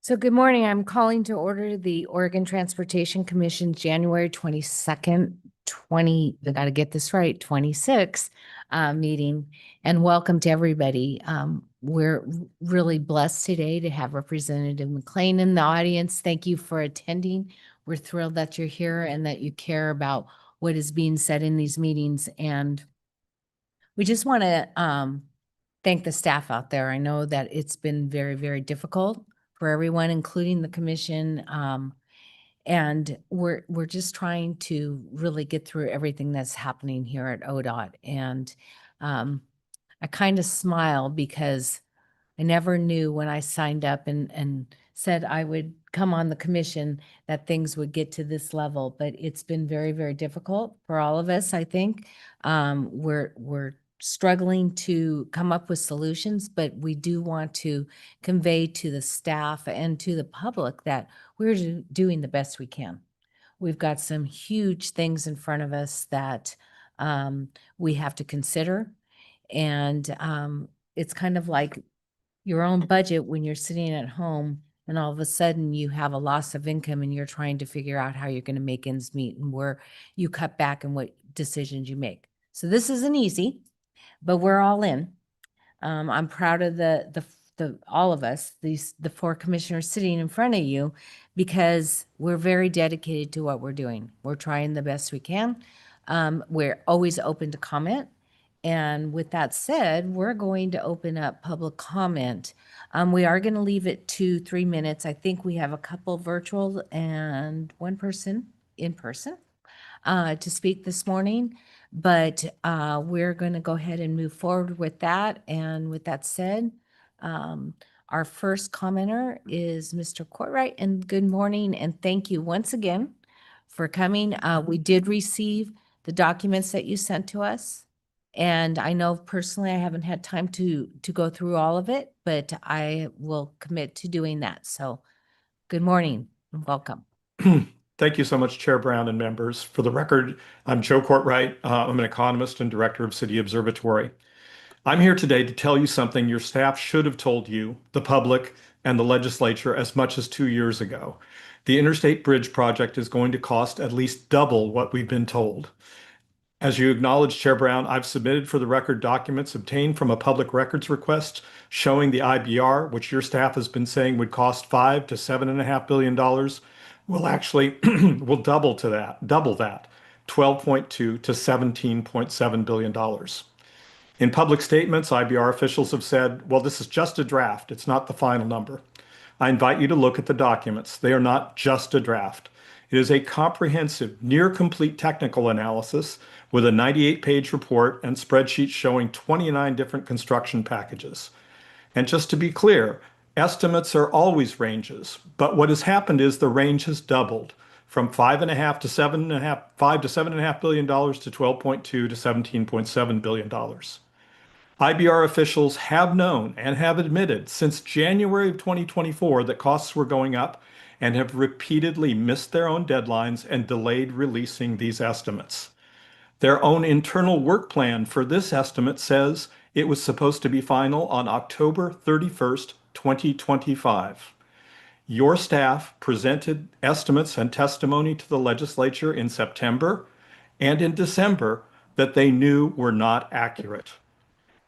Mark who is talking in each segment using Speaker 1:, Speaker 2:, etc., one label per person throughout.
Speaker 1: So good morning. I'm calling to order the Oregon Transportation Commission January 22nd, I got to get this right, 26 meeting, and welcome to everybody. We're really blessed today to have Representative McClain in the audience. Thank you for attending. We're thrilled that you're here and that you care about what is being said in these meetings. And we just want to thank the staff out there. I know that it's been very, very difficult for everyone, including the commission. And we're just trying to really get through everything that's happening here at ODOT. And I kind of smile because I never knew when I signed up and said I would come on the commission that things would get to this level, but it's been very, very difficult for all of us, I think. We're struggling to come up with solutions, but we do want to convey to the staff and to the public that we're doing the best we can. We've got some huge things in front of us that we have to consider. And it's kind of like your own budget when you're sitting at home and all of a sudden you have a loss of income and you're trying to figure out how you're going to make ends meet and where you cut back and what decisions you make. So this isn't easy, but we're all in. I'm proud of the all of us, the four commissioners sitting in front of you, because we're very dedicated to what we're doing. We're trying the best we can. We're always open to comment. And with that said, we're going to open up public comment. We are going to leave it to 3 minutes. I think we have a couple virtual and one person in person to speak this morning, but we're going to go ahead and move forward with that. And with that said, our first commenter is Mr. Courtwright, and good morning and thank you once again for coming. We did receive the documents that you sent to us. And I know personally I haven't had time to go through all of it, but I will commit to doing that. So good morning and welcome.
Speaker 2: Thank you so much, Chair Brown and members. For the record, I'm Joe Courtwright. I'm an economist and director of City Observatory. I'm here today to tell you something your staff should have told you, the public, and the legislature as much as 2 years ago. The Interstate Bridge project is going to cost at least double what we've been told. As you acknowledged, Chair Brown, I've submitted for the record documents obtained from a public records request showing the IBR, which your staff has been saying would cost $5 to $7.5 billion, will actually will double that, 12.2 to $17.7 billion. In public statements, IBR officials have said, well, this is just a draft. It's not the final number. I invite you to look at the documents. They are not just a draft. It is a comprehensive, near complete technical analysis with a 98-page report and spreadsheets showing 29 different construction packages. And just to be clear, estimates are always ranges, but what has happened is the range has doubled from $5.5 to $7.5 billion to $12.2 to $17.7 billion. IBR officials have known and have admitted since January of 2024 that costs were going up and have repeatedly missed their own deadlines and delayed releasing these estimates. Their own internal work plan for this estimate says it was supposed to be final on October 31st, 2025. Your staff presented estimates and testimony to the legislature in September and in December that they knew were not accurate.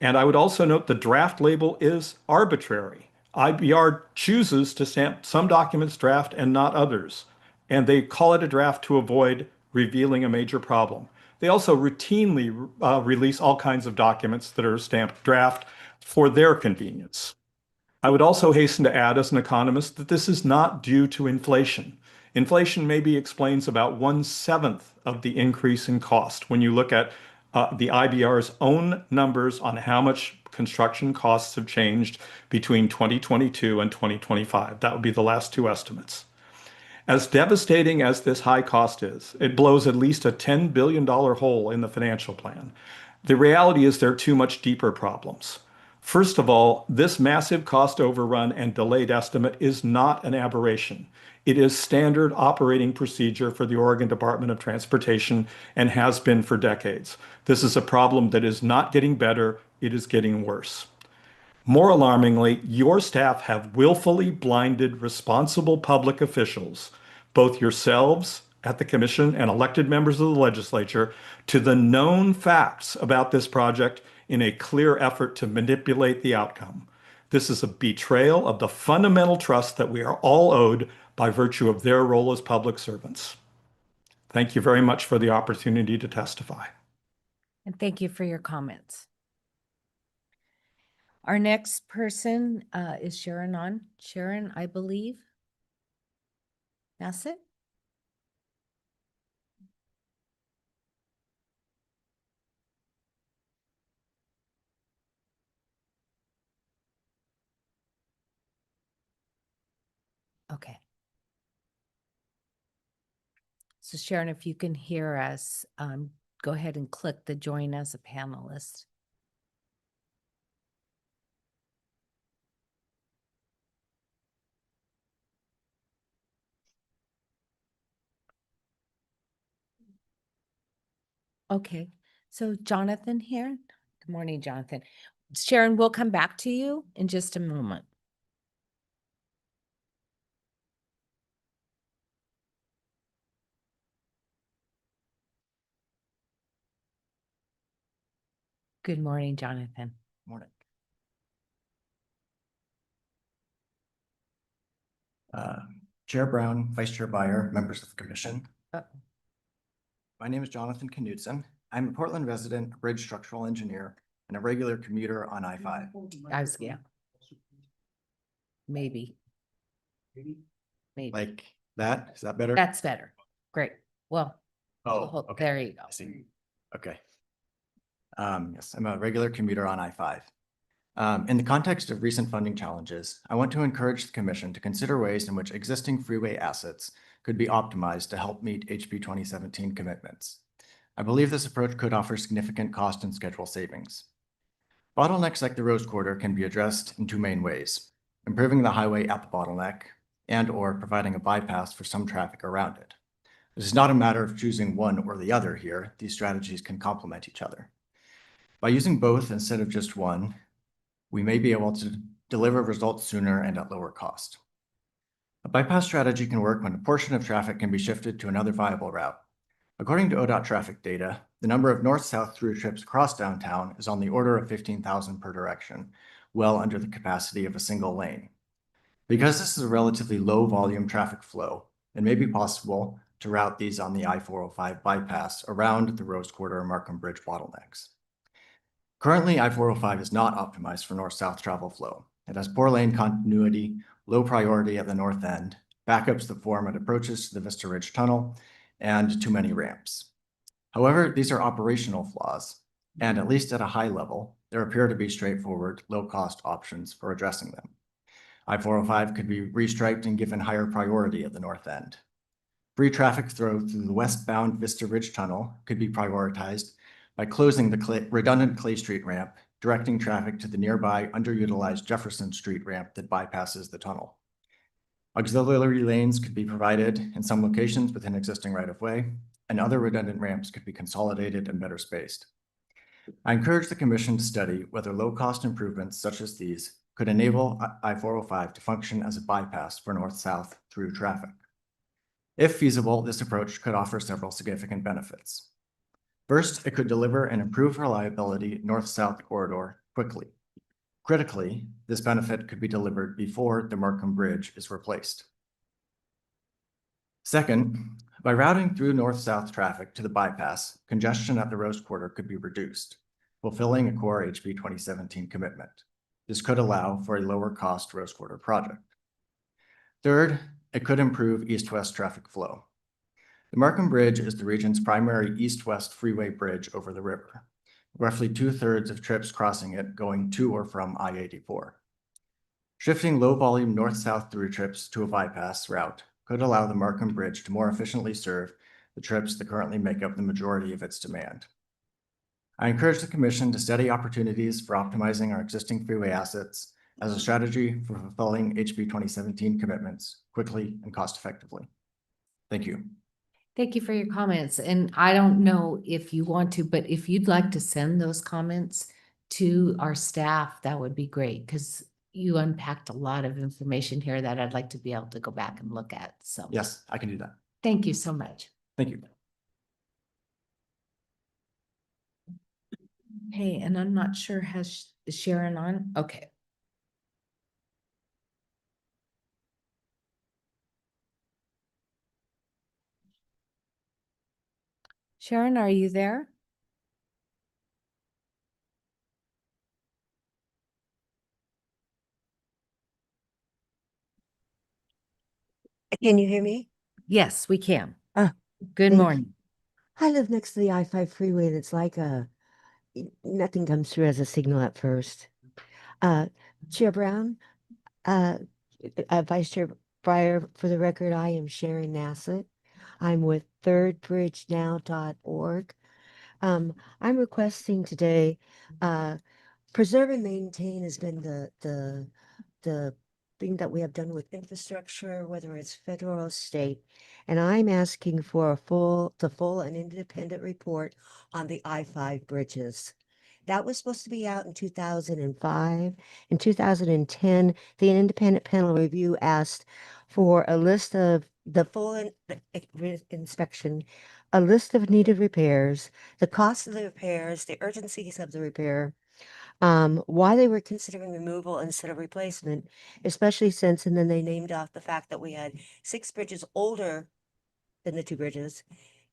Speaker 2: And I would also note the draft label is arbitrary. IBR chooses to stamp some documents draft and not others, and they call it a draft to avoid revealing a major problem. They also routinely release all kinds of documents that are stamped draft for their convenience. I would also hasten to add, as an economist, that this is not due to inflation. Inflation maybe explains about 1/7 of the increase in cost when you look at the IBR's own numbers on how much construction costs have changed between 2022 and 2025. That would be the last two estimates. As devastating as this high cost is, it blows at least a $10 billion hole in the financial plan. The reality is there are two much deeper problems. First of all, this massive cost overrun and delayed estimate is not an aberration. It is standard operating procedure for the Oregon Department of Transportation and has been for decades. This is a problem that is not getting better, it is getting worse. More alarmingly, your staff have willfully blinded responsible public officials, both yourselves at the commission and elected members of the legislature, to the known facts about this project in a clear effort to manipulate the outcome. This is a betrayal of the fundamental trust that we are all owed by virtue of their role as public servants. Thank you very much for the opportunity to testify.
Speaker 1: And thank you for your comments. Our next person is Sharon on. Sharon, I believe. That's it. Okay. So Sharon, if you can hear us, go ahead and click the join as a panelist. Okay, so Jonathan here. Good morning, Jonathan. Sharon, we'll come back to you in just a moment. Good morning, Jonathan.
Speaker 3: Morning. Chair Brown, Vice Chair Byer, members of the commission. My name is Jonathan Knudsen. I'm a Portland resident, a bridge structural engineer, and a regular commuter on I-5.
Speaker 1: Yeah. Maybe.
Speaker 3: Like that? Is that better?
Speaker 1: That's better. Great. Well,
Speaker 3: Oh, okay.
Speaker 1: there you go.
Speaker 3: I see. Okay. Yes, I'm a regular commuter on I-5. In the context of recent funding challenges, I want to encourage the commission to consider ways in which existing freeway assets could be optimized to help meet HB 2017 commitments. I believe this approach could offer significant cost and schedule savings. Bottlenecks like the Rose Quarter can be addressed in two main ways: improving the highway at the bottleneck and/or providing a bypass for some traffic around it. This is not a matter of choosing one or the other here. These strategies can complement each other. By using both instead of just one, we may be able to deliver results sooner and at lower cost. A bypass strategy can work when a portion of traffic can be shifted to another viable route. According to ODOT traffic data, the number of north-south through trips across downtown is on the order of 15,000 per direction, well under the capacity of a single lane. Because this is a relatively low volume traffic flow, it may be possible to route these on the I-405 bypass around the Rose Quarter and Markham Bridge bottlenecks. Currently, I-405 is not optimized for north-south travel flow. It has poor lane continuity, low priority at the north end, backups that form at approaches to the Vista Ridge Tunnel, and too many ramps. However, these are operational flaws, and at least at a high level, there appear to be straightforward, low-cost options for addressing them. I-405 could be restriped and given higher priority at the north end. Free traffic through the westbound Vista Ridge Tunnel could be prioritized by closing the redundant Clay Street ramp, directing traffic to the nearby underutilized Jefferson Street ramp that bypasses the tunnel. Auxiliary lanes could be provided in some locations within existing right-of-way, and other redundant ramps could be consolidated and better spaced. I encourage the commission to study whether low-cost improvements such as these could enable I-405 to function as a bypass for north-south through traffic. If feasible, this approach could offer several significant benefits. First, it could deliver an improved reliability north-south corridor quickly. Critically, this benefit could be delivered before the Markham Bridge is replaced. Second, by routing through north-south traffic to the bypass, congestion at the Rose Quarter could be reduced, fulfilling a core HB 2017 commitment. This could allow for a lower cost Rose Quarter project. Third, it could improve east-west traffic flow. The Markham Bridge is the region's primary east-west freeway bridge over the river, roughly 2/3 of trips crossing it going to or from I-84. Shifting low-volume north-south through trips to a bypass route could allow the Markham Bridge to more efficiently serve the trips that currently make up the majority of its demand. I encourage the Commission to study opportunities for optimizing our existing freeway assets as a strategy for fulfilling HB 2017 commitments quickly and cost-effectively. Thank you.
Speaker 1: Thank you for your comments. And I don't know if you want to, but if you'd like to send those comments to our staff, that would be great, because you unpacked a lot of information here that I'd like to be able to go back and look at. So
Speaker 3: Yes, I can do that.
Speaker 1: thank you so much.
Speaker 3: Thank you.
Speaker 1: Hey, and I'm not sure, is Sharon on? Okay. Sharon, are you there?
Speaker 4: Can you hear me?
Speaker 1: Yes, we can.
Speaker 4: Ah,
Speaker 1: Good
Speaker 4: thank you.
Speaker 1: morning.
Speaker 4: I live next to the I-5 freeway and it's like nothing comes through as a signal at first. Chair Brown, Vice Chair Breyer, for the record, I am Sharon Nassett. I'm with thirdbridgenow.org. I'm requesting today, preserve and maintain has been the thing that we have done with infrastructure, whether it's federal or state. And I'm asking for the full and independent report on the I-5 bridges. That was supposed to be out in 2005. In 2010, the independent panel review asked for a list of the full inspection, a list of needed repairs, the cost of the repairs, the urgencies of the repair, why they were considering removal instead of replacement, especially since, and then they named off the fact that we had 6 bridges older than the 2 bridges,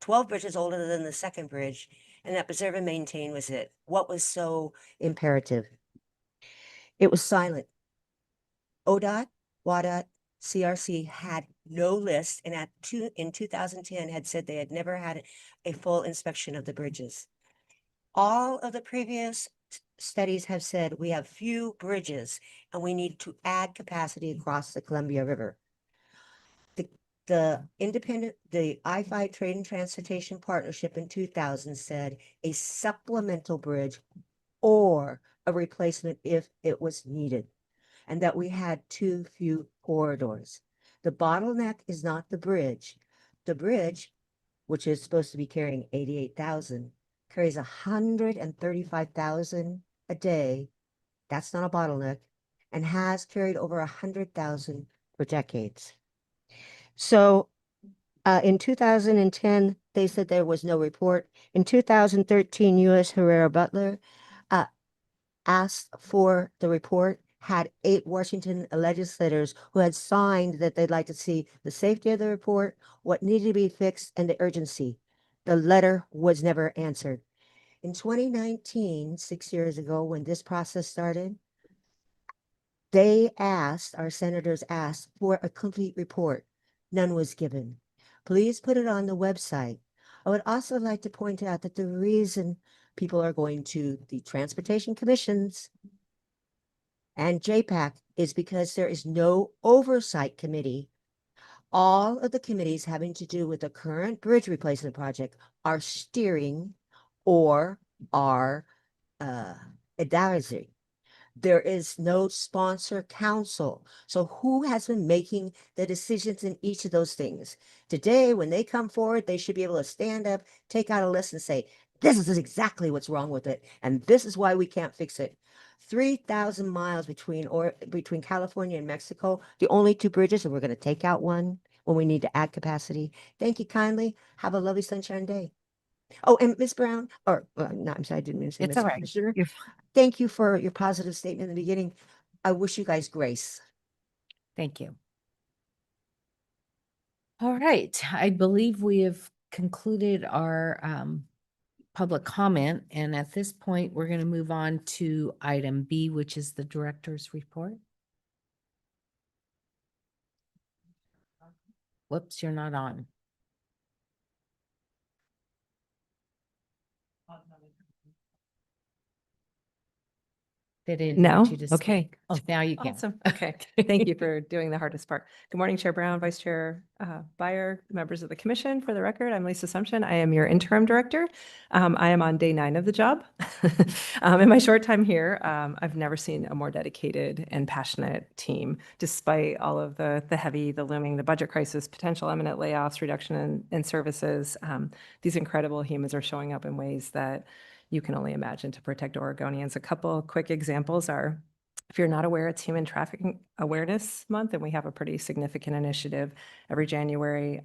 Speaker 4: 12 bridges older than the second bridge, and that preserve and maintain was it. What was so imperative? It was silent. ODOT, WADOT, CRC had no list, and in 2010 had said they had never had a full inspection of the bridges. All of the previous studies have said we have few bridges and we need to add capacity across the Columbia River. The I-5 Trade and Transportation Partnership in 2000 said a supplemental bridge or a replacement if it was needed, and that we had too few corridors. The bottleneck is not the bridge. The bridge, which is supposed to be carrying 88,000, carries 135,000 a day. That's not a bottleneck, and has carried over 100,000 for decades. So in 2010, they said there was no report. In 2013, U.S. Herrera Butler asked for the report, had 8 Washington legislators who had signed that they'd like to see the safety of the report, what needed to be fixed, and the urgency. The letter was never answered. In 2019, 6 years ago, when this process started, our senators asked for a complete report. None was given. Please put it on the website. I would also like to point out that the reason people are going to the transportation commissions and JPAC is because there is no oversight committee. All of the committees having to do with the current bridge replacement project are steering or are advisory. There is no sponsor council. So who has been making the decisions in each of those things? Today, when they come forward, they should be able to stand up, take out a list and say, this is exactly what's wrong with it. And this is why we can't fix it. 3,000 miles between California and Mexico, the only two bridges, and we're going to take out one when we need to add capacity. Thank you kindly. Have a lovely sunshine day. Oh, and Ms. Brown, no, I'm sorry, I didn't mean to say
Speaker 1: It's
Speaker 4: Ms.
Speaker 1: all right.
Speaker 4: Commissioner.
Speaker 1: You're
Speaker 4: Thank you for your positive statement in the beginning. I wish you guys grace.
Speaker 1: Thank you. All right, I believe we have concluded our public comment, and at this point, we're going to move on to item B, which is the director's report. Whoops, you're not on. They didn't
Speaker 5: No?
Speaker 1: want you to
Speaker 5: Okay.
Speaker 1: speak. Oh, now you can.
Speaker 5: Awesome. Okay. Thank you for doing the hardest part. Good morning, Chair Brown, Vice Chair Byer, members of the commission. For the record, I'm Lisa Sumption. I am your interim director. I am on day 9 of the job. In my short time here, I've never seen a more dedicated and passionate team, despite all of the looming, the budget crisis, potential imminent layoffs, reduction in services. These incredible humans are showing up in ways that you can only imagine to protect Oregonians. A couple quick examples are, if you're not aware, it's Human Trafficking Awareness Month, and we have a pretty significant initiative every January.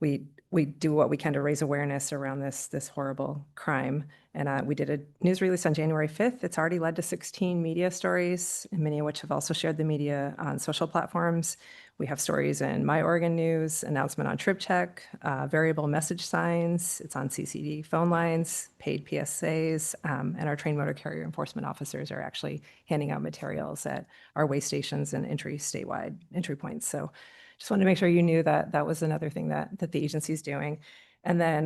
Speaker 5: We do what we can to raise awareness around this horrible crime. And we did a news release on January 5th. It's already led to 16 media stories, and many of which have also shared the media on social platforms. We have stories in My Oregon News, announcement on Trip Check, variable message signs. It's on CCD phone lines, paid PSAs, and our trained motor carrier enforcement officers are actually handing out materials at our way stations and statewide entry points. So just wanted to make sure you knew that that was another thing that the agency is doing. And then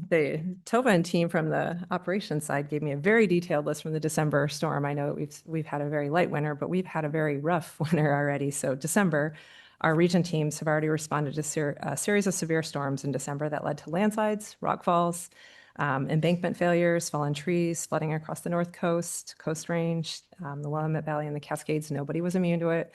Speaker 5: the Tova and team from the operations side gave me a very detailed list from the December storm. I know we've had a very light winter, but we've had a very rough winter already. So December, our region teams have already responded to a series of severe storms in December that led to landslides, rock falls, embankment failures, fallen trees, flooding across the North Coast, Coast Range, the Willamette Valley and the Cascades. Nobody was immune to it.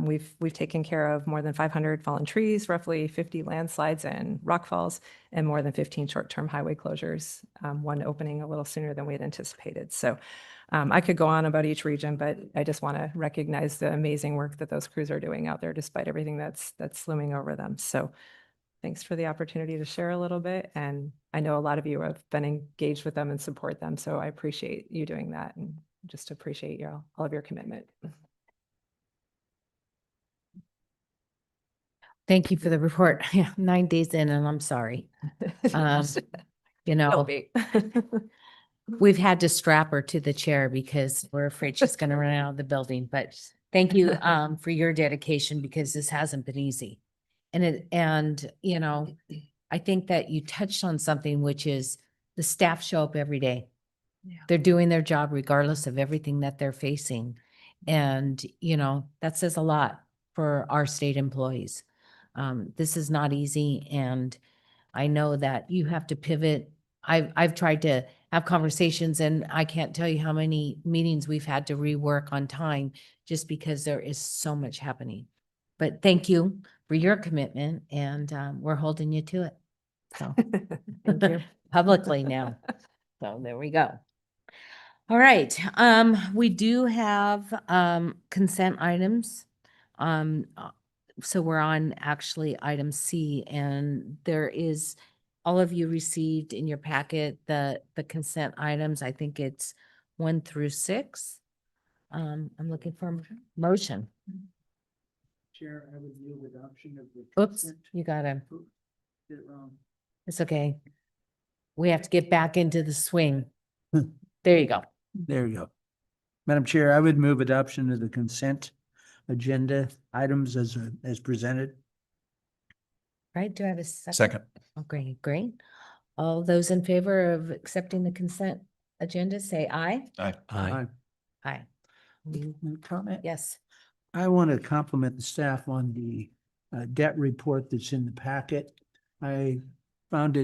Speaker 5: We've taken care of more than 500 fallen trees, roughly 50 landslides and rock falls, and more than 15 short-term highway closures, one opening a little sooner than we had anticipated. So I could go on about each region, but I just want to recognize the amazing work that those crews are doing out there, despite everything that's looming over them. So thanks for the opportunity to share a little bit. And I know a lot of you have been engaged with them and support them. So I appreciate you doing that and just appreciate all of your commitment.
Speaker 1: Thank you for the report. Yeah, 9 days in, and I'm sorry. You know,
Speaker 5: Don't be.
Speaker 1: we've had to strap her to the chair because we're afraid she's going to run out of the building. But thank you for your dedication, because this hasn't been easy. And you know, I think that you touched on something, which is the staff show up every day.
Speaker 5: Yeah.
Speaker 1: They're doing their job regardless of everything that they're facing. And, you know, that says a lot for our state employees. This is not easy. And I know that you have to pivot. I've tried to have conversations, and I can't tell you how many meetings we've had to rework on time just because there is so much happening. But thank you for your commitment, and we're holding you to it. So
Speaker 5: Thank you.
Speaker 1: publicly now. So there we go. All right. We do have consent items. So we're on actually item C, and there is, all of you received in your packet the consent items. I think it's 1 through 6. I'm looking for a motion.
Speaker 6: Chair, I would move adoption of the.
Speaker 1: Oops,
Speaker 6: consent.
Speaker 1: you gotta,
Speaker 6: Did it wrong.
Speaker 1: it's okay. We have to get back into the swing. There you go.
Speaker 6: There you go. Madam Chair, I would move adoption of the consent agenda items as presented.
Speaker 1: Right, do I have a second?
Speaker 2: Second.
Speaker 1: Okay, great. All those in favor of accepting the consent agenda, say aye.
Speaker 2: Aye.
Speaker 6: Aye.
Speaker 1: Aye.
Speaker 6: Comment?
Speaker 1: Yes.
Speaker 6: I want to compliment the staff on the debt report that's in the packet. I found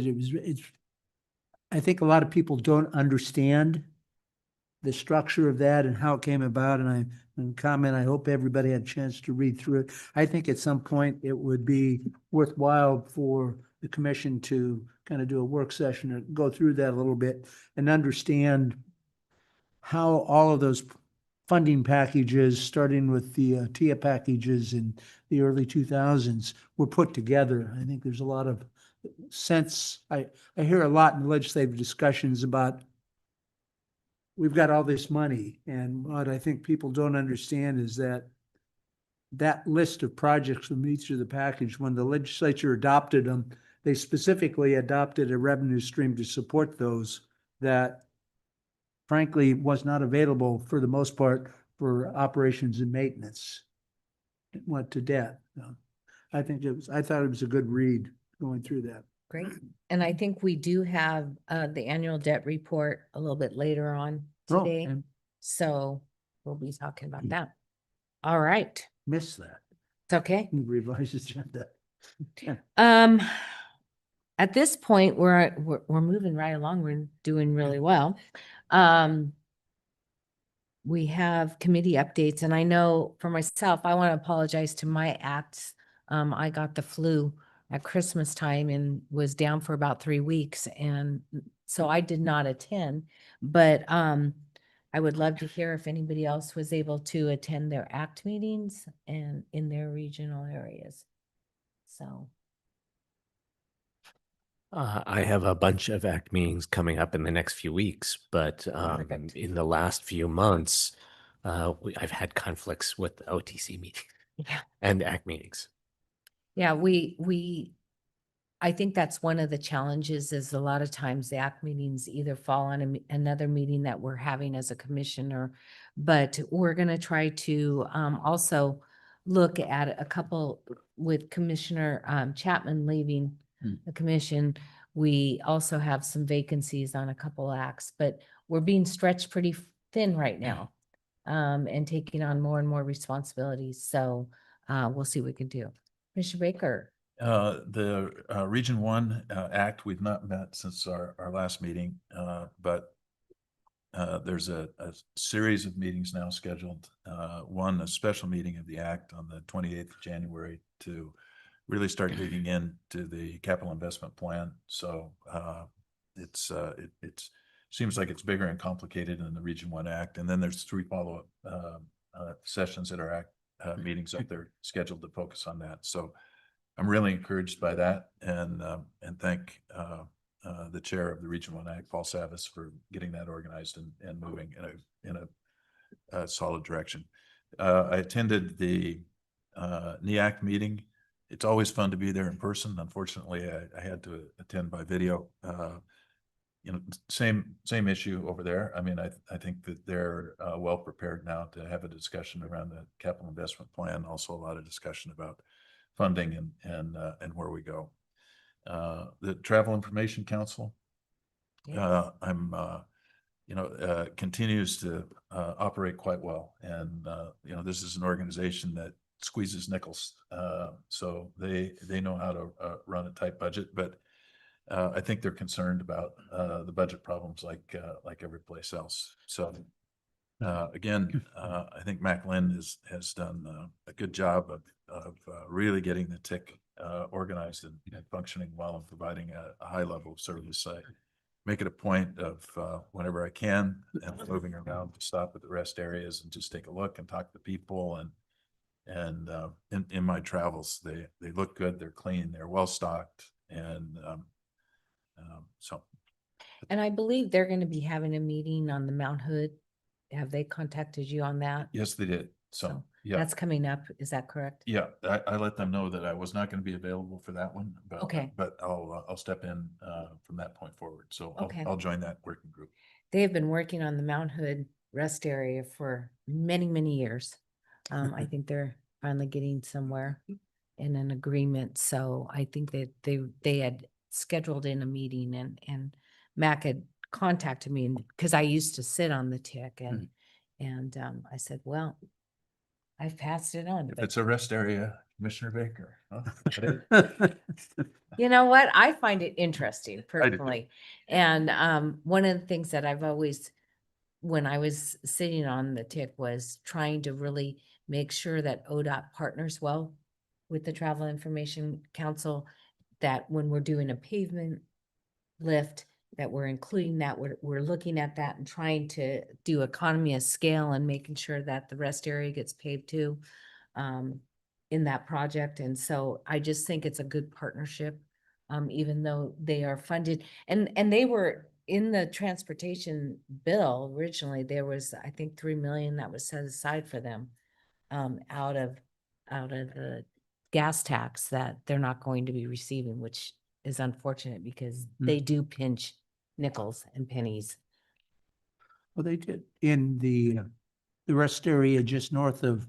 Speaker 6: I think a lot of people don't understand the structure of that and how it came about, and I hope everybody had a chance to read through it. I think at some point it would be worthwhile for the commission to kind of do a work session or go through that a little bit and understand how all of those funding packages, starting with the TIA packages in the early 2000s, were put together. I think there's a lot of sense. I hear a lot in legislative discussions about we've got all this money, and what I think people don't understand is that that list of projects from each of the package, when the legislature adopted them, they specifically adopted a revenue stream to support those that frankly was not available for the most part for operations and maintenance. It went to debt. So I thought it was a good read going through that.
Speaker 1: Great. And I think we do have the annual debt report a little bit later on
Speaker 6: Oh,
Speaker 1: today.
Speaker 6: and
Speaker 1: So we'll be talking about that. All right.
Speaker 6: missed that.
Speaker 1: It's okay.
Speaker 6: Revised agenda.
Speaker 1: At this point, we're moving right along. We're doing really well. We have committee updates, and I know for myself, I want to apologize to my acts. I got the flu at Christmas time and was down for about 3 weeks, and so I did not attend. But I would love to hear if anybody else was able to attend their ACT meetings and in their regional areas. So.
Speaker 7: I have a bunch of ACT meetings coming up in the next few weeks, but
Speaker 1: Perfect.
Speaker 7: in the last few months, I've had conflicts with the OTC meeting
Speaker 1: Yeah.
Speaker 7: and the ACT meetings.
Speaker 1: Yeah, I think that's one of the challenges is a lot of times the ACT meetings either fall on another meeting that we're having as a commissioner, but we're going to try to also look at a couple with Commissioner Chapman leaving the commission. We also have some vacancies on a couple acts, but we're being stretched pretty thin right now and taking on more and more responsibilities. So we'll see what we can do. Mr. Baker.
Speaker 8: The Region 1 Act, we've not met since our last meeting, but there's a series of meetings now scheduled. One, a special meeting of the Act on the 28th of January to really start digging into the capital investment plan. So it seems like it's bigger and complicated in the Region 1 Act. And then there's 3 follow-up sessions at our Act meetings up there scheduled to focus on that. So I'm really encouraged by that and thank the chair of the Region 1 Act, Paul Savis, for getting that organized and moving in a solid direction. I attended the NEAC meeting. It's always fun to be there in person. Unfortunately, I had to attend by video. Same issue over there. I mean, I think that they're well prepared now to have a discussion around the capital investment plan. Also, a lot of discussion about funding and where we go. The Travel Information Council, continues to operate quite well, and this is an organization that squeezes nickels, so they know how to run a tight budget, but I think they're concerned about the budget problems like every place else. So again, I think McClain has done a good job of really getting the TIC organized and functioning well and providing a high level of service. I make it a point of whenever I can and moving around to stop at the rest areas and just take a look and talk to people. And in my travels, they look good, they're clean, they're well stocked, and so.
Speaker 1: And I believe they're going to be having a meeting on the Mount Hood. Have they contacted you on that?
Speaker 8: Yes, they did. So yeah,
Speaker 1: That's coming up. Is that correct?
Speaker 8: yeah. I let them know that I was not going to be available for that one, but
Speaker 1: Okay.
Speaker 8: But I'll step in from that point forward. So
Speaker 1: Okay.
Speaker 8: I'll join that working group.
Speaker 1: They have been working on the Mount Hood rest area for many, many years. I think they're finally getting somewhere in an agreement. So I think that they had scheduled in a meeting and Mac had contacted me because I used to sit on the TIC and I said, well, I've passed it on.
Speaker 8: If
Speaker 1: but
Speaker 8: it's a rest area, Commissioner Baker. Huh?
Speaker 1: you know what? I find it interesting
Speaker 8: I do too.
Speaker 1: personally. And one of the things that I've always, when I was sitting on the TIC, was trying to really make sure that ODOT partners well with the Travel Information Council, that when we're doing a pavement lift, that we're including that, we're looking at that and trying to do economy of scale and making sure that the rest area gets paved too, in that project. And so I just think it's a good partnership, even though they are funded and they were in the transportation bill originally, there was, I think, 3 million that was set aside for them, out of the gas tax that they're not going to be receiving, which is unfortunate because they do pinch nickels and pennies.
Speaker 6: Well, they did in the rest area just north of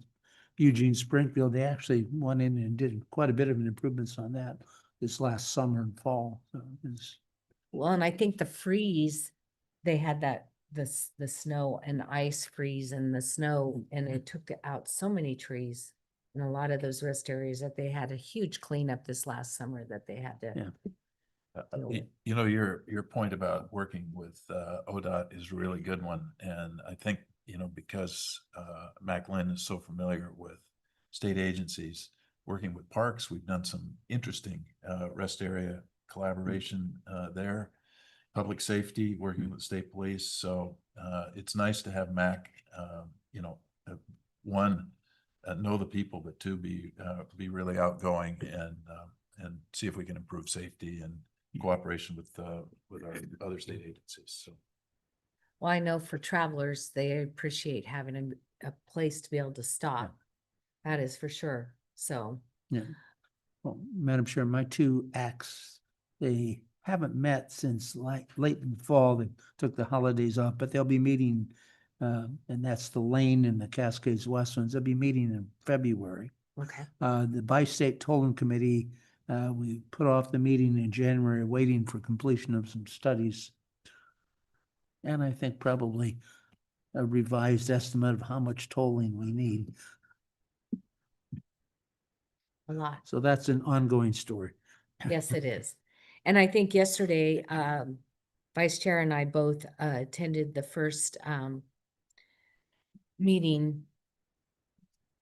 Speaker 6: Eugene Springfield. They actually went in and did quite a bit of improvements on that this last summer and fall. So it's,
Speaker 1: Well, and I think the freeze, they had that, the snow and ice freeze and the snow, and it took out so many trees in a lot of those rest areas that they had a huge cleanup this last summer that they had to.
Speaker 6: Yeah.
Speaker 1: deal with.
Speaker 8: You know, your point about working with ODOT is a really good one. And I think, you know, because McClain is so familiar with state agencies, working with parks, we've done some interesting rest area collaboration there. Public safety, working with state police. So it's nice to have MAC, you know, one, know the people, but two, be really outgoing and see if we can improve safety and cooperation with our other state agencies. So.
Speaker 1: Well, I know for travelers, they appreciate having a place to be able to stop. That is for sure. So.
Speaker 6: yeah. Well, Madam Chair, my two acts, they haven't met since late in the fall. They took the holidays off, but they'll be meeting, and that's the Lane and the Cascades West ones. They'll be meeting in February.
Speaker 1: Okay.
Speaker 6: The Bi-State Tolling Committee, we put off the meeting in January, waiting for completion of some studies. And I think probably a revised estimate of how much tolling we need.
Speaker 1: A lot.
Speaker 6: So that's an ongoing story.
Speaker 1: Yes, it is. And I think yesterday, Vice Chair and I both attended the first meeting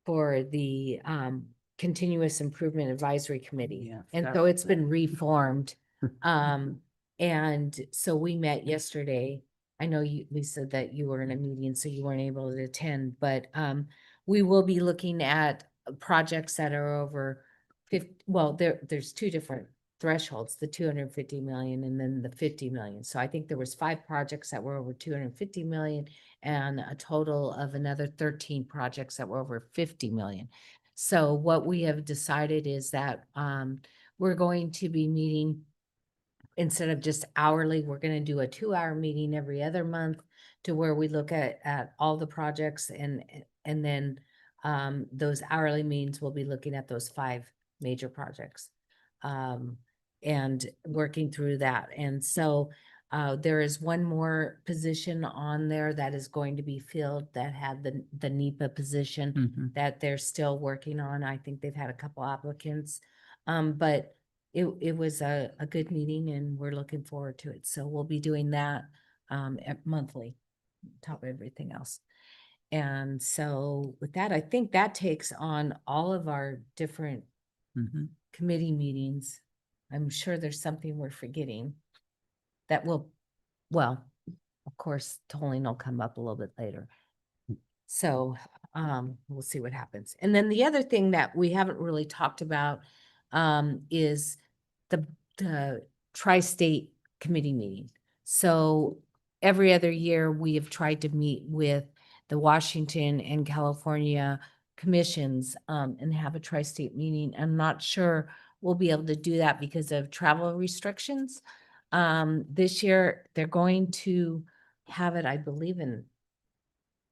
Speaker 1: for the Continuous Improvement Advisory Committee.
Speaker 6: Yeah,
Speaker 1: And
Speaker 6: that-
Speaker 1: so it's been reformed. And so we met yesterday. I know you, Lisa, that you were in a meeting, so you weren't able to attend, but we will be looking at projects that are over 50, well, there's two different thresholds, the 250 million and then the 50 million. So I think there was 5 projects that were over 250 million and a total of another 13 projects that were over 50 million. So what we have decided is that we're going to be meeting instead of just hourly, we're going to do a 2-hour meeting every other month to where we look at all the projects and then those hourly meetings, we'll be looking at those 5 major projects and working through that. And so there is one more position on there that is going to be filled that had the NEPA position that they're still working on. I think they've had a couple applicants, but it was a good meeting and we're looking forward to it. So we'll be doing that monthly, on top of everything else. And so with that, I think that takes on all of our different committee meetings. I'm sure there's something we're forgetting that will, well, of course, tolling will come up a little bit later. So we'll see what happens. And then the other thing that we haven't really talked about is the tri-state committee meeting. So every other year we have tried to meet with the Washington and California commissions and have a tri-state meeting. I'm not sure we'll be able to do that because of travel restrictions. This year they're going to have it, I believe, in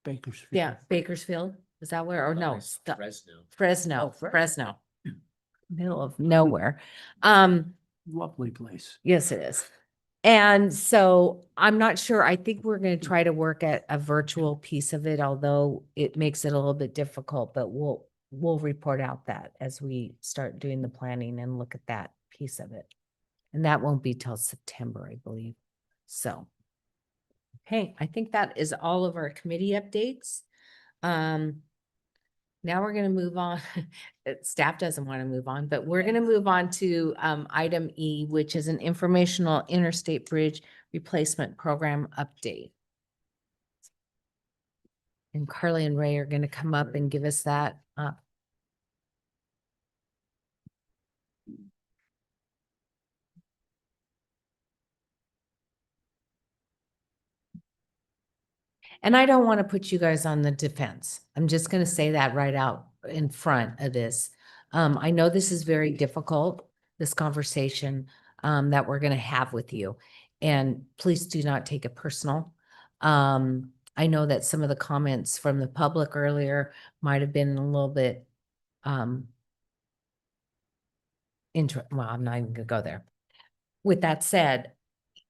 Speaker 6: Bakersfield.
Speaker 1: Bakersfield. Is that where, or no?
Speaker 7: Fresno.
Speaker 1: Fresno. Middle of nowhere.
Speaker 6: Lovely place.
Speaker 1: Yes, it is. And so I'm not sure. I think we're going to try to work at a virtual piece of it, although it makes it a little bit difficult, but we'll report out that as we start doing the planning and look at that piece of it. And that won't be till September, I believe. So, hey, I think that is all of our committee updates. Now we're going to move on. Staff doesn't want to move on, but we're going to move on to item E, which is an informational interstate bridge Replacement Program update. And Carly and Ray are going to come up and give us that. And I don't want to put you guys on the defense. I'm just going to say that right out in front of this. I know this is very difficult, this conversation that we're going to have with you. And please do not take it personal. I know that some of the comments from the public earlier might have been a little bit well, I'm not even gonna go there. With that said,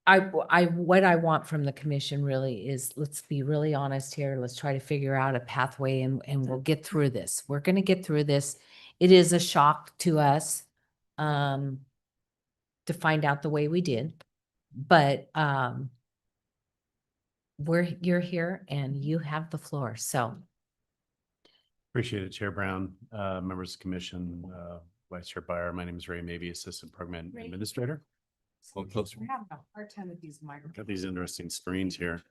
Speaker 1: what I want from the commission really is, let's be really honest here. Let's try to figure out a pathway and we'll get through this. We're gonna get through this. It is a shock to us to find out the way we did, but you're here and you have the floor, so.
Speaker 9: Appreciate it, Chair Brown, members of the commission, Vice Chair Byer. My name is Ray Mabey, Assistant Program
Speaker 1: Ray.
Speaker 9: Administrator.
Speaker 1: We're having a hard time with these microphones.
Speaker 9: Got these interesting screens here.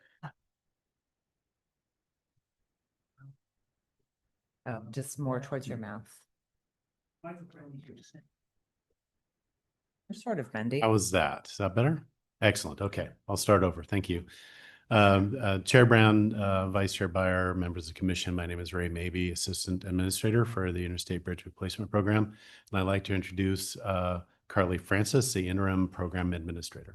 Speaker 1: Just more towards your mouth.
Speaker 5: You're sort of bendy.
Speaker 9: How was that? Is that better? Excellent. Okay, I'll start over. Thank you. Chair Brown, Vice Chair Byer, members of the commission, my name is Ray Mabey, Assistant Administrator for the Interstate Bridge Replacement Program. And I'd like to introduce Carly Francis, the Interim Program Administrator.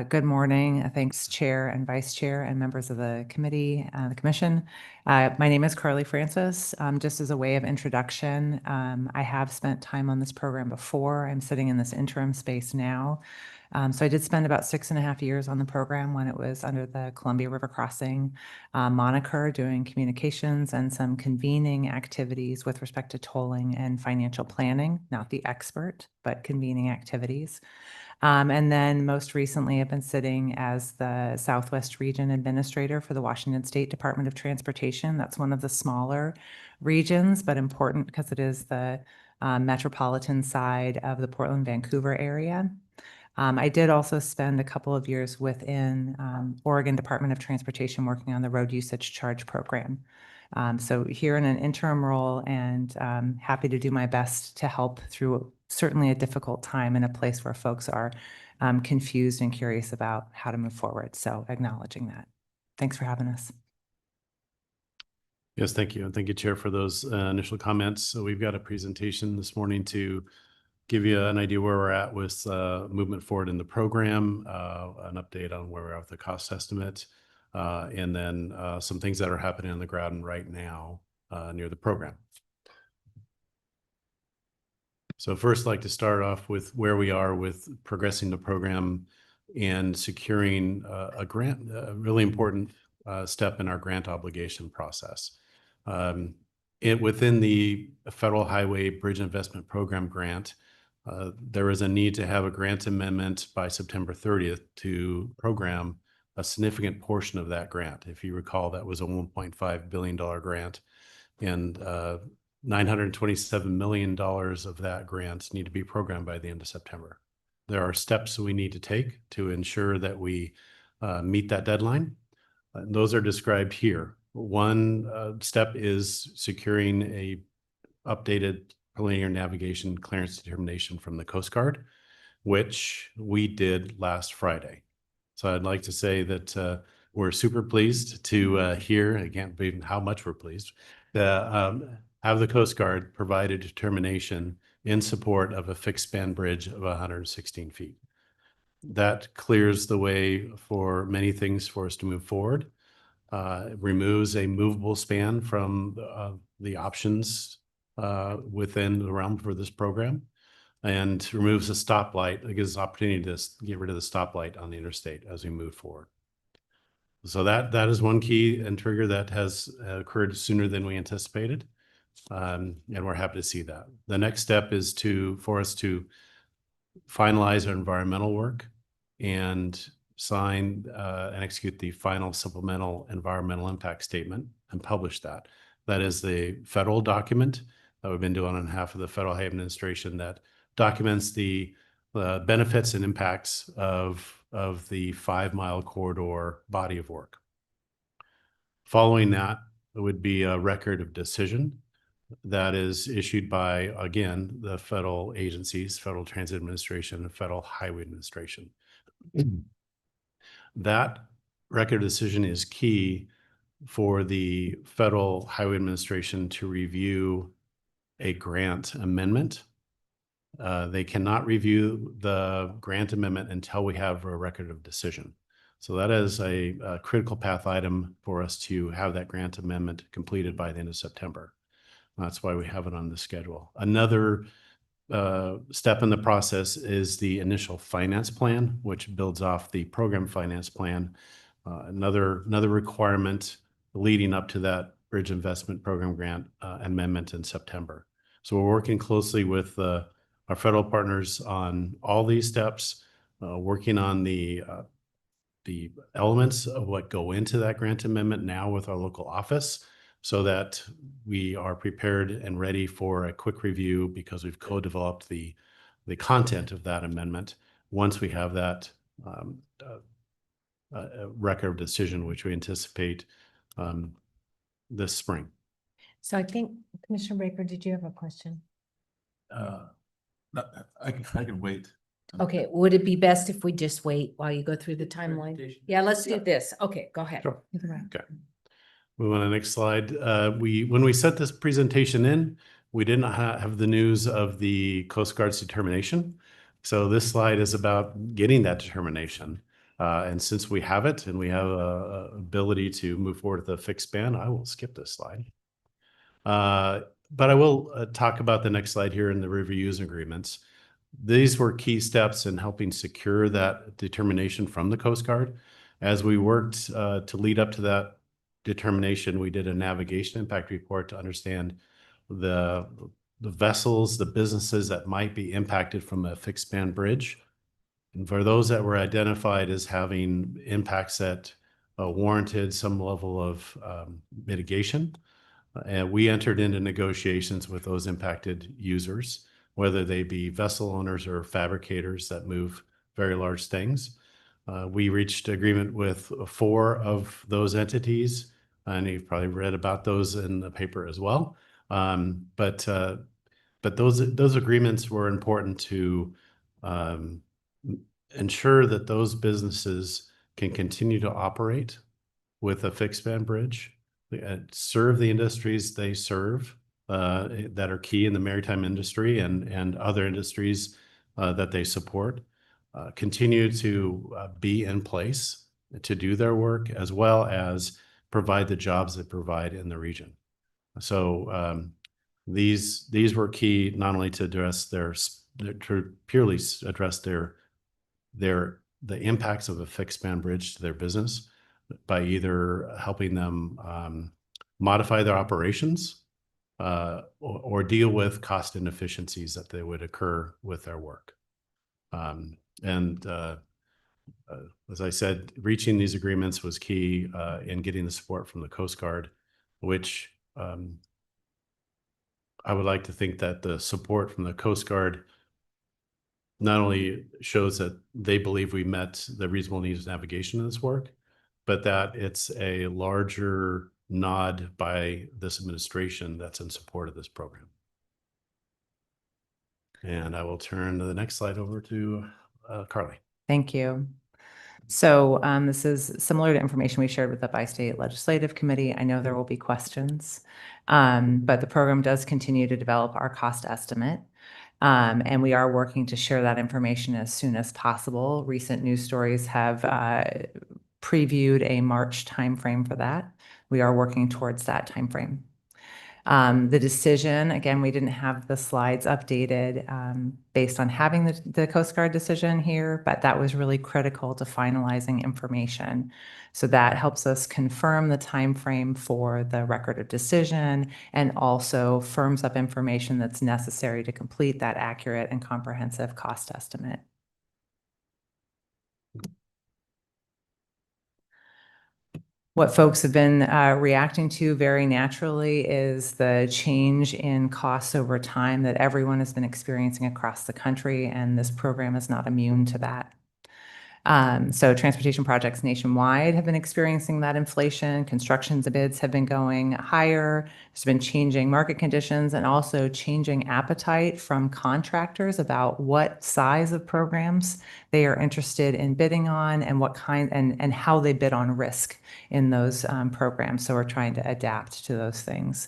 Speaker 10: Good morning. Thanks, Chair and Vice Chair and members of the committee, the commission. My name is Carly Francis. Just as a way of introduction, I have spent time on this program before. I'm sitting in this interim space now. So I did spend about 6.5 years on the program when it was under the Columbia River Crossing moniker, doing communications and some convening activities with respect to tolling and financial planning, not the expert, but convening activities. And then most recently, I've been sitting as the Southwest Region Administrator for the Washington State Department of Transportation. That's one of the smaller regions, but important because it is the metropolitan side of the Portland, Vancouver area. I did also spend a couple of years within Oregon Department of Transportation working on the road usage charge program. So here in an interim role and happy to do my best to help through certainly a difficult time in a place where folks are confused and curious about how to move forward. So acknowledging that. Thanks for having us.
Speaker 9: Yes, thank you. And thank you, Chair, for those initial comments. So we've got a presentation this morning to give you an idea where we're at with movement forward in the program, an update on where we're at with the cost estimate, and then some things that are happening on the ground right now near the program. So first, I'd like to start off with where we are with progressing the program and securing a grant, a really important step in our grant obligation process. Within the Federal Highway Bridge Investment Program grant, there is a need to have a grant amendment by September 30th to program a significant portion of that grant. If you recall, that was a $1.5 billion grant, and $927 million of that grant need to be programmed by the end of September. There are steps we need to take to ensure that we meet that deadline. Those are described here. One step is securing a updated preliminary navigation clearance determination from the Coast Guard, which we did last Friday. So I'd like to say that we're super pleased to hear, I can't believe how much we're pleased, to have the Coast Guard provide a determination in support of a fixed span bridge of 116 feet. That clears the way for many things for us to move forward. It removes a movable span from the options within the realm for this program, and removes a stoplight. It gives us opportunity to get rid of the stoplight on the interstate as we move forward. So that is one key and trigger that has occurred sooner than we anticipated. And we're happy to see that. The next step is for us to finalize our environmental work and sign and execute the final supplemental environmental impact statement and publish that. That is the federal document that we've been doing on behalf of the Federal Highway Administration that documents the benefits and impacts of of the 5-mile corridor body of work. Following that, it would be a record of decision that is issued by, again, the federal agencies, Federal Transit Administration and Federal Highway Administration. That record of decision is key for the Federal Highway Administration to review a grant amendment. They cannot review the grant amendment until we have a record of decision. So that is a critical path item for us to have that grant amendment completed by the end of September. That's why we have it on the schedule. Another step in the process is the initial finance plan, which builds off the program finance plan. Another requirement leading up to that Bridge Investment Program grant amendment in September. So we're working closely with our federal partners on all these steps, working on the elements of what go into that grant amendment now with our local office, so that we are prepared and ready for a quick review, because we've co-developed the content of that amendment once we have that record of decision, which we anticipate this spring.
Speaker 1: So I think Commissioner Baker, did you have a question?
Speaker 8: I can wait.
Speaker 1: Okay, would it be best if we just wait while you go through the timeline? Yeah, let's do this. Okay, go ahead.
Speaker 9: Sure.
Speaker 1: Either way.
Speaker 9: Okay. Move on to the next slide. When we set this presentation in, we did not have the news of the Coast Guard's determination. So this slide is about getting that determination. And since we have it and we have a ability to move forward with a fixed ban, I will skip this slide. But I will talk about the next slide here in the reviews agreements. These were key steps in helping secure that determination from the Coast Guard. As we worked to lead up to that determination, we did a navigation impact report to understand the vessels, the businesses that might be impacted from a fixed span bridge. And for those that were identified as having impacts that warranted some level of mitigation, and we entered into negotiations with those impacted users, whether they be vessel owners or fabricators that move very large things. We reached agreement with 4 of those entities, and you've probably read about those in the paper as well. But those agreements were important to ensure that those businesses can continue to operate with a fixed span bridge, serve the industries they serve that are key in the maritime industry and other industries that they support, continue to be in place to do their work, as well as provide the jobs they provide in the region. So these were key not only to address to purely address the impacts of a fixed span bridge to their business by either helping them modify their operations or deal with cost inefficiencies that they would occur with their work. As I said, reaching these agreements was key in getting the support from the Coast Guard, which I would like to think that the support from the Coast Guard not only shows that they believe we met the reasonable needs of navigation in this work, but that it's a larger nod by this administration that's in support of this program. And I will turn the next slide over to Carly.
Speaker 10: Thank you. So this is similar to information we shared with the Bi-State Legislative Committee. I know there will be questions, but the program does continue to develop our cost estimate. And we are working to share that information as soon as possible. Recent news stories have previewed a March timeframe for that. We are working towards that timeframe. The decision, again, we didn't have the slides updated based on having the Coast Guard decision here, but that was really critical to finalizing information. So that helps us confirm the timeframe for the record of decision and also firms up information that's necessary to complete that accurate and comprehensive cost estimate. What folks have been reacting to very naturally is the change in costs over time that everyone has been experiencing across the country, and this program is not immune to that. So transportation projects nationwide have been experiencing that inflation. Construction bids have been going higher. There's been changing market conditions and also changing appetite from contractors about what size of programs they are interested in bidding on and what kind and how they bid on risk in those programs. So we're trying to adapt to those things.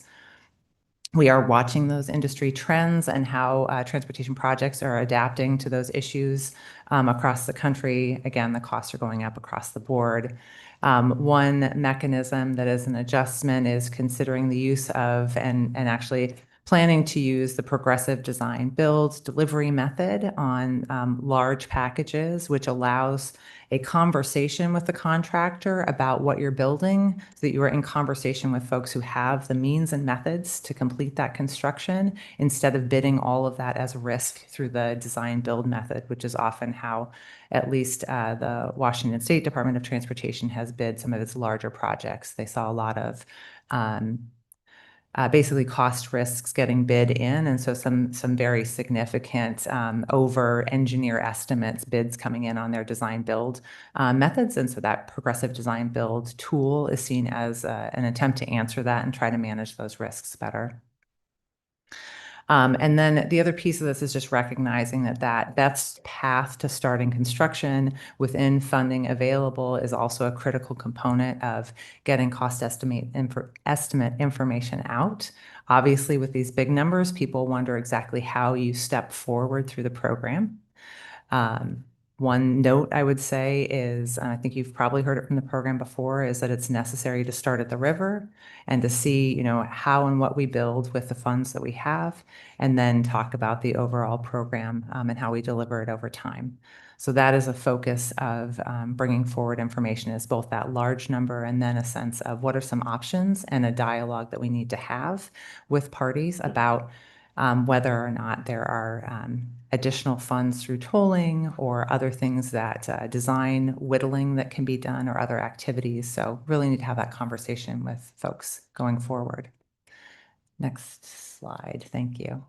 Speaker 10: We are watching those industry trends and how transportation projects are adapting to those issues across the country. Again, the costs are going up across the board. One mechanism that is an adjustment is considering the use of and actually planning to use the progressive design build delivery method on large packages, which allows a conversation with the contractor about what you're building so that you are in conversation with folks who have the means and methods to complete that construction instead of bidding all of that as risk through the design build method, which is often how at least the Washington State Department of Transportation has bid some of its larger projects. They saw a lot of basically cost risks getting bid in, and so some very significant over-engineer estimates bids coming in on their design build methods, and so that progressive design build tool is seen as an attempt to answer that and try to manage those risks better. And then the other piece of this is just recognizing that best path to starting construction within funding available is also a critical component of getting cost estimate information out. Obviously, with these big numbers, people wonder exactly how you step forward through the program. One note I would say is, and I think you've probably heard it from the program before, is that it's necessary to start at the river and to see, you know, how and what we build with the funds that we have, and then talk about the overall program and how we deliver it over time. So that is a focus of bringing forward information, is both that large number and then a sense of what are some options and a dialogue that we need to have with parties about whether or not there are additional funds through tolling or other things that design whittling that can be done or other activities. So really need to have that conversation with folks going forward. Next slide. Thank you.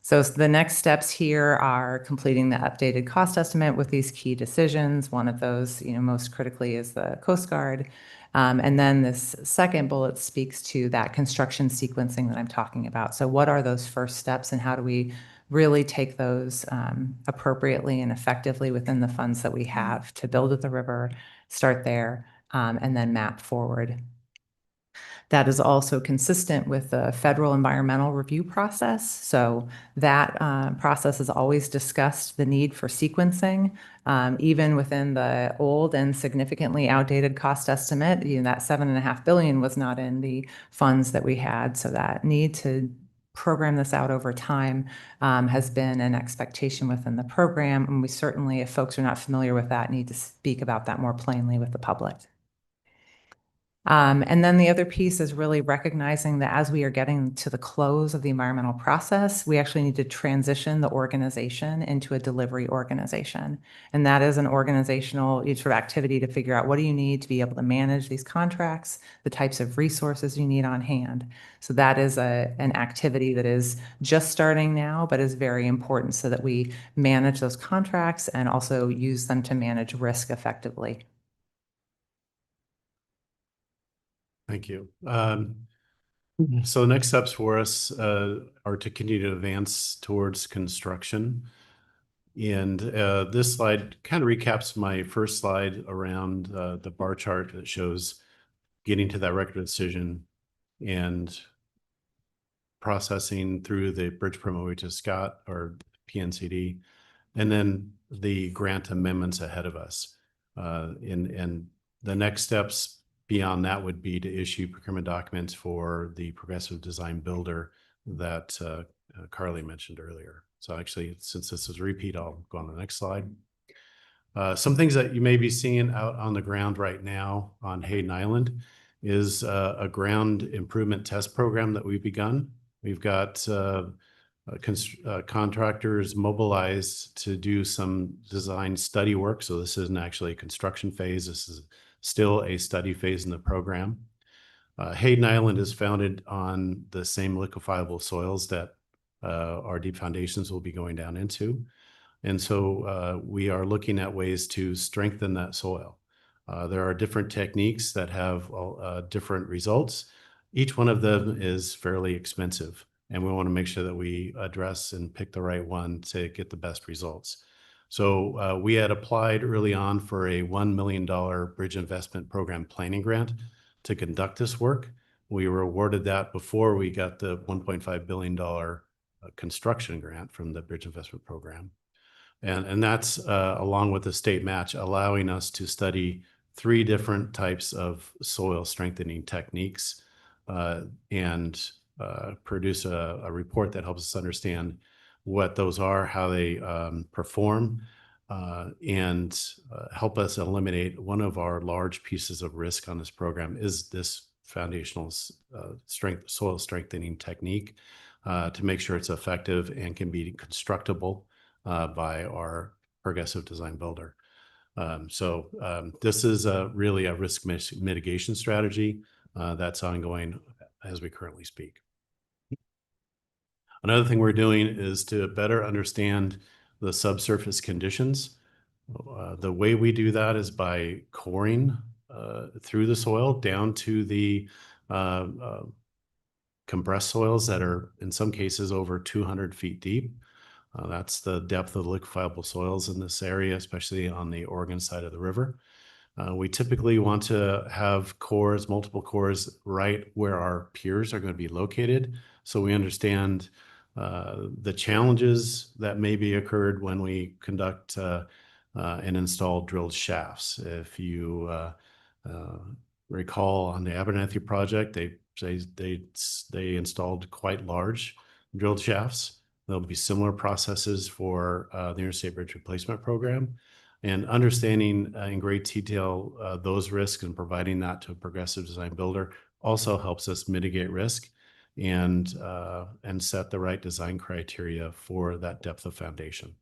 Speaker 10: So the next steps here are completing the updated cost estimate with these key decisions. One of those, you know, most critically is the Coast Guard. And then this second bullet speaks to that construction sequencing that I'm talking about. So what are those first steps and how do we really take those appropriately and effectively within the funds that we have to build at the river, start there, and then map forward. That is also consistent with the federal environmental review process. So that process has always discussed the need for sequencing, even within the old and significantly outdated cost estimate. You know, that $7.5 billion was not in the funds that we had. So that need to program this out over time has been an expectation within the program. And we certainly, if folks are not familiar with that, need to speak about that more plainly with the public. And then the other piece is really recognizing that as we are getting to the close of the environmental process, we actually need to transition the organization into a delivery organization. And that is an organizational sort of activity to figure out what do you need to be able to manage these contracts, the types of resources you need on hand. So that is an activity that is just starting now, but is very important so that we manage those contracts and also use them to manage risk effectively.
Speaker 9: Thank you. So the next steps for us are to continue to advance towards construction. And this slide kind of recaps my first slide around the bar chart that shows getting to that record of decision and processing through the bridge promo to Scott or PNCD, and then the grant amendments ahead of us. And the next steps beyond that would be to issue procurement documents for the progressive design builder that Carly mentioned earlier. So actually, since this is a repeat, I'll go on to the next slide. Some things that you may be seeing out on the ground right now on Hayden Island is a ground improvement test program that we've begun. We've got contractors mobilized to do some design study work. So this isn't actually a construction phase. This is still a study phase in the program. Hayden Island is founded on the same liquefiable soils that our deep foundations will be going down into. And so we are looking at ways to strengthen that soil. There are different techniques that have different results. Each one of them is fairly expensive, and we want to make sure that we address and pick the right one to get the best results. So we had applied early on for a $1 million bridge investment program planning grant to conduct this work. We were awarded that before we got the $1.5 billion construction grant from the bridge investment program. And that's along with the state match, allowing us to study 3 different types of soil strengthening techniques and produce a report that helps us understand what those are, how they perform, and help us eliminate one of our large pieces of risk on this program is this foundational soil strengthening technique to make sure it's effective and can be constructible by our progressive design builder. This is really a risk mitigation strategy that's ongoing as we currently speak. Another thing we're doing is to better understand the subsurface conditions. The way we do that is by coring through the soil down to the compressed soils that are in some cases over 200 feet deep. That's the depth of liquefiable soils in this area, especially on the Oregon side of the river. We typically want to have cores, multiple cores, right where our piers are going to be located, so we understand the challenges that maybe occurred when we conduct and install drilled shafts. If you recall on the Abernathy project, they installed quite large drilled shafts. There'll be similar processes for the Interstate Bridge Replacement Program, and understanding in great detail those risks and providing that to a progressive design builder also helps us mitigate risk and set the right design criteria for that depth of foundation.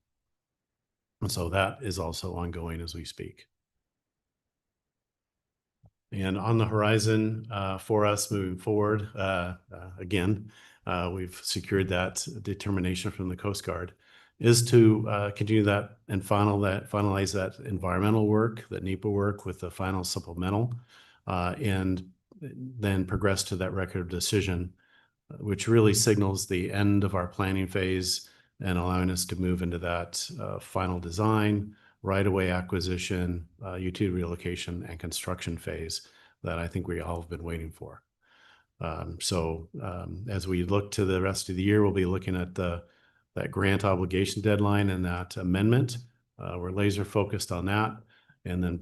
Speaker 9: And so that is also ongoing as we speak. And on the horizon for us moving forward, again, we've secured that determination from the Coast Guard, is to continue that and finalize that environmental work, that NEPA work with the final supplemental, and then progress to that record of decision, which really signals the end of our planning phase and allowing us to move into that final design, right-of-way acquisition, utility relocation, and construction phase that I think we all have been waiting for. As we look to the rest of the year, we'll be looking at that grant obligation deadline and that amendment. We're laser focused on that, and then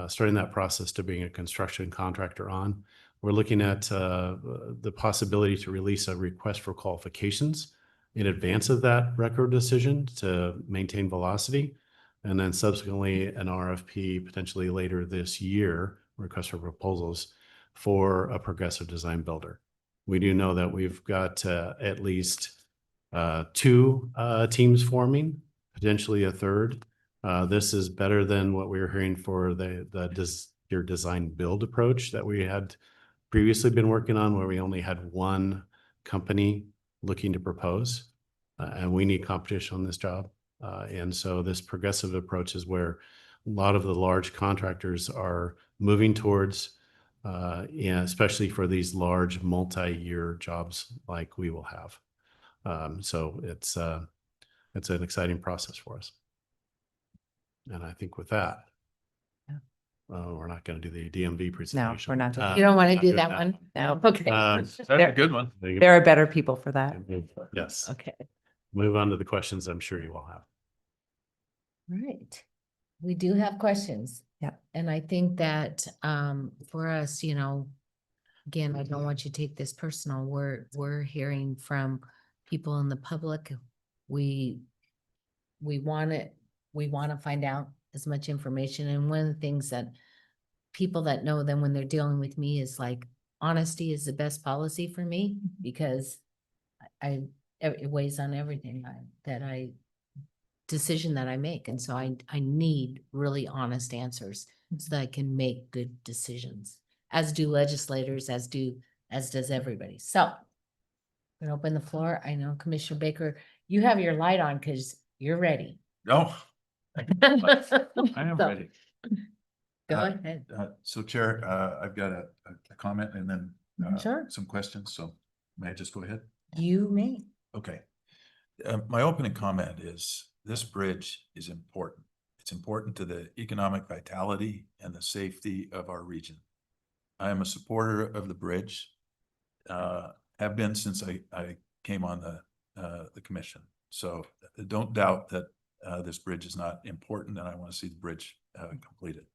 Speaker 9: starting that process to bring a construction contractor on. We're looking at the possibility to release a request for qualifications in advance of that record decision to maintain velocity, and then subsequently an RFP potentially later this year, request for proposals for a progressive design builder. We do know that we've got at least 2 teams forming, potentially a third. This is better than what we were hearing for your design build approach that we had previously been working on, where we only had 1 company looking to propose, and we need competition on this job. And so this progressive approach is where a lot of the large contractors are moving towards, especially for these large multi-year jobs like we will have. So it's an exciting process for us. And I think with that, we're not going to do the DMV presentation.
Speaker 10: we're not doing
Speaker 1: You don't want to do
Speaker 9: doing
Speaker 1: that
Speaker 9: that.
Speaker 1: one?
Speaker 10: No.
Speaker 1: Okay.
Speaker 8: That's a good one.
Speaker 10: There are better people for that.
Speaker 9: Yes.
Speaker 1: Okay.
Speaker 9: Move on to the questions I'm sure you all have.
Speaker 1: Right. We do have questions.
Speaker 10: Yep.
Speaker 1: And I think that for us, again, I don't want you to take this personal. We're hearing from people in the public. We want to find out as much information. And one of the things that people that know them when they're dealing with me is like, honesty is the best policy for me, because it weighs on everything decision that I make. And so I need really honest answers so that I can make good decisions, as do legislators, as does everybody. So I'm gonna open the floor. I know Commissioner Baker, you have your light on because you're ready.
Speaker 8: Oh, I am
Speaker 1: So,
Speaker 8: ready.
Speaker 1: Go
Speaker 8: Uh,
Speaker 1: ahead.
Speaker 8: So Chair, I've got a comment and then
Speaker 1: Sure.
Speaker 8: some questions. So may I just go ahead?
Speaker 1: You may.
Speaker 8: Okay. My opening comment is this bridge is important. It's important to the economic vitality and the safety of our region. I am a supporter of the bridge. Have been since I came on the commission. So don't doubt that this bridge is not important, and I want to see the bridge completed.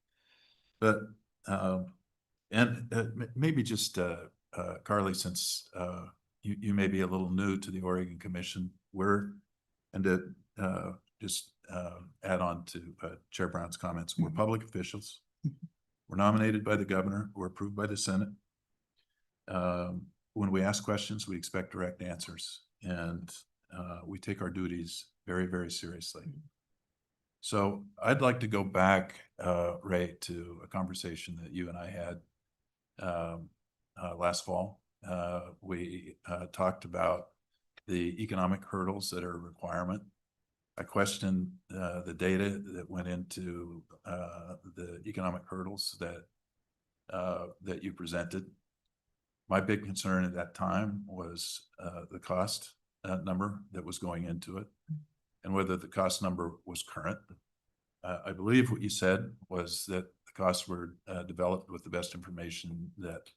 Speaker 8: But maybe just Carly, since you may be a little new to the Oregon Commission, and to just add on to Chair Brown's comments, we're public officials. We're nominated by the governor. We're approved by the Senate. When we ask questions, we expect direct answers, and we take our duties very, very seriously. So I'd like to go back, Ray, to a conversation that you and I had last fall. We talked about the economic hurdles that are a requirement. I questioned the data that went into the economic hurdles that you presented. My big concern at that time was the cost number that was going into it and whether the cost number was current. I believe what you said was that the costs were developed with the best information that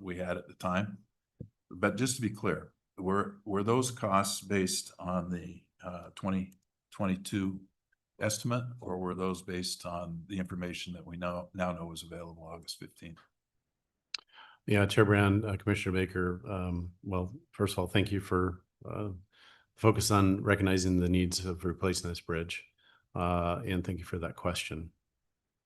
Speaker 8: we had at the time. But just to be clear, were those costs based on the 2022 estimate, or were those based on the information that we now know is available August 15th?
Speaker 9: Yeah, Chair Brown, Commissioner Baker, well, first of all, thank you for focus on recognizing the needs of replacing this bridge. And thank you for that question.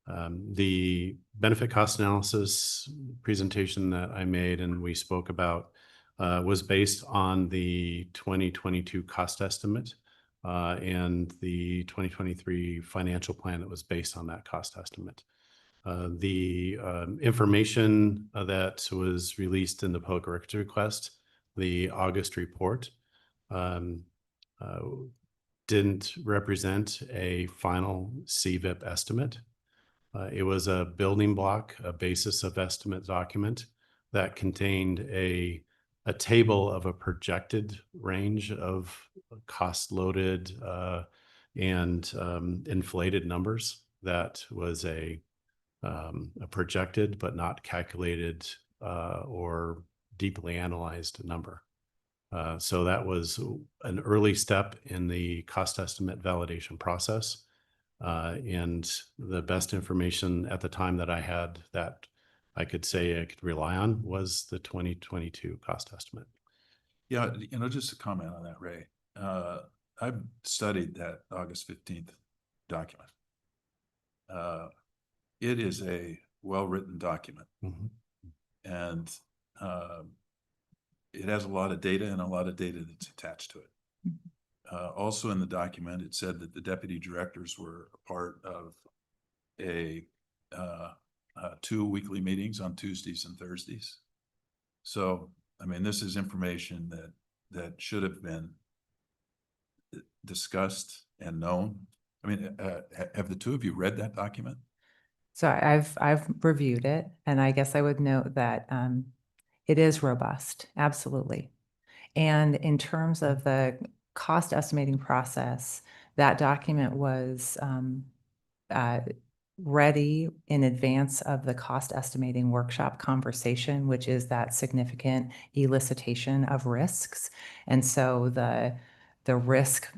Speaker 9: The benefit cost analysis presentation that I made and we spoke about was based on the 2022 cost estimate and the 2023 financial plan that was based on that cost estimate. The information that was released in the public records request, the August report, didn't represent a final CVIP estimate. It was a building block, a basis of estimate document that contained a table of a projected range of cost loaded and inflated numbers. That was a projected but not calculated or deeply analyzed number. So that was an early step in the cost estimate validation process. And the best information at the time that I had that I could say I could rely on was the 2022 cost estimate.
Speaker 8: Yeah, just a comment on that, Ray. I've studied that August 15th document. It is a well-written document. Mm-hmm. And it has a lot of data and a lot of data that's attached to it. Mm-hmm. Also in the document, it said that the deputy directors were a part of a 2 weekly meetings on Tuesdays and Thursdays. So, I mean, this is information that should have been discussed and known. I mean, have the two of you read that document?
Speaker 10: So I've reviewed it, and I guess I would note that it is robust, absolutely. And in terms of the cost estimating process, that document was ready in advance of the cost estimating workshop conversation, which is that significant elicitation of risks. And so the risk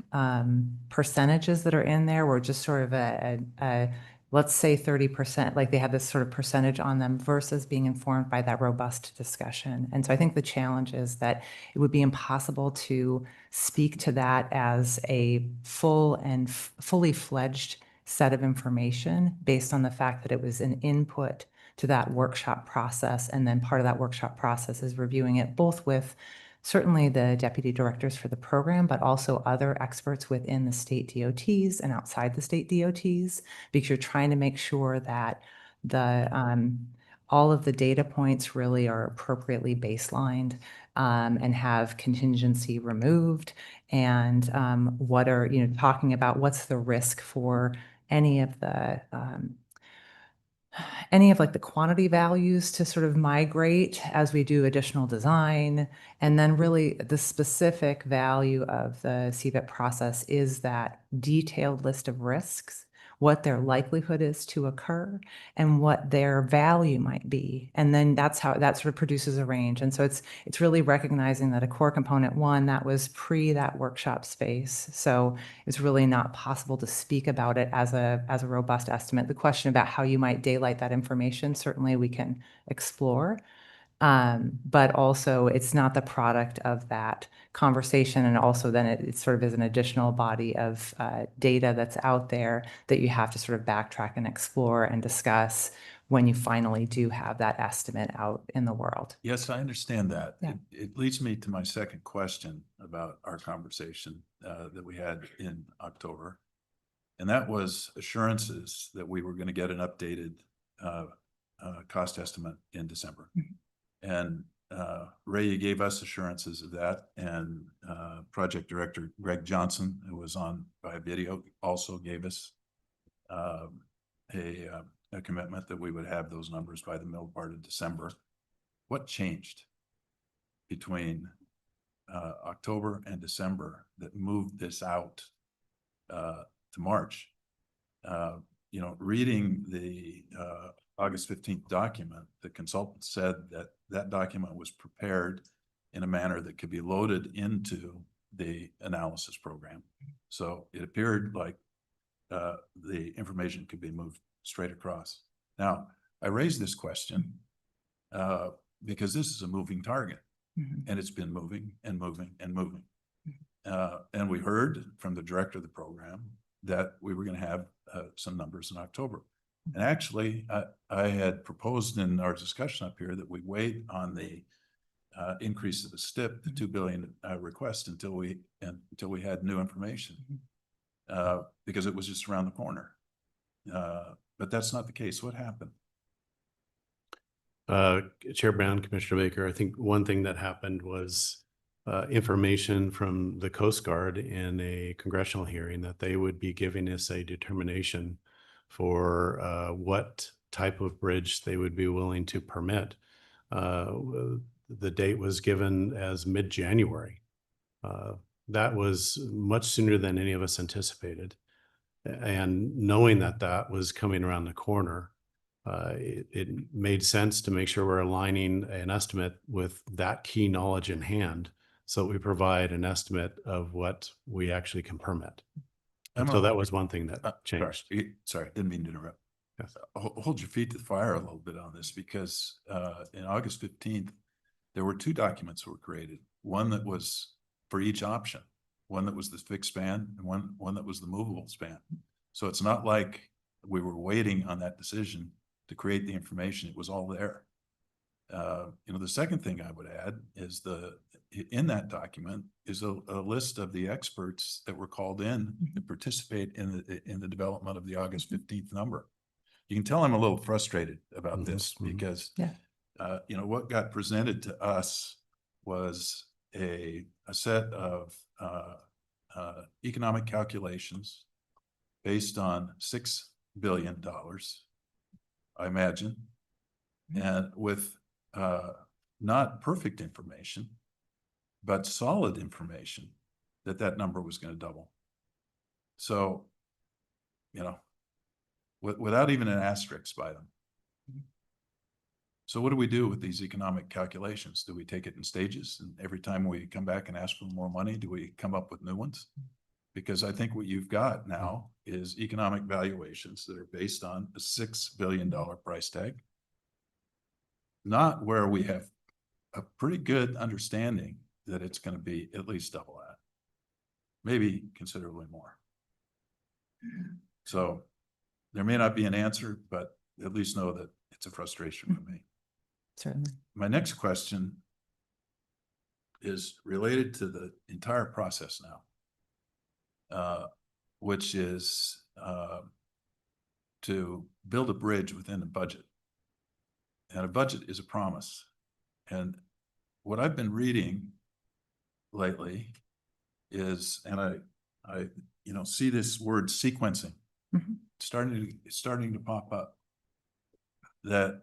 Speaker 10: percentages that are in there were just sort of a let's say 30%, like they have this sort of percentage on them versus being informed by that robust discussion. And so I think the challenge is that it would be impossible to speak to that as a full and fully fledged set of information based on the fact that it was an input to that workshop process. And then part of that workshop process is reviewing it both with certainly the deputy directors for the program, but also other experts within the state DOTs and outside the state DOTs, because you're trying to make sure that the all of the data points really are appropriately baselined and have contingency removed, and what are, talking about what's the risk for any of the like the quantity values to sort of migrate as we do additional design. And then really the specific value of the CVIP process is that detailed list of risks, what their likelihood is to occur, and what their value might be. And then that's how that sort of produces a range. And so it's really recognizing that a core component one that was pre that workshop space. So it's really not possible to speak about it as a robust estimate. The question about how you might daylight that information, certainly we can explore. But also it's not the product of that conversation. And also then it sort of is an additional body of data that's out there that you have to sort of backtrack and explore and discuss when you finally do have that estimate out in the world.
Speaker 8: Yes, I understand that.
Speaker 10: Yeah.
Speaker 8: It leads me to my second question about our conversation that we had in October. And that was assurances that we were going to get an updated cost estimate in December.
Speaker 10: Mhm.
Speaker 8: And Ray, you gave us assurances of that, and Project Director Greg Johnson, who was on by video, also gave us a commitment that we would have those numbers by the middle part of December. What changed between October and December that moved this out to March? Reading the August 15th document, the consultant said that that document was prepared in a manner that could be loaded into the analysis program. So it appeared like the information could be moved straight across. Now, I raised this question because this is a moving target, and it's been moving and moving and moving. And we heard from the director of the program that we were going to have some numbers in October. And actually, I had proposed in our discussion up here that we wait on the increase of the STIP, the $2 billion request until we had new information, because it was just around the corner. But that's not the case. What happened?
Speaker 9: Chair Brown, Commissioner Baker, I think one thing that happened was information from the Coast Guard in a congressional hearing that they would be giving us a determination for what type of bridge they would be willing to permit. The date was given as mid-January. That was much sooner than any of us anticipated. And knowing that that was coming around the corner, it made sense to make sure we're aligning an estimate with that key knowledge in hand, so we provide an estimate of what we actually can permit. And so that was one thing that changed.
Speaker 8: Sorry, didn't mean to interrupt.
Speaker 9: Yes.
Speaker 8: Hold your feet to the fire a little bit on this, because in August 15th, there were two documents that were created. One that was for each option, one that was the fixed span, and one that was the movable span. So it's not like we were waiting on that decision to create the information. It was all there. The second thing I would add is in that document is a list of the experts that were called in to participate in the development of the August 15th number. You can tell I'm a little frustrated about this because, what got presented to us was a set of economic calculations based on $6 billion, I imagine, and with not perfect information, but solid information that number was going to double. So, without even an asterisk by them. So what do we do with these economic calculations? Do we take it in stages? And every time we come back and ask for more money, do we come up with new ones? Because I think what you've got now is economic valuations that are based on a $6 billion price tag, not where we have a pretty good understanding that it's going to be at least double that, maybe considerably more. So there may not be an answer, but at least know that it's a frustration for me.
Speaker 10: Certainly.
Speaker 8: My next question is related to the entire process now, which is to build a bridge within a budget. And a budget is a promise. And what I've been reading lately is, and I, see this word sequencing
Speaker 10: Mhm.
Speaker 8: starting to pop up. That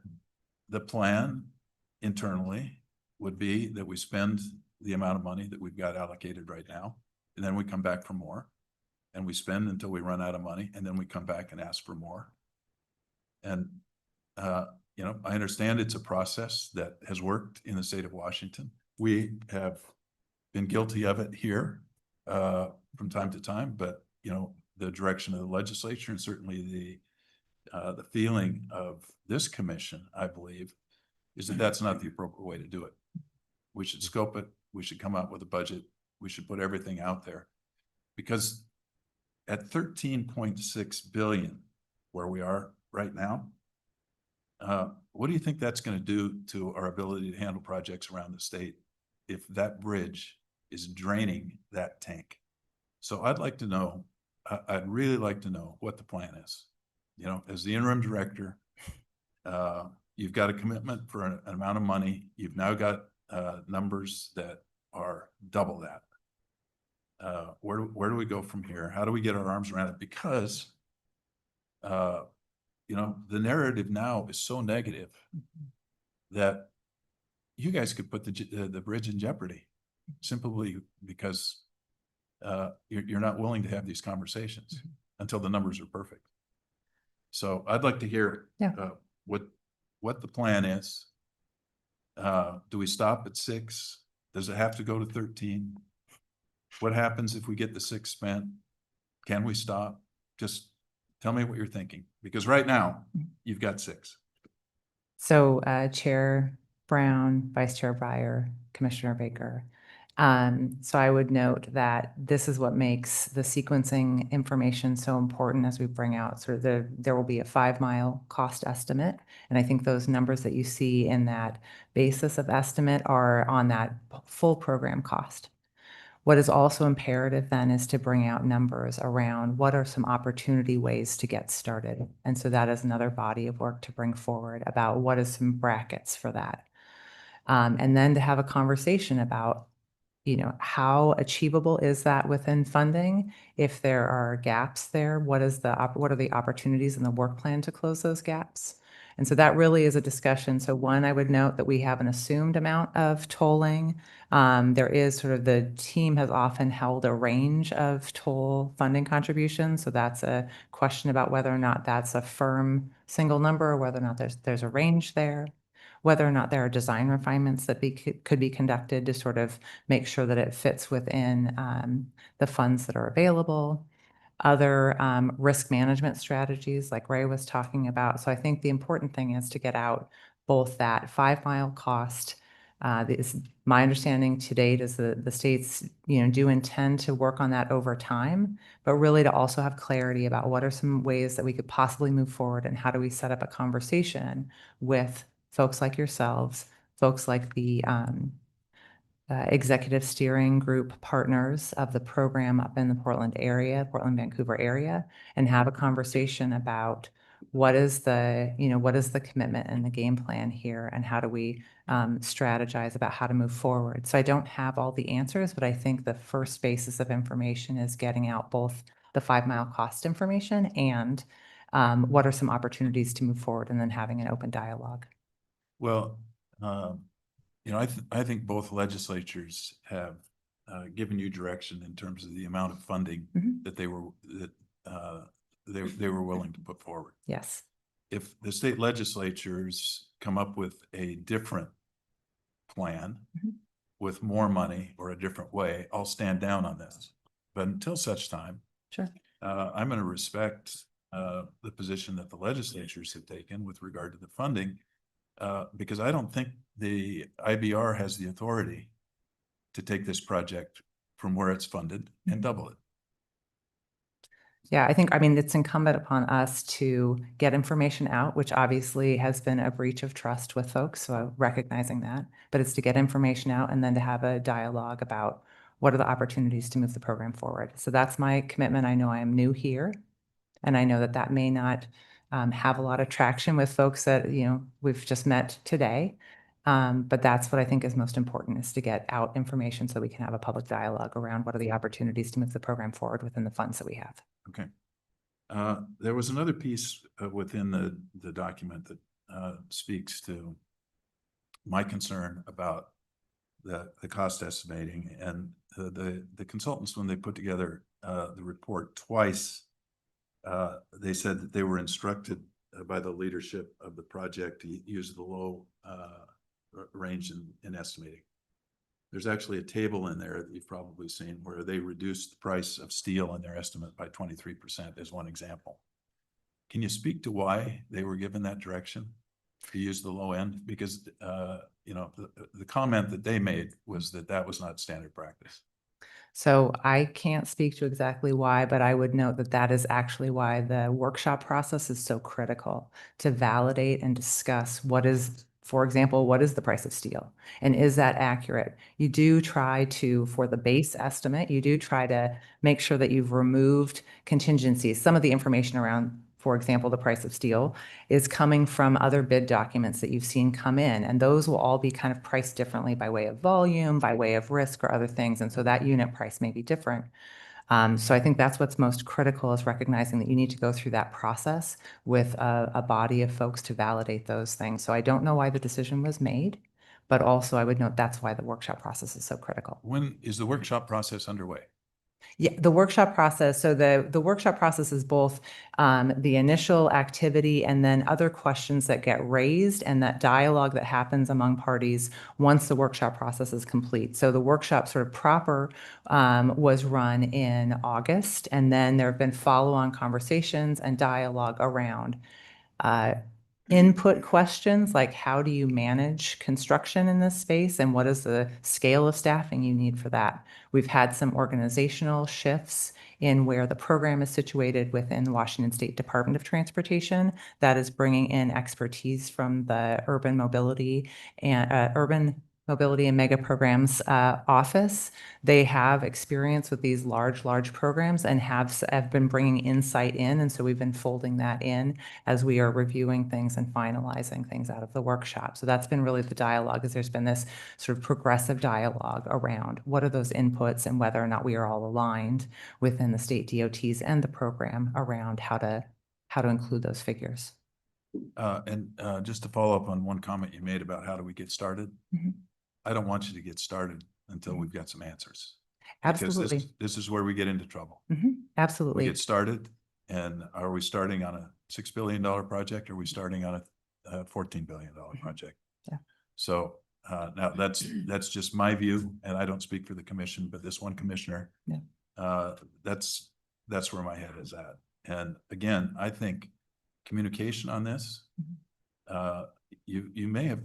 Speaker 8: the plan internally would be that we spend the amount of money that we've got allocated right now, and then we come back for more. And we spend until we run out of money, and then we come back and ask for more. And, I understand it's a process that has worked in the state of Washington. We have been guilty of it here from time to time, but, the direction of the legislature and certainly the feeling of this commission, I believe, is that that's not the appropriate way to do it. We should scope it. We should come up with a budget. We should put everything out there, because at 13.6 billion, where we are right now, what do you think that's going to do to our ability to handle projects around the state if that bridge is draining that tank? So I'd like to know, I'd really like to know what the plan is. As the interim director, you've got a commitment for an amount of money. You've now got numbers that are double that. Where do we go from here? How do we get our arms around it? Because, the narrative now is so negative that you guys could put the bridge in jeopardy simply because you're not willing to have these conversations until the numbers are perfect. So I'd like to hear what the plan is. Do we stop at 6? Does it have to go to 13? What happens if we get the 6 spent? Can we stop? Just tell me what you're thinking, because right now you've got 6.
Speaker 10: So Chair Brown, Vice Chair Breyer, Commissioner Baker. So I would note that this is what makes the sequencing information so important as we bring out sort of there will be a 5-mile cost estimate. And I think those numbers that you see in that basis of estimate are on that full program cost. What is also imperative then is to bring out numbers around what are some opportunity ways to get started. And so that is another body of work to bring forward about what is some brackets for that. And then to have a conversation about, how achievable is that within funding? If there are gaps there, what are the opportunities in the work plan to close those gaps? And so that really is a discussion. So one, I would note that we have an assumed amount of tolling. There is sort of the team has often held a range of toll funding contributions. So that's a question about whether or not that's a firm single number or whether or not there's a range there, whether or not there are design refinements that could be conducted to sort of make sure that it fits within the funds that are available. Other risk management strategies like Ray was talking about. So I think the important thing is to get out both that 5-mile cost. My understanding to date is that the states, do intend to work on that over time, but really to also have clarity about what are some ways that we could possibly move forward and how do we set up a conversation with folks like yourselves, folks like the executive steering group partners of the program up in the Portland, Vancouver area, and have a conversation about what is the commitment and the game plan here, and how do we strategize about how to move forward. So I don't have all the answers, but I think the first basis of information is getting out both the 5-mile cost information and what are some opportunities to move forward, and then having an open dialogue.
Speaker 8: Well, I think both legislatures have given you direction in terms of the amount of funding that they were willing to put forward.
Speaker 10: Yes.
Speaker 8: If the state legislatures come up with a different plan with more money or a different way, I'll stand down on this. But until such time,
Speaker 10: Sure.
Speaker 8: I'm going to respect the position that the legislatures have taken with regard to the funding. Because I don't think the IBR has the authority to take this project from where it's funded and double it.
Speaker 10: Yeah, it's incumbent upon us to get information out, which obviously has been a breach of trust with folks, so recognizing that. But it's to get information out and then to have a dialogue about what are the opportunities to move the program forward. So that's my commitment. I know I am new here, and I know that may not have a lot of traction with folks that, we've just met today. But that's what I think is most important, is to get out information so we can have a public dialogue around what are the opportunities to move the program forward within the funds that we have.
Speaker 8: Okay. There was another piece within the document that speaks to my concern about the cost estimating, and the consultants, when they put together the report twice, they said that they were instructed by the leadership of the project to use the low range in estimating. There's actually a table in there that you've probably seen where they reduced the price of steel in their estimate by 23% as one example. Can you speak to why they were given that direction to use the low end? Because, you know, the comment that they made was that that was not standard practice.
Speaker 10: So I can't speak to exactly why, but I would note that that is actually why the workshop process is so critical, to validate and discuss what is, for example, what is the price of steel and is that accurate? You do try to, for the base estimate, you do try to make sure that you've removed contingencies. Some of the information around, for example, the price of steel is coming from other bid documents that you've seen come in, and those will all be kind of priced differently by way of volume, by way of risk, or other things. And so that unit price may be different. So I think that's what's most critical, is recognizing that you need to go through that process with a body of folks to validate those things. So I don't know why the decision was made, but also I would note that's why the workshop process is so critical.
Speaker 8: When is the workshop process underway?
Speaker 10: Yeah, the workshop process. So the workshop process is both the initial activity and then other questions that get raised, and that dialogue that happens among parties once the workshop process is complete. So the workshop sort of proper was run in August, and then there have been follow-on conversations and dialogue around input questions like, how do you manage construction in this space, and what is the scale of staffing you need for that? We've had some organizational shifts in where the program is situated within the Washington State Department of Transportation that is bringing in expertise from the urban mobility and mega programs office. They have experience with these large programs and have been bringing insight in. And so we've been folding that in as we are reviewing things and finalizing things out of the workshop. So that's been really the dialogue, is there's been this sort of progressive dialogue around what are those inputs and whether or not we are all aligned within the state DOTs and the program around how to include those figures.
Speaker 8: Just to follow up on one comment you made about how do we get started?
Speaker 10: Mhm.
Speaker 8: I don't want you to get started until we've got some answers.
Speaker 10: Absolutely.
Speaker 8: Because this is where we get into trouble. We
Speaker 10: Absolutely.
Speaker 8: get started, and are we starting on a $6 billion project, or are we starting on a $14 billion project?
Speaker 10: Yeah.
Speaker 8: So now that's just my view, and I don't speak for the commission, but this one commissioner,
Speaker 10: Yeah.
Speaker 8: that's where my head is at. And again, I think communication on this, you may have,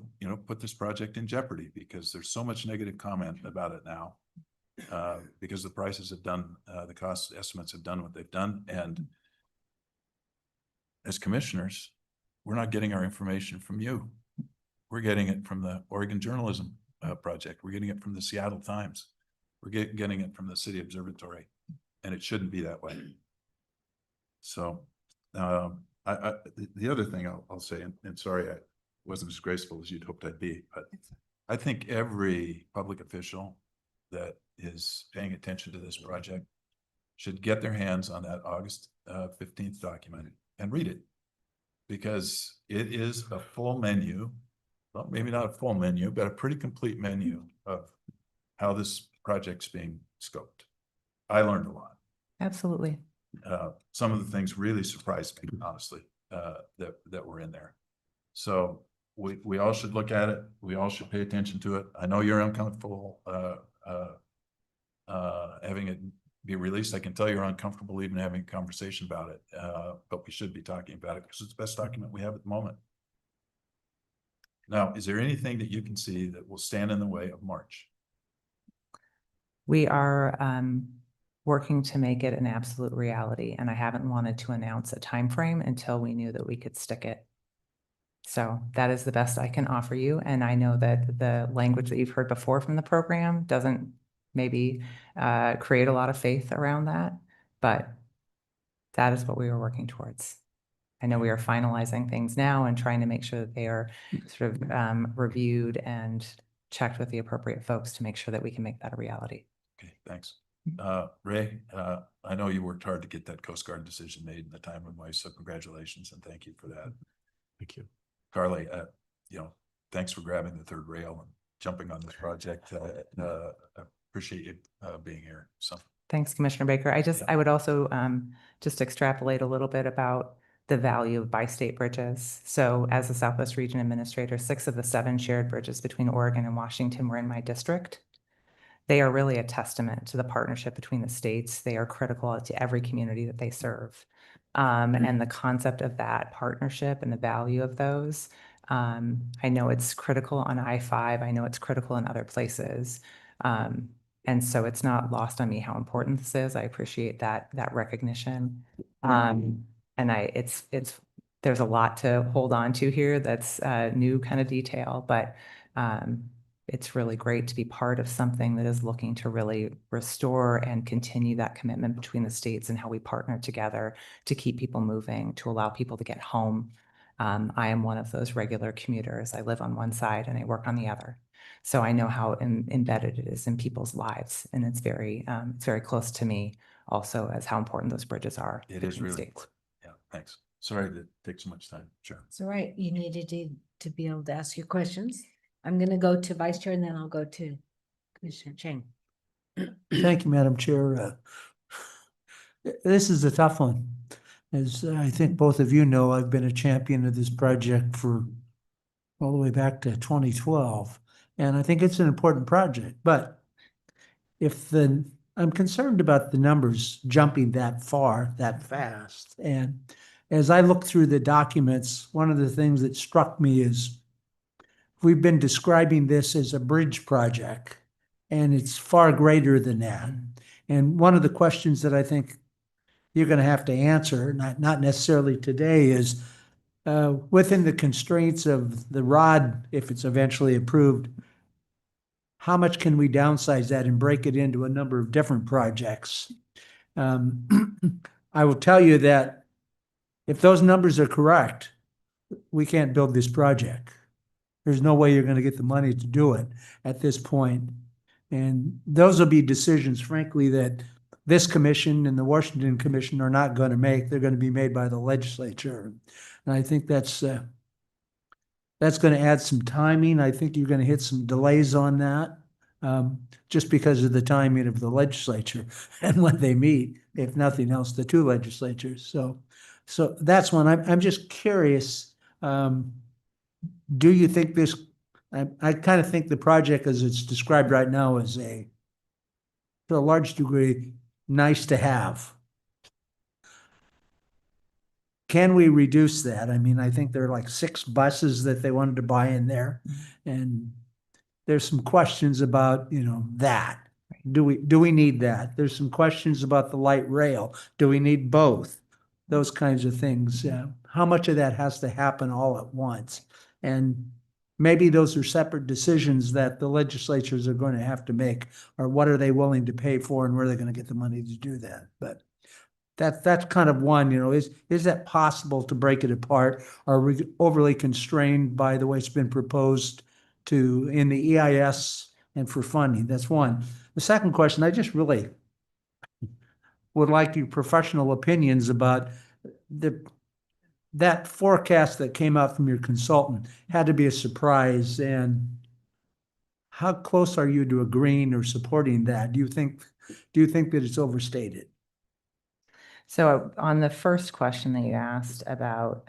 Speaker 8: put this project in jeopardy, because there's so much negative comment about it now, because the prices have done, the cost estimates have done what they've done. And as commissioners, we're not getting our information from you. We're getting it from the Oregon Journalism Project. We're getting it from the Seattle Times. We're getting it from the City Observatory, and it shouldn't be that way. So the other thing I'll say, and sorry, I wasn't as graceful as you'd hoped I'd be, but I think every public official that is paying attention to this project should get their hands on that August 15th document and read it, because it is a full menu, well, maybe not a full menu, but a pretty complete menu of how this project's being scoped. I learned a lot.
Speaker 10: Absolutely.
Speaker 8: Some of the things really surprised me, honestly, that were in there. So we all should look at it. We all should pay attention to it. I know you're uncomfortable having it be released. I can tell you're uncomfortable even having a conversation about it, but we should be talking about it because it's the best document we have at the moment. Now, is there anything that you can see that will stand in the way of March?
Speaker 10: We are working to make it an absolute reality, and I haven't wanted to announce a time frame until we knew that we could stick it. So that is the best I can offer you. And I know that the language that you've heard before from the program doesn't maybe create a lot of faith around that, but that is what we were working towards. I know we are finalizing things now and trying to make sure that they are sort of reviewed and checked with the appropriate folks to make sure that we can make that a reality.
Speaker 8: Okay, thanks. Ray, I know you worked hard to get that Coast Guard decision made in a timely way, so congratulations and thank you for that.
Speaker 9: Thank you.
Speaker 8: Carly, thanks for grabbing the third rail and jumping on this project. I appreciate you being here. So
Speaker 10: Thanks, Commissioner Baker. I would also just extrapolate a little bit about the value of bi-state bridges. So as the Southwest Region Administrator, 6 of the 7 shared bridges between Oregon and Washington were in my district. They are really a testament to the partnership between the states. They are critical to every community that they serve. And the concept of that partnership and the value of those, I know it's critical on I-5. I know it's critical in other places. And so it's not lost on me how important this is. I appreciate that recognition. And there's a lot to hold on to here that's new kind of detail, but it's really great to be part of something that is looking to really restore and continue that commitment between the states and how we partner together to keep people moving, to allow people to get home. I am one of those regular commuters. I live on one side and I work on the other. So I know how embedded it is in people's lives, and it's very close to me also as how important those bridges are.
Speaker 8: it is
Speaker 10: between
Speaker 8: really
Speaker 10: states.
Speaker 8: important. Yeah, thanks. Sorry to take so much time. Sure.
Speaker 1: It's all right. You needed to be able to ask your questions. I'm going to go to Vice Chair and then I'll go to Commissioner Chang.
Speaker 6: Thank you, Madam Chair. This is a tough one. As I think both of you know, I've been a champion of this project for all the way back to 2012. And I think it's an important project, but I'm concerned about the numbers jumping that far, that fast. And as I look through the documents, one of the things that struck me is we've been describing this as a bridge project, and it's far greater than that. And one of the questions that I think you're going to have to answer, not necessarily today, is within the constraints of the ROD, if it's eventually approved, how much can we downsize that and break it into a number of different projects? I will tell you that if those numbers are correct, we can't build this project. There's no way you're going to get the money to do it at this point. And those will be decisions, frankly, that this commission and the Washington Commission are not going to make. They're going to be made by the legislature. And I think that's going to add some timing. I think you're going to hit some delays on that just because of the timing of the legislature and when they meet, if nothing else, the 2 legislatures. So that's one. I'm just curious. Do you think this? I kind of think the project, as it's described right now, is to a large degree, nice to have. Can we reduce that? I mean, I think there are like 6 buses that they wanted to buy in there, and there's some questions about, that. Do we need that? There's some questions about the light rail. Do we need both? Those kinds of things. How much of that has to happen all at once? And maybe those are separate decisions that the legislatures are going to have to make, or what are they willing to pay for and where are they going to get the money to do that? But that's kind of one, is that possible to break it apart? Are we overly constrained by the way it's been proposed in the EIS and for funding? That's one. The second question, I just really would like your professional opinions about that forecast that came out from your consultant. Had to be a surprise. And how close are you to agreeing or supporting that? Do you think that it's overstated?
Speaker 10: So on the first question that you asked about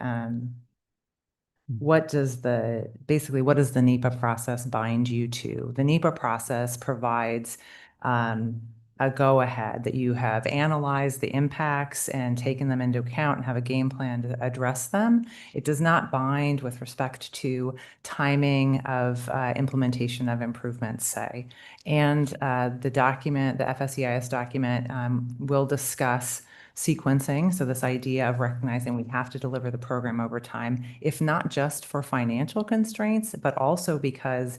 Speaker 10: what does the NEPA process bind you to? The NEPA process provides a go-ahead that you have analyzed the impacts and taken them into account and have a game plan to address them. It does not bind with respect to timing of implementation of improvements, say. And the document, the FSEIS document, will discuss sequencing. So this idea of recognizing we have to deliver the program over time, if not just for financial constraints, but also because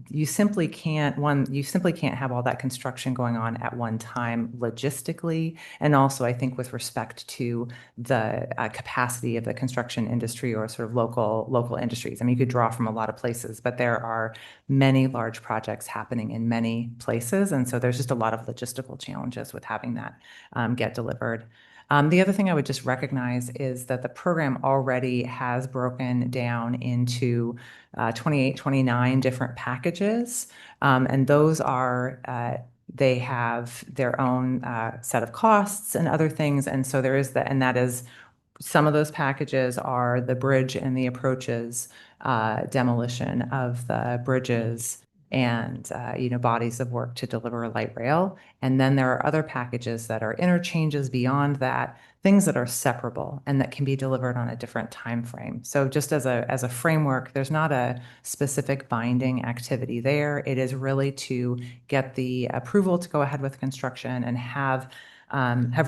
Speaker 10: you simply can't have all that construction going on at one time logistically. And also, I think with respect to the capacity of the construction industry or sort of local industries. I mean, you could draw from a lot of places, but there are many large projects happening in many places. And so there's just a lot of logistical challenges with having that get delivered. The other thing I would just recognize is that the program already has broken down into 28, 29 different packages. And those are, they have their own set of costs and other things. And so there is that, and that is, some of those packages are the bridge and the approaches, demolition of the bridges, and bodies of work to deliver a light rail. And then there are other packages that are interchanges beyond that, things that are separable and that can be delivered on a different time frame. So just as a framework, there's not a specific binding activity there. It is really to get the approval to go ahead with construction and have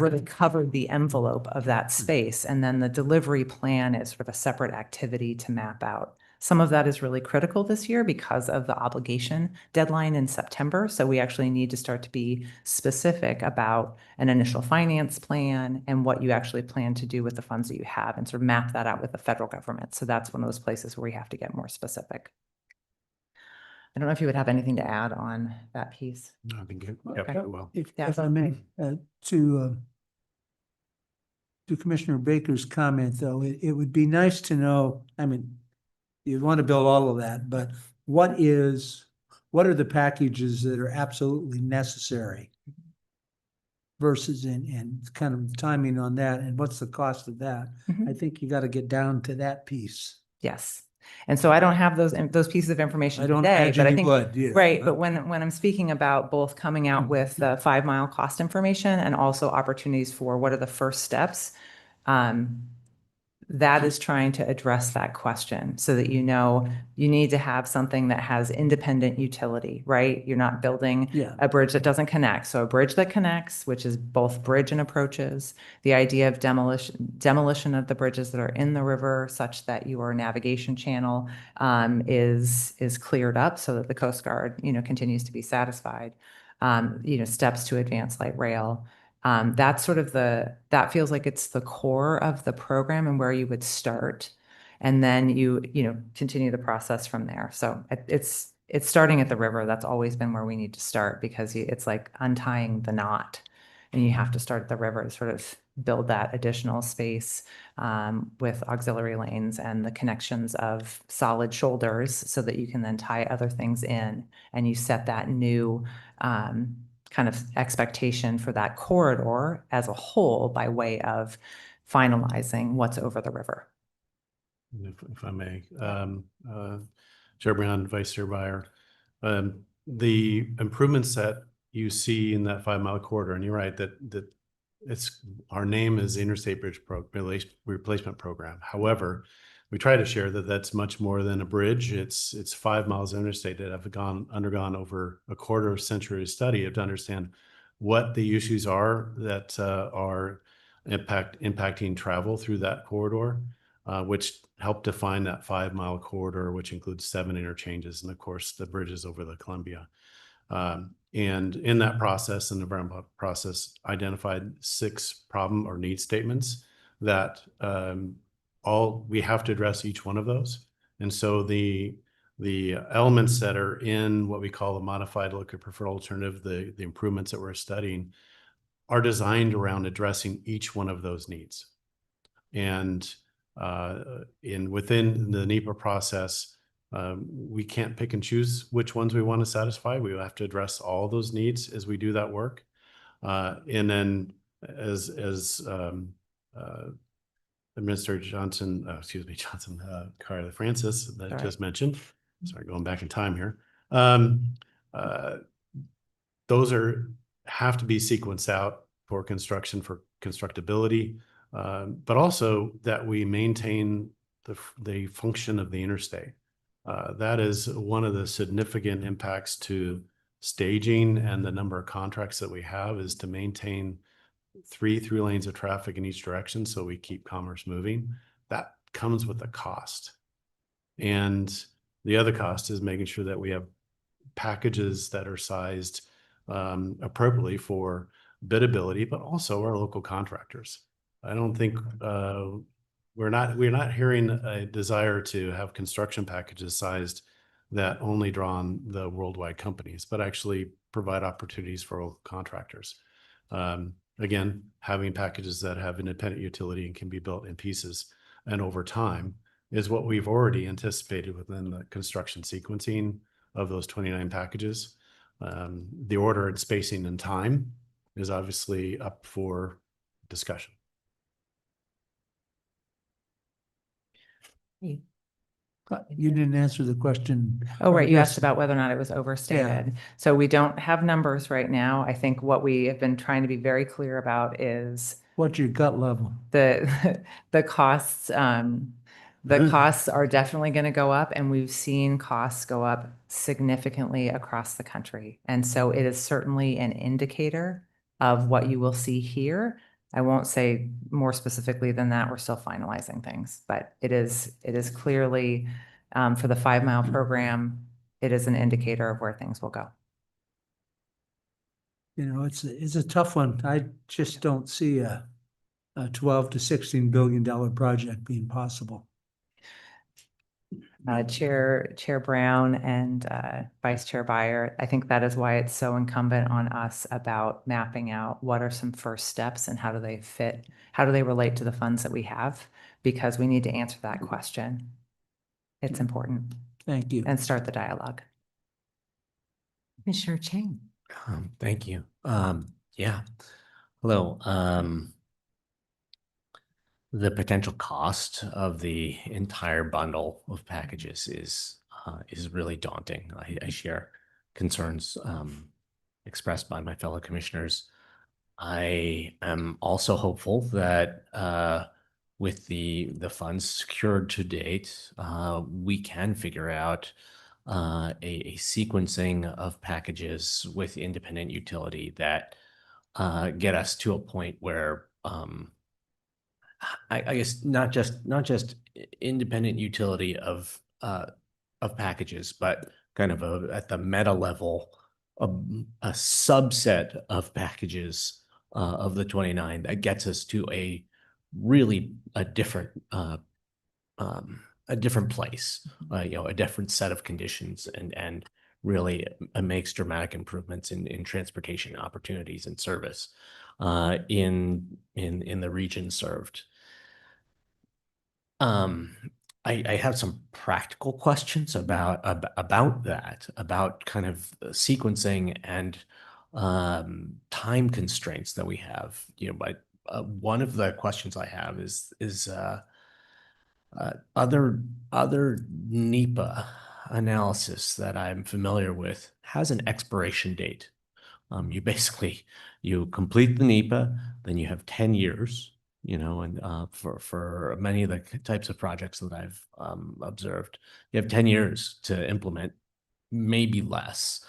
Speaker 10: really covered the envelope of that space. And then the delivery plan is sort of a separate activity to map out. Some of that is really critical this year because of the obligation deadline in September. So we actually need to start to be specific about an initial finance plan and what you actually plan to do with the funds that you have, and sort of map that out with the federal government. So that's one of those places where we have to get more specific. I don't know if you would have anything to add on that piece.
Speaker 9: I think it,
Speaker 10: Okay.
Speaker 9: well,
Speaker 6: If I may, to Commissioner Baker's comment, though, it would be nice to know, I mean, you'd want to build all of that, but what are the packages that are absolutely necessary versus and kind of timing on that, and what's the cost of that? I think you got to get down to that piece.
Speaker 10: Yes. And so I don't have those pieces of information
Speaker 6: I don't
Speaker 10: today,
Speaker 6: imagine
Speaker 10: but I
Speaker 6: you
Speaker 10: think,
Speaker 6: would, yeah.
Speaker 10: right, but when I'm speaking about both coming out with the 5 mile cost information and also opportunities for what are the first steps, that is trying to address that question so that you need to have something that has independent utility, right? You're not building a bridge that doesn't connect. So a bridge that connects, which is both bridge and approaches, the idea of demolition of the bridges that are in the river such that your navigation channel is cleared up so that the Coast Guard, continues to be satisfied. Steps to advance light rail. That's sort of that feels like it's the core of the program and where you would start. And then you continue the process from there. So it's starting at the river. That's always been where we need to start, because it's like untying the knot, and you have to start at the river to sort of build that additional space with auxiliary lanes and the connections of solid shoulders so that you can then tie other things in, and you set that new kind of expectation for that corridor as a whole by way of finalizing what's over the river.
Speaker 9: if I may, Chair Brown, Vice Chair Byer, the improvements that you see in that 5 mile corridor, and you're right that our name is Interstate Bridge Replacement Program. However, we try to share that that's much more than a bridge. It's 5 miles of interstate that have undergone over a quarter century of study to understand what the issues are that are impacting travel through that corridor, which help define that 5 mile corridor, which includes 7 interchanges and of course the bridges over the Columbia. And in that process, in the environmental process, identified 6 problem or need statements that we have to address each one of those. And so the elements that are in what we call the modified look at preferred alternative, the improvements that we're studying, are designed around addressing each one of those needs. And within the NEPA process, we can't pick and choose which ones we want to satisfy. We have to address all those needs as we do that work. And then as Administrator Carly Francis that just mentioned, sorry, going back in time here. Those have to be sequenced out for construction, for constructability, but also that we maintain the function of the interstate. That is one of the significant impacts to staging and the number of contracts that we have, is to maintain 3 lanes of traffic in each direction so we keep commerce moving. That comes with a cost. And The other cost is making sure that we have packages that are sized appropriately for biddability, but also our local contractors. I don't think we're not hearing a desire to have construction packages sized that only draw on the worldwide companies, but actually provide opportunities for local contractors. Again, having packages that have independent utility and can be built in pieces and over time is what we've already anticipated within the construction sequencing of those 29 packages. The order and spacing and time is obviously up for discussion.
Speaker 6: You didn't answer the question.
Speaker 10: Oh,
Speaker 6: or
Speaker 10: right. You
Speaker 6: yes,
Speaker 10: asked about whether or not it was overstated. So we don't have numbers right now. I think what we have been trying to be very clear about is
Speaker 6: what's your gut level?
Speaker 10: the costs. The costs are definitely going to go up, and we've seen costs go up significantly across the country. And so it is certainly an indicator of what you will see here. I won't say more specifically than that. We're still finalizing things, but it is clearly for the 5 Mile program, it is an indicator of where things will go.
Speaker 6: You know, it's a tough one. I just don't see a $12 to $16 billion project being possible.
Speaker 10: Chair Brown and Vice Chair Byer, I think that is why it's so incumbent on us about mapping out what are some first steps and how do they fit, how do they relate to the funds that we have, because we need to answer that question. It's important.
Speaker 6: Thank you.
Speaker 10: And start the dialogue.
Speaker 1: Commissioner Chang.
Speaker 7: Thank you. Yeah. Hello. The potential cost of the entire bundle of packages is really daunting. I share concerns expressed by my fellow commissioners. I am also hopeful that with the funds secured to date, we can figure out a sequencing of packages with independent utility that get us to a point where I guess not just independent utility of packages, but kind of at the meta level, a subset of packages of the 29 that gets us to a different place, a different set of conditions, and really makes dramatic improvements in transportation opportunities and service in the region served. I have some practical questions about that, about kind of sequencing and time constraints that we have. But one of the questions I have is other NEPA analysis that I'm familiar with has an expiration date. You complete the NEPA, then you have 10 years, and for many of the types of projects that I've observed, you have 10 years to implement, maybe less,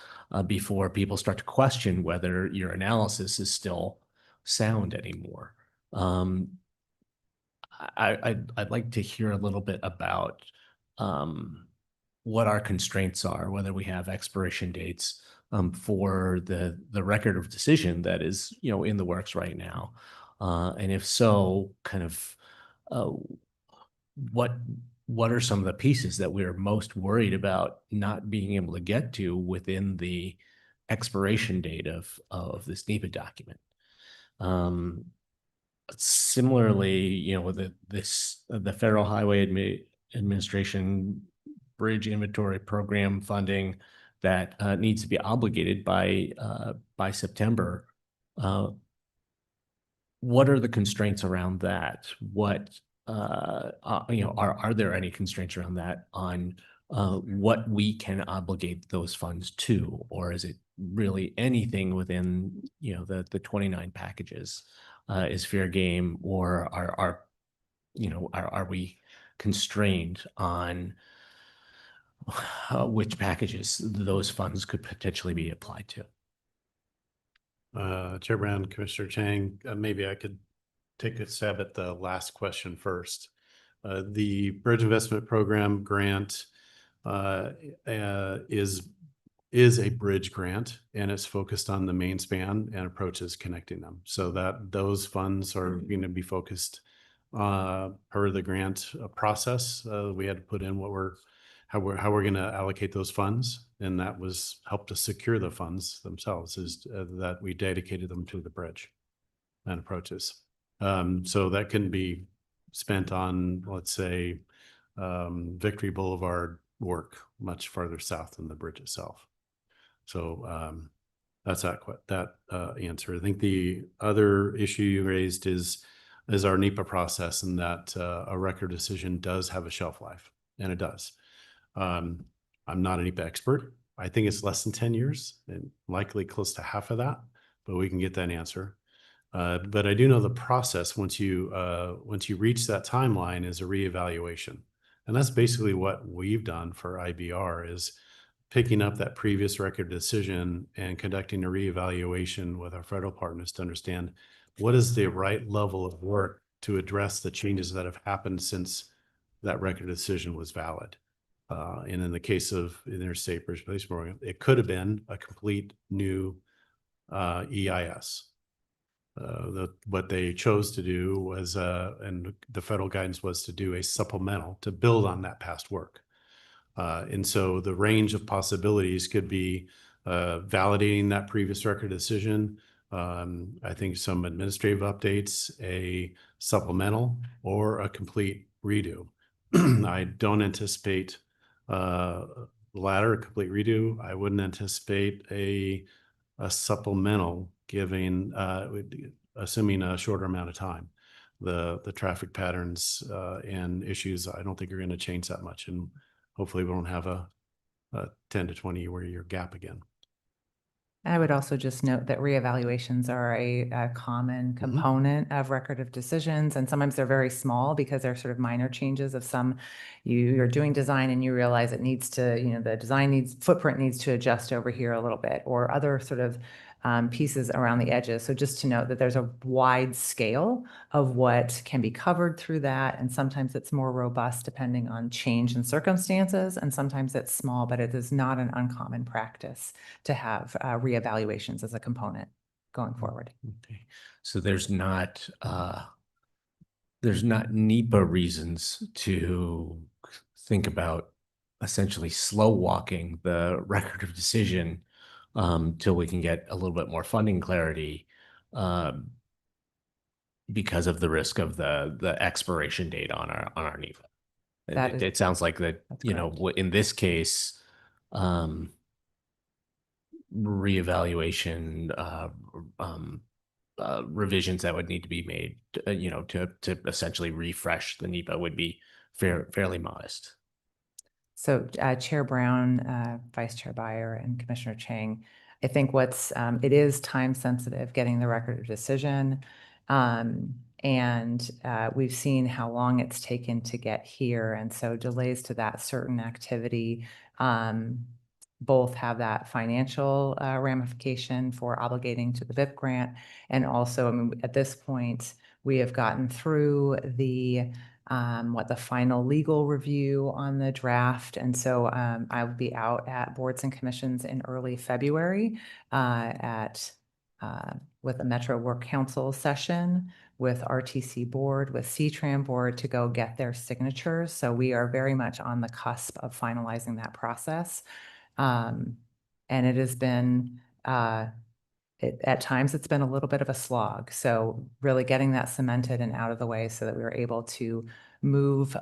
Speaker 7: before people start to question whether your analysis is still sound anymore. I'd like to hear a little bit about what our constraints are, whether we have expiration dates for the record of decision that is, in the works right now. And if so, kind of what are some of the pieces that we're most worried about not being able to get to within the expiration date of this NEPA document? Similarly, with the Federal Highway Administration Bridge Inventory Program funding that needs to be obligated by September. What are the constraints around that? What are there any constraints around that on what we can obligate those funds to, or is it really anything within the 29 packages is fair game, or are we constrained on which packages those funds could potentially be applied to?
Speaker 9: Chair Brown, Commissioner Chang, maybe I could take a stab at the last question first. The Bridge Investment Program grant uh, is a bridge grant, and it's focused on the main span and approaches connecting them. So that those funds are going to be focused per the grant process. We had to put in how we're going to allocate those funds, and that was helped to secure the funds themselves, is that we dedicated them to the bridge and approaches. So that can be spent on, let's say, Victory Boulevard work much farther south than the bridge itself. So that's that answer. I think the other issue you raised is our NEPA process, and that a record decision does have a shelf life, and it does. I'm not a NEPA expert. I think it's less than 10 years and likely close to half of that, but we can get that answer. But I do know the process once you reach that timeline is a reevaluation. And that's basically what we've done for IBR, is picking up that previous record decision and conducting a reevaluation with our federal partners to understand what is the right level of work to address the changes that have happened since that record decision was valid. And in the case of Interstate Bridge Replacement Program, it could have been a complete new EIS. What they chose to do was, and the federal guidance was to do a supplemental to build on that past work. And so the range of possibilities could be validating that previous record decision. I think some administrative updates, a supplemental, or a complete redo. I don't anticipate the latter, a complete redo. I wouldn't anticipate a supplemental, giving assuming a shorter amount of time. The traffic patterns and issues, I don't think are going to change that much, and hopefully we won't have a 10 to 20 year gap again.
Speaker 10: I would also just note that reevaluations are a common component of record of decisions, and sometimes they're very small because they're sort of minor changes of some, you're doing design and you realize it needs to, the design footprint needs to adjust over here a little bit, or other sort of pieces around the edges. So just to note that there's a wide scale of what can be covered through that. And sometimes it's more robust depending on change in circumstances. And sometimes it's small, but it is not an uncommon practice to have reevaluations as a component going forward.
Speaker 7: Okay. So there's not NEPA reasons to think about essentially slow walking the record of decision till we can get a little bit more funding clarity because of the risk of the expiration date on our NEPA. It sounds like that, in this case, reevaluation revisions that would need to be made, to essentially refresh the NEPA would be fairly modest.
Speaker 10: So Chair Brown, Vice Chair Byer, and Commissioner Chang, I think it is time sensitive getting the record of decision. And we've seen how long it's taken to get here. And so delays to that certain activity both have that financial ramification for obligating to the BIP grant. And also, at this point, we have gotten through the final legal review on the draft. And so I will be out at boards and commissions in early February with a Metro Work Council session, with RTC board, with CTRAN board, to go get their signatures. So we are very much on the cusp of finalizing that process. And it has been, at times it's been a little bit of a slog. So really getting that cemented and out of the way so that we were able to move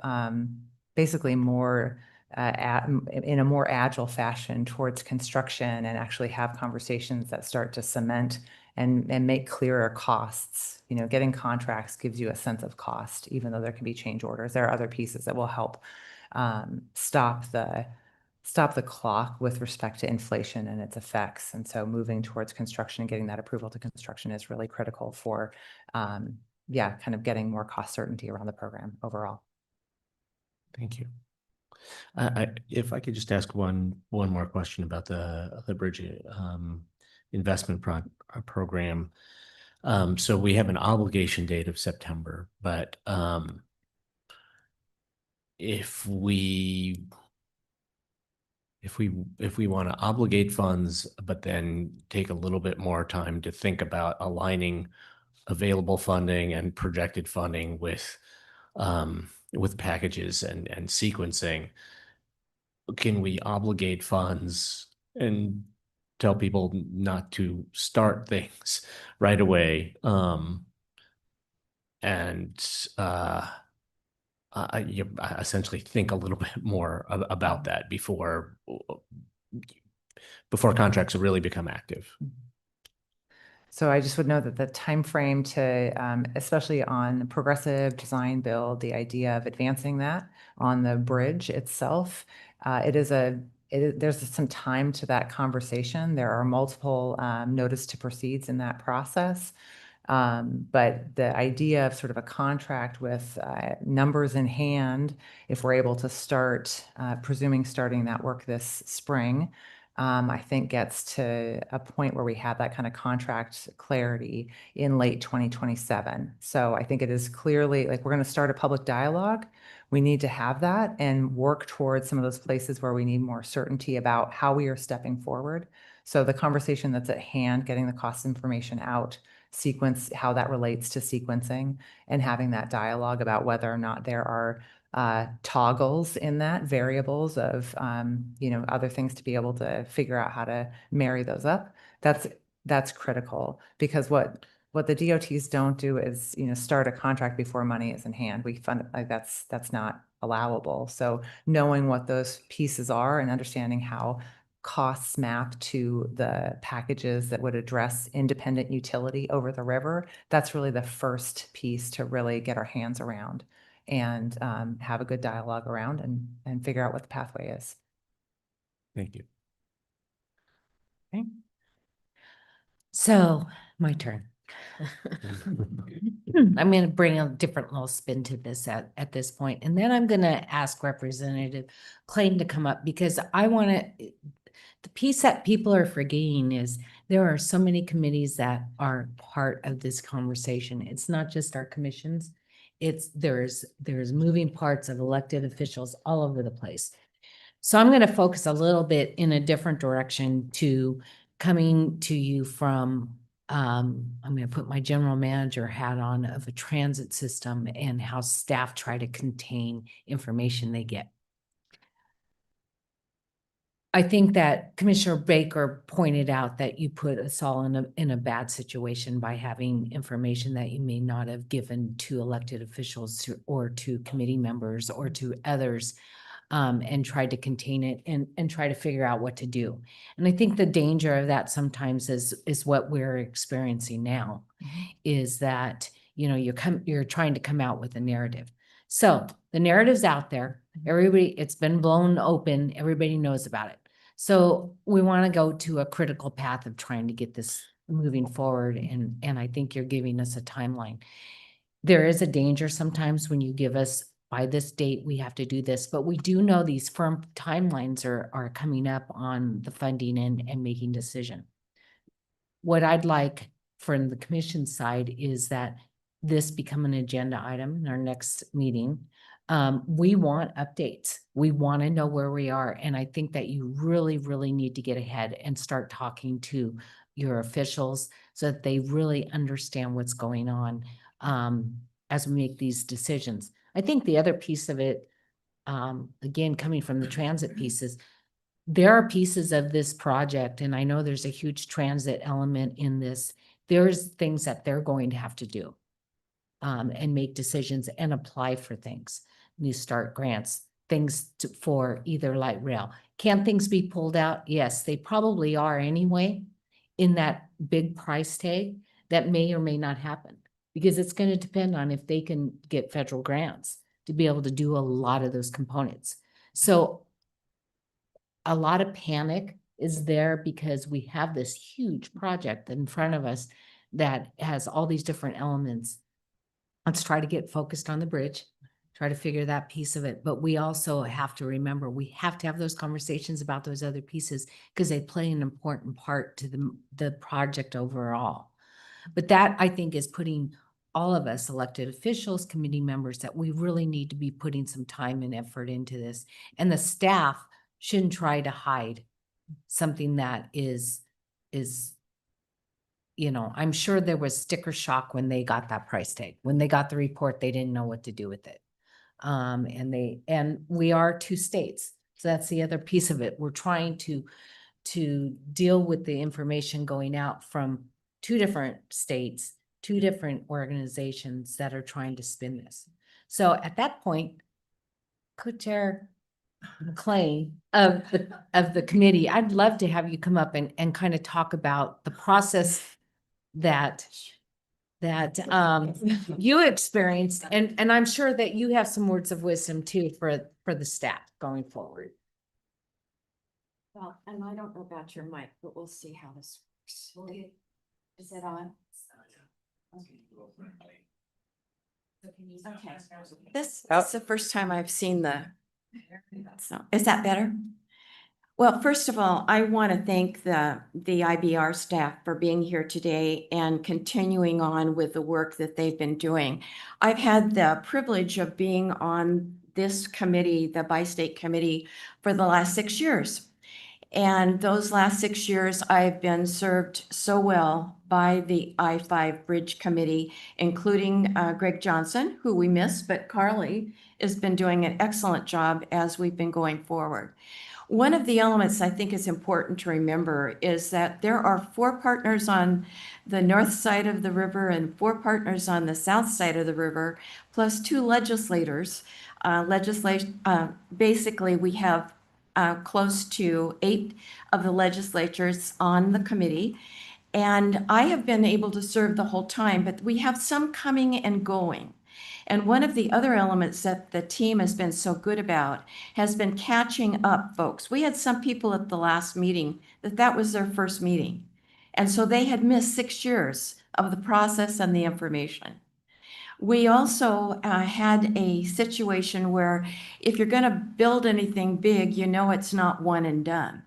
Speaker 10: basically more in a more agile fashion towards construction, and actually have conversations that start to cement and make clearer costs. Getting contracts gives you a sense of cost, even though there can be change orders. There are other pieces that will help stop the clock with respect to inflation and its effects. And so moving towards construction and getting that approval to construction is really critical for, kind of getting more cost certainty around the program overall.
Speaker 7: Thank you. If I could just ask one more question about the bridge investment program. So we have an obligation date of September, but if we if we want to obligate funds, but then take a little bit more time to think about aligning available funding and projected funding with packages and sequencing, can we obligate funds and tell people not to start things right away? I essentially think a little bit more about that before contracts really become active.
Speaker 10: So I just would know that the timeframe to, especially on progressive design build, the idea of advancing that on the bridge itself, there's some time to that conversation. There are multiple notice to proceeds in that process. But the idea of sort of a contract with numbers in hand, if we're able to start, presuming starting that work this spring, I think gets to a point where we have that kind of contract clarity in late 2027. So I think it is clearly like we're going to start a public dialogue. We need to have that and work towards some of those places where we need more certainty about how we are stepping forward. So the conversation that's at hand, getting the cost information out, sequence, how that relates to sequencing, and having that dialogue about whether or not there are toggles in that, variables of, other things to be able to figure out how to marry those up. That's critical, because what the DOTs don't do is, start a contract before money is in hand. We fund, like, that's not allowable. So knowing what those pieces are and understanding how costs map to the packages that would address independent utility over the river, that's really the first piece to really get our hands around and have a good dialogue around and figure out what the pathway is.
Speaker 7: Thank you.
Speaker 1: Okay. So my turn. I'm going to bring a different little spin to this at this point, and then I'm going to ask Representative McClain to come up, because I want to. The piece that people are forgetting is there are so many committees that are part of this conversation. It's not just our commissions. There's moving parts of elected officials all over the place. So I'm going to focus a little bit in a different direction to coming to you from, I'm going to put my general manager hat on, of a transit system and how staff try to contain information they get. I think that Commissioner Baker pointed out that you put us all in a bad situation by having information that you may not have given to elected officials or to committee members or to others, and tried to contain it and try to figure out what to do. And I think the danger of that sometimes is what we're experiencing now, is that, you're trying to come out with a narrative. So the narrative's out there. Everybody, it's been blown open. Everybody knows about it. So we want to go to a critical path of trying to get this moving forward. And I think you're giving us a timeline. There is a danger sometimes when you give us, by this date, we have to do this, but we do know these firm timelines are coming up on the funding and making decision. What I'd like from the commission side is that this become an agenda item in our next meeting. We want updates. We want to know where we are. And I think that you really, really need to get ahead and start talking to your officials so that they really understand what's going on as we make these decisions. I think the other piece of it, again, coming from the transit pieces, there are pieces of this project, and I know there's a huge transit element in this. There's things that they're going to have to do and make decisions and apply for things. New Start grants, things for either light rail. Can things be pulled out? Yes, they probably are anyway, in that big price tag. That may or may not happen, because it's going to depend on if they can get federal grants to be able to do a lot of those components. So a lot of panic is there because we have this huge project in front of us that has all these different elements. Let's try to get focused on the bridge, try to figure that piece of it. But we also have to remember, we have to have those conversations about those other pieces because they play an important part to the project overall. But that, I think, is putting all of us elected officials, committee members, that we really need to be putting some time and effort into this. And the staff shouldn't try to hide something that I'm sure there was sticker shock when they got that price tag. When they got the report, they didn't know what to do with it. And we are 2 states. So that's the other piece of it. We're trying to deal with the information going out from 2 different states, 2 different organizations that are trying to spin this. So at that point, Co-Chair McClain of the committee, I'd love to have you come up and kind of talk about the process that you experienced, and I'm sure that you have some words of wisdom too for the staff going forward.
Speaker 11: Well, and I don't know about your mic, but we'll see how this works. Is it on? Okay. This is the first time I've seen so is that better? Well, first of all, I want to thank the IBR staff for being here today and continuing on with the work that they've been doing. I've had the privilege of being on this committee, the Bi-State Committee, for the last 6 years. And those last 6 years, I've been served so well by the I-5 Bridge Committee, including Greg Johnson, who we miss, but Carly has been doing an excellent job as we've been going forward. One of the elements I think is important to remember is that there are 4 partners on the north side of the river and 4 partners on the south side of the river, plus 2 legislators. Basically, we have close to 8 of the legislatures on the committee. And I have been able to serve the whole time, but we have some coming and going. And one of the other elements that the team has been so good about has been catching up folks. We had some people at the last meeting that was their first meeting. And so they had missed 6 years of the process and the information. We also had a situation where if you're going to build anything big, you know it's not one and done.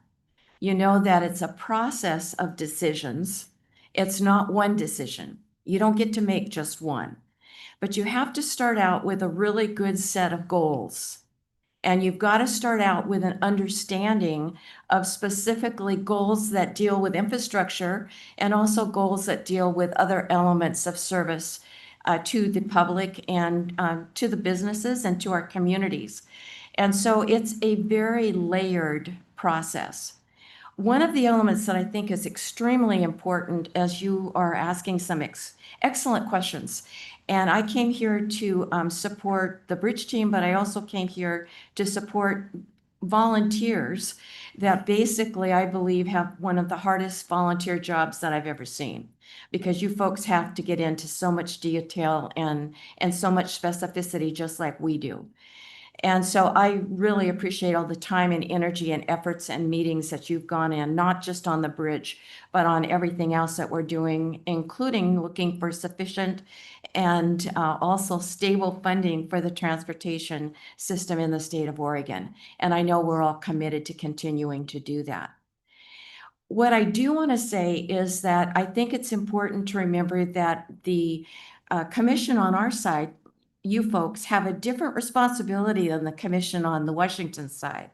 Speaker 11: You know that it's a process of decisions. It's not one decision. You don't get to make just one. But you have to start out with a really good set of goals. And you've got to start out with an understanding of specifically goals that deal with infrastructure and also goals that deal with other elements of service to the public and to the businesses and to our communities. And so it's a very layered process. One of the elements that I think is extremely important, as you are asking some excellent questions, and I came here to support the bridge team, but I also came here to support volunteers that basically I believe have one of the hardest volunteer jobs that I've ever seen, because you folks have to get into so much detail and so much specificity just like we do. And so I really appreciate all the time and energy and efforts and meetings that you've gone in, not just on the bridge, but on everything else that we're doing, including looking for sufficient and also stable funding for the transportation system in the state of Oregon. And I know we're all committed to continuing to do that. What I do want to say is that I think it's important to remember that the commission on our side, you folks, have a different responsibility than the commission on the Washington side.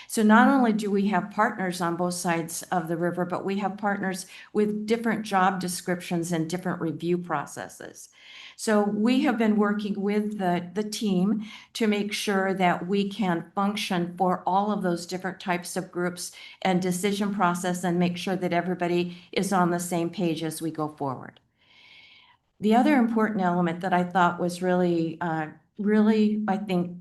Speaker 11: So not only do we have partners on both sides of the river, but we have partners with different job descriptions and different review processes. So we have been working with the team to make sure that we can function for all of those different types of groups and decision process and make sure that everybody is on the same page as we go forward. The other important element that I thought was really, I think,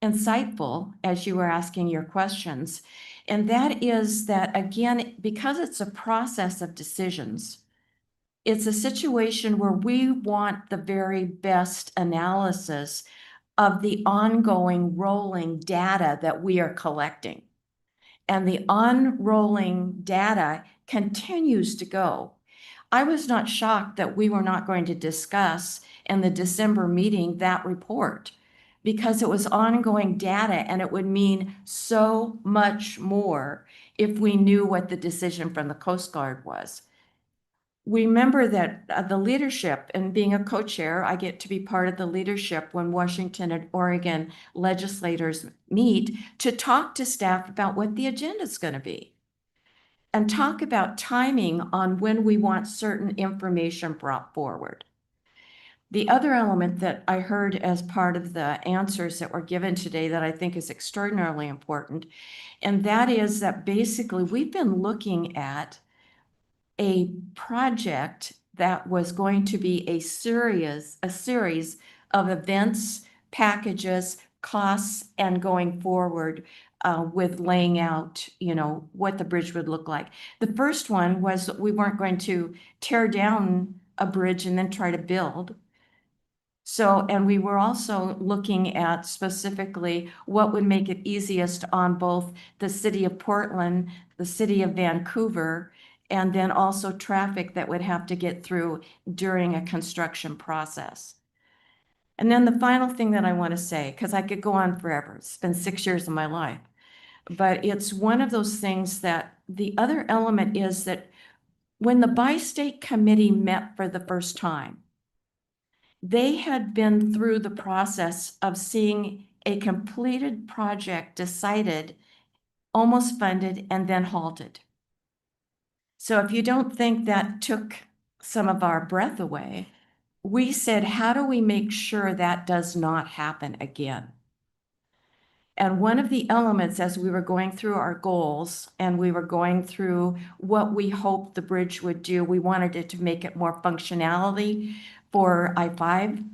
Speaker 11: insightful as you were asking your questions, and that is that, again, because it's a process of decisions, it's a situation where we want the very best analysis of the ongoing rolling data that we are collecting. And the unrolling data continues to go. I was not shocked that we were not going to discuss in the December meeting that report, because it was ongoing data and it would mean so much more if we knew what the decision from the Coast Guard was. remember that the leadership, and being a co-chair, I get to be part of the leadership when Washington and Oregon legislators meet to talk to staff about what the agenda is going to be and talk about timing on when we want certain information brought forward. The other element that I heard as part of the answers that were given today that I think is extraordinarily important, and that is that basically we've been looking at a project that was going to be a series of events, packages, costs, and going forward with laying out, what the bridge would look like. The first one was we weren't going to tear down a bridge and then try to build. So, and we were also looking at specifically what would make it easiest on both the city of Portland, the city of Vancouver, and then also traffic that would have to get through during a construction process. And then the final thing that I want to say, because I could go on forever, it's been 6 years of my life, but it's one of those things that the other element is that when the bi-state committee met for the first time, they had been through the process of seeing a completed project decided, almost funded, and then halted. So if you don't think that took some of our breath away, we said, how do we make sure that does not happen again? And one of the elements as we were going through our goals and we were going through what we hoped the bridge would do, we wanted it to make it more functionality for I-5.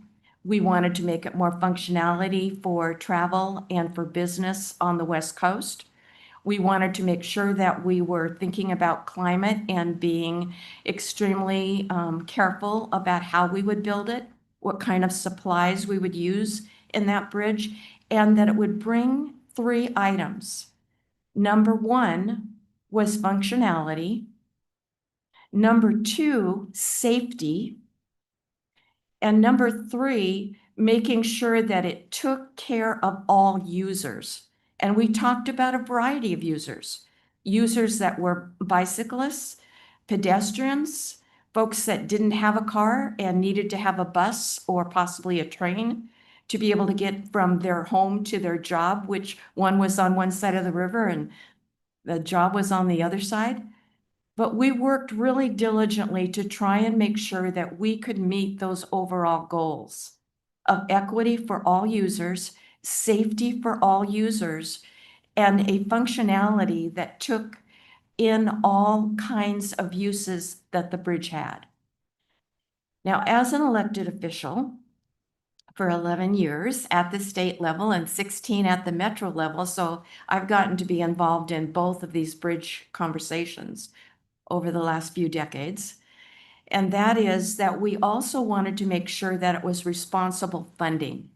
Speaker 11: We wanted to make it more functionality for travel and for business on the West Coast. We wanted to make sure that we were thinking about climate and being extremely careful about how we would build it, what kind of supplies we would use in that bridge, and that it would bring 3 items. Number 1 was functionality. Number 2, safety. And number 3, making sure that it took care of all users. And we talked about a variety of users that were bicyclists, pedestrians, folks that didn't have a car and needed to have a bus or possibly a train to be able to get from their home to their job, which one was on one side of the river and the job was on the other side. But we worked really diligently to try and make sure that we could meet those overall goals of equity for all users, safety for all users, and a functionality that took in all kinds of uses that the bridge had. Now, as an elected official for 11 years at the state level and 16 at the metro level, so I've gotten to be involved in both of these bridge conversations over the last few decades. And that is that we also wanted to make sure that it was responsible funding.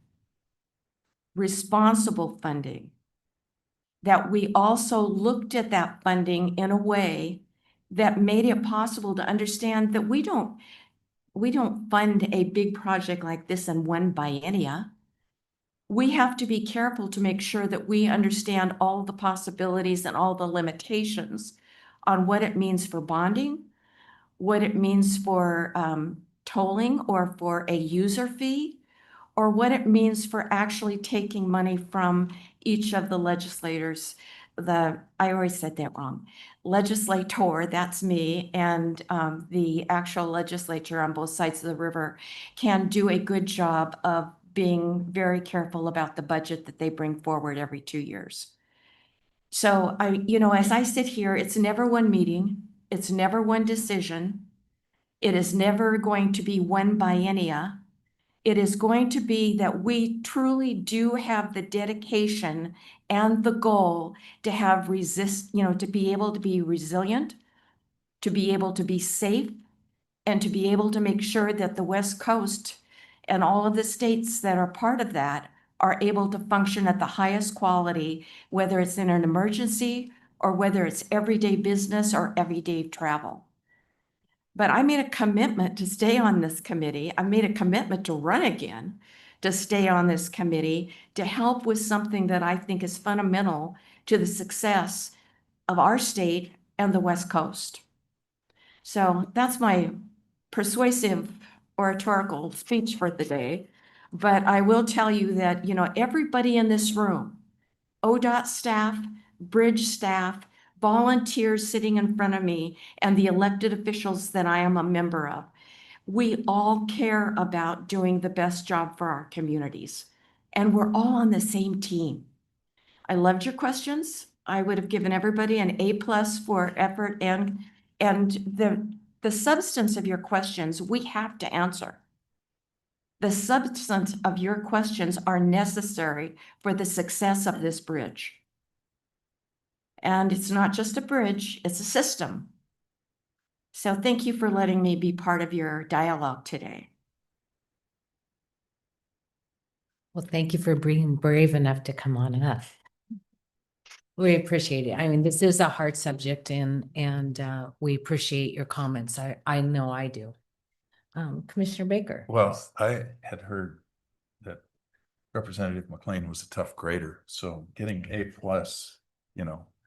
Speaker 11: Responsible funding. That we also looked at that funding in a way that made it possible to understand that we don't fund a big project like this in one biennia. We have to be careful to make sure that we understand all the possibilities and all the limitations on what it means for bonding, what it means for tolling or for a user fee, or what it means for actually taking money from each of the legislators. I always said that wrong. Legislator, that's me, and the actual legislature on both sides of the river can do a good job of being very careful about the budget that they bring forward every 2 years. So as I sit here, it's never one meeting, it's never one decision. It is never going to be one biennia. It is going to be that we truly do have the dedication and the goal to have to be able to be resilient, to be able to be safe, and to be able to make sure that the West Coast and all of the states that are part of that are able to function at the highest quality, whether it's in an emergency or whether it's everyday business or everyday travel. But I made a commitment to stay on this committee. I made a commitment to run again, to stay on this committee, to help with something that I think is fundamental to the success of our state and the West Coast. So that's my persuasive oratorical speech for the day, but I will tell you that, everybody in this room, ODOT staff, bridge staff, volunteers sitting in front of me, and the elected officials that I am a member of, we all care about doing the best job for our communities. And we're all on the same team. I loved your questions. I would have given everybody an A+ for effort and the substance of your questions, we have to answer. The substance of your questions are necessary for the success of this bridge. And it's not just a bridge, it's a system. So thank you for letting me be part of your dialogue today.
Speaker 1: Well, thank you for being brave enough to come on up. We appreciate it. I mean, this is a hard subject and we appreciate your comments. I know I do. Commissioner Baker.
Speaker 8: Well, I had heard that Representative McClain was a tough grader, so getting A+,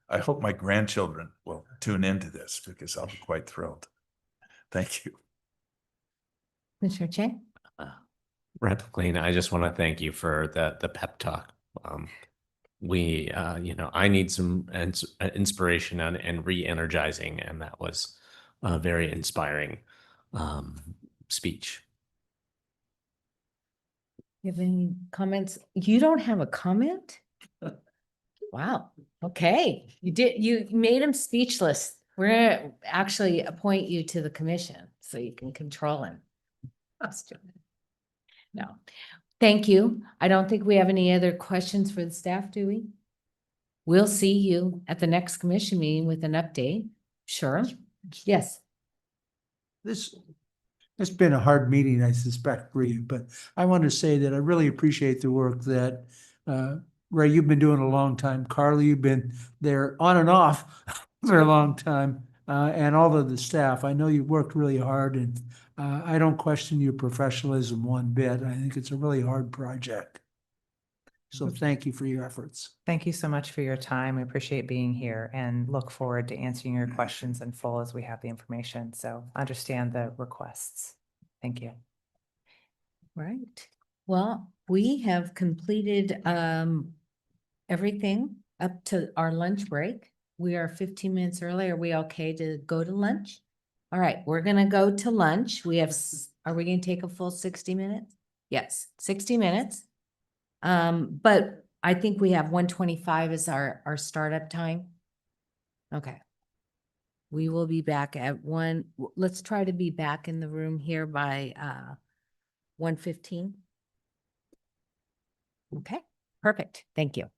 Speaker 8: I hope my grandchildren will tune into this because I'll be quite thrilled. Thank you.
Speaker 1: Commissioner Chang.
Speaker 7: Rep. McClain, I just want to thank you for the pep talk. I need some inspiration and re-energizing, and that was a very inspiring speech.
Speaker 1: You have any comments? You don't have a comment? Wow. Okay. You made him speechless. We're gonna actually appoint you to the commission so you can control him. No. Thank you. I don't think we have any other questions for the staff, do we? We'll see you at the next commission meeting with an update. Sure. Yes.
Speaker 6: It's been a hard meeting, I suspect, for you, but I want to say that I really appreciate the work that, Ray, you've been doing a long time. Carly, you've been there on and off for a long time, and all of the staff. I know you've worked really hard, and I don't question your professionalism one bit. I think it's a really hard project. So thank you for your efforts.
Speaker 10: Thank you so much for your time. We appreciate being here and look forward to answering your questions in full as we have the information. So understand the requests. Thank you.
Speaker 1: Right. Well, we have completed everything up to our lunch break. We are 15 minutes early. Are we okay to go to lunch? All right, we're gonna go to lunch. Are we gonna take a full 60 minutes? Yes, 60 minutes. But I think we have 1:25 as our startup time. Okay. We will be back at let's try to be back in the room here by 1:15. Okay, perfect. Thank you.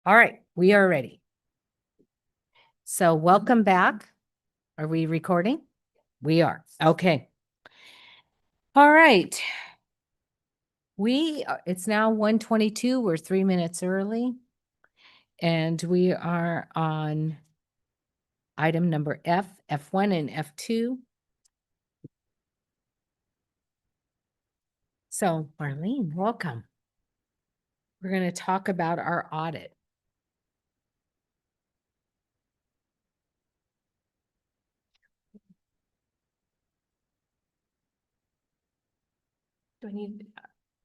Speaker 1: All right, we are ready. So welcome back. Are we recording? We are. Okay. All right. It's now 1:22. We're 3 minutes early. And we are on item number F1 and F2. So Marlene, welcome. We're going to talk about our audit.
Speaker 12: Do I need,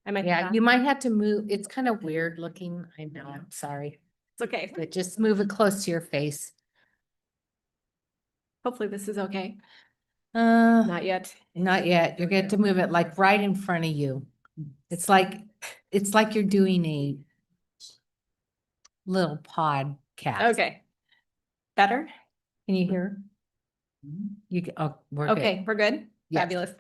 Speaker 12: I might.
Speaker 1: Yeah, you might have to move. It's kind of weird looking. I know, I'm sorry,
Speaker 12: It's okay.
Speaker 1: but just move it close to your face.
Speaker 12: Hopefully this is okay.
Speaker 1: Not
Speaker 12: yet.
Speaker 1: Not yet. You get to move it like right in front of you. It's like you're doing a little podcast.
Speaker 12: Okay. Better?
Speaker 1: Can you hear? We're good.
Speaker 12: Okay, we're good?
Speaker 1: Yes.
Speaker 12: Fabulous.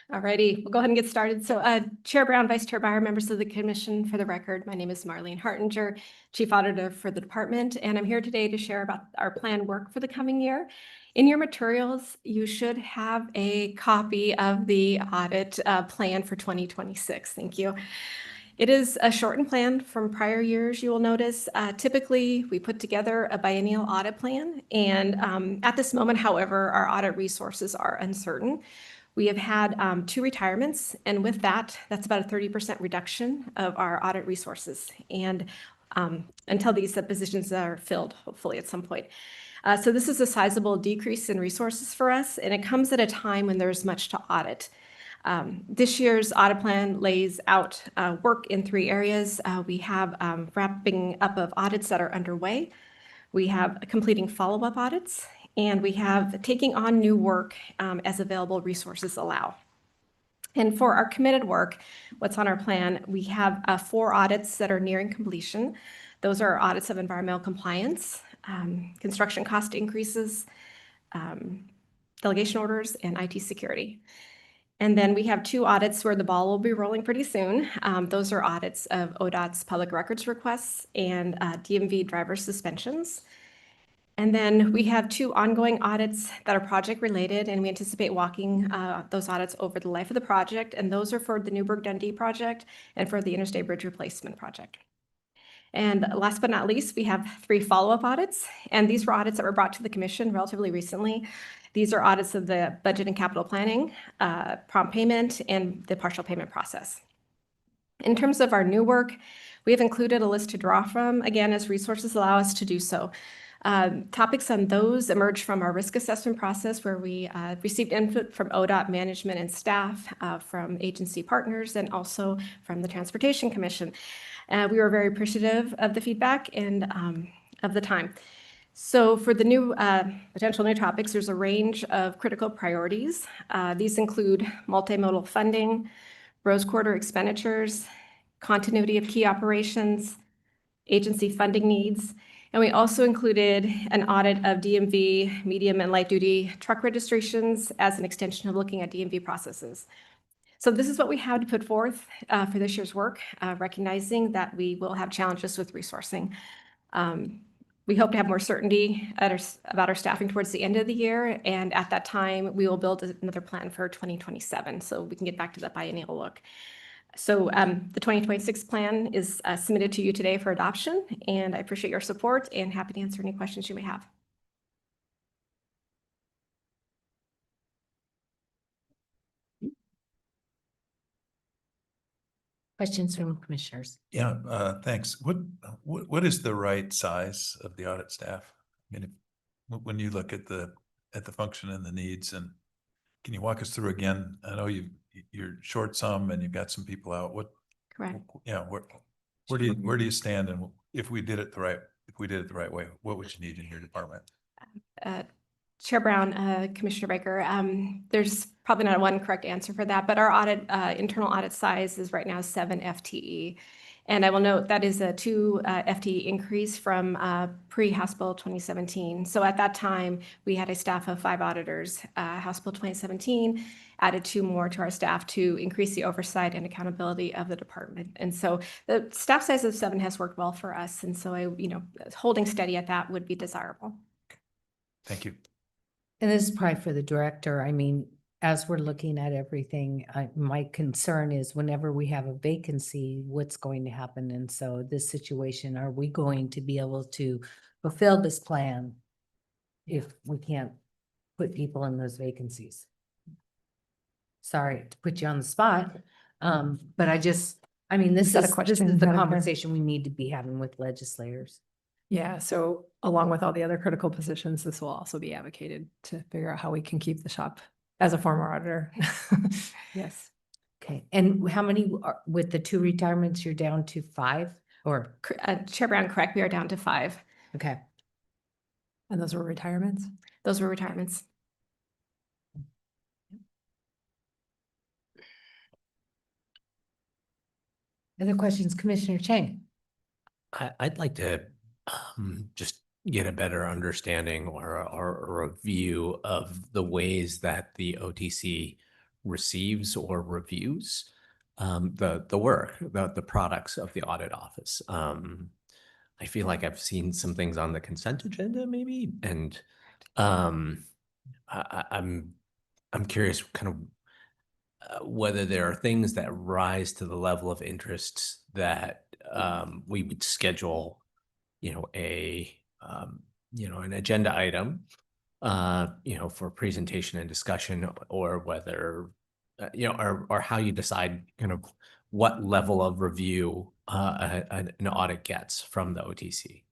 Speaker 12: Alrighty, we'll go ahead and get started. So Chair Brown, Vice Chair Byer, members of the commission, for the record, my name is Marlene Hartinger, Chief Auditor for the department, and I'm here today to share about our planned work for the coming year. In your materials, you should have a copy of the audit plan for 2026. Thank you. It is a shortened plan from prior years, you will notice. Typically, we put together a biennial audit plan, and at this moment, however, our audit resources are uncertain. We have had 2 retirements, and with that, that's about a 30% reduction of our audit resources, and until these positions are filled, hopefully at some point. So this is a sizable decrease in resources for us, and it comes at a time when there's much to audit. This year's audit plan lays out work in 3 areas. We have wrapping up of audits that are underway. We have completing follow-up audits, and we have taking on new work as available resources allow. And for our committed work, what's on our plan, we have 4 audits that are nearing completion. Those are audits of environmental compliance, construction cost increases, delegation orders, and IT security. And then we have 2 audits where the ball will be rolling pretty soon. Those are audits of ODOT's public records requests and DMV driver suspensions. And then we have 2 ongoing audits that are project related, and we anticipate walking those audits over the life of the project. And those are for the Newburgh-Dundee project and for the Interstate Bridge Replacement project. And last but not least, we have 3 follow-up audits, and these were audits that were brought to the commission relatively recently. These are audits of the budget and capital planning, prompt payment, and the partial payment process. In terms of our new work, we have included a list to draw from, again, as resources allow us to do so. Topics on those emerge from our risk assessment process, where we received input from ODOT management and staff, from agency partners, and also from the Transportation Commission. We were very appreciative of the feedback and of the time. So for the new potential new topics, there's a range of critical priorities. These include multimodal funding, Rose Quarter expenditures, continuity of key operations, agency funding needs, and we also included an audit of DMV medium and light duty truck registrations as an extension of looking at DMV processes. So this is what we have to put forth for this year's work, recognizing that we will have challenges with resourcing. We hope to have more certainty about our staffing towards the end of the year, and at that time, we will build another plan for 2027, so we can get back to that biennial look. So the 2026 plan is submitted to you today for adoption, and I appreciate your support and happy to answer any questions you may have.
Speaker 1: Questions from commissioners?
Speaker 8: Yeah, thanks. What is the right size of the audit staff? I mean, when you look at the function and the needs, and can you walk us through again? I know you're short some and you've got some people out.
Speaker 12: Correct.
Speaker 8: Yeah, where do you stand? And if we did it the right way, what would you need in your department?
Speaker 12: Chair Brown, Commissioner Baker, there's probably not one correct answer for that, but our audit, internal audit size is right now 7 FTE. And I will note that is a 2 FTE increase from pre-House Bill 2017. So at that time, we had a staff of 5 auditors. House Bill 2017 added 2 more to our staff to increase the oversight and accountability of the department. And so the staff size of 7 has worked well for us. And so holding steady at that would be desirable.
Speaker 8: Thank you.
Speaker 1: And this is probably for the director. I mean, as we're looking at everything, my concern is whenever we have a vacancy, what's going to happen? And so this situation, are we going to be able to fulfill this plan if we can't put people in those vacancies? Sorry to put you on the spot, but I mean, this
Speaker 5: that a
Speaker 1: is
Speaker 5: question,
Speaker 1: the
Speaker 5: Madam Chair?
Speaker 1: conversation we need to be having with legislators.
Speaker 5: Yeah, so along with all the other critical positions, this will also be advocated to figure out how we can keep the shop as a former auditor. Yes.
Speaker 1: Okay, and how many with the 2 retirements, you're down to 5 or?
Speaker 12: Chair Brown, correct, we are down to 5.
Speaker 1: Okay.
Speaker 5: And those were retirements?
Speaker 12: Those were retirements.
Speaker 1: Other questions, Commissioner Chang?
Speaker 7: I'd like to just get a better understanding or a view of the ways that the OTC receives or reviews the work, the products of the audit office. I feel like I've seen some things on the consent agenda maybe, and I'm curious kind of whether there are things that rise to the level of interest that we would schedule, an agenda item, for presentation and discussion, or whether, or how you decide kind of what level of review an audit gets from the OTC.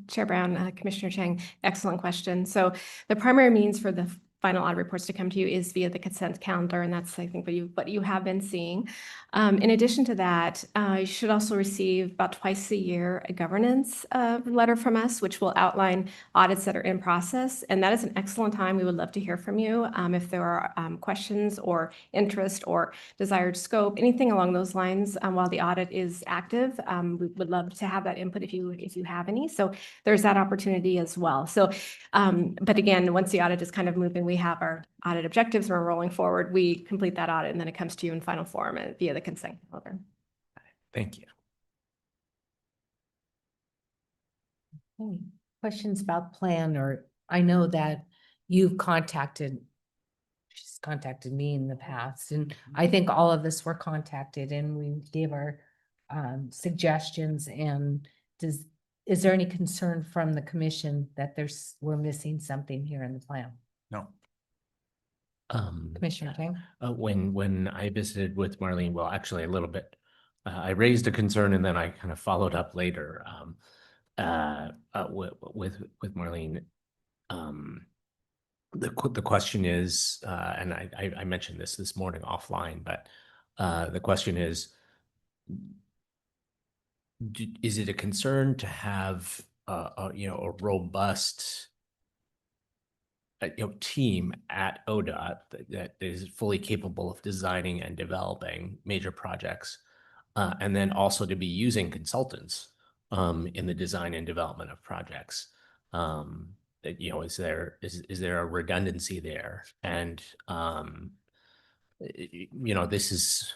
Speaker 12: Chair Brown, Commissioner Chang, excellent question. So the primary means for the final audit reports to come to you is via the consent calendar, and that's, I think, what you have been seeing. In addition to that, you should also receive about twice a year a governance letter from us, which will outline audits that are in process, and that is an excellent time. We would love to hear from you if there are questions or interest or desired scope, anything along those lines. While the audit is active, we would love to have that input if you have any. So there's that opportunity as well. So, but again, once the audit is kind of moving, we have our audit objectives, we're rolling forward, we complete that audit, and then it comes to you in final form via the consent calendar.
Speaker 7: Thank you.
Speaker 1: Okay. Questions about plan, or I know that she's contacted me in the past, and I think all of us were contacted and we gave our suggestions. And is there any concern from the commission that we're missing something here in the plan?
Speaker 8: No.
Speaker 1: Commissioner Tang?
Speaker 7: When I visited with Marlene, well, actually a little bit, I raised a concern and then I kind of followed up later with Marlene. The question is, and I mentioned this morning offline, but the question is it a concern to have a robust team at ODOT that is fully capable of designing and developing major projects, and then also to be using consultants in the design and development of projects? Is there a redundancy there? And this is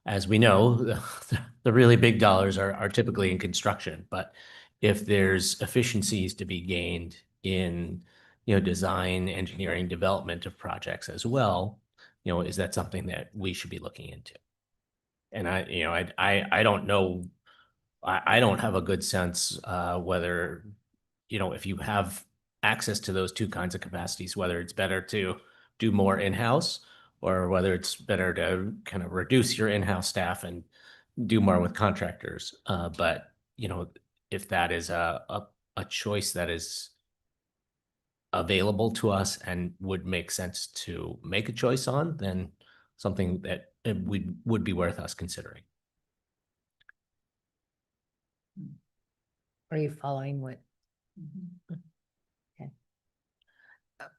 Speaker 7: as we know, the really big dollars are typically in construction, but if there's efficiencies to be gained in design, engineering, development of projects as well, is that something that we should be looking into? And I don't know, I don't have a good sense whether, if you have access to those 2 kinds of capacities, whether it's better to do more in-house or whether it's better to kind of reduce your in-house staff and do more with contractors. But, if that is a choice that is available to us and would make sense to make a choice on, then something that would be worth us considering.
Speaker 1: Are you following what? Okay.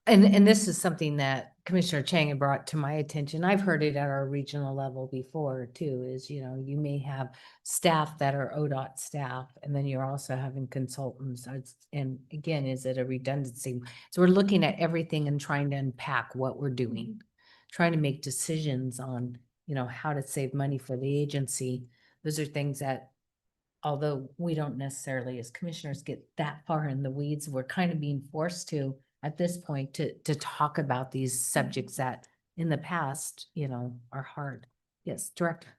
Speaker 1: And this is something that Commissioner Chang had brought to my attention. I've heard it at our regional level before too, is, you know, you may have staff that are ODOT staff, and then you're also having consultants. And again, is it a redundancy? So we're looking at everything and trying to unpack what we're doing, trying to make decisions on, you know, how to save money for the agency. Those are things that, although we don't necessarily as commissioners get that far in the weeds, we're kind of being forced to, at this point, to talk about these subjects that in the past, you know, are hard. Yes, Director.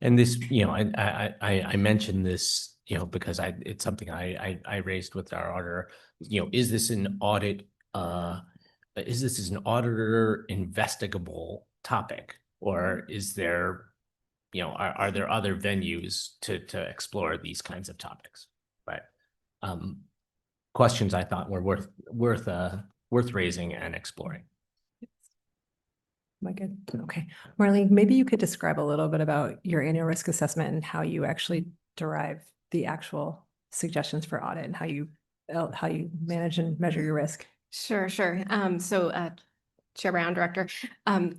Speaker 7: And this, you know, I mentioned this, you know, because it's something I raised with our auditor. You know, is this an audit? Is this an auditor investigable topic, or is there, you know, are there other venues to explore these kinds of topics? But questions I thought were worth raising and exploring.
Speaker 5: Am I good? Okay. Marlene, maybe you could describe a little bit about your annual risk assessment and how you actually derive the actual suggestions for audit and how you manage and measure your risk.
Speaker 12: Sure. Chair Brown, Director, I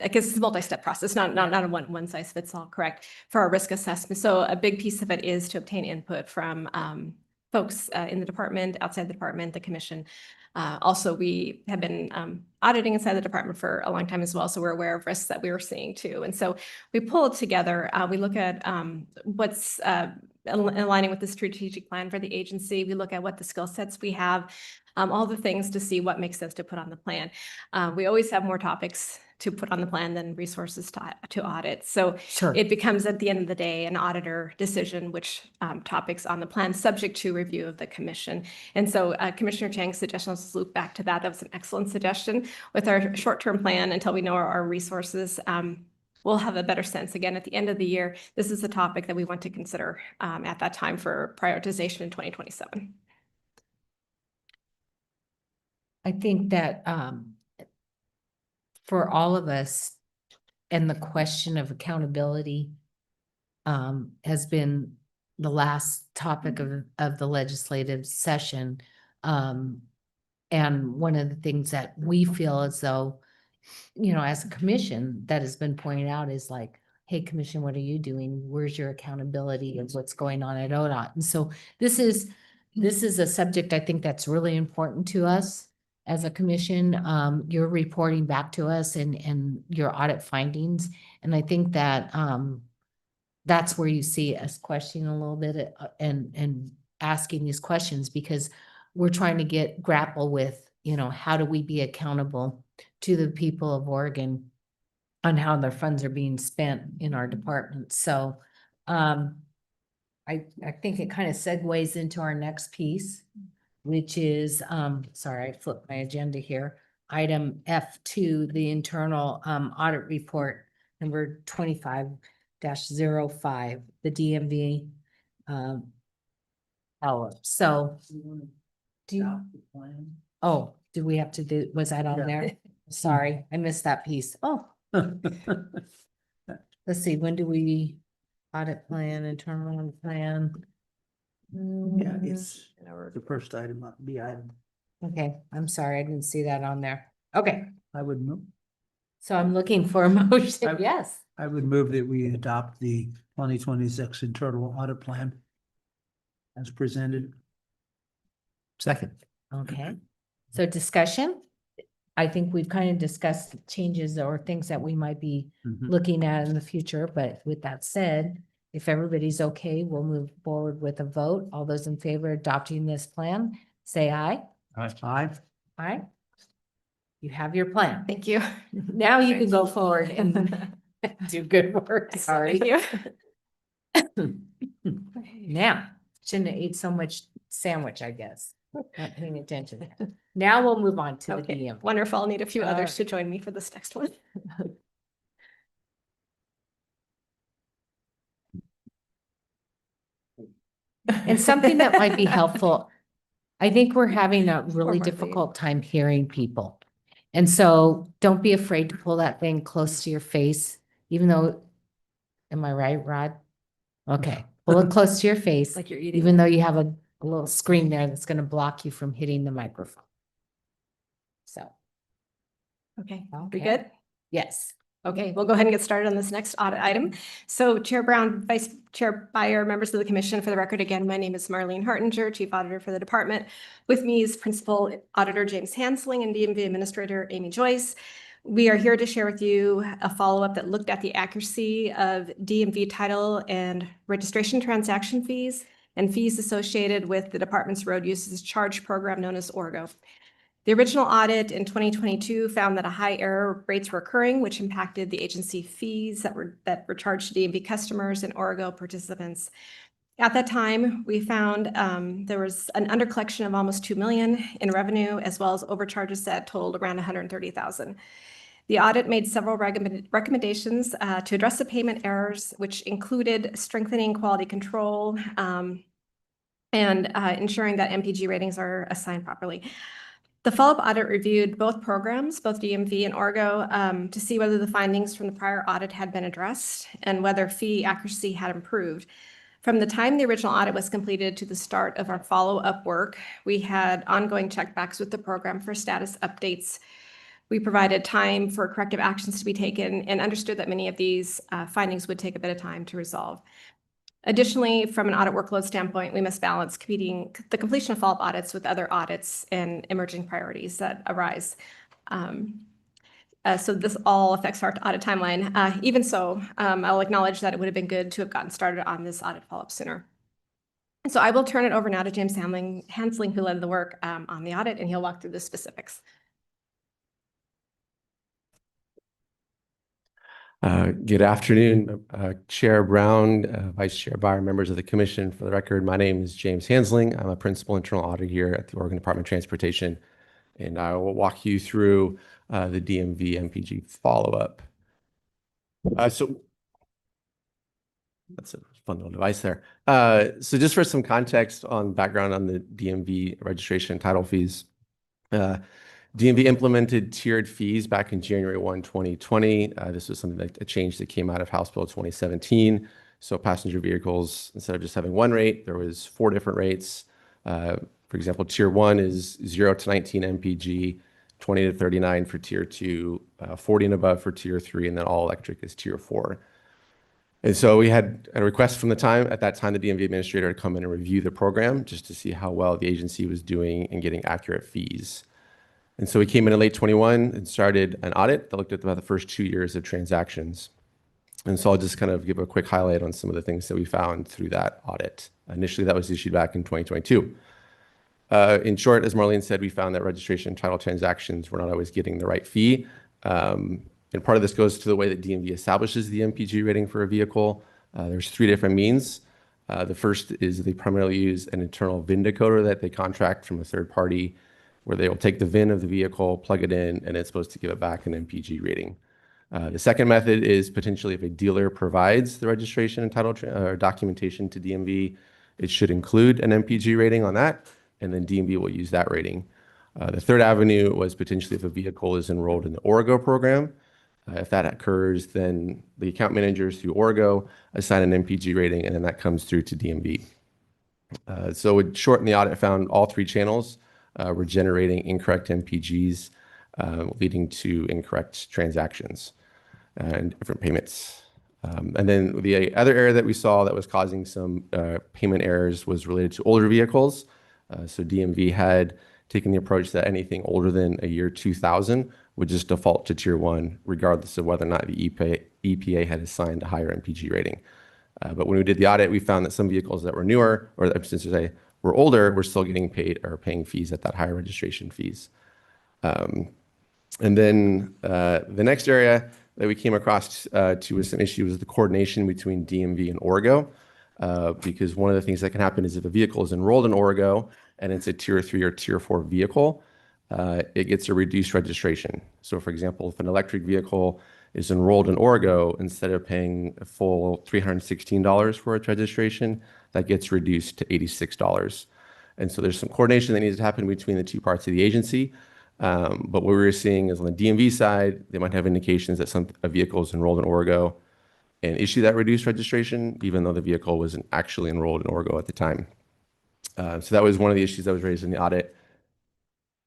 Speaker 12: guess it's a multi-step process, not a one size fits all, correct, for our risk assessment. So a big piece of it is to obtain input from folks in the department, outside the department, the commission. Also, we have been auditing inside the department for a long time as well, so we're aware of risks that we were seeing too. And so we pull it together. We look at what's aligning with the strategic plan for the agency. We look at what the skill sets we have, all the things to see what makes sense to put on the plan. We always have more topics to put on the plan than resources to audit. So
Speaker 1: Sure.
Speaker 12: it becomes, at the end of the day, an auditor decision which topics on the plan, subject to review of the commission. And so Commissioner Chang's suggestion, let's loop back to that. That was an excellent suggestion. With our short-term plan, until we know our resources, we'll have a better sense. Again, at the end of the year, this is the topic that we want to consider at that time for prioritization in 2027.
Speaker 1: I think that for all of us, and the question of accountability has been the last topic of the legislative session. And one of the things that we feel as though, you know, as a commission that has been pointed out is like, hey, commission, what are you doing? Where's your accountability of what's going on at ODOT? And so this is a subject I think that's really important to us as a commission. You're reporting back to us and your audit findings. And I think that that's where you see us questioning a little bit and asking these questions, because we're trying to grapple with, you know, how do we be accountable to the people of Oregon on how their funds are being spent in our department. So I think it kind of segues into our next piece, which is, sorry, I flipped my agenda here. Item F2, the internal audit report number 25-05, the DMV follow-up. So do we have to do, was that on there? Sorry, I missed that piece. Oh, let's see, when do we audit plan, internal audit plan?
Speaker 6: Yeah, it's the first item, B item.
Speaker 1: Okay, I'm sorry, I didn't see that on there. Okay,
Speaker 6: I would move.
Speaker 1: so I'm looking for a motion. Yes.
Speaker 6: I would move that we adopt the 2026 internal audit plan as presented.
Speaker 7: Second.
Speaker 1: Okay, so discussion. I think we've kind of discussed changes or things that we might be looking at in the future, but with that said, if everybody's okay, we'll move forward with a vote. All those in favor of adopting this plan, say aye.
Speaker 6: Aye.
Speaker 1: Aye. You have your plan.
Speaker 12: Thank you.
Speaker 1: Now you can go forward and do good work. Sorry.
Speaker 12: Thank you.
Speaker 1: Now, shouldn't have ate so much sandwich, I guess. Not paying attention. Now we'll move on to the
Speaker 12: Okay,
Speaker 1: DM.
Speaker 12: wonderful. I'll need a few
Speaker 1: All
Speaker 12: others
Speaker 1: right.
Speaker 12: to join me for this next one.
Speaker 1: And something that might be helpful, I think we're having a really
Speaker 12: Marlene.
Speaker 1: difficult time hearing people. And so don't be afraid to pull that thing close to your face, even though, am I right, Rod? Okay, pull it close to your face,
Speaker 5: Like you're eating.
Speaker 1: even though you have a a little screen there that's going to block you from hitting the microphone. So,
Speaker 12: Okay,
Speaker 1: Okay.
Speaker 12: we good?
Speaker 1: yes.
Speaker 12: Okay, we'll go ahead and get started on this next audit item. So Chair Brown, Vice Chair Byer, members of the commission, for the record, again, my name is Marlene Hartinger, Chief Auditor for the department. With me is Principal Auditor James Hansling and DMV Administrator Amy Joyce. We are here to share with you a follow-up that looked at the accuracy of DMV title and registration transaction fees and fees associated with the department's road usage charge program known as ORGO. The original audit in 2022 found that a high error rates were occurring, which impacted the agency fees that were charged to DMV customers and ORGO participants. At that time, we found there was an undercollection of almost 2 million in revenue, as well as overcharges that totaled around 130,000. The audit made several recommendations to address the payment errors, which included strengthening quality control and ensuring that MPG ratings are assigned properly. The follow-up audit reviewed both programs, both DMV and ORGO, to see whether the findings from the prior audit had been addressed and whether fee accuracy had improved. From the time the original audit was completed to the start of our follow-up work, we had ongoing checkbacks with the program for status updates. We provided time for corrective actions to be taken and understood that many of these findings would take a bit of time to resolve. Additionally, from an audit workload standpoint, we must balance the completion of follow-up audits with other audits and emerging priorities that arise. So this all affects our audit timeline. Even so, I'll acknowledge that it would have been good to have gotten started on this audit follow-up sooner. So I will turn it over now to James Hansling, who led the work on the audit, and he'll walk through the specifics.
Speaker 13: Good afternoon, Chair Brown, Vice Chair Byer, members of the commission. For the record, my name is James Hansling. I'm a principal internal auditor here at the Oregon Department of Transportation, and I will walk you through the DMV MPG follow-up. So that's a fun little device there. So just for some context on background on the DMV registration and title fees, DMV implemented tiered fees back in January 1, 2020. This was something like a change that came out of House Bill 2017. So passenger vehicles, instead of just having one rate, there was 4 different rates. For example, tier 1 is 0 to 19 MPG, 20 to 39 for tier 2, 40 and above for tier 3, and then all electric is tier 4. And so we had a request from at that time, the DMV administrator to come in and review the program just to see how well the agency was doing in getting accurate fees. And so we came in late 21 and started an audit that looked at about the first 2 years of transactions. And so I'll just kind of give a quick highlight on some of the things that we found through that audit. Initially, that was issued back in 2022. In short, as Marlene said, we found that registration and title transactions were not always getting the right fee. And part of this goes to the way that DMV establishes the MPG rating for a vehicle. There's 3 different means. The first is they primarily use an internal VIN decoder that they contract from a third party, where they will take the VIN of the vehicle, plug it in, and it's supposed to give it back an MPG rating. The second method is potentially if a dealer provides the registration and title or documentation to DMV, it should include an MPG rating on that, and then DMV will use that rating. The third avenue was potentially if a vehicle is enrolled in the ORGO program. If that occurs, then the account managers through ORGO assign an MPG rating, and then that comes through to DMV. So in short, in the audit found all 3 channels were generating incorrect MPGs, leading to incorrect transactions and different payments. And then the other area that we saw that was causing some payment errors was related to older vehicles. So DMV had taken the approach that anything older than a year 2000 would just default to tier 1, regardless of whether or not the EPA had assigned a higher MPG rating. But when we did the audit, we found that some vehicles that were newer, or since they were older, we're still getting paid or paying fees at that higher registration fees. And then the next area that we came across with some issues was the coordination between DMV and ORGO, because one of the things that can happen is if a vehicle is enrolled in ORGO and it's a tier 3 or tier 4 vehicle, it gets a reduced registration. So for example, if an electric vehicle is enrolled in ORGO, instead of paying a full $316 for its registration, that gets reduced to $86. And so there's some coordination that needs to happen between the 2 parts of the agency. But what we were seeing is on the DMV side, they might have indications that a vehicle is enrolled in ORGO and issue that reduced registration, even though the vehicle wasn't actually enrolled in ORGO at the time. So that was one of the issues that was raised in the audit.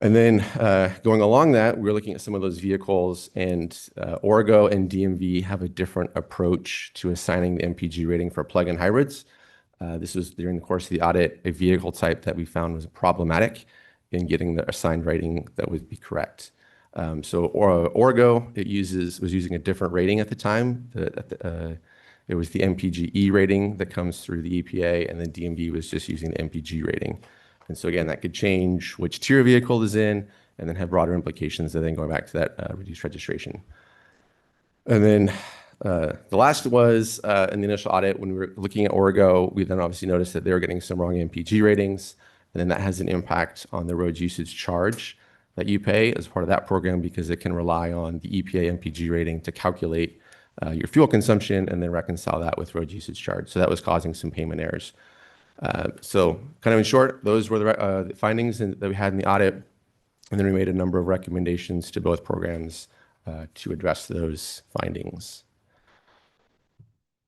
Speaker 13: And then going along that, we were looking at some of those vehicles, and Orgo and DMV have a different approach to assigning the MPG rating for plug-in hybrids. This was during the course of the audit, a vehicle type that we found was problematic in getting the assigned rating that would be correct. So Orgo, was using a different rating at the time. It was the MPGE rating that comes through the EPA, and then DMV was just using the MPG rating. And so again, that could change which tier vehicle is in, and then have broader implications, and then going back to that reduced registration. And then the last was in the initial audit, when we were looking at Orgo, we then obviously noticed that they were getting some wrong MPG ratings, and then that has an impact on the road usage charge that you pay as part of that program, because it can rely on the EPA MPG rating to calculate your fuel consumption and then reconcile that with road usage charge. So that was causing some payment errors. So kind of in short, those were the findings that we had in the audit. And then we made a number of recommendations to both programs to address those findings.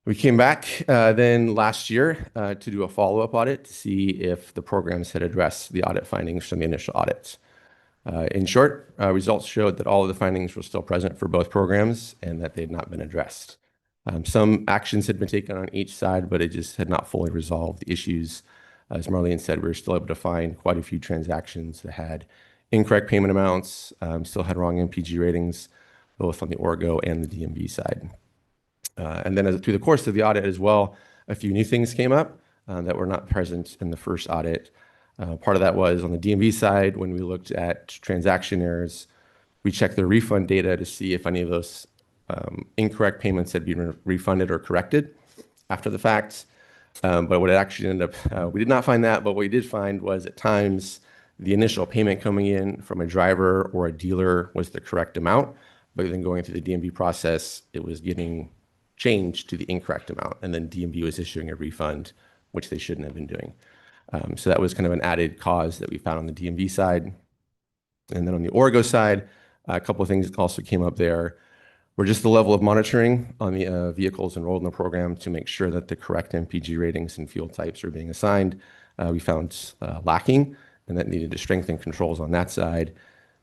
Speaker 13: We came back then last year to do a follow-up audit to see if the programs had addressed the audit findings from the initial audits. In short, results showed that all of the findings were still present for both programs and that they had not been addressed. Some actions had been taken on each side, but it just had not fully resolved the issues. As Marlene said, we were still able to find quite a few transactions that had incorrect payment amounts, still had wrong MPG ratings, both on the Orgo and the DMV side. And then through the course of the audit as well, a few new things came up that were not present in the first audit. Part of that was on the DMV side, when we looked at transaction errors, we checked the refund data to see if any of those incorrect payments had been refunded or corrected after the fact. But what it actually ended up, we did not find that, but what we did find was at times the initial payment coming in from a driver or a dealer was the correct amount, but then going through the DMV process, it was getting changed to the incorrect amount, and then DMV was issuing a refund, which they shouldn't have been doing. So that was kind of an added cause that we found on the DMV side. And then on the Orgo side, a couple of things also came up there were just the level of monitoring on the vehicles enrolled in the program to make sure that the correct MPG ratings and fuel types are being assigned. We found lacking, and that needed to strengthen controls on that side.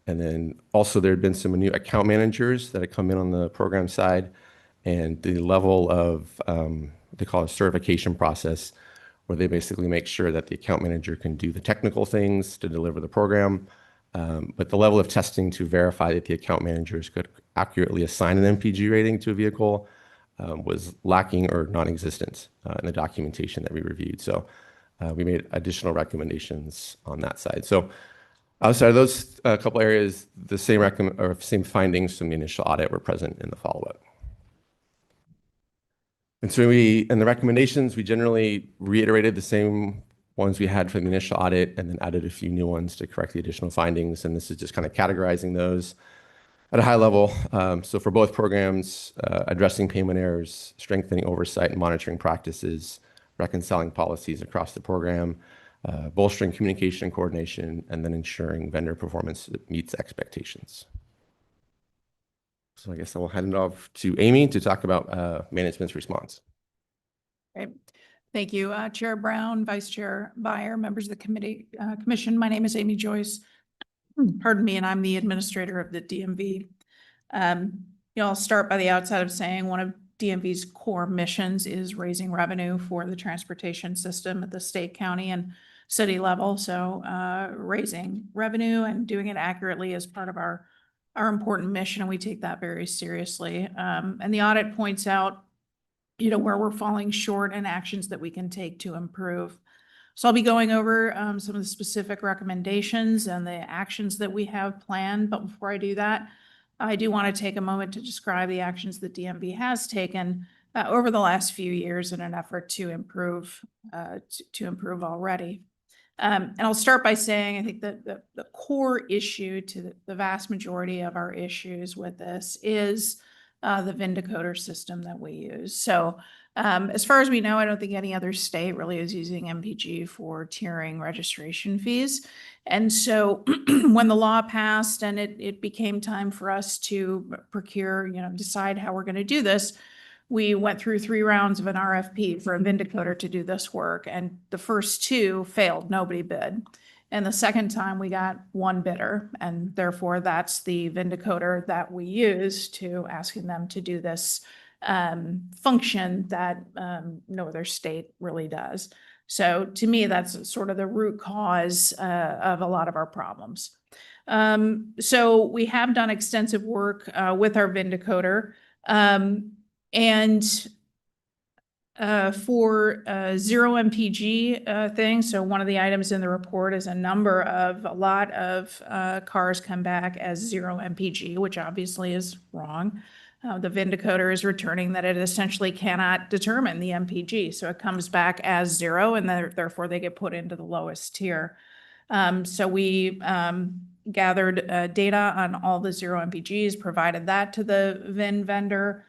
Speaker 13: And then also there had been some new account managers that had come in on the program side, and the level of, they call it a certification process, where they basically make sure that the account manager can do the technical things to deliver the program. But the level of testing to verify that the account managers could accurately assign an MPG rating to a vehicle was lacking or non-existent in the documentation that we reviewed. So we made additional recommendations on that side. So outside of those couple areas, the same findings from the initial audit were present in the follow-up. And so in the recommendations, we generally reiterated the same ones we had from the initial audit and then added a few new ones to correct the additional findings. And this is just kind of categorizing those at a high level. So for both programs, addressing payment errors, strengthening oversight and monitoring practices, reconciling policies across the program, bolstering communication and coordination, and then ensuring vendor performance meets expectations. So I guess I will hand it off to Amy to talk about management's response.
Speaker 14: Great. Thank you, Chair Brown, Vice Chair Byer, members of the commission. My name is Amy Joyce. Pardon me, and I'm the administrator of the DMV. I'll start by the outset of saying one of DMV's core missions is raising revenue for the transportation system at the state, county, and city level. So raising revenue and doing it accurately is part of our important mission, and we take that very seriously. And the audit points out, where we're falling short and actions that we can take to improve. So I'll be going over some of the specific recommendations and the actions that we have planned. But before I do that, I do want to take a moment to describe the actions that DMV has taken over the last few years in an effort to improve already. And I'll start by saying, I think that the core issue to the vast majority of our issues with this is the Vindicoder system that we use. So as far as we know, I don't think any other state really is using MPG for tiering registration fees. And so when the law passed and it became time for us to procure, decide how we're going to do this, we went through 3 rounds of an RFP for a vindicator to do this work, and the first 2 failed, nobody bid. And the second time we got 1 bidder, and therefore that's the vindicator that we use to asking them to do this function that no other state really does. So to me, that's sort of the root cause of a lot of our problems. So we have done extensive work with our vindicator, and for zero MPG things. So one of the items in the report is a lot of cars come back as zero MPG, which obviously is wrong. The vindicator is returning that it essentially cannot determine the MPG. So it comes back as 0, and therefore they get put into the lowest tier. So we gathered data on all the zero MPGs, provided that to the VIN vendor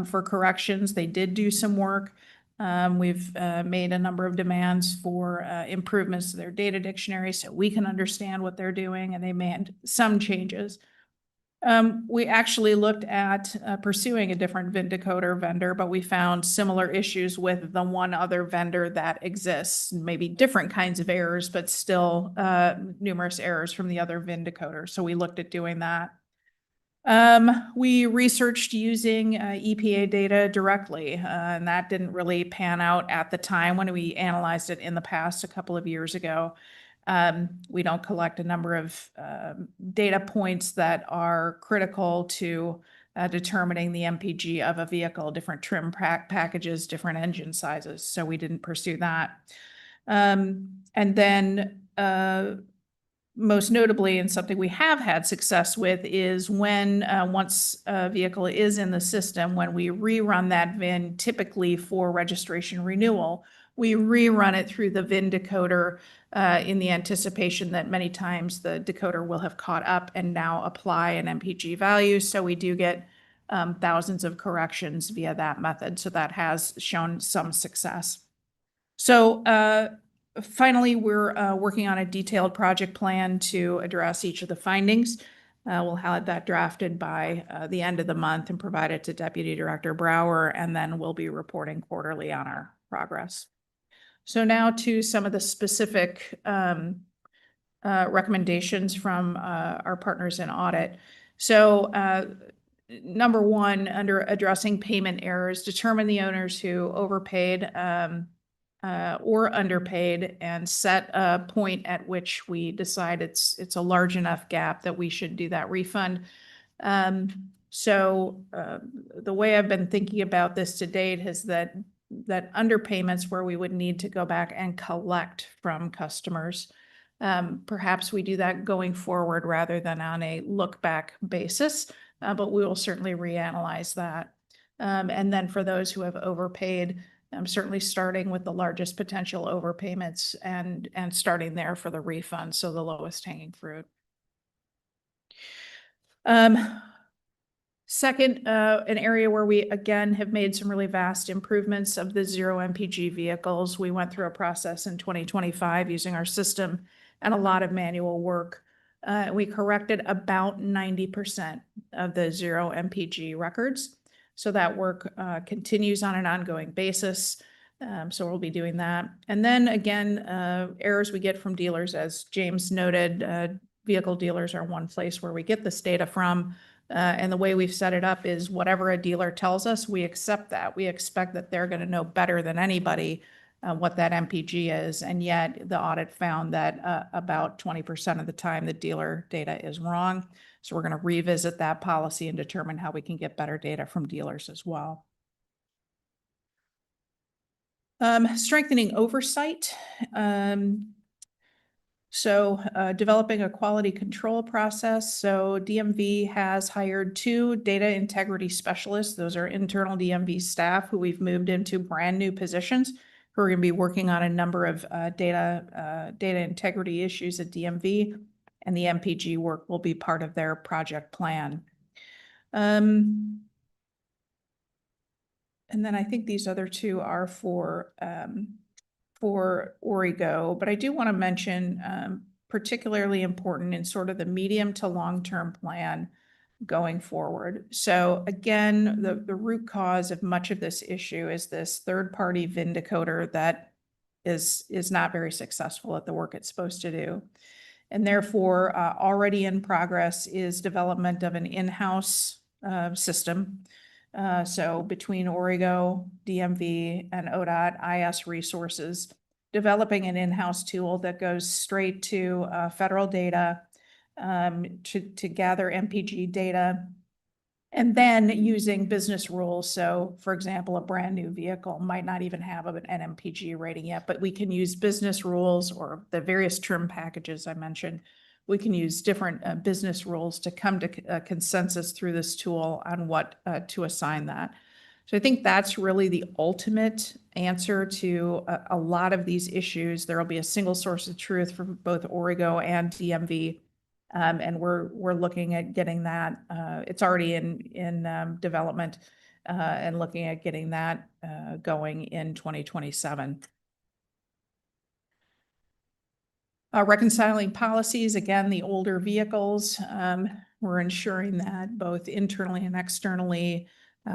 Speaker 14: for corrections. They did do some work. We've made a number of demands for improvements to their data dictionary so we can understand what they're doing, and they made some changes. We actually looked at pursuing a different vindicator vendor, but we found similar issues with the one other vendor that exists, maybe different kinds of errors, but still numerous errors from the other vindicator. So we looked at doing that. We researched using EPA data directly, and that didn't really pan out at the time when we analyzed it in the past a couple of years ago. We don't collect a number of data points that are critical to determining the MPG of a vehicle, different trim packages, different engine sizes. So we didn't pursue that. And then most notably, and something we have had success with, is when once a vehicle is in the system, when we rerun that VIN, typically for registration renewal, we rerun it through the VIN decoder in the anticipation that many times the decoder will have caught up and now apply an MPG value. So we do get thousands of corrections via that method. So that has shown some success. So finally, we're working on a detailed project plan to address each of the findings. We'll have that drafted by the end of the month and provide it to Deputy Director Brower, and then we'll be reporting quarterly on our progress. So now to some of the specific recommendations from our partners in audit. So number 1, under addressing payment errors, determine the owners who overpaid or underpaid, and set a point at which we decide it's a large enough gap that we should do that refund. So the way I've been thinking about this to date is that underpayments where we would need to go back and collect from customers. Perhaps we do that going forward rather than on a look back basis, but we will certainly reanalyze that. And then for those who have overpaid, I'm certainly starting with the largest potential overpayments and starting there for the refund, so the lowest hanging fruit. Second, an area where we, again, have made some really vast improvements of the zero MPG vehicles. We went through a process in 2025 using our system and a lot of manual work. We corrected about 90% of the zero MPG records. So that work continues on an ongoing basis. So we'll be doing that. And then again, errors we get from dealers, as James noted, vehicle dealers are one place where we get this data from. And the way we've set it up is whatever a dealer tells us, we accept that. We expect that they're going to know better than anybody what that MPG is. And yet the audit found that about 20% of the time the dealer data is wrong. So we're going to revisit that policy and determine how we can get better data from dealers as well. Strengthening oversight. Developing a quality control process. So DMV has hired 2 data integrity specialists. Those are internal DMV staff who we've moved into brand new positions who are going to be working on a number of data integrity issues at DMV, and the MPG work will be part of their project plan. And then I think these other 2 are for Origo, but I do want to mention particularly important in sort of the medium to long-term plan, going forward. So again, the root cause of much of this issue is this third-party vindicator that is not very successful at the work it's supposed to do. And therefore, already in progress is development of an in-house system. So between Origo, DMV, and ODOT, IS Resources, developing an in-house tool that goes straight to federal data to gather MPG data, and then using business rules. So for example, a brand new vehicle might not even have an MPG rating yet, but we can use business rules or the various trim packages I mentioned. We can use different business rules to come to a consensus through this tool on what to assign that. So I think that's really the ultimate answer to a lot of these issues. There will be a single source of truth for both Origo and DMV. And we're looking at getting that. It's already in development and looking at getting that going in 2027. Reconciling policies, again, the older vehicles, we're ensuring that both internally and externally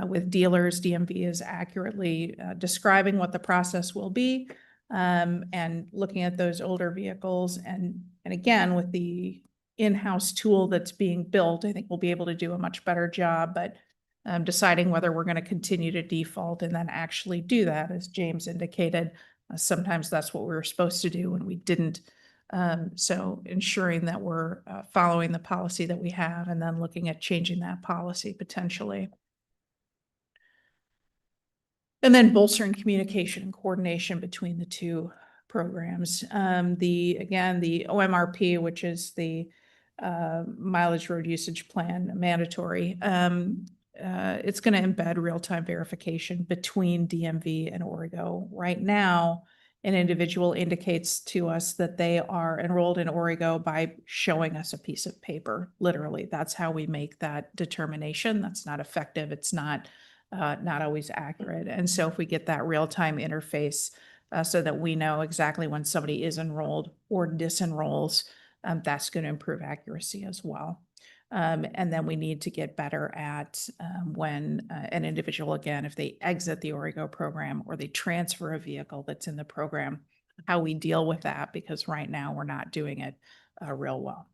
Speaker 14: with dealers, DMV is accurately describing what the process will be and looking at those older vehicles. And again, with the in-house tool that's being built, I think we'll be able to do a much better job, but deciding whether we're going to continue to default and then actually do that, as James indicated, sometimes that's what we were supposed to do when we didn't. So ensuring that we're following the policy that we have and then looking at changing that policy potentially. And then bolstering communication and coordination between the two programs. The OMRP, which is the mileage road usage plan mandatory, it's going to embed real-time verification between DMV and Origo. Right now, an individual indicates to us that they are enrolled in Origo by showing us a piece of paper. Literally, that's how we make that determination. That's not effective. It's not always accurate. And so if we get that real-time interface so that we know exactly when somebody is enrolled or disenrolls, that's going to improve accuracy as well. And then we need to get better at when an individual, again, if they exit the Origo program or they transfer a vehicle that's in the program, how we deal with that, because right now we're not doing it real well.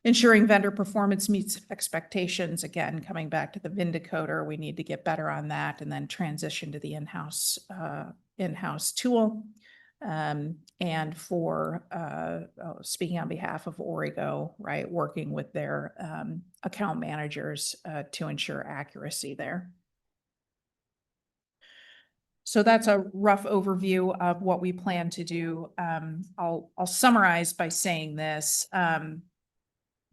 Speaker 14: Ensuring vendor performance meets expectations. Again, coming back to the Vindicator, we need to get better on that and then transition to the in-house tool. And for speaking on behalf of Origo, right, working with their account managers to ensure accuracy there. So that's a rough overview of what we plan to do. I'll summarize by saying this.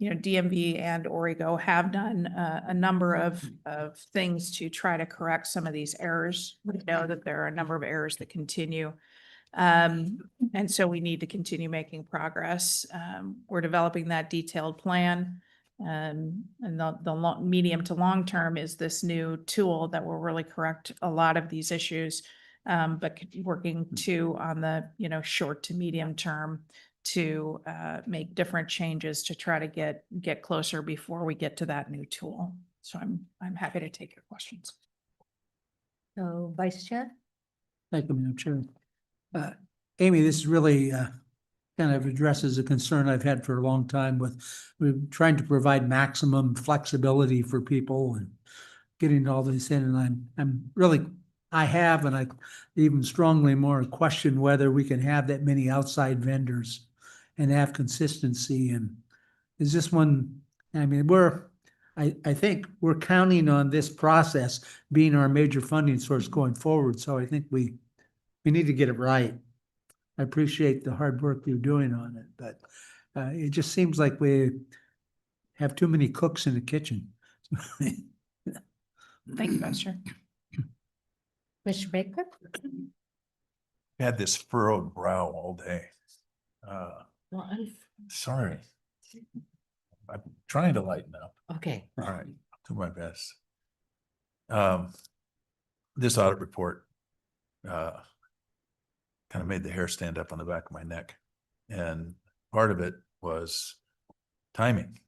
Speaker 14: DMV and Origo have done a number of things to try to correct some of these errors. We know that there are a number of errors that continue. And so we need to continue making progress. We're developing that detailed plan. And the medium to long term is this new tool that will really correct a lot of these issues, but working too on the short to medium term to make different changes to try to get closer before we get to that new tool. So I'm happy to take your questions.
Speaker 1: So Vice Chair?
Speaker 6: Thank you, Madam Chair. Amy, this really kind of addresses a concern I've had for a long time with we're trying to provide maximum flexibility for people and getting all this in. And I have, and I even strongly more question whether we can have that many outside vendors and have consistency. And is this one, I mean, I think we're counting on this process being our major funding source going forward. So I think we need to get it right. I appreciate the hard work you're doing on it, but it just seems like we have too many cooks in the kitchen.
Speaker 14: Thank you, Vice Chair.
Speaker 1: Mr. Baker?
Speaker 8: Had this furrowed brow all day. Sorry. I'm trying to lighten up.
Speaker 1: Okay.
Speaker 8: All right, I'll do my best. This audit report kind of made the hair stand up on the back of my neck. And part of it was timing.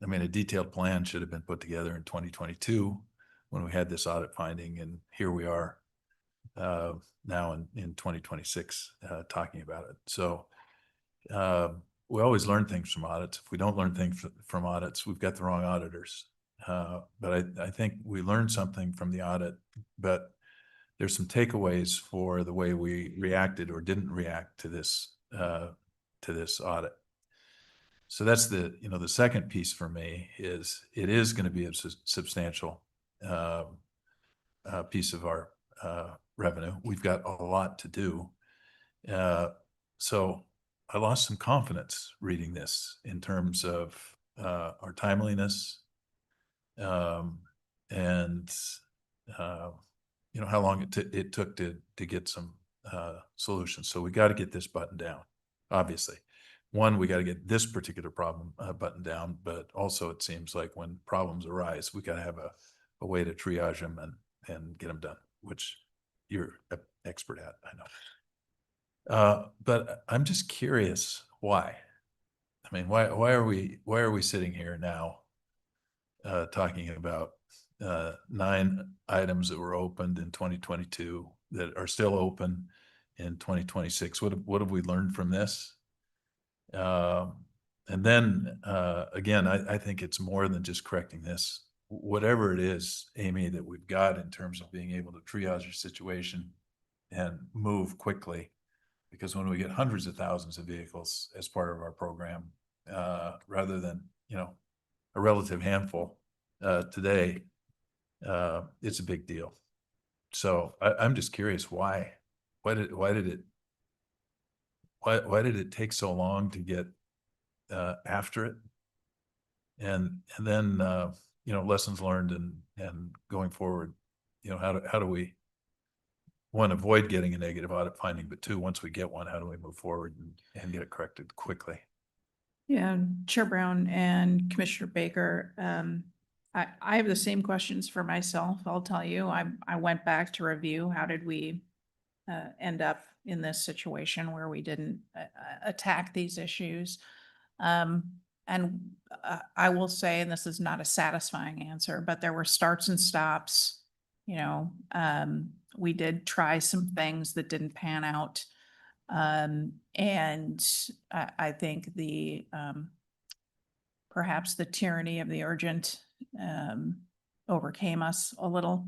Speaker 8: I mean, a detailed plan should have been put together in 2022 when we had this audit finding, and here we are now in 2026 talking about it. So we always learn things from audits. If we don't learn things from audits, we've got the wrong auditors. But I think we learned something from the audit, but there's some takeaways for the way we reacted or didn't react to this audit. So that's the second piece for me is it is going to be a substantial piece of our revenue. We've got a lot to do. So I lost some confidence reading this in terms of our timeliness and how long it took to get some solutions. So we got to get this buttoned down, obviously. One, we got to get this particular problem buttoned down, but also it seems like when problems arise, we got to have a way to triage them and get them done, which you're an expert at, I know. But I'm just curious why. I mean, why are we sitting here now talking about 9 items that were opened in 2022 that are still open in 2026? What have we learned from this? And then again, I think it's more than just correcting this. Whatever it is, Amy, that we've got in terms of being able to triage your situation and move quickly, because when we get hundreds of thousands of vehicles as part of our program, rather than a relative handful today, it's a big deal. So I'm just curious why did it take so long to get after it, and then lessons learned and going forward, how do we, one, avoid getting a negative audit finding, but two, once we get one, how do we move forward and get it corrected quickly?
Speaker 14: Yeah, Chair Brown and Commissioner Baker, I have the same questions for myself. I'll tell you, I went back to review how did we end up in this situation where we didn't attack these issues. And I will say, and this is not a satisfying answer, but there were starts and stops. We did try some things that didn't pan out. And I think perhaps the tyranny of the urgent overcame us a little.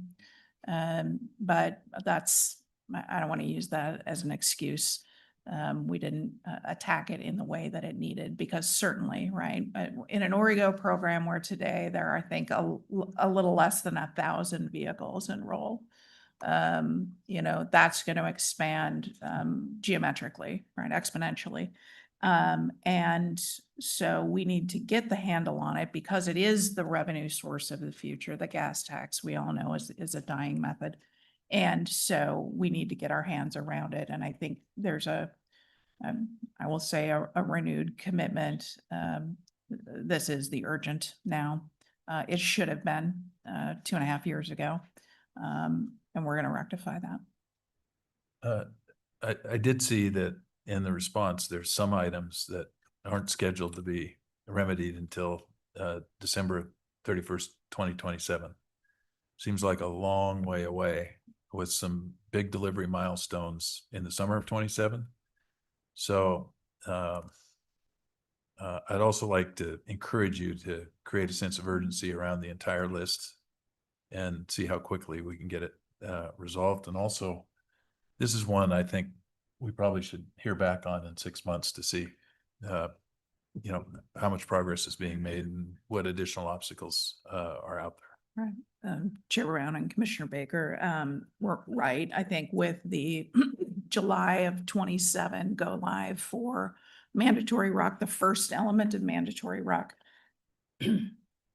Speaker 14: But I don't want to use that as an excuse. We didn't attack it in the way that it needed, because certainly, right, in an Origo program where today there are, I think, a little less than 1,000 vehicles enroll, that's going to expand geometrically, right, exponentially. And so we need to get the handle on it, because it is the revenue source of the future. The gas tax, we all know, is a dying method. And so we need to get our hands around it. And I think there's I will say a renewed commitment. This is the urgent now. It should have been 2.5 years ago. And we're going to rectify that.
Speaker 8: I did see that in the response, there's some items that aren't scheduled to be remedied until December 31st, 2027. Seems like a long way away, with some big delivery milestones in the summer of 27. So I'd also like to encourage you to create a sense of urgency around the entire list and see how quickly we can get it resolved. And also, this is one I think we probably should hear back on in 6 months to see how much progress is being made and what additional obstacles are out there.
Speaker 14: Right. Chair Brown and Commissioner Baker, we're right. I think with the July of 27 go live for mandatory RUC, the first element of mandatory RUC,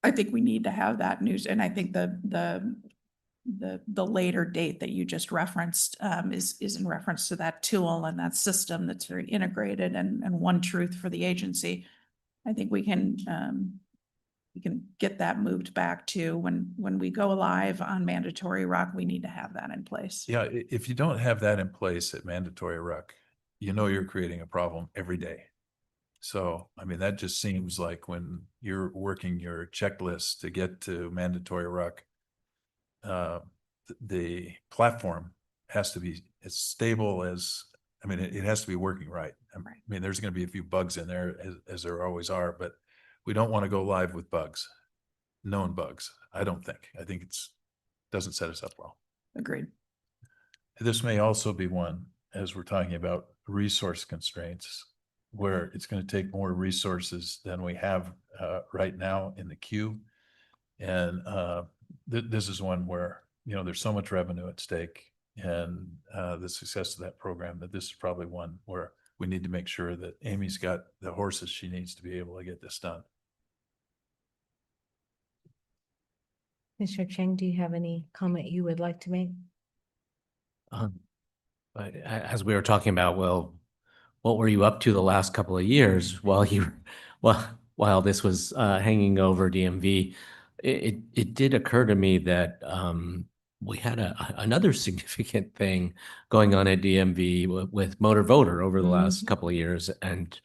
Speaker 14: I think we need to have that news. And I think the later date that you just referenced is in reference to that tool and that system that's very integrated and one truth for the agency. I think we can get that moved back to when we go live on mandatory RUC, we need to have that in place.
Speaker 8: Yeah, if you don't have that in place at mandatory RUC, you're creating a problem every day. So, I mean, that just seems like when you're working your checklist to get to mandatory ruck, the platform has to be as stable as, I mean, it has to be working right. I mean, there's going to be a few bugs in there as there always are, but we don't want to go live with bugs, known bugs. I don't think. I think doesn't set us up well.
Speaker 14: Agreed.
Speaker 8: This may also be one, as we're talking about resource constraints, where it's going to take more resources than we have right now in the queue. And this is one where, you know, there's so much revenue at stake, and the success of that program, that this is probably one where we need to make sure that Amy's got the horses she needs to be able to get this done.
Speaker 1: Mr. Cheng, do you have any comment you would like to make?
Speaker 7: But as we were talking about, well, what were you up to the last couple of years while this was hanging over DMV? It did occur to me that we had another significant thing going on at DMV with motor voter over the last couple of years, and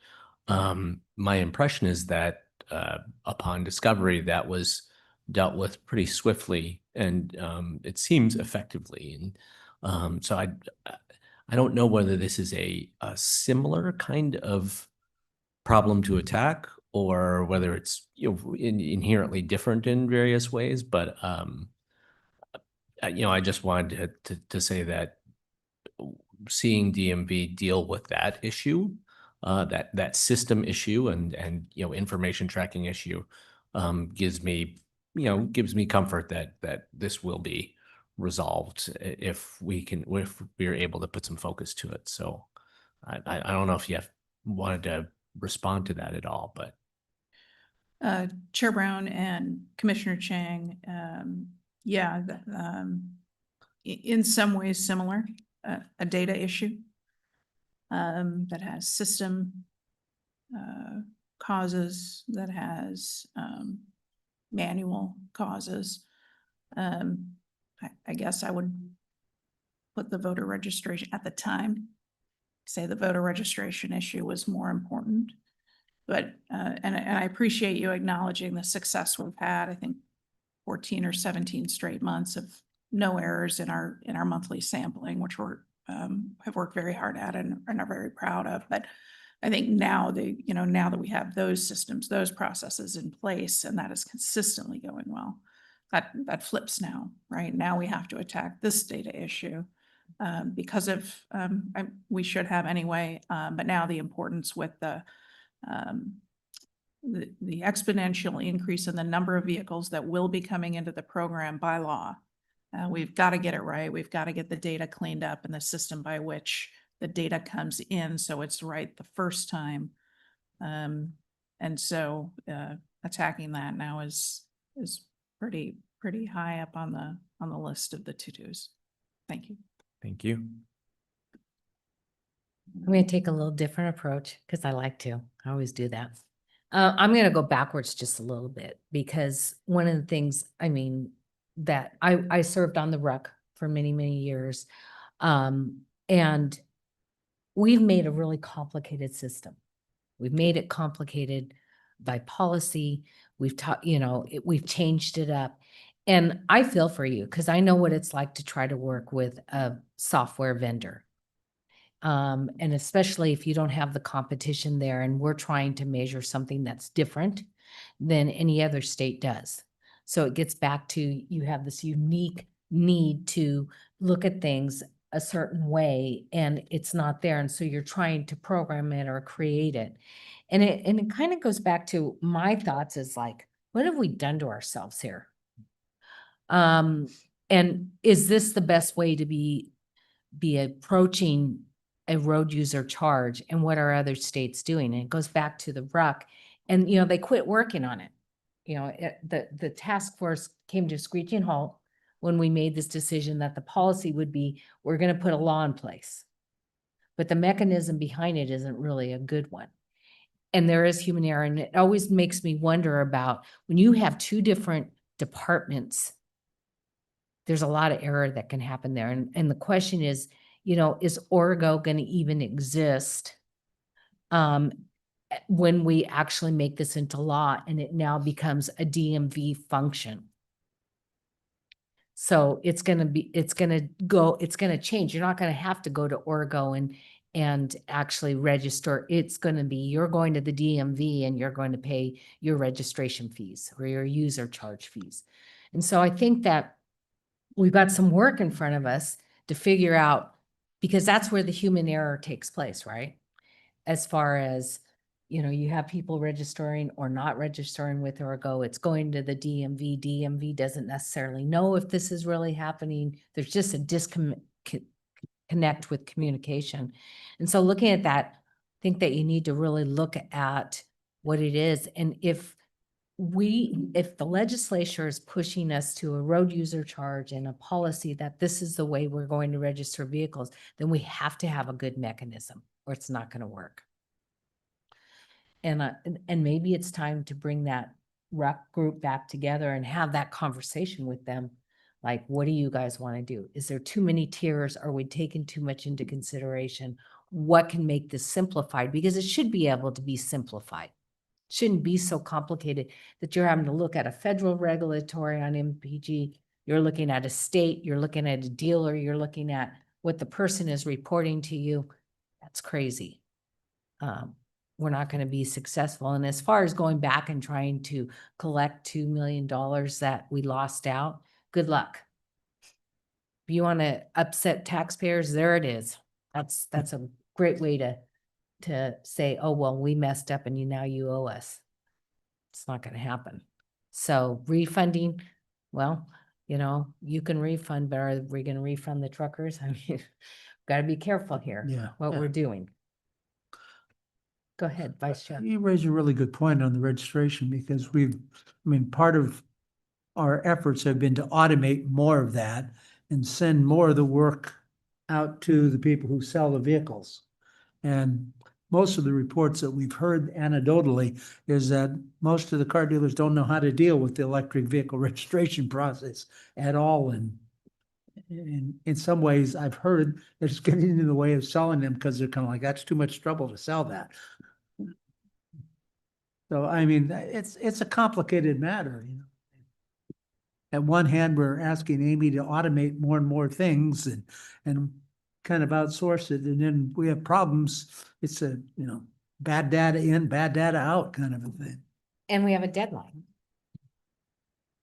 Speaker 7: my impression is that upon discovery, that was dealt with pretty swiftly, and it seems effectively. And so I don't know whether this is a similar kind of problem to attack, or whether it's, you know, inherently different in various ways. But you know, I just wanted to say that seeing DMV deal with that issue, that system issue, and you know, information tracking issue, gives me comfort that this will be resolved if we're able to put some focus to it. So I don't know if you wanted to respond to that at all, but.
Speaker 14: Chair Brown and Commissioner Chang, yeah, in some ways similar, a data issue that has system causes, that has manual causes. I guess I would put the voter registration at the time, say the voter registration issue was more important. But, and I appreciate you acknowledging the success we've had. I think 14 or 17 straight months of no errors in our monthly sampling, which we're have worked very hard at and are very proud of. But I think now now that we have those systems, those processes in place, and that is consistently going well, that flips now, right? Now we have to attack this data issue because of, we should have anyway, but now the importance with the exponential increase in the number of vehicles that will be coming into the program by law. We've got to get it right. We've got to get the data cleaned up and the system by which the data comes in so it's right the first time. And so attacking that now is pretty high up on the list of the to-dos. Thank you.
Speaker 7: Thank you.
Speaker 1: I'm going to take a little different approach because I like to. I always do that. I'm going to go backwards just a little bit, because one of the things, I mean, that I served on the RUC for many, many years. And we've made a really complicated system. We've made it complicated by policy. We've taught, we've changed it up. And I feel for you because I know what it's like to try to work with a software vendor. And especially if you don't have the competition there, and we're trying to measure something that's different than any other state does. So it gets back to, you have this unique need to look at things a certain way, and it's not there. And so you're trying to program it or create it. And it kind of goes back to my thoughts is like, what have we done to ourselves here? And is this the best way to be approaching a road user charge, and what are other states doing? And it goes back to the RUC, and they quit working on it. The task force came to a screeching halt when we made this decision that the policy would be, we're going to put a law in place, but the mechanism behind it isn't really a good one. And there is human error, and it always makes me wonder about when you have two different departments, there's a lot of error that can happen there. And the question is, is Orgo going to even exist when we actually make this into law and it now becomes a DMV function. So it's gonna change. You're not gonna have to go to Orgo and actually register. It's gonna be, you're going to the DMV and you're going to pay your registration fees or your user charge fees. And so I think that we've got some work in front of us to figure out, because that's where the human error takes place, right? As far as, you know, you have people registering or not registering with Orgo, it's going to the DMV. DMV doesn't necessarily know if this is really happening. There's just a disconnect with communication. And so looking at that, I think that you need to really look at what it is. And if the legislature is pushing us to a road user charge and a policy that this is the way we're going to register vehicles, then we have to have a good mechanism or it's not going to work. And maybe it's time to bring that rep group back together and have that conversation with them. Like, what do you guys want to do? Is there too many tiers? Are we taking too much into consideration? What can make this simplified? Because it should be able to be simplified. It shouldn't be so complicated that you're having to look at a federal regulatory on MPG. You're looking at a state, you're looking at a dealer, you're looking at what the person is reporting to you. That's crazy. We're not going to be successful. And as far as going back and trying to collect $2 million that we lost out, good luck. If you want to upset taxpayers, there it is. That's a great way to say, oh, well, we messed up and now you owe us. It's not going to happen. So refunding, well, you know, you can refund, but are we going to refund the truckers? I mean, got to be careful here. What we're doing. Go ahead, Vice Chair.
Speaker 6: You raise a really good point on the registration because part of our efforts have been to automate more of that and send more of the work out to the people who sell the vehicles. And most of the reports that we've heard anecdotally is that most of the car dealers don't know how to deal with the electric vehicle registration process at all. And in some ways, I've heard it's getting in the way of selling them because they're kind of like, that's too much trouble to sell that. So, I mean, it's a complicated matter, you know. At one hand, we're asking Amy to automate more and more things and kind of outsource it. And then we have problems. It's a, you know, bad data in, bad data out kind of a thing.
Speaker 1: And we have a deadline.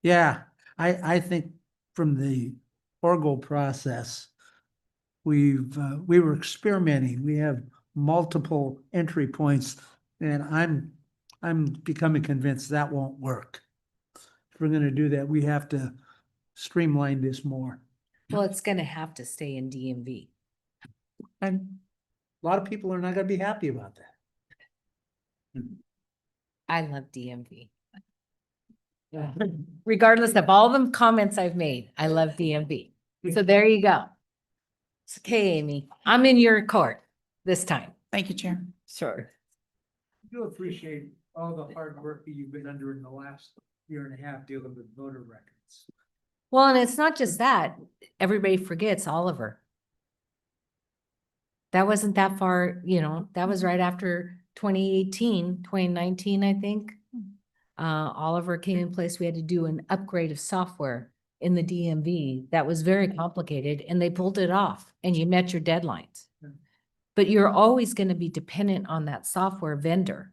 Speaker 6: Yeah, I think from the Orgo process, we were experimenting. We have multiple entry points, and I'm becoming convinced that won't work. If we're going to do that, we have to streamline this more.
Speaker 1: Well, it's going to have to stay in DMV.
Speaker 6: And a lot of people are not going to be happy about that.
Speaker 1: I love DMV. Regardless of all the comments I've made, I love DMV. So there you go. It's okay, Amy. I'm in your court this time.
Speaker 14: Thank you, Chair.
Speaker 1: Sure.
Speaker 6: I do appreciate all the hard work that you've been under in the last year and a half dealing with voter records.
Speaker 1: Well, and it's not just that. Everybody forgets Oliver. That wasn't that far, you know, that was right after 2019, I think. Oliver came in place. We had to do an upgrade of software in the DMV that was very complicated, and they pulled it off and you met your deadlines. But you're always going to be dependent on that software vendor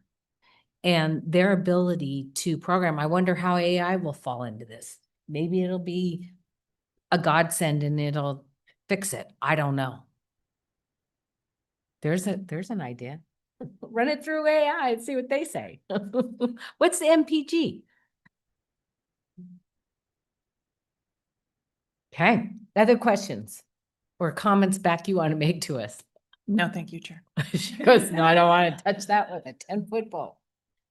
Speaker 1: and their ability to program. I wonder how AI will fall into this. Maybe it'll be a godsend and it'll fix it. I don't know. There's an idea. Run it through AI and see what they say. What's the MPG? Okay, other questions or comments back you want to make to us?
Speaker 14: No, thank you, Chair.
Speaker 1: She goes, no, I don't want to touch that with a 10-foot pole.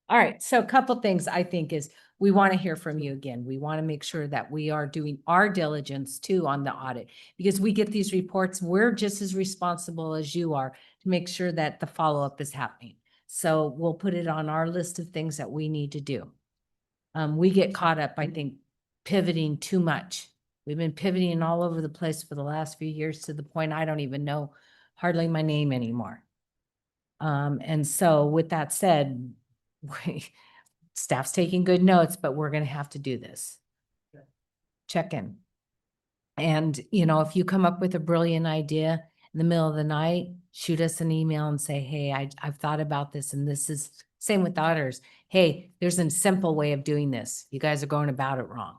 Speaker 1: All right, so a couple things I think is we want to hear from you again. We want to make sure that we are doing our diligence too on the audit, because we get these reports. We're just as responsible as you are to make sure that the follow-up is happening. So we'll put it on our list of things that we need to do. We get caught up, I think, pivoting too much. We've been pivoting all over the place for the last few years to the point I don't even know hardly my name anymore. And so with that said, staff's taking good notes, but we're gonna have to do this. Check in. And, you know, if you come up with a brilliant idea in the middle of the night, shoot us an email and say, hey, I've thought about this and this is, same with auditors. Hey, there's a simple way of doing this. You guys are going about it wrong.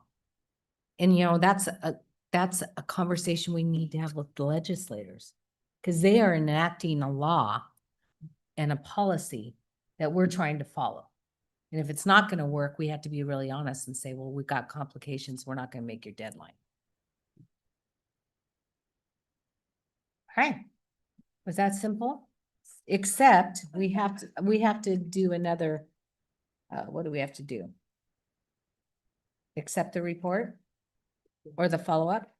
Speaker 1: And, you know, that's a conversation we need to have with the legislators, because they are enacting a law and a policy that we're trying to follow. And if it's not going to work, we have to be really honest and say, well, we've got complications. We're not going to make your deadline. All right. Was that simple? Except we have to do another, what do we have to do? Accept the report or the follow-up?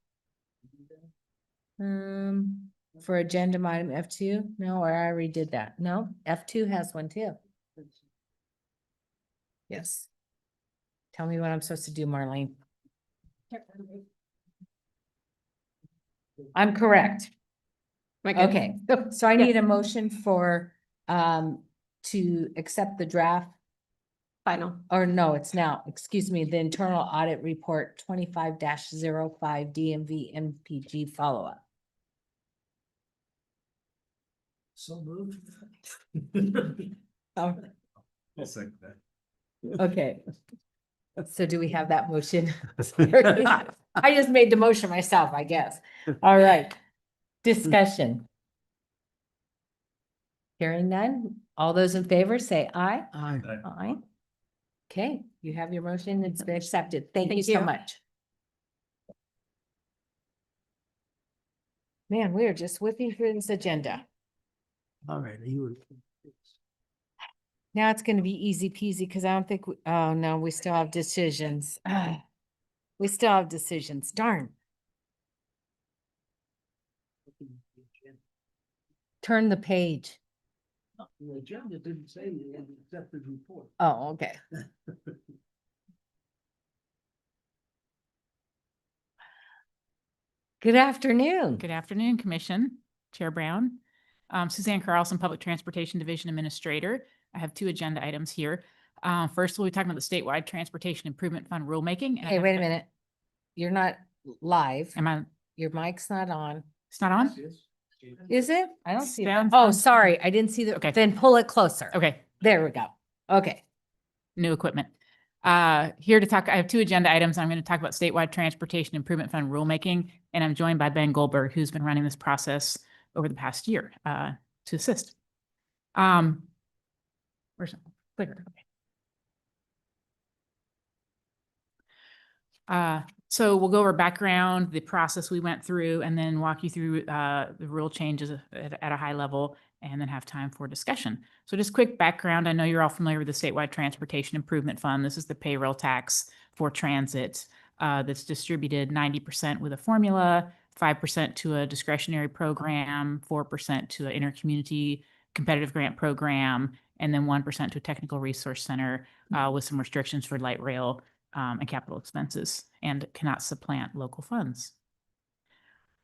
Speaker 1: For agenda item F2? No, or I already did that. No, F2 has one too. Yes. Tell me what I'm supposed to do, Marlene. I'm correct. Okay, so I need a motion for, to accept the draft.
Speaker 12: Final.
Speaker 1: Or no, it's now, excuse me, the internal audit report 25-05 DMV MPG follow-up.
Speaker 6: So moved.
Speaker 1: Oh,
Speaker 9: I'll second that.
Speaker 1: okay. So do we have that motion? I just made the motion myself, I guess. All right. Discussion. Hearing none. All those in favor say aye.
Speaker 6: Aye.
Speaker 1: Aye. Okay, you have your motion. It's been accepted. Thank you
Speaker 12: Thank
Speaker 1: so
Speaker 12: you.
Speaker 1: much. Man, we are just whipping through this agenda.
Speaker 6: All right, you.
Speaker 1: Now it's gonna be easy peasy because I don't think, oh no, we still have decisions. We still have decisions, darn. Turn the page.
Speaker 6: The agenda didn't say you had to accept the report.
Speaker 1: Oh, okay. Good afternoon.
Speaker 15: Good afternoon, Commission, Chair Brown. Suzanne Carlson, Public Transportation Division Administrator. I have two agenda items here. First, we'll be talking about the statewide Transportation Improvement Fund rulemaking. And I
Speaker 1: Hey,
Speaker 15: have-
Speaker 1: wait a minute. You're not live.
Speaker 15: Am I,
Speaker 1: Your mic's not on.
Speaker 15: it's not on?
Speaker 1: Is it? I don't see it.
Speaker 15: Sounds
Speaker 1: Oh,
Speaker 15: on.
Speaker 1: sorry. I didn't see the,
Speaker 15: Okay.
Speaker 1: then pull it closer.
Speaker 15: Okay,
Speaker 1: There we go. Okay.
Speaker 15: new equipment. Here to talk, I have two agenda items. I'm going to talk about statewide Transportation Improvement Fund rulemaking, and I'm joined by Ben Goldberg, who's been running this process over the past year to assist. Where's the clicker? Okay. So we'll go over background, the process we went through, and then walk you through the rule changes at a high level, and then have time for discussion. So just quick background. I know you're all familiar with the Statewide Transportation Improvement Fund. This is the payroll tax for transit that's distributed 90% with a formula, 5% to a discretionary program, 4% to an intercommunity competitive grant program, and then 1% to a technical resource center with some restrictions for light rail and capital expenses, and cannot supplant local funds.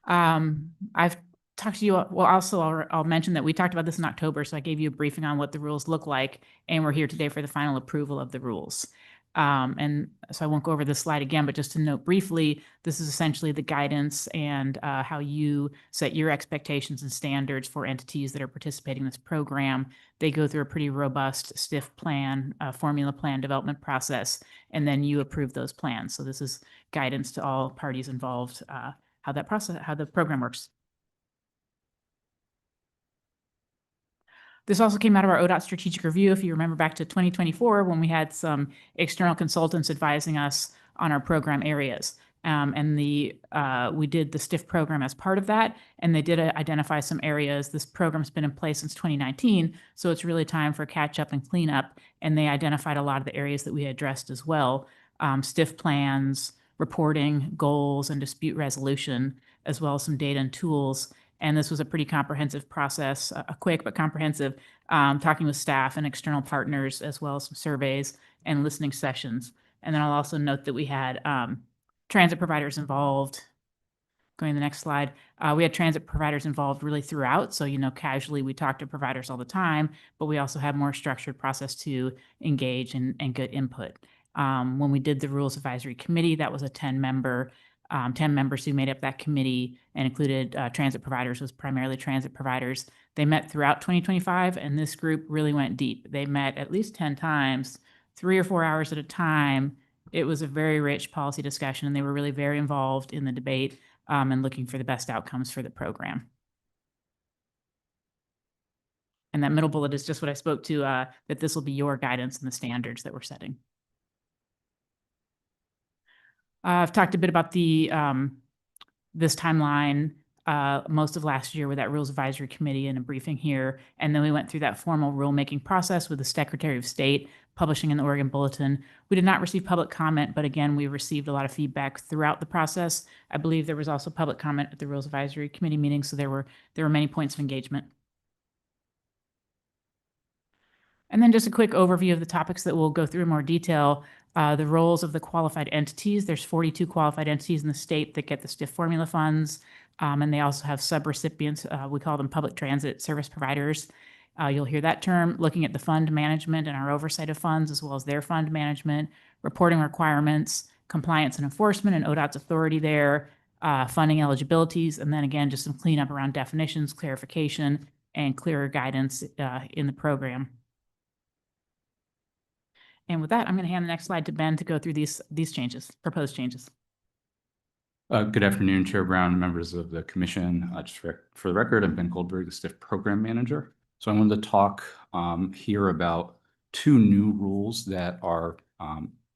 Speaker 15: I've talked to you, well, also I'll mention that we talked about this in October, so I gave you a briefing on what the rules look like, and we're here today for the final approval of the rules. And so I won't go over this slide again, but just to note briefly, this is essentially the guidance and how you set your expectations and standards for entities that are participating in this program. They go through a pretty robust STIF plan, formula plan development process, and then you approve those plans. So this is guidance to all parties involved, how the program works. This also came out of our ODOT strategic review. If you remember back to 2024, when we had some external consultants advising us on our program areas. And we did the STIF program as part of that, and they did identify some areas. This program's been in place since 2019, so it's really time for catch up and clean up. And they identified a lot of the areas that we had addressed as well. STIF plans, reporting, goals, and dispute resolution, as well as some data and tools. And this was a pretty comprehensive process, a quick but comprehensive, talking with staff and external partners, as well as some surveys and listening sessions. And then I'll also note that we had transit providers involved, Going to the next slide, we had transit providers involved really throughout. So, casually we talk to providers all the time, but we also have more structured process to engage and get input. When we did the Rules Advisory Committee, that was a 10 members who made up that committee and included transit providers, was primarily transit providers. They met throughout 2025, and this group really went deep. They met at least 10 times, 3 or 4 hours at a time. It was a very rich policy discussion, and they were really very involved in the debate and looking for the best outcomes for the program. And that middle bullet is just what I spoke to, that this will be your guidance and the standards that we're setting. I've talked a bit about the this timeline most of last year with that Rules Advisory Committee and a briefing here. And then we went through that formal rulemaking process with the Secretary of State publishing in the Oregon Bulletin. We did not receive public comment, but again, we received a lot of feedback throughout the process. I believe there was also public comment at the Rules Advisory Committee meeting, so there were many points of engagement. And then just a quick overview of the topics that we'll go through in more detail. The roles of the qualified entities. There's 42 qualified entities in the state that get the STIF formula funds. And they also have subrecipients. We call them public transit service providers. You'll hear that term. Looking at the fund management and our oversight of funds, as well as their fund management, reporting requirements, compliance and enforcement, and ODOT's authority there, funding eligibilities, and then again, just some cleanup around definitions, clarification, and clearer guidance in the program. And with that, I'm going to hand the next slide to Ben to go through these changes, proposed changes.
Speaker 16: Good afternoon, Chair Brown, members of the commission. Just for the record, I'm Ben Goldberg, the STIF program manager. So I wanted to talk here about 2 new rules that are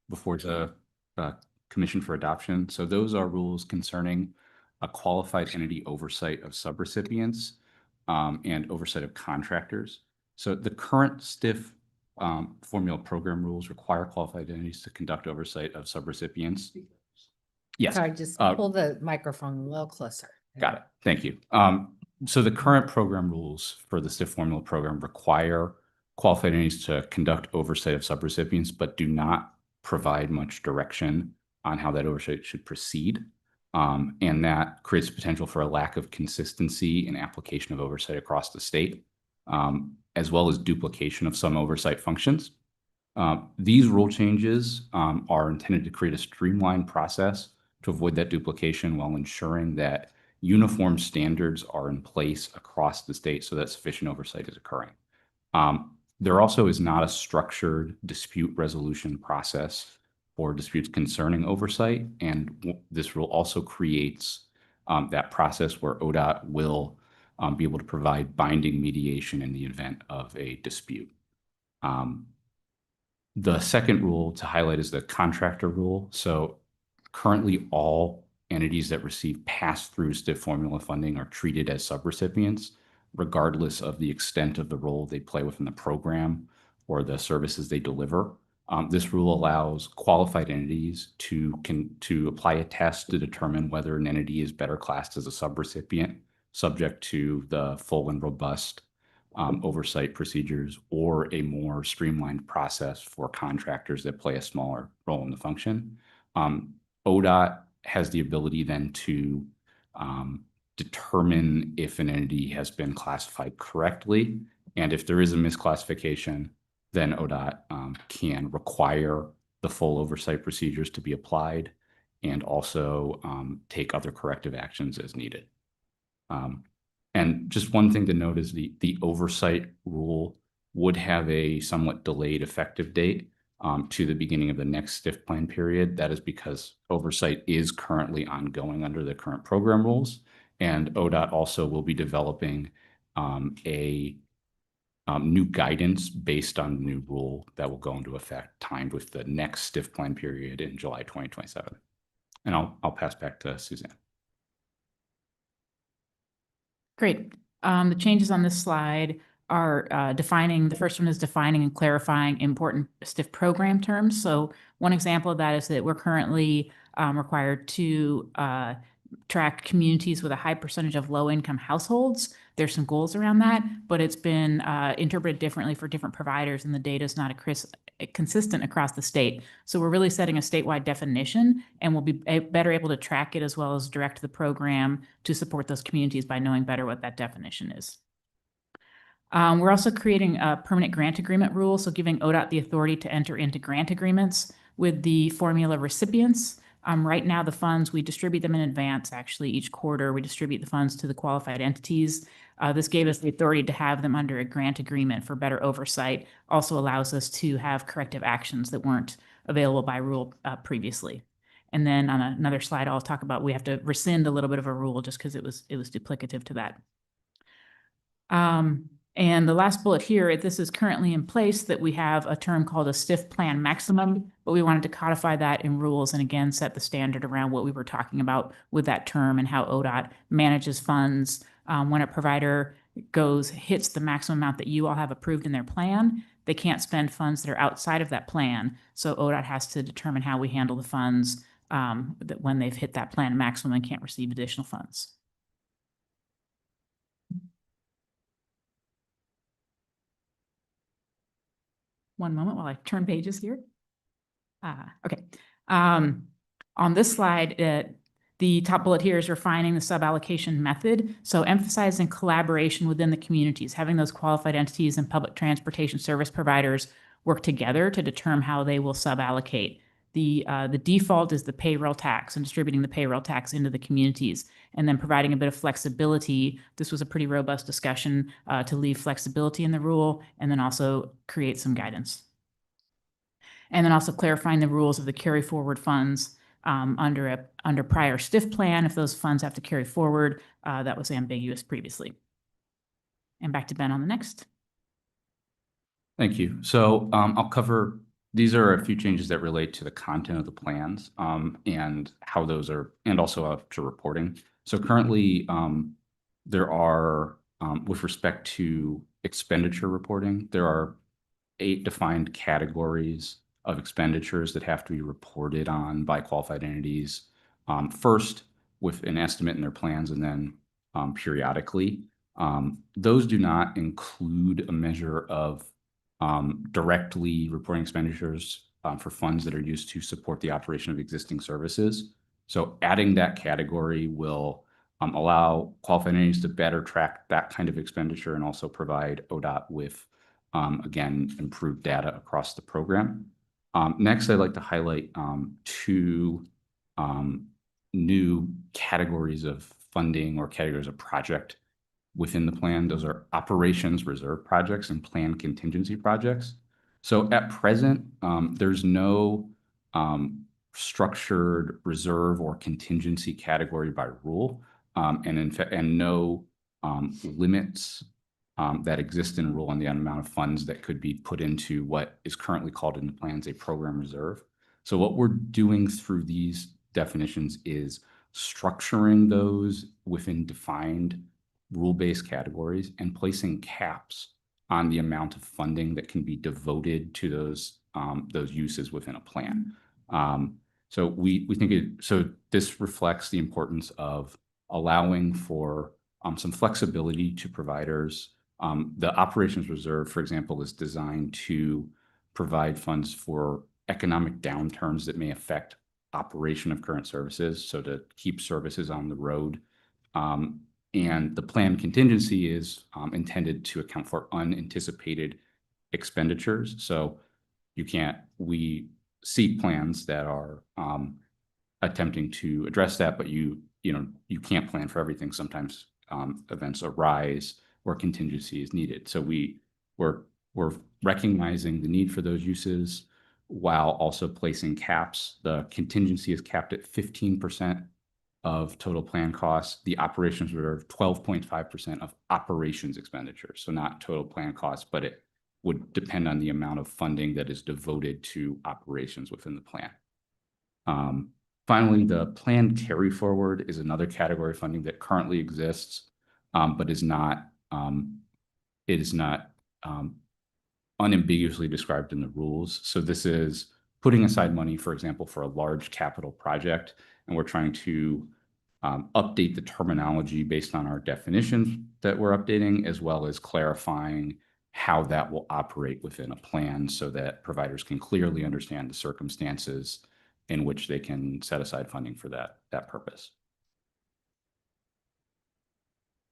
Speaker 16: before the commission for adoption. So those are rules concerning a qualified entity oversight of subrecipients and oversight of contractors. So the current STIF formula program rules require qualified entities to conduct oversight of subrecipients. Yes.
Speaker 1: Sorry, just pull the microphone a little closer.
Speaker 16: Got it. Thank you. So the current program rules for the STIF formula program require qualified entities to conduct oversight of subrecipients, but do not provide much direction on how that oversight should proceed. And that creates potential for a lack of consistency in application of oversight across the state, as well as duplication of some oversight functions. These rule changes are intended to create a streamlined process to avoid that duplication while ensuring that uniform standards are in place across the state so that sufficient oversight is occurring. There also is not a structured dispute resolution process for disputes concerning oversight, and this rule also creates that process where ODOT will be able to provide binding mediation in the event of a dispute. The second rule to highlight is the contractor rule. So currently all entities that receive pass-through STIF formula funding are treated as subrecipients, regardless of the extent of the role they play within the program or the services they deliver. This rule allows qualified entities to apply a test to determine whether an entity is better classed as a subrecipient, subject to the full and robust oversight procedures or a more streamlined process for contractors that play a smaller role in the function. ODOT has the ability then to determine if an entity has been classified correctly. And if there is a misclassification, then ODOT can require the full oversight procedures to be applied and also take other corrective actions as needed. And just one thing to note is the oversight rule would have a somewhat delayed effective date to the beginning of the next STIF plan period. That is because oversight is currently ongoing under the current program rules. And ODOT also will be developing a new guidance based on the new rule that will go into effect timed with the next STIF plan period in July 2027. And I'll pass back to Suzanne.
Speaker 15: Great. The changes on this slide are defining, the first one is defining and clarifying important STIF program terms. So one example of that is that we're currently required to track communities with a high percentage of low-income households. There's some goals around that, but it's been interpreted differently for different providers, and the data is not consistent across the state. So we're really setting a statewide definition, and we'll be better able to track it as well as direct the program to support those communities by knowing better what that definition is. We're also creating a permanent grant agreement rule, so giving ODOT the authority to enter into grant agreements with the formula recipients. Right now, the funds, we distribute them in advance. Actually, each quarter, we distribute the funds to the qualified entities. This gave us the authority to have them under a grant agreement for better oversight. Also allows us to have corrective actions that weren't available by rule previously. And then on another slide, I'll talk about we have to rescind a little bit of a rule just because it was duplicative to that. And the last bullet here, this is currently in place that we have a term called a STIF plan maximum, but we wanted to codify that in rules and again, set the standard around what we were talking about with that term and how ODOT manages funds. When a provider hits the maximum amount that you all have approved in their plan, they can't spend funds that are outside of that plan. So ODOT has to determine how we handle the funds that when they've hit that plan maximum and can't receive additional funds. One moment while I turn pages here. Okay. On this slide, the top bullet here is refining the suballocation method. So emphasizing collaboration within the communities, having those qualified entities and public transportation service providers work together to determine how they will suballocate. The default is the payroll tax and distributing the payroll tax into the communities and then providing a bit of flexibility. This was a pretty robust discussion to leave flexibility in the rule and then also create some guidance. And then also clarifying the rules of the carry forward funds under prior STIF plan. If those funds have to carry forward, that was ambiguous previously. And back to Ben on the next.
Speaker 16: Thank you. So I'll cover, these are a few changes that relate to the content of the plans and how those are, and also to reporting. So currently there are, with respect to expenditure reporting, there are 8 defined categories of expenditures that have to be reported on by qualified entities. First, with an estimate in their plans and then periodically. Those do not include a measure of directly reporting expenditures for funds that are used to support the operation of existing services. So adding that category will allow qualified entities to better track that kind of expenditure and also provide ODOT with, again, improved data across the program. Next, I'd like to highlight 2 new categories of funding or categories of project within the plan. Those are operations reserve projects and plan contingency projects. So at present, there's no structured reserve or contingency category by rule, and no limits that exist in rule on the amount of funds that could be put into what is currently called in the plans a program reserve. So what we're doing through these definitions is structuring those within defined rule-based categories and placing caps on the amount of funding that can be devoted to those uses within a plan. So we think so this reflects the importance of allowing for some flexibility to providers. The operations reserve, for example, is designed to provide funds for economic downturns that may affect operation of current services, so to keep services on the road. And the plan contingency is intended to account for unanticipated expenditures. So we see plans that are attempting to address that, but you can't plan for everything. Sometimes events arise where contingency is needed. So we're recognizing the need for those uses while also placing caps. The contingency is capped at 15% of total plan costs. The operations reserve 12.5% of operations expenditures. So not total plan costs, but it would depend on the amount of funding that is devoted to operations within the plan. Finally, the plan carry forward is another category of funding that currently exists, but is not unambiguously described in the rules. So this is putting aside money, for example, for a large capital project, and we're trying to update the terminology based on our definitions that we're updating, as well as clarifying how that will operate within a plan so that providers can clearly understand the circumstances in which they can set aside funding for that purpose.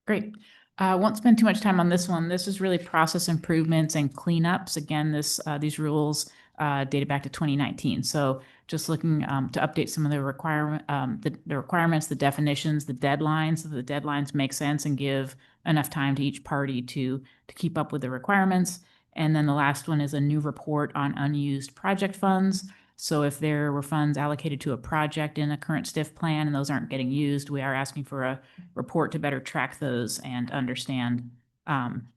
Speaker 15: Great. Won't spend too much time on this one. This is really process improvements and cleanups. Again, these rules dated back to 2019. So just looking to update some of the requirements, the definitions, the deadlines, so the deadlines make sense and give enough time to each party to keep up with the requirements. And then the last one is a new report on unused project funds. So if there were funds allocated to a project in a current STIF plan and those aren't getting used, we are asking for a report to better track those and understand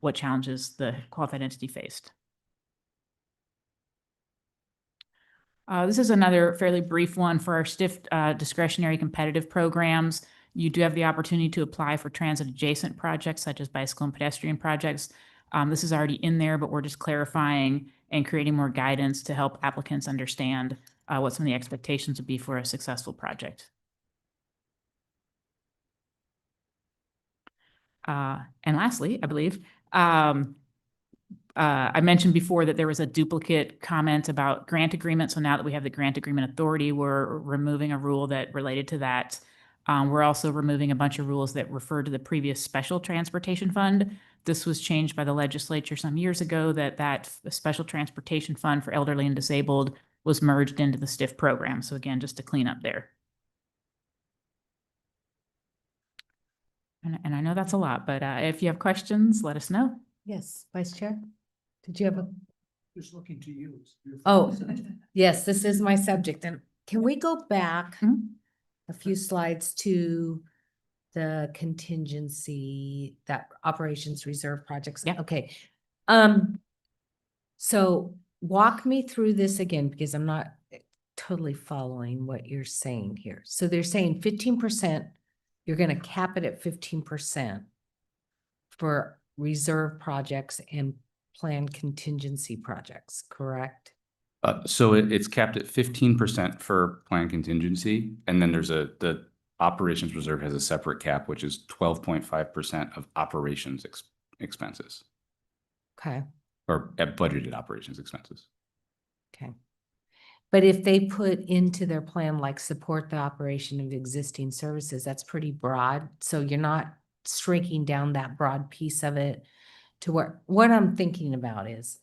Speaker 15: what challenges the qualified entity faced. This is another fairly brief one for our STIF discretionary competitive programs. You do have the opportunity to apply for transit adjacent projects such as bicycle and pedestrian projects. This is already in there, but we're just clarifying and creating more guidance to help applicants understand what some of the expectations would be for a successful project. And lastly, I believe, I mentioned before that there was a duplicate comment about grant agreement. So now that we have the grant agreement authority, we're removing a rule that related to that. We're also removing a bunch of rules that refer to the previous special transportation fund. This was changed by the legislature some years ago that special transportation fund for elderly and disabled was merged into the STIF program. So again, just to clean up there. And I know that's a lot, but if you have questions, let us know.
Speaker 1: Yes, Vice Chair. Did you have a?
Speaker 6: Just looking to you.
Speaker 1: Oh, yes, this is my subject. And can we go back a few slides to the contingency, that operations reserve projects?
Speaker 15: Yeah.
Speaker 1: Okay. So walk me through this again, because I'm not totally following what you're saying here. So they're saying 15%, you're going to cap it at 15% for reserve projects and planned contingency projects, correct?
Speaker 16: So it's capped at 15% for planned contingency. And then there's the operations reserve has a separate cap, which is 12.5% of operations expenses.
Speaker 1: Okay.
Speaker 16: Or at budgeted operations expenses.
Speaker 1: Okay. But if they put into their plan, like support the operation of existing services, that's pretty broad. So you're not shrinking down that broad piece of it to what I'm thinking about is,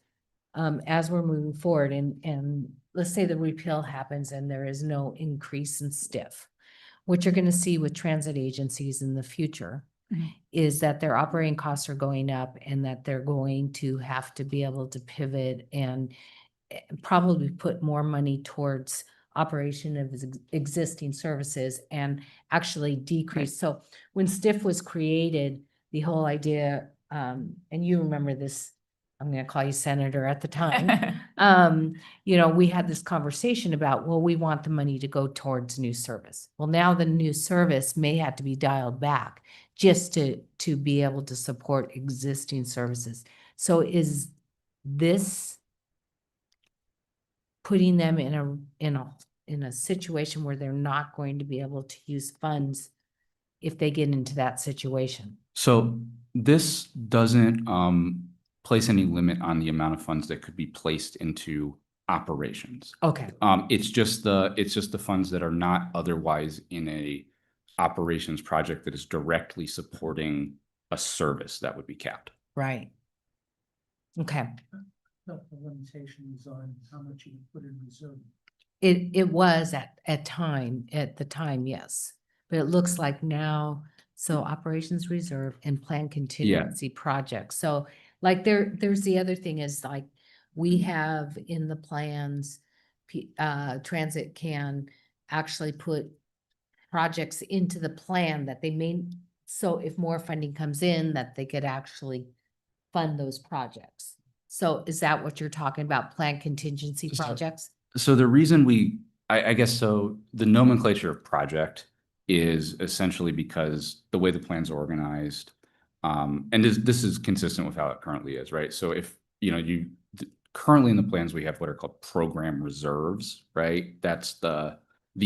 Speaker 1: as we're moving forward and let's say the repeal happens and there is no increase in STIF, what you're going to see with transit agencies in the future is that their operating costs are going up and that they're going to have to be able to pivot and probably put more money towards operation of existing services and actually decrease. So when STIF was created, the whole idea, and you remember this, I'm going to call you Senator at the time. You know, we had this conversation about, well, we want the money to go towards new service. Well, now the new service may have to be dialed back just to be able to support existing services. So is this putting them in a situation where they're not going to be able to use funds if they get into that situation?
Speaker 16: So this doesn't place any limit on the amount of funds that could be placed into operations.
Speaker 1: Okay.
Speaker 16: It's just the funds that are not otherwise in a operations project that is directly supporting a service that would be capped.
Speaker 1: Right. Okay.
Speaker 6: The limitations on how much you can put in reserve.
Speaker 1: It was at the time, yes. But it looks like now, so operations reserve and plan contingency projects. So like there's the other thing is like we have in the plans, transit can actually put projects into the plan that they may, so if more funding comes in, that they could actually fund those projects. So is that what you're talking about, plan contingency projects?
Speaker 16: So the reason I guess so the nomenclature of project is essentially because the way the plan's organized, and this is consistent with how it currently is, right? So if, you know, currently in the plans, we have what are called program reserves, right? That's the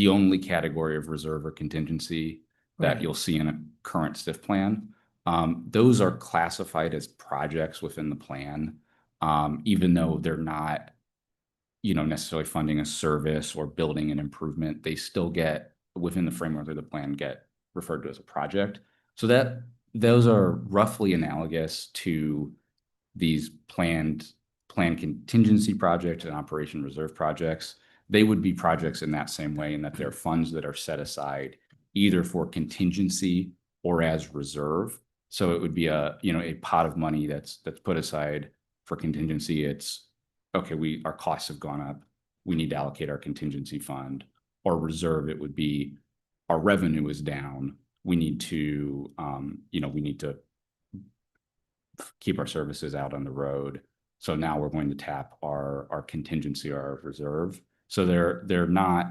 Speaker 16: only category of reserve or contingency that you'll see in a current STIF plan. Those are classified as projects within the plan. even though they're not, necessarily funding a service or building an improvement, they still get, within the framework of the plan, get referred to as a project. So those are roughly analogous to these planned contingency projects and operation reserve projects. They would be projects in that same way, in that they're funds that are set aside either for contingency or as reserve. So it would be a pot of money that's put aside for contingency. It's okay, our costs have gone up, we need to allocate our contingency fund. Or reserve, it would be our revenue is down, we need to keep our services out on the road. So now we're going to tap our contingency or our reserve. So they're not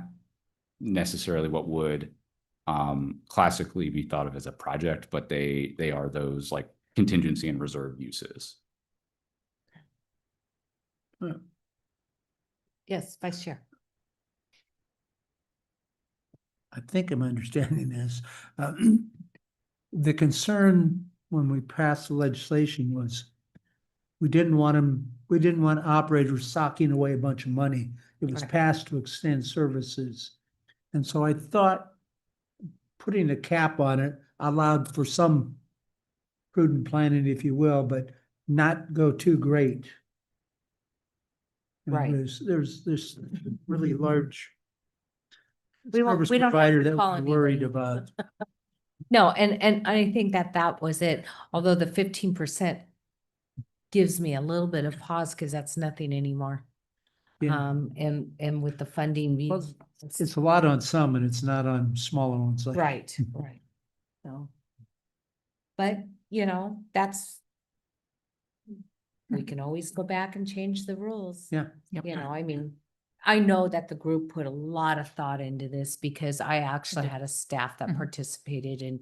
Speaker 16: necessarily what would classically be thought of as a project, but they are those like contingency and reserve uses.
Speaker 1: Yes, Vice Chair.
Speaker 6: I think I'm understanding this. The concern when we passed the legislation was we didn't want operators socking away a bunch of money. It was
Speaker 1: Correct.
Speaker 6: passed to extend services. And so I thought putting a cap on it allowed for some prudent planning, if you will, but not go too great. And
Speaker 1: Right.
Speaker 6: There's really large
Speaker 1: We don't
Speaker 6: service
Speaker 1: have
Speaker 6: provider
Speaker 1: to
Speaker 6: that
Speaker 1: call
Speaker 6: we're worried
Speaker 1: anybody.
Speaker 6: about.
Speaker 1: No, and I think that was it, although the 15% gives me a little bit of pause because that's nothing anymore.
Speaker 6: Yeah.
Speaker 1: And with the funding,
Speaker 6: Well, it's a lot on some and it's not on smaller ones. Like
Speaker 1: right. So, but we can always go back and change the rules.
Speaker 6: Yeah.
Speaker 1: I mean, I know that the group put a lot of thought into this because I actually had a staff that participated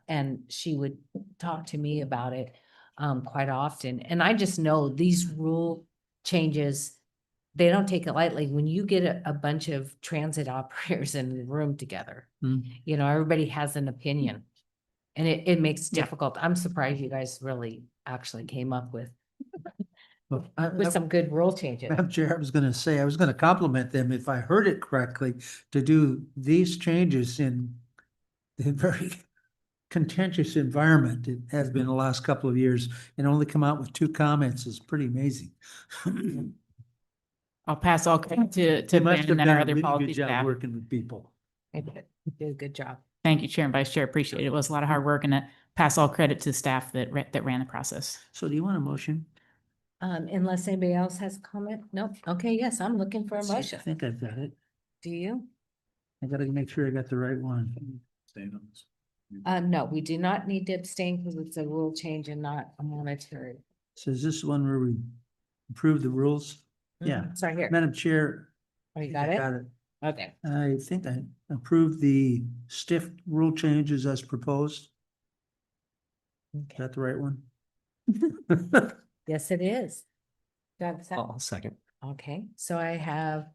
Speaker 1: and she would talk to me about it quite often. And I just know these rule changes, they don't take it lightly. When you get a bunch of transit operators in the room together, everybody has an opinion and it makes it difficult. I'm surprised you guys really actually came up with some good rule changes.
Speaker 6: Madam Chair, I was going to compliment them if I heard it correctly to do these changes in the very contentious environment it has been the last couple of years and only come out with 2 comments is pretty amazing.
Speaker 15: I'll pass all credit to
Speaker 6: They must
Speaker 15: Ben
Speaker 6: have
Speaker 15: and our
Speaker 6: done a
Speaker 15: other
Speaker 6: really
Speaker 15: policy
Speaker 6: good job
Speaker 15: staff.
Speaker 6: working with people.
Speaker 1: You did a good job.
Speaker 15: Thank you, Chair and Vice Chair. Appreciate it. It was a lot of hard work, and pass all credit to staff that ran the process.
Speaker 6: So do you want a motion?
Speaker 1: Unless anybody else has comment? Nope. Okay, yes, I'm looking for a
Speaker 6: I
Speaker 1: motion.
Speaker 6: think I've got it.
Speaker 1: Do you?
Speaker 6: I gotta make sure I got the right one.
Speaker 1: No, we do not need to abstain because it's a rule change and not a monetary.
Speaker 6: So is this the one where we approve the rules? Yeah.
Speaker 1: It's right here.
Speaker 6: Madam Chair.
Speaker 1: Oh, you
Speaker 6: I
Speaker 1: got it? Okay.
Speaker 6: I think I approved the STIF rule changes as proposed. Is
Speaker 1: Okay.
Speaker 6: that the right one?
Speaker 1: Yes, it is. Do I have a second?
Speaker 7: I'll second.
Speaker 1: Okay, so I have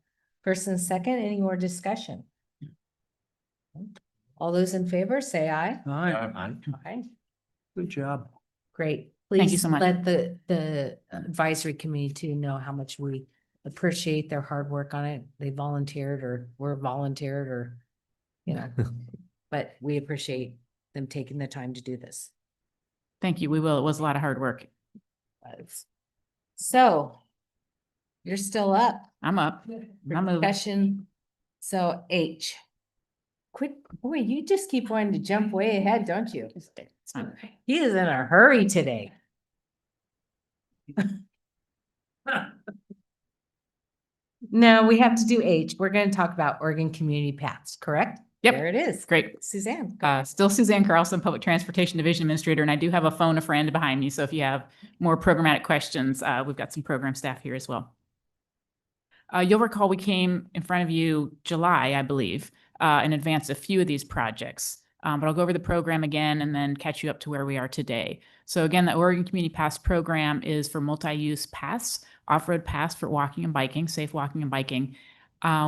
Speaker 1: first and second. Any more discussion? All those in favor, say aye.
Speaker 6: All right,
Speaker 1: Aye.
Speaker 6: good job.
Speaker 1: Great.
Speaker 15: Thank you
Speaker 1: Please
Speaker 15: so much.
Speaker 1: let the advisory committee know how much we appreciate their hard work on it. They volunteered or were volunteered or, but we appreciate them taking the time to do this.
Speaker 15: Thank you. We will. It was a lot of hard work.
Speaker 1: So you're still up.
Speaker 15: I'm up. I'm moving.
Speaker 1: Discussion. So H. Quick, boy, you just keep wanting to jump way ahead, don't you?
Speaker 15: It's fine.
Speaker 1: He is in a hurry today. No, we have to do H. We're going to talk about Oregon Community Paths, correct?
Speaker 15: Yep.
Speaker 1: There it is.
Speaker 15: Great.
Speaker 1: Suzanne. go.
Speaker 15: Still Suzanne Carlson, Public Transportation Division Administrator, and I do have a phone a friend behind me. So if you have more programmatic questions, we've got some program staff here as well. You'll recall we came in front of you July, I believe, in advance of a few of these projects. But I'll go over the program again and then catch you up to where we are today. So again, the Oregon Community Paths program is for multi-use paths, off-road paths for walking and biking, safe walking and biking.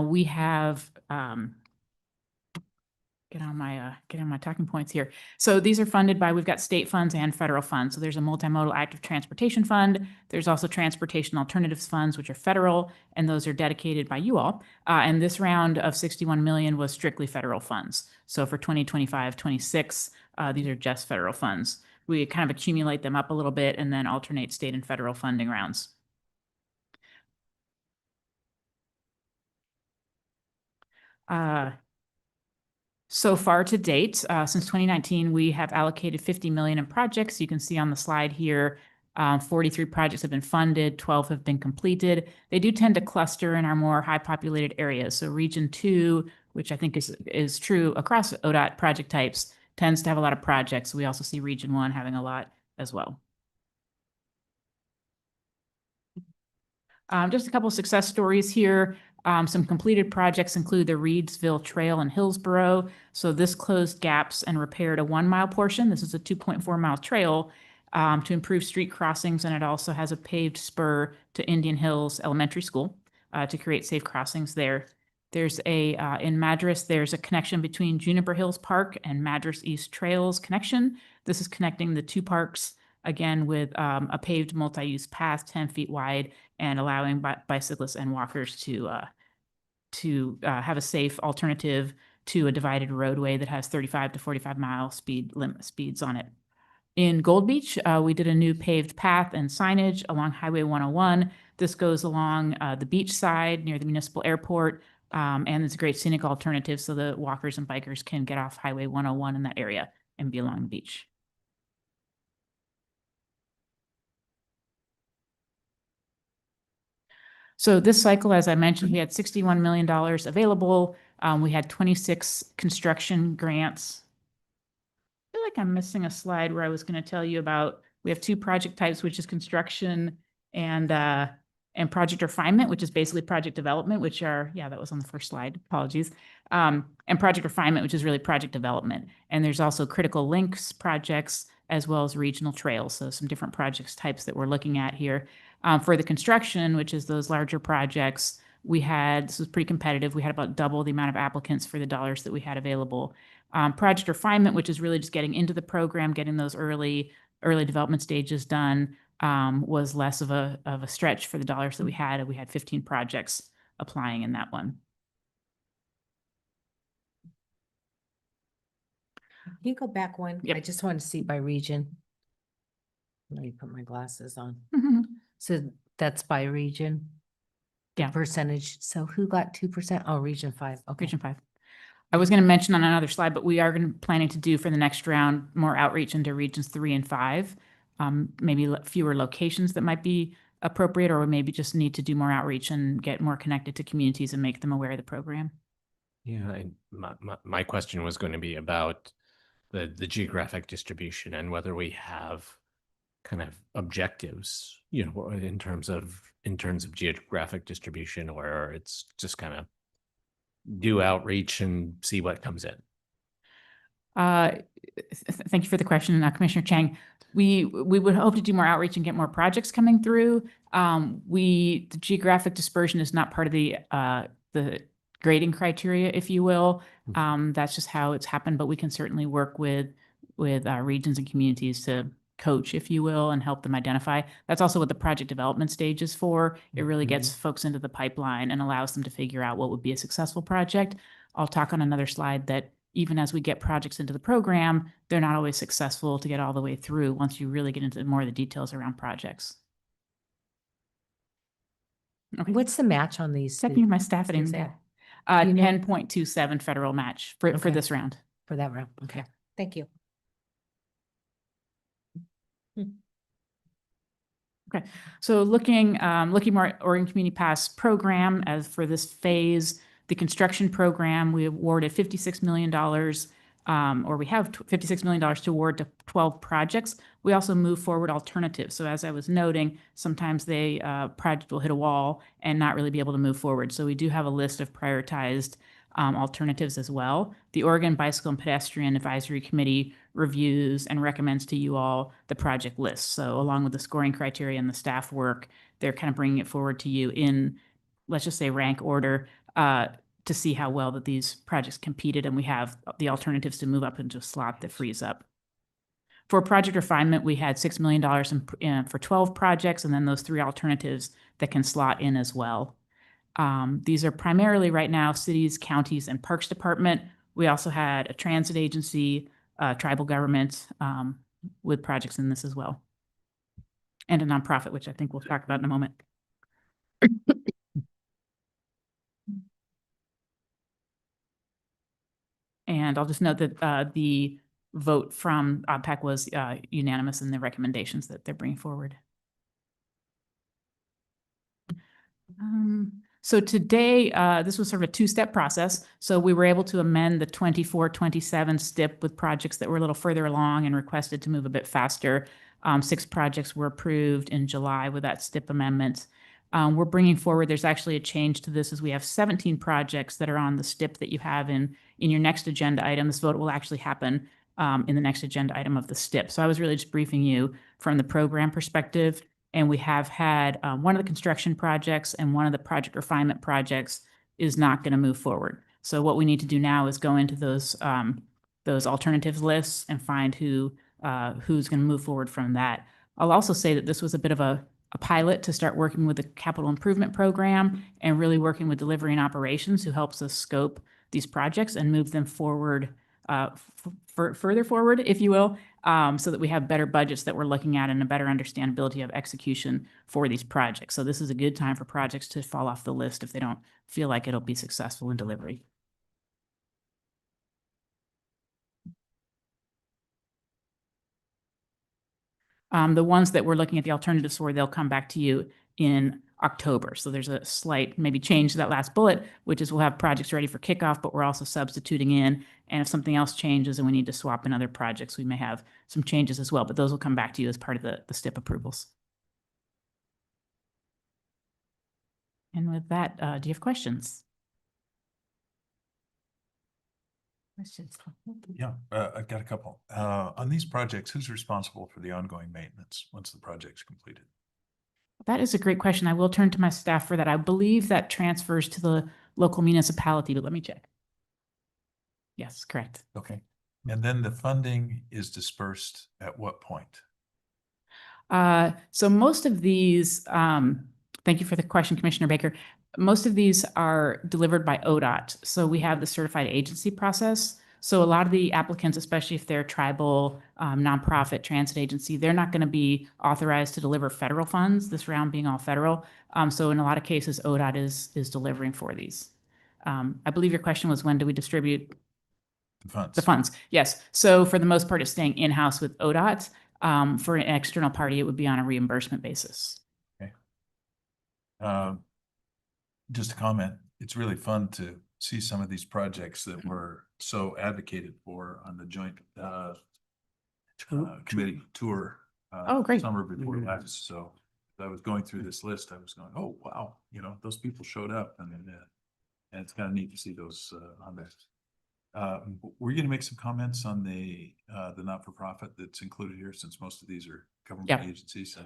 Speaker 15: We have get on my talking points here. So these are funded by, we've got state funds and federal funds. So there's a multimodal active transportation fund. There's also transportation alternatives funds, which are federal, and those are dedicated by you all. And this round of 61 million was strictly federal funds. So for 2025, 26, these are just federal funds. We kind of accumulate them up a little bit and then alternate state and federal funding rounds. So far to date, since 2019, we have allocated 50 million in projects. You can see on the slide here, 43 projects have been funded, 12 have been completed. They do tend to cluster in our more high populated areas. So Region 2, which I think is true across ODOT project types, tends to have a lot of projects. We also see Region 1 having a lot as well. Just a couple of success stories here. Some completed projects include the Reedsville Trail in Hillsborough. So this closed gaps and repaired a 1 mile portion. This is a 2.4 mile trail to improve street crossings. And it also has a paved spur to Indian Hills Elementary School to create safe crossings there. There's in Madras, there's a connection between Juniper Hills Park and Madras East Trails connection. This is connecting the two parks again with a paved multi-use path 10 feet wide and allowing bicyclists and walkers to have a safe alternative to a divided roadway that has 35 to 45 mile speeds on it. In Gold Beach, we did a new paved path and signage along Highway 101. This goes along the beach side near the municipal airport, and it's a great scenic alternative so the walkers and bikers can get off Highway 101 in that area and be along the beach. So this cycle, as I mentioned, we had $61 million available. We had 26 construction grants. I feel like I'm missing a slide where I was going to tell you about, we have two project types, which is construction and project refinement, which is basically project development, which are, yeah, that was on the first slide, apologies. And project refinement, which is really project development. And there's also critical links projects as well as regional trails. So some different projects types that we're looking at here. For the construction, which is those larger projects, this was pretty competitive. We had about double the amount of applicants for the dollars that we had available. Project refinement, which is really just getting into the program, getting those early development stages done, was less of a stretch for the dollars that we had. We had 15 projects applying in that one.
Speaker 1: Can you go back one?
Speaker 15: Yep.
Speaker 1: I just want to see by region. Let me put my glasses on. So that's by region? The
Speaker 15: Yeah.
Speaker 1: percentage. So who got 2%? Oh, Region 5. Okay.
Speaker 15: Region 5. I was going to mention on another slide, but we are planning to do for the next round more outreach into regions 3 and 5. Maybe fewer locations that might be appropriate, or we maybe just need to do more outreach and get more connected to communities and make them aware of the program.
Speaker 7: Yeah, my question was going to be about the geographic distribution and whether we have kind of objectives, you know, in terms of geographic distribution, or it's just kind of do outreach and see what comes in.
Speaker 15: Thank you for the question, Commissioner Chang. We would hope to do more outreach and get more projects coming through. The geographic dispersion is not part of the grading criteria, if you will. That's just how it's happened, but we can certainly work with regions and communities to coach, if you will, and help them identify. That's also what the project development stage is for. It really gets folks into the pipeline and allows them to figure out what would be a successful project. I'll talk on another slide that even as we get projects into the program, they're not always successful to get all the way through once you really get into more of the details around projects. Okay.
Speaker 1: What's the match on these?
Speaker 15: Checking my staff at
Speaker 1: Is
Speaker 15: that.
Speaker 1: that- you know?
Speaker 15: 10.27 federal match for
Speaker 1: Okay.
Speaker 15: this round.
Speaker 1: For that round. Okay. Thank you.
Speaker 15: Okay, so looking more at Oregon Community Pass program as for this phase, the construction program, we awarded $56 million, or we have $56 million to award to 12 projects. We also move forward alternatives. So as I was noting, sometimes project will hit a wall and not really be able to move forward. So we do have a list of prioritized alternatives as well. The Oregon Bicycle and Pedestrian Advisory Committee reviews and recommends to you all the project list. So along with the scoring criteria and the staff work, they're kind of bringing it forward to you in, let's just say, rank order to to see how well that these projects competed, and we have the alternatives to move up into a slot that frees up. For project refinement, we had $6 million for 12 projects, and then those 3 alternatives that can slot in as well. These are primarily right now cities, counties, and parks department. We also had a transit agency, tribal government with projects in this as well, and a nonprofit, which I think we'll talk about in a moment. And I'll just note that the vote from OPAC was unanimous in the recommendations that they're bringing forward. So today, this was sort of a 2-step process. So we were able to amend the 24-27 STIP with projects that were a little further along and requested to move a bit faster. 6 projects were approved in July with that STIP amendment. We're bringing forward, there's actually a change to this, as we have 17 projects that are on the STIP that you have in your next agenda item. This vote will actually happen in the next agenda item of the STIP. So I was really just briefing you from the program perspective. And we have had one of the construction projects and one of the project refinement projects is not going to move forward. So what we need to do now is go into those alternatives lists and find who's going to move forward from that. I'll also say that this was a bit of a pilot to start working with the capital improvement program and really working with delivery and operations, who helps us scope these projects and move them forward, further forward, if you will, so that we have better budgets that we're looking at and a better understandability of execution for these projects. So this is a good time for projects to fall off the list if they don't feel like it'll be successful in delivery. The ones that we're looking at the alternatives for, they'll come back to you in October. So there's a slight maybe change to that last bullet, which is we'll have projects ready for kickoff, but we're also substituting in. And if something else changes and we need to swap in other projects, we may have some changes as well, but those will come back to you as part of the STIP approvals. And with that, do you have questions? Questions?
Speaker 8: Yeah, I've got a couple. On these projects, who's responsible for the ongoing maintenance once the project's completed?
Speaker 15: That is a great question. I will turn to my staff for that. I believe that transfers to the local municipality, but let me check. Yes, correct.
Speaker 8: Okay. And then the funding is dispersed at what point?
Speaker 15: So most of these, thank you for the question, Commissioner Baker. Most of these are delivered by ODOT. So we have the certified agency process. So a lot of the applicants, especially if they're tribal, nonprofit, transit agency, they're not going to be authorized to deliver federal funds, this round being all federal. So in a lot of cases, ODOT is delivering for these. I believe your question was, when do we distribute
Speaker 8: the funds?
Speaker 15: The funds, yes. So for the most part, it's staying in-house with ODOT. For an external party, it would be on a reimbursement basis.
Speaker 8: Okay. Just a comment. It's really fun to see some of these projects that were so advocated for on the joint committee tour.
Speaker 15: Oh, great.
Speaker 8: Summer before last. So as I was going through this list, I was going, oh, wow, you know, those people showed up, and it's kind of neat to see those on there. We're going to make some comments on the not-for-profit that's included here, since most of these are government agencies.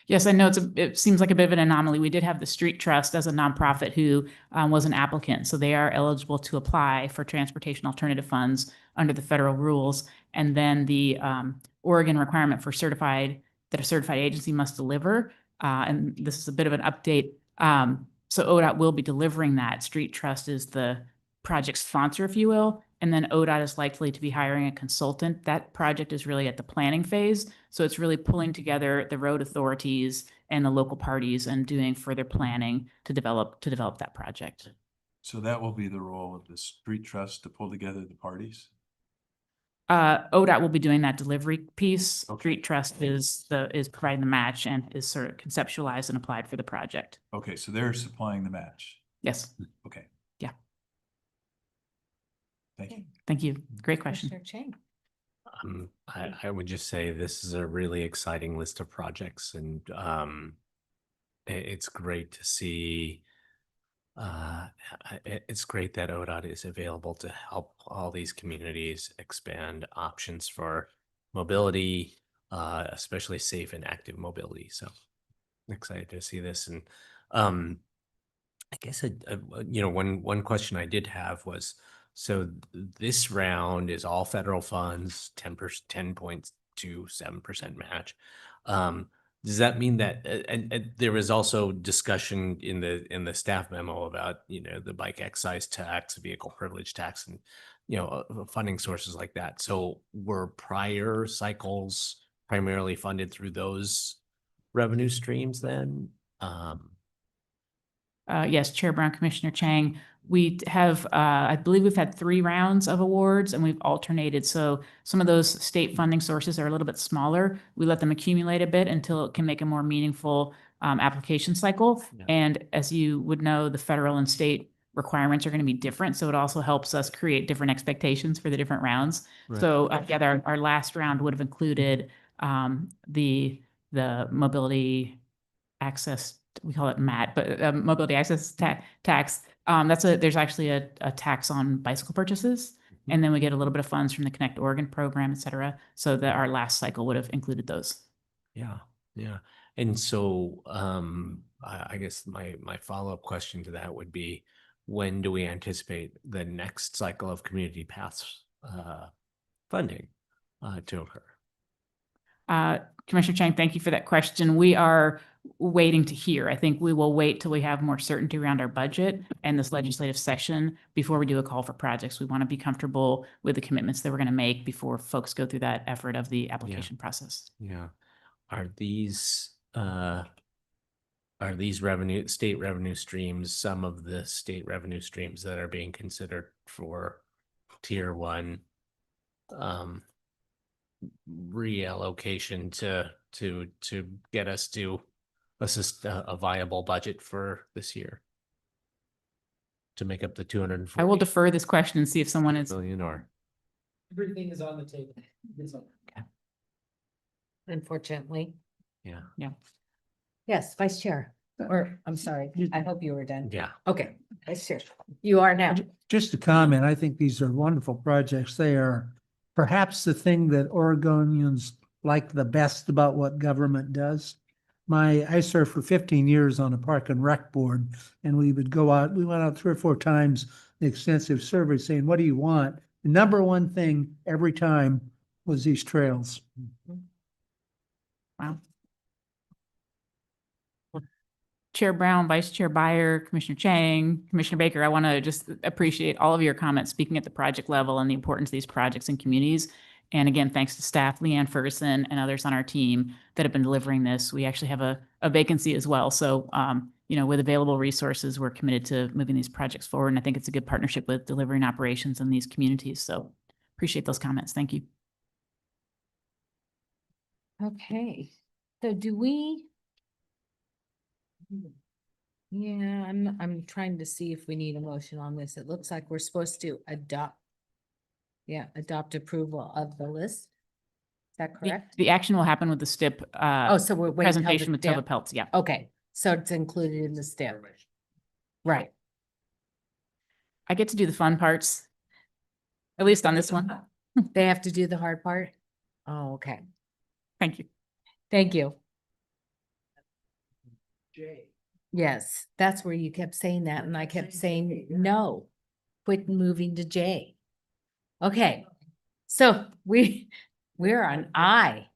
Speaker 15: Yes, I know it seems like a bit of an anomaly. We did have the Street Trust as a nonprofit who was an applicant. So they are eligible to apply for transportation alternative funds under the federal rules. And then the Oregon requirement for that a certified agency must deliver. And this is a bit of an update. So ODOT will be delivering that. Street Trust is the project sponsor, if you will. And then ODOT is likely to be hiring a consultant. That project is really at the planning phase. So it's really pulling together the road authorities and the local parties and doing further planning to develop that project.
Speaker 8: So that will be the role of the Street Trust, to pull together the parties?
Speaker 15: ODOT will be doing that delivery piece. Okay. Street Trust is providing the match and is sort of conceptualized and applied for the project.
Speaker 8: Okay, so they're supplying the match.
Speaker 15: Yes.
Speaker 8: Okay.
Speaker 15: Yeah.
Speaker 8: Thank you.
Speaker 15: Thank you. Great question.
Speaker 7: I would just say this is a really exciting list of projects, and it's great to see. It's great that ODOT is available to help all these communities expand options for mobility, especially safe and active mobility. So I'm excited to see this. And I guess, one question I did have was, so this round is all federal funds, 10.27% match. Does that mean that, and there was also discussion in the staff memo about, the bike excise tax, vehicle privilege tax, and, funding sources like that. So were prior cycles primarily funded through those revenue streams then?
Speaker 15: Yes, Chair Brown, Commissioner Chang, we have, I believe we've had 3 rounds of awards and we've alternated. So some of those state funding sources are a little bit smaller. We let them accumulate a bit until it can make a more meaningful application cycle.
Speaker 7: Yeah.
Speaker 15: And as you would know, the federal and state requirements are going to be different. So it also helps us create different expectations for the different rounds.
Speaker 7: Right.
Speaker 15: So yeah, our last round would have included the mobility access, we call it MAT, but mobility access tax. There's actually a tax on bicycle purchases. And then we get a little bit of funds from the Connect Oregon program, et cetera. So that our last cycle would have included those.
Speaker 7: Yeah, yeah. And so I guess my follow-up question to that would be, when do we anticipate the next cycle of community paths funding to occur?
Speaker 15: Commissioner Chang, thank you for that question. We are waiting to hear. I think we will wait till we have more certainty around our budget and this legislative session before we do a call for projects. We want to be comfortable with the commitments that we're going to make before folks go through that effort of the application process.
Speaker 7: Yeah. Are these state revenue streams, some of the state revenue streams that are being considered for tier 1 reallocation to get us to a viable budget for this year to make up the 240
Speaker 15: I will defer this question and see if someone is.
Speaker 7: million or.
Speaker 6: Everything is on the table.
Speaker 1: Unfortunately.
Speaker 7: Yeah.
Speaker 15: Yeah.
Speaker 1: Yes, Vice Chair, or I'm sorry, I hope you were done.
Speaker 7: Yeah.
Speaker 1: Okay, Vice Chair, you are now.
Speaker 6: Just a comment, I think these are wonderful projects. They are perhaps the thing that Oregonians like the best about what government does. I served for 15 years on a park and rec board, and we would go out, we went out 3 or 4 times, the extensive survey saying, what do you want? The number one thing every time was these trails.
Speaker 15: Wow. Chair Brown, Vice Chair Byer, Commissioner Chang, Commissioner Baker, I want to just appreciate all of your comments speaking at the project level and the importance of these projects in communities. And again, thanks to staff, Leanne Ferguson and others on our team that have been delivering this. We actually have a vacancy as well. So, with available resources, we're committed to moving these projects forward. And I think it's a good partnership with delivering operations in these communities. So appreciate those comments. Thank you.
Speaker 1: Okay, so do we? Yeah, I'm trying to see if we need a motion on this. It looks like we're supposed to adopt approval of the list. Is that correct?
Speaker 15: The action will happen with the STIP
Speaker 1: So we're waiting till the
Speaker 15: presentation with Tova
Speaker 1: STIP.
Speaker 15: Peltz. Yeah.
Speaker 1: Okay, so it's included in the STIP. Right.
Speaker 15: I get to do the fun parts, at least on this one.
Speaker 1: They have to do the hard part? Oh, okay.
Speaker 15: Thank you.
Speaker 1: Thank you. Yes, that's where you kept saying that and I kept saying, no, quit moving to J. Okay, so we're on I.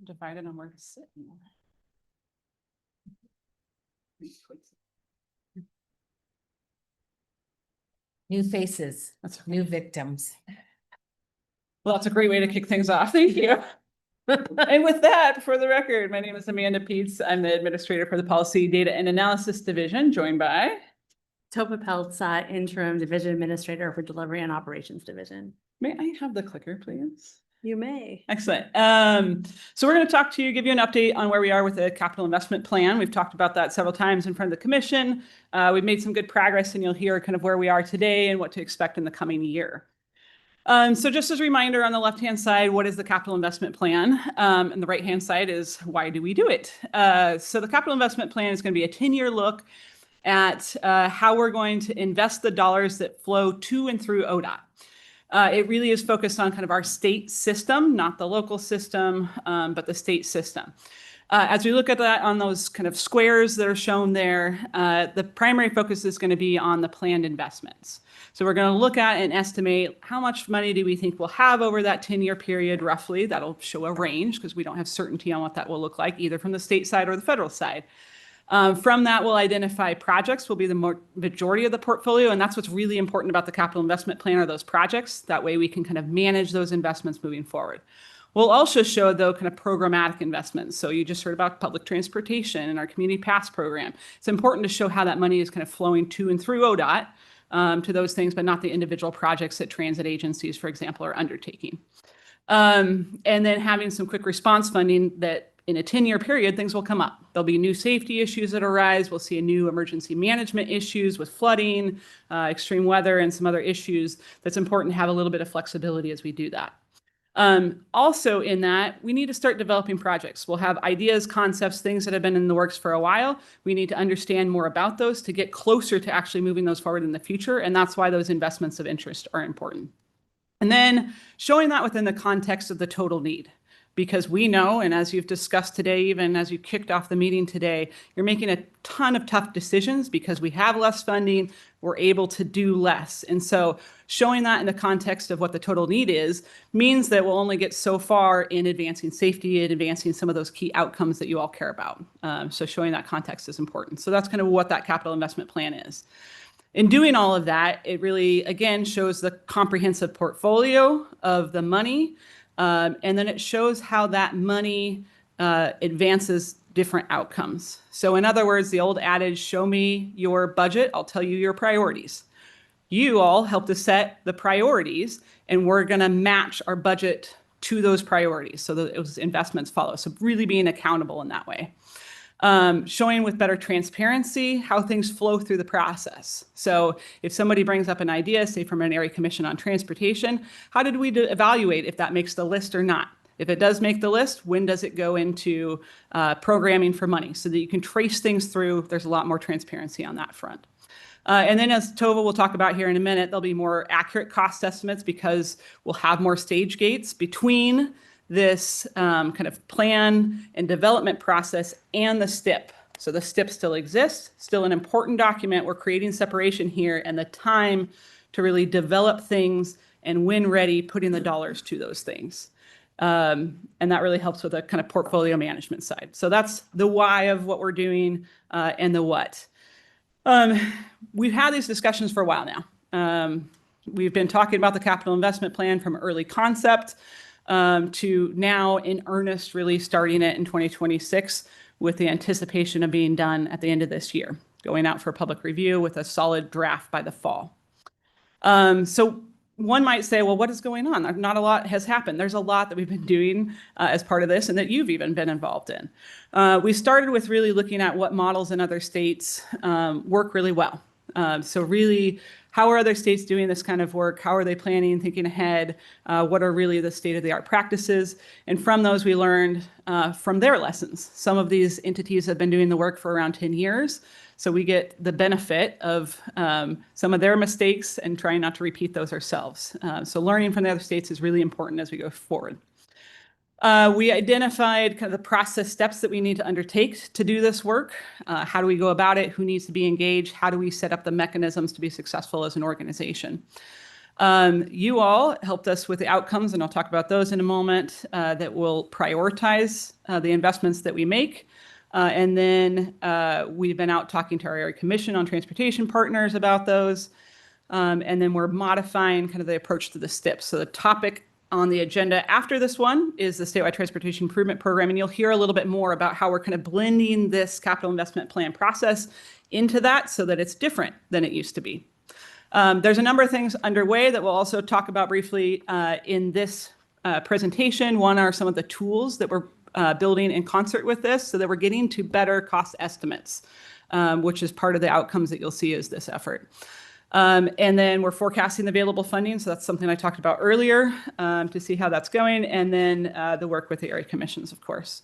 Speaker 15: Divided on where to sit.
Speaker 1: New faces,
Speaker 15: That's
Speaker 1: new victims.
Speaker 14: Well, that's a great way to kick things off. Thank you. And with that, for the record, my name is Amanda Peets. I'm the administrator for the Policy, Data, and Analysis Division, joined by
Speaker 17: Tova Peltz, Interim Division Administrator for Delivery and Operations Division.
Speaker 14: May I have the clicker, please?
Speaker 17: You may.
Speaker 14: Excellent. So we're going to talk to you, give you an update on where we are with the capital investment plan. We've talked about that several times in front of the commission. We've made some good progress, and you'll hear kind of where we are today and what to expect in the coming year. So just as a reminder, on the left-hand side, what is the capital investment plan? And the right-hand side is why do we do it? So the capital investment plan is going to be a 10-year look at how we're going to invest the dollars that flow to and through ODOT. It really is focused on kind of our state system, not the local system, but the state system.
Speaker 18: As we look at that on those kind of squares that are shown there, the primary focus is going to be on the planned investments. So we're going to look at and estimate how much money do we think we'll have over that 10-year period roughly. That'll show a range because we don't have certainty on what that will look like either from the state side or the federal side. From that, we'll identify projects will be the majority of the portfolio, and that's what's really important about the capital investment plan are those projects. That way we can kind of manage those investments moving forward. We'll also show, though, kind of programmatic investments. So you just heard about public transportation and our Community Pass program. It's important to show how that money is kind of flowing to and through ODOT to those things, but not the individual projects that transit agencies, for example, are undertaking. And then having some quick response funding that in a 10-year period, things will come up. There'll be new safety issues that arise. We'll see a new emergency management issues with flooding, extreme weather, and some other issues. That's important to have a little bit of flexibility as we do that. Also in that, we need to start developing projects. We'll have ideas, concepts, things that have been in the works for a while. We need to understand more about those to get closer to actually moving those forward in the future. And that's why those investments of interest are important. And then showing that within the context of the total need. Because we know, and as you've discussed today, even as you kicked off the meeting today, you're making a ton of tough decisions because we have less funding, we're able to do less. And so showing that in the context of what the total need is means that we'll only get so far in advancing safety and advancing some of those key outcomes that you all care about. So showing that context is important. So that's kind of what that capital investment plan is. In doing all of that, it really, again, shows the comprehensive portfolio of the money. And then it shows how that money advances different outcomes. So in other words, the old adage, show me your budget, I'll tell you your priorities. You all help to set the priorities, and we're going to match our budget to those priorities so that those investments follow. So really being accountable in that way. Showing with better transparency how things flow through the process. So if somebody brings up an idea, say from an area commission on transportation, how did we evaluate if that makes the list or not? If it does make the list, when does it go into programming for money so that you can trace things through? There's a lot more transparency on that front. And then as Tova will talk about here in a minute, there'll be more accurate cost estimates because we'll have more stage gates between this kind of plan and development process and the STIP. So the STIP still exists, still an important document. We're creating separation here and the time to really develop things and when ready, putting the dollars to those things. And that really helps with the kind of portfolio management side. So that's the why of what we're doing and the what. We've had these discussions for a while now. We've been talking about the capital investment plan from early concept to now in earnest, really starting it in 2026 with the anticipation of being done at the end of this year, going out for public review with a solid draft by the fall. So one might say, well, what is going on? Not a lot has happened. There's a lot that we've been doing as part of this and that you've even been involved in. We started with really looking at what models in other states work really well. So really, how are other states doing this kind of work? How are they planning, thinking ahead? What are really the state-of-the-art practices? And from those, we learned from their lessons. Some of these entities have been doing the work for around 10 years. So we get the benefit of some of their mistakes and trying not to repeat those ourselves. So learning from the other states is really important as we go forward. We identified kind of the process steps that we need to undertake to do this work. How do we go about it? Who needs to be engaged? How do we set up the mechanisms to be successful as an organization? You all helped us with the outcomes, and I'll talk about those in a moment, that will prioritize the investments that we make. And then we've been out talking to our area commission on transportation partners about those. And then we're modifying kind of the approach to the STIP. So the topic on the agenda after this one is the statewide transportation improvement program. And you'll hear a little bit more about how we're kind of blending this capital investment plan process into that so that it's different than it used to be. There's a number of things underway that we'll also talk about briefly in this presentation. One are some of the tools that we're building in concert with this so that we're getting to better cost estimates, which is part of the outcomes that you'll see is this effort. And then we're forecasting available funding. So that's something I talked about earlier to see how that's going. And then the work with the area commissions, of course.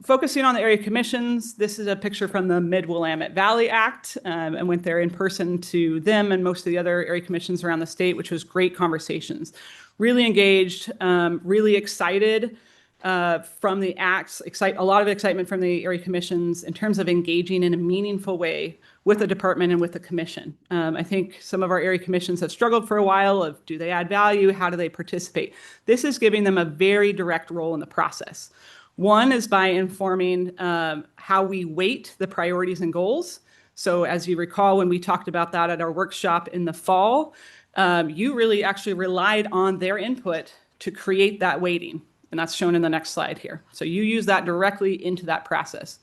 Speaker 18: Focusing on the area commissions, this is a picture from the Mid-Willamette Valley Act. I went there in person to them and most of the other area commissions around the state, which was great conversations. Really engaged, really excited from the acts, a lot of excitement from the area commissions in terms of engaging in a meaningful way with the department and with the commission. I think some of our area commissions have struggled for a while of, do they add value? How do they participate? This is giving them a very direct role in the process. One is by informing how we weight the priorities and goals. So as you recall, when we talked about that at our workshop in the fall, you really actually relied on their input to create that weighting. And that's shown in the next slide here. So you use that directly into that process.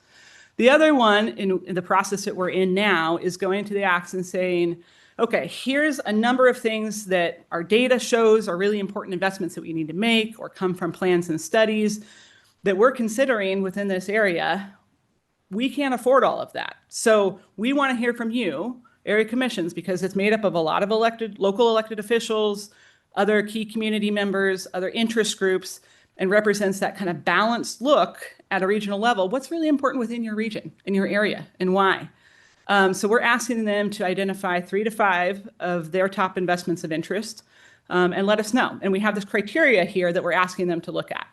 Speaker 18: The other one in the process that we're in now is going to the acts and saying, okay, here's a number of things that our data shows are really important investments that we need to make or come from plans and studies that we're considering within this area. We can't afford all of that. So we want to hear from you, area commissions, because it's made up of a lot of local elected officials, other key community members, other interest groups, and represents that kind of balanced look at a regional level. What's really important within your region, in your area, and why? So we're asking them to identify 3 to 5 of their top investments of interest and let us know. And we have this criteria here that we're asking them to look at.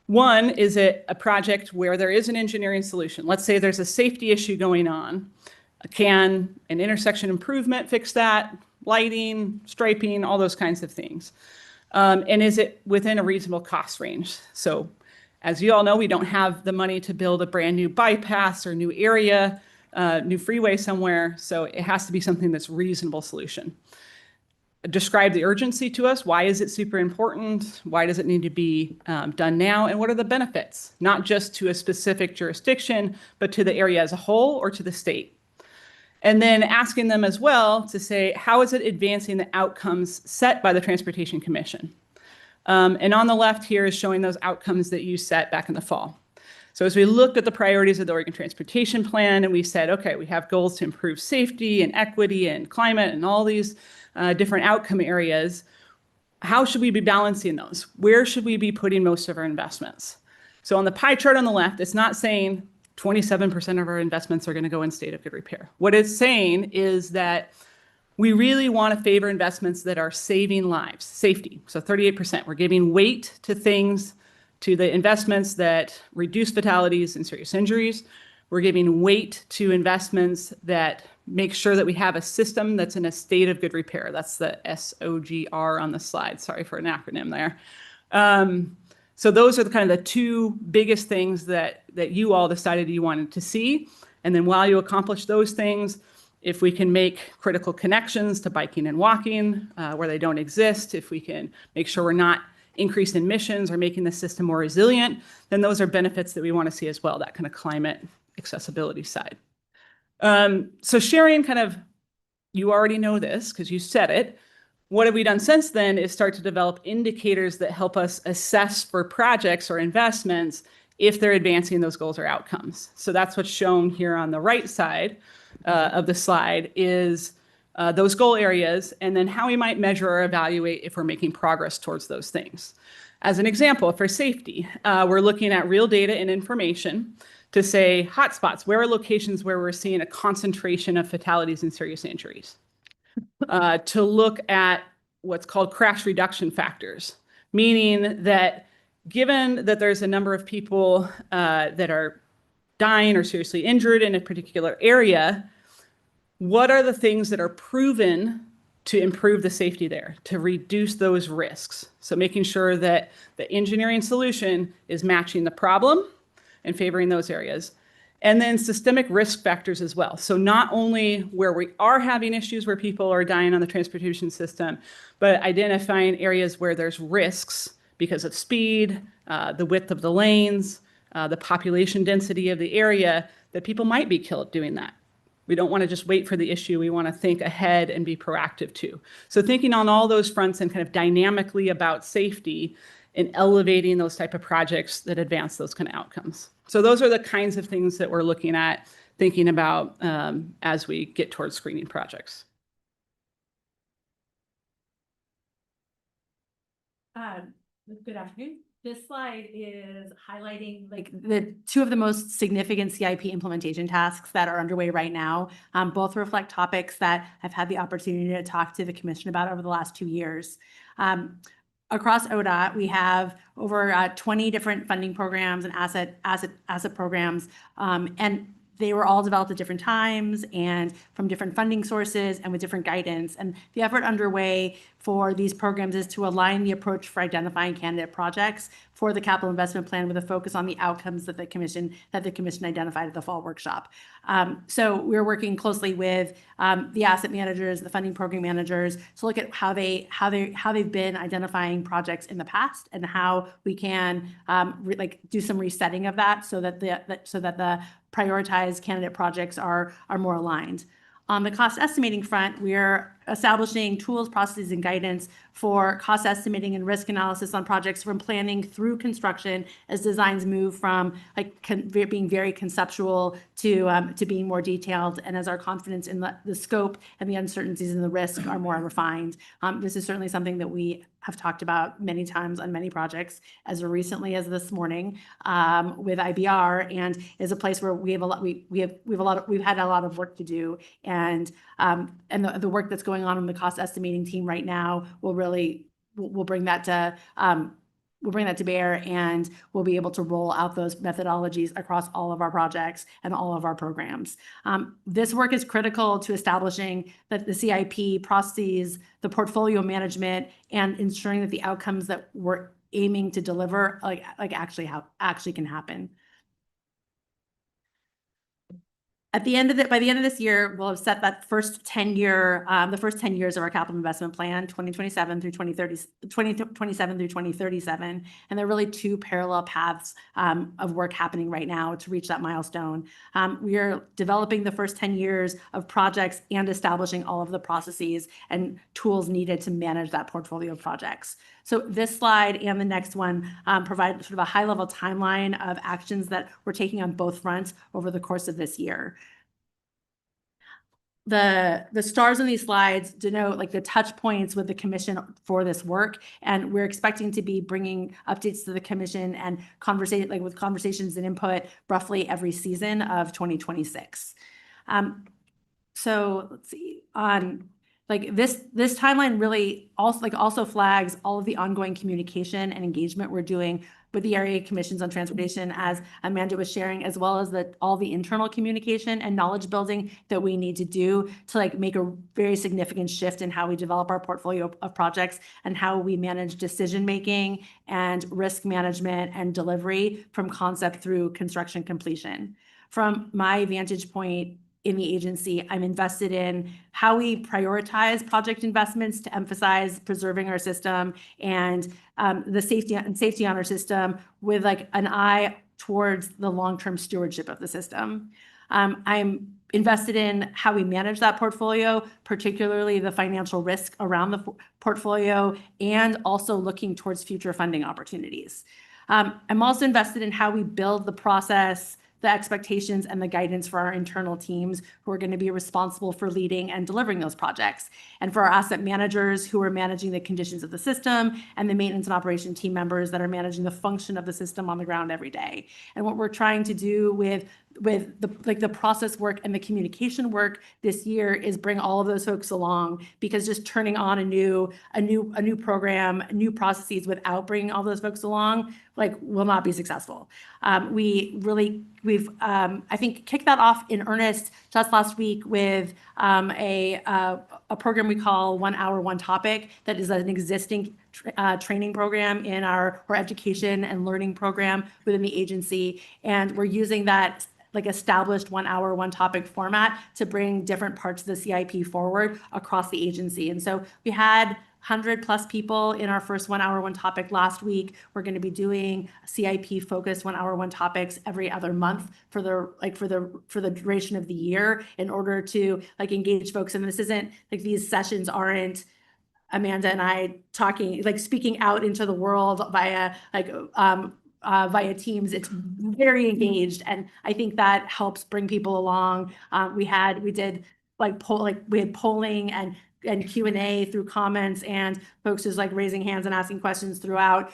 Speaker 18: One, is it a project where there is an engineering solution? Let's say there's a safety issue going on. Can an intersection improvement fix that? Lighting, striping, all those kinds of things. And is it within a reasonable cost range? So as you all know, we don't have the money to build a brand new bypass or new area, new freeway somewhere. So it has to be something that's a reasonable solution. Describe the urgency to us. Why is it super important? Why does it need to be done now? And what are the benefits? Not just to a specific jurisdiction, but to the area as a whole or to the state. And then asking them as well to say, how is it advancing the outcomes set by the Transportation Commission? And on the left here is showing those outcomes that you set back in the fall. So as we looked at the priorities of the Oregon Transportation Plan, and we said, okay, we have goals to improve safety and equity and climate and all these different outcome areas. How should we be balancing those? Where should we be putting most of our investments? So on the pie chart on the left, it's not saying 27% of our investments are going to go in state of good repair. What it's saying is that we really want to favor investments that are saving lives, safety. So 38%, we're giving weight to things, to the investments that reduce fatalities and serious injuries. We're giving weight to investments that make sure that we have a system that's in a state of good repair. That's the SOGR on the slide. Sorry for an acronym there. So those are the kind of the 2 biggest things that you all decided you wanted to see. And then while you accomplish those things, if we can make critical connections to biking and walking where they don't exist, if we can make sure we're not increasing emissions or making the system more resilient, then those are benefits that we want to see as well, that kind of climate accessibility side. So sharing kind of, you already know this because you said it. What have we done since then is start to develop indicators that help us assess for projects or investments if they're advancing those goals or outcomes. So that's what's shown here on the right side of the slide is those goal areas and then how we might measure or evaluate if we're making progress towards those things. As an example, for safety, we're looking at real data and information to say hotspots, where are locations where we're seeing a concentration of fatalities and serious injuries. To look at what's called crash reduction factors, meaning that given that there's a number of people that are dying or seriously injured in a particular area, what are the things that are proven to improve the safety there, to reduce those risks? So making sure that the engineering solution is matching the problem and favoring those areas. And then systemic risk factors as well. So not only where we are having issues where people are dying on the transportation system, but identifying areas where there's risks because of speed, the width of the lanes, the population density of the area, that people might be killed doing that. We don't want to just wait for the issue. We want to think ahead and be proactive too. So thinking on all those fronts and kind of dynamically about safety and elevating those type of projects that advance those kind of outcomes. So those are the kinds of things that we're looking at, thinking about as we get towards screening projects.
Speaker 17: Good afternoon. This slide is highlighting like the 2 of the most significant CIP implementation tasks that are underway right now. Both reflect topics that I've had the opportunity to talk to the commission about over the last 2 years. across ODOT, we have over 20 different funding programs and asset programs. And they were all developed at different times and from different funding sources and with different guidance. And the effort underway for these programs is to align the approach for identifying candidate projects for the capital investment plan with a focus on the outcomes that the commission identified at the fall workshop. So we're working closely with the asset managers, the funding program managers, to look at how they've been identifying projects in the past and how we can do some resetting of that so that the prioritized candidate projects are more aligned. On the cost estimating front, we're establishing tools, processes, and guidance for cost estimating and risk analysis on projects from planning through construction as designs move from being very conceptual to being more detailed, and as our confidence in the scope and the uncertainties and the risk are more refined. This is certainly something that we have talked about many times on many projects, as recently as this morning with IBR, and is a place where we've had a lot of work to do, and the work that's going on in the cost estimating team right now will bring that to bear, and we'll be able to roll out those methodologies across all of our projects and all of our programs. This work is critical to establishing that the CIP processes, the portfolio management, and ensuring that the outcomes that we're aiming to deliver actually can happen. By the end of this year, we'll have set that first 10 years of our capital investment plan, 2027 through 2037. And there are really two parallel paths of work happening right now to reach that milestone. We are developing the first 10 years of projects and establishing all of the processes and tools needed to manage that portfolio of projects. So this slide and the next one provide sort of a high-level timeline of actions that we're taking on both fronts over the course of this year. The stars on these slides denote the touch points with the commission for this work, and we're expecting to be bringing updates to the commission and with conversations and input roughly every season of 2026. So let's see this timeline really also flags all of the ongoing communication and engagement we're doing with the area commissions on transportation, as Amanda was sharing, as well as all the internal communication and knowledge building that we need to do to make a very significant shift in how we develop our portfolio of projects and how we manage decision making and risk management and delivery from concept through construction completion. From my vantage point in the agency, I'm invested in how we prioritize project investments to emphasize preserving our system and the safety on our system with an eye towards the long-term stewardship of the system. I'm invested in how we manage that portfolio, particularly the financial risk around the portfolio, and also looking towards future funding opportunities. I'm also invested in how we build the process, the expectations, and the guidance for our internal teams who are going to be responsible for leading and delivering those projects, and for our asset managers who are managing the conditions of the system, and the maintenance and operation team members that are managing the function of the system on the ground every day. And what we're trying to do with the process work and the communication work this year is bring all of those folks along, because just turning on a new program, new processes without bringing all those folks along will not be successful. We've I think kicked that off in earnest just last week with a program we call 1 Hour, 1 Topic, that is an existing training program in our education and learning program within the agency, and we're using that established 1 hour, 1 topic format to bring different parts of the CIP forward across the agency. And so we had 100+ people in our first 1 hour, 1 topic last week. We're going to be doing CIP focused 1 hour, 1 topics every other month for the duration of the year, in order to engage folks. And this isn't these sessions aren't Amanda and I talking, speaking out into the world via Teams. It's very engaged, and I think that helps bring people along. We had polling and Q&A through comments, and folks just raising hands and asking questions throughout.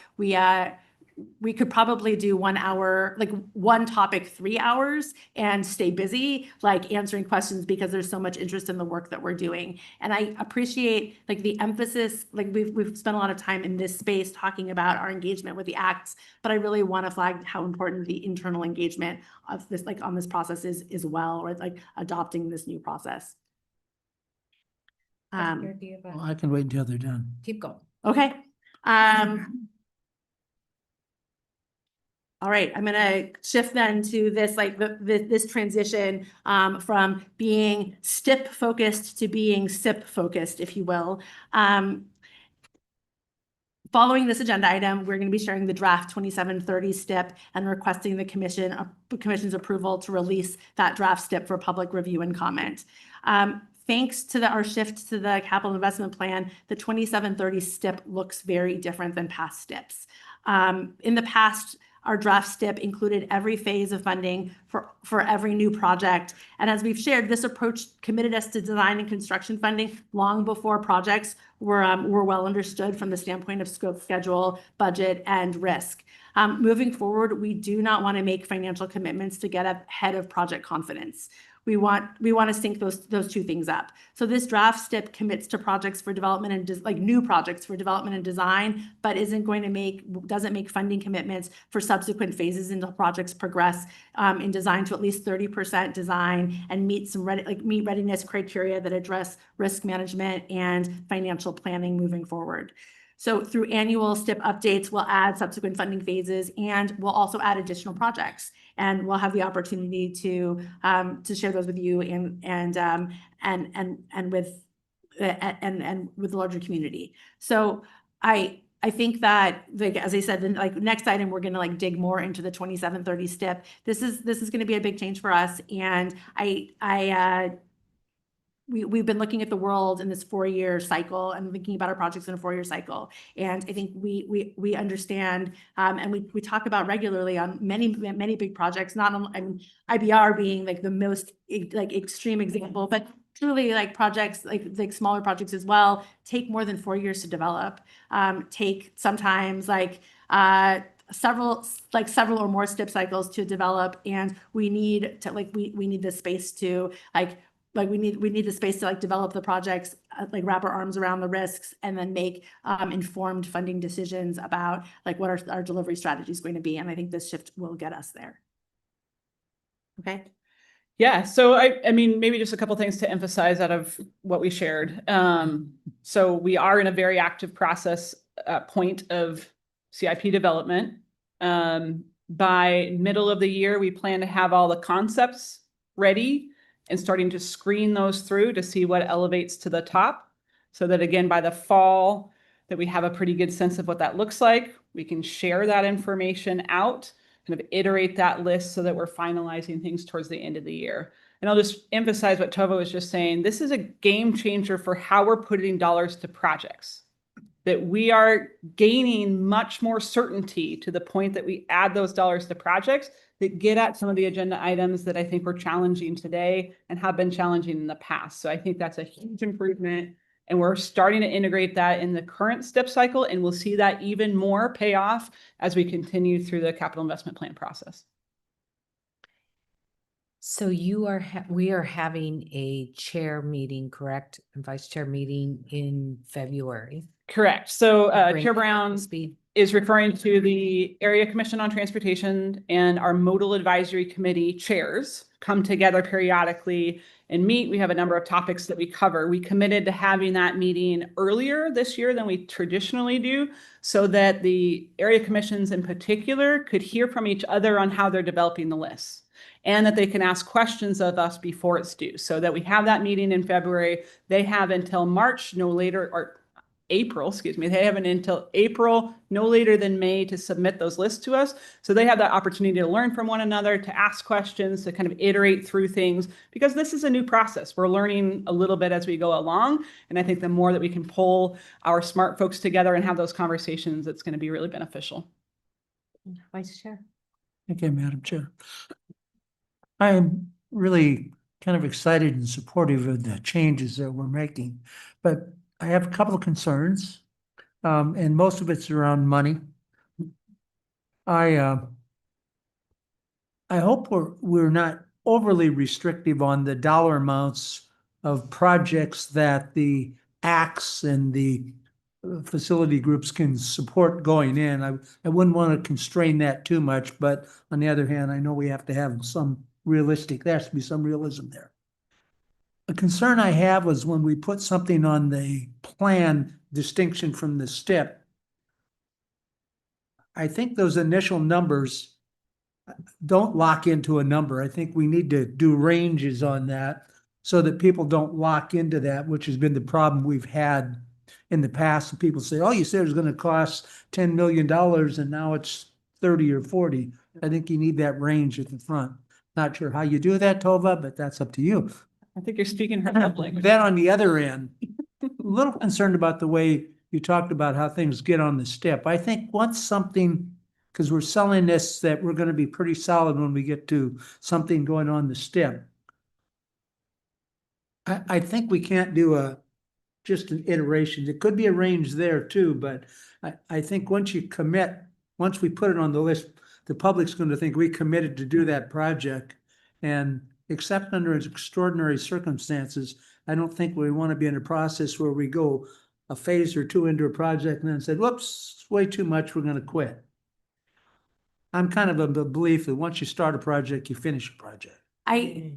Speaker 17: we could probably do 1 hour, like one topic, 3 hours and stay busy, like answering questions because there's so much interest in the work that we're doing. And I appreciate like the emphasis, like we've spent a lot of time in this space talking about our engagement with the acts, but I really want to flag how important the internal engagement of this, like on this process is as well, or like adopting this new process.
Speaker 6: Well, I can wait until they're done.
Speaker 1: Keep going.
Speaker 17: Okay. All right, I'm gonna shift then to this, like this transition from being STIP focused to being SIP focused, if you will. Following this agenda item, we're going to be sharing the draft 2730 STIP and requesting the commission's approval to release that draft STIP for public review and comment. Thanks to our shift to the capital investment plan, the 2730 STIP looks very different than past STIPs. In the past, our draft STIP included every phase of funding for every new project. And as we've shared, this approach committed us to design and construction funding long before projects were well understood from the standpoint of scope, schedule, budget, and risk. Moving forward, we do not want to make financial commitments to get ahead of project confidence. We want to sync those two things up. So this draft STIP commits to projects for development and like new projects for development and design, but doesn't make funding commitments for subsequent phases until projects progress in design to at least 30% design and meet readiness criteria that address risk management and financial planning moving forward. So through annual STIP updates, we'll add subsequent funding phases, and we'll also add additional projects. And we'll have the opportunity to share those with you and with the larger community. So I think that, like, as I said, then like next item, we're going to like dig more into the 2730 STIP. This is going to be a big change for us, and we've been looking at the world in this 4-year cycle and thinking about our projects in a 4-year cycle. And I think we understand, and we talk about regularly on many big projects, not on, and IBR being like the most like extreme example, but truly like projects, like smaller projects as well, take more than 4 years to develop, take sometimes like, several or more STIP cycles to develop. And we need to we need the space to we need the space to like develop the projects, like wrap our arms around the risks, and then make informed funding decisions about like what our delivery strategy is going to be. And I think this shift will get us there. Okay.
Speaker 18: Yeah, so I mean, maybe just a couple things to emphasize out of what we shared. So we are in a very active process point of CIP development. By middle of the year, we plan to have all the concepts ready and starting to screen those through to see what elevates to the top, so that again, by the fall, that we have a pretty good sense of what that looks like. We can share that information out, kind of iterate that list so that we're finalizing things towards the end of the year. And I'll just emphasize what Tova was just saying. This is a game changer for how we're putting dollars to projects, that we are gaining much more certainty to the point that we add those dollars to projects that get at some of the agenda items that I think were challenging today and have been challenging in the past. So I think that's a huge improvement. And we're starting to integrate that in the current STIP cycle, and we'll see that even more pay off as we continue through the capital investment plan process.
Speaker 1: So we are having a chair meeting, correct? And vice chair meeting in February.
Speaker 18: Correct. So
Speaker 1: Bring
Speaker 18: Chair
Speaker 1: it up to
Speaker 18: Brown
Speaker 1: speed.
Speaker 18: is referring to the Area Commission on Transportation, and our Modal Advisory Committee chairs come together periodically and meet. We have a number of topics that we cover. We committed to having that meeting earlier this year than we traditionally do, so that the area commissions in particular could hear from each other on how they're developing the lists, and that they can ask questions of us before it's due, so that we have that meeting in February. They have until March, no later, or April, excuse me, they have until April, no later than May, to submit those lists to us. So they have that opportunity to learn from one another, to ask questions, to kind of iterate through things, because this is a new process. We're learning a little bit as we go along. And I think the more that we can pull our smart folks together and have those conversations, it's going to be really beneficial.
Speaker 1: Vice Chair.
Speaker 6: Okay, Madam Chair. I am really kind of excited and supportive of the changes that we're making, but I have a couple of concerns, and most of it's around money. I hope we're not overly restrictive on the dollar amounts of projects that the acts and the facility groups can support going in. I wouldn't want to constrain that too much, but on the other hand, I know we have to have there has to be some realism there. A concern I have was when we put something on the plan distinction from the STIP. I think those initial numbers don't lock into a number. I think we need to do ranges on that so that people don't lock into that, which has been the problem we've had in the past. And people say, oh, you said it was going to cost $10 million and now it's 30 or 40. I think you need that range at the front. Not sure how you do that, Tova, but that's up to you.
Speaker 18: I think you're speaking her language.
Speaker 6: Then on the other end, a little concerned about the way you talked about how things get on the STIP. I think once something, because we're selling this, that we're going to be pretty solid when we get to something going on the STIP. I think we can't do just an iteration. It could be a range there too, but I think once you commit, once we put it on the list, the public's going to think we committed to do that project. And except under extraordinary circumstances, I don't think we want to be in a process where we go a phase or two into a project and then said, whoops, it's way too much, we're going to quit. I'm kind of of the belief that once you start a project, you finish a project.
Speaker 17: I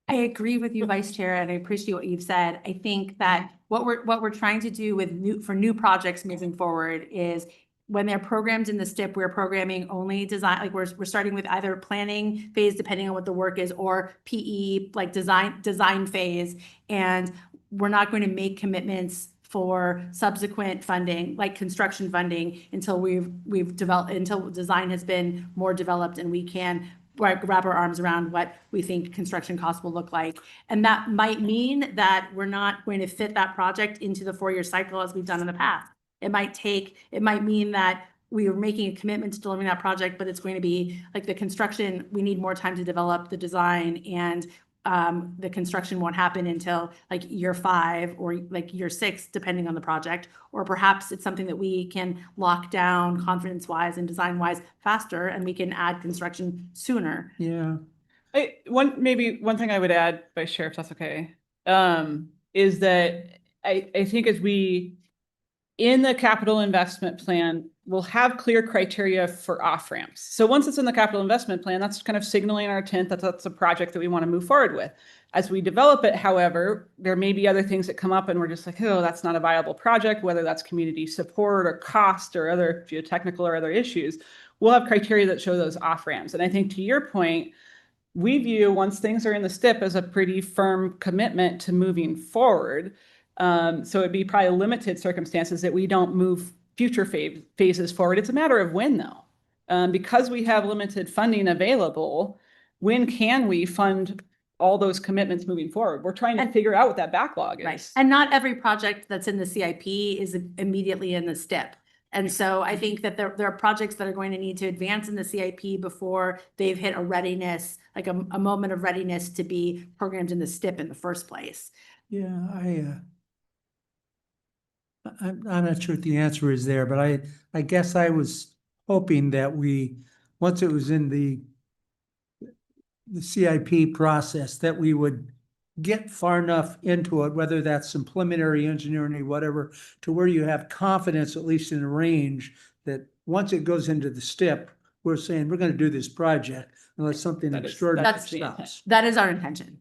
Speaker 17: agree with you, Vice Chair, and I appreciate what you've said. I think that what we're trying to do with new projects moving forward is when they're programmed in the STIP, we're programming only design, like we're starting with either planning phase, depending on what the work is, or PE, like design phase. And we're not going to make commitments for subsequent funding, like construction funding, until until design has been more developed and we can wrap our arms around what we think construction costs will look like. And that might mean that we're not going to fit that project into the 4-year cycle as we've done in the past. It might mean that we are making a commitment to delivering that project, but it's going to be like the construction, we need more time to develop the design, and the construction won't happen until like year 5 or like year 6, depending on the project. Or perhaps it's something that we can lock down confidence-wise and design-wise faster, and we can add construction sooner.
Speaker 6: Yeah.
Speaker 18: Maybe one thing I would add, Vice Chair, if that's okay, is that I think as we, in the capital investment plan, we'll have clear criteria for off-ramps. So once it's in the capital investment plan, that's kind of signaling our intent that that's a project that we want to move forward with. As we develop it, however, there may be other things that come up and we're just like, oh, that's not a viable project, whether that's community support or cost or other geotechnical or other issues. We'll have criteria that show those off-ramps. And I think to your point, we view once things are in the STIP as a pretty firm commitment to moving forward. So it'd be probably limited circumstances that we don't move future phases forward. It's a matter of when, though. Because we have limited funding available, when can we fund all those commitments moving forward? We're trying to figure out what that backlog is.
Speaker 17: Right. And not every project that's in the CIP is immediately in the STIP. And so I think that there are projects that are going to need to advance in the CIP before they've hit a readiness, like a moment of readiness to be programmed in the STIP in the first place.
Speaker 6: Yeah, I'm not sure what the answer is there, but I guess I was hoping that once it was in the CIP process, that we would get far enough into it, whether that's some preliminary engineering or whatever, to where you have confidence, at least in a range, that once it goes into the STIP, we're saying we're going to do this project unless something extraordinary stops.
Speaker 17: That is our intention.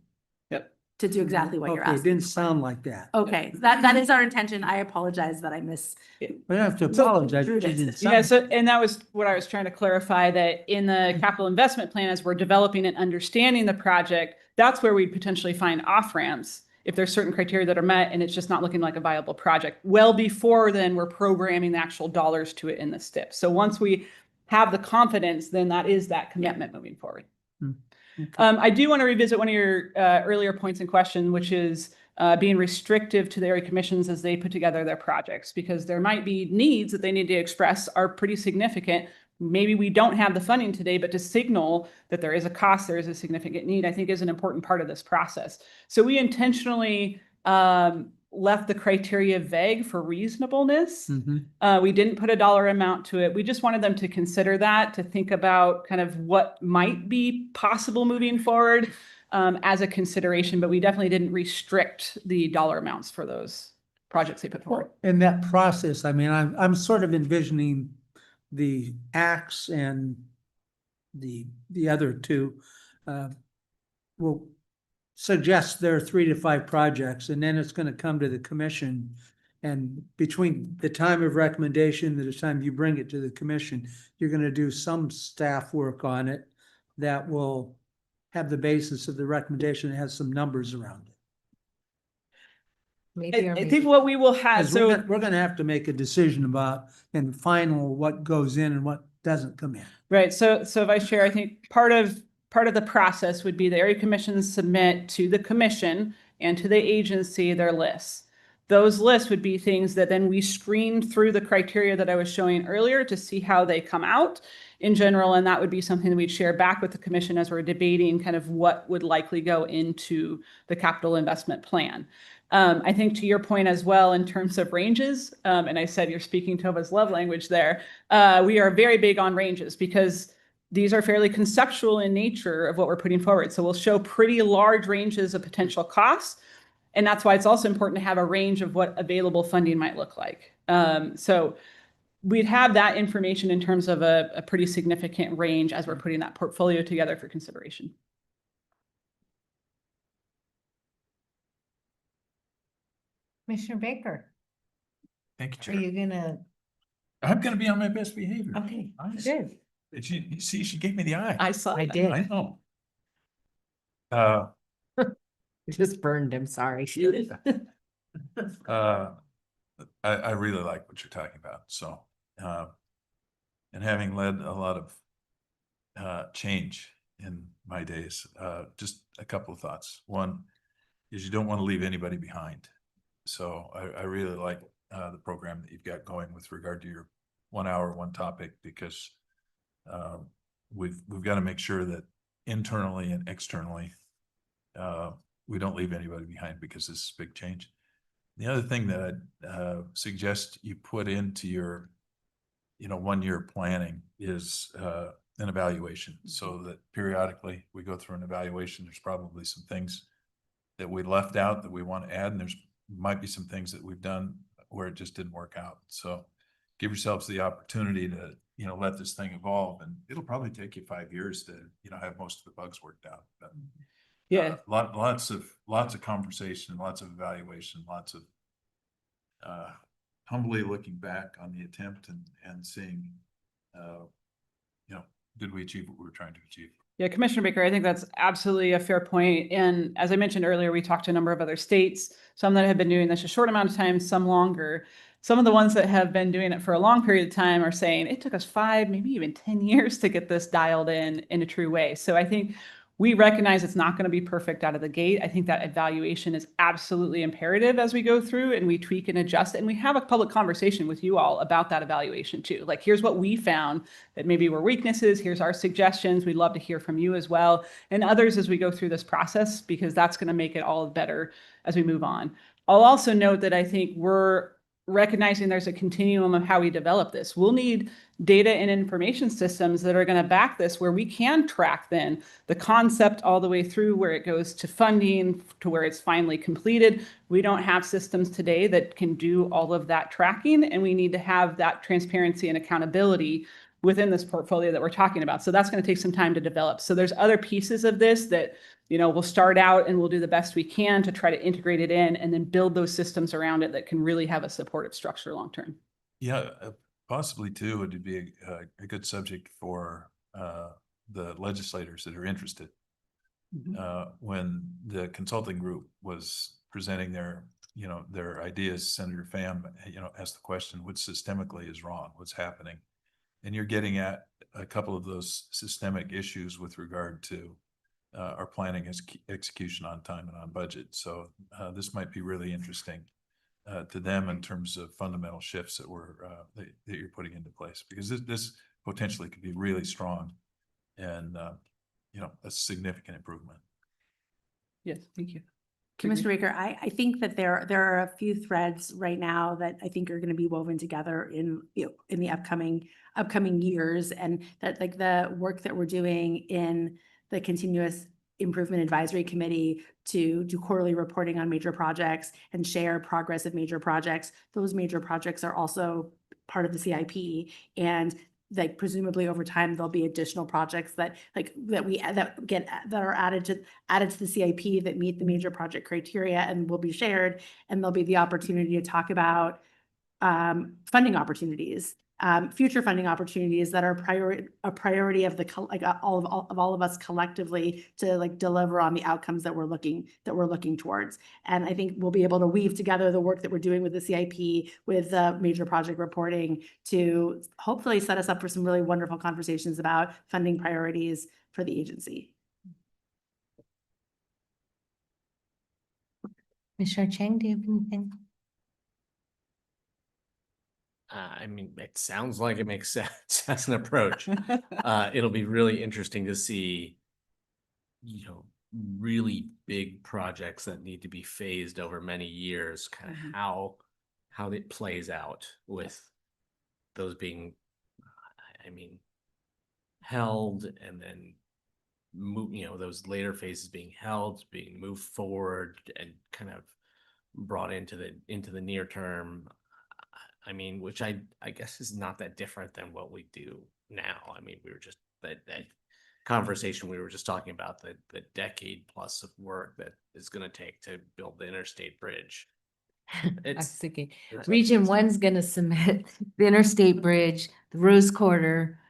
Speaker 18: Yep.
Speaker 17: To do exactly what you're
Speaker 6: Okay, it
Speaker 17: asking.
Speaker 6: didn't sound like that.
Speaker 17: Okay, that is our intention. I apologize that I miss.
Speaker 6: We don't have to apologize. It didn't sound.
Speaker 18: Yeah, so, and that was what I was trying to clarify, that in the capital investment plan, as we're developing and understanding the project, that's where we'd potentially find off-ramps if there's certain criteria that are met and it's just not looking like a viable project. Well, before then, we're programming the actual dollars to it in the STIP. So once we have the confidence, then that is that commitment moving forward.
Speaker 6: Okay.
Speaker 18: I do want to revisit one of your earlier points in question, which is being restrictive to the area commissions as they put together their projects, because there might be needs that they need to express are pretty significant. Maybe we don't have the funding today, but to signal that there is a cost, there is a significant need, I think is an important part of this process. So we intentionally left the criteria vague for reasonableness.
Speaker 6: Mhm.
Speaker 18: We didn't put a dollar amount to it. We just wanted them to consider that, to think about kind of what might be possible moving forward as a consideration, but we definitely didn't restrict the dollar amounts for those projects they put forward.
Speaker 6: In that process, I mean, I'm sort of envisioning the acts and the other two will suggest there are 3 to 5 projects, and then it's gonna come to the commission. And between the time of recommendation and the time you bring it to the commission, you're gonna do some staff work on it that will have the basis of the recommendation and has some numbers around it.
Speaker 1: Maybe, or
Speaker 18: I think
Speaker 1: maybe.
Speaker 18: what we will have,
Speaker 6: 'Cause
Speaker 18: so.
Speaker 6: we're gonna have to make a decision about in the final what goes in and what doesn't come in.
Speaker 18: Right. So Vice Chair, I think part of the process would be the area commissions submit to the commission and to the agency their lists. Those lists would be things that then we screen through the criteria that I was showing earlier to see how they come out in general. And that would be something that we'd share back with the commission as we're debating kind of what would likely go into the capital investment plan. I think to your point as well, in terms of ranges, and I said you're speaking Tova's love language there, we are very big on ranges because these are fairly conceptual in nature of what we're putting forward. So we'll show pretty large ranges of potential costs. And that's why it's also important to have a range of what available funding might look like. So we'd have that information in terms of a pretty significant range as we're putting that portfolio together for consideration.
Speaker 1: Commissioner Baker,
Speaker 8: Thank
Speaker 1: are
Speaker 8: you,
Speaker 1: you
Speaker 8: Chair.
Speaker 1: gonna,
Speaker 8: I'm gonna be on my best behavior.
Speaker 1: okay,
Speaker 8: Nice.
Speaker 1: good.
Speaker 8: Did you see, she gave me the eye.
Speaker 18: I saw
Speaker 1: I
Speaker 18: that.
Speaker 1: did.
Speaker 8: I know.
Speaker 1: Just burned him, sorry.
Speaker 8: I really like what you're talking about, so, and having led a lot of change in my days, just a couple of thoughts. One is you don't want to leave anybody behind. So I really like the program that you've got going with regard to your 1 hour, one topic, because we've got to make sure that internally and externally we don't leave anybody behind, because this is a big change. The other thing that I'd suggest you put into your 1 year planning is an evaluation, so that periodically we go through an evaluation. There's probably some things that we left out that we want to add, and there's might be some things that we've done where it just didn't work out. So give yourselves the opportunity to let this thing evolve, and it'll probably take you 5 years to have most of the bugs worked out. But
Speaker 18: Yeah.
Speaker 8: lots of conversation, lots of evaluation, lots of humbly looking back on the attempt and seeing did we achieve what we were trying to achieve.
Speaker 18: Yeah, Commissioner Baker, I think that's absolutely a fair point. And as I mentioned earlier, we talked to a number of other states, some that have been doing this a short amount of time, some longer. Some of the ones that have been doing it for a long period of time are saying it took us 5, maybe even 10 years to get this dialed in a true way. So I think we recognize it's not going to be perfect out of the gate. I think that evaluation is absolutely imperative as we go through and we tweak and adjust. And we have a public conversation with you all about that evaluation too. Like, here's what we found that maybe were weaknesses. Here's our suggestions. We'd love to hear from you as well, and others as we go through this process, because that's going to make it all better as we move on. I'll also note that I think we're recognizing there's a continuum of how we develop this. We'll need data and information systems that are going to back this, where we can track then the concept all the way through where it goes to funding to where it's finally completed. We don't have systems today that can do all of that tracking, and we need to have that transparency and accountability within this portfolio that we're talking about. So that's going to take some time to develop. So there's other pieces of this that we'll start out and we'll do the best we can to try to integrate it in and then build those systems around it that can really have a supportive structure long term.
Speaker 8: Yeah, possibly too, would be a good subject for the legislators that are interested. When the consulting group was presenting their ideas, Senator Pham, asked the question, what systemically is wrong? What's happening? And you're getting at a couple of those systemic issues with regard to our planning execution on time and on budget. So this might be really interesting to them in terms of fundamental shifts that that you're putting into place, because this potentially could be really strong and a significant improvement.
Speaker 18: Yes, thank you.
Speaker 17: Commissioner Baker, I think that there are a few threads right now that I think are going to be woven together in, in the upcoming years, and that like the work that we're doing in the continuous improvement advisory committee to do quarterly reporting on major projects and share progress of major projects. Those major projects are also part of the CIP, and like presumably over time there'll be additional projects that are added to the CIP that meet the major project criteria and will be shared, and there'll be the opportunity to talk about funding opportunities, future funding opportunities that are a priority of all of us collectively to like deliver on the outcomes that we're looking towards. And I think we'll be able to weave together the work that we're doing with the CIP with the major project reporting to hopefully set us up for some really wonderful conversations about funding priorities for the agency.
Speaker 1: Commissioner Chang, do you have anything?
Speaker 7: I mean, it sounds like it makes sense as an approach. It'll be really interesting to see, really big projects that need to be phased over many years, kind of how it plays out with those being, held and then move, those later phases being held, being moved forward and kind of brought into the near term. Which I guess is not that different than what we do now. We were just that conversation we were just talking about, the decade plus of work that is going to take to build the Interstate Bridge.
Speaker 1: I was thinking Region 1's going to submit the Interstate Bridge, the Rose Quarter.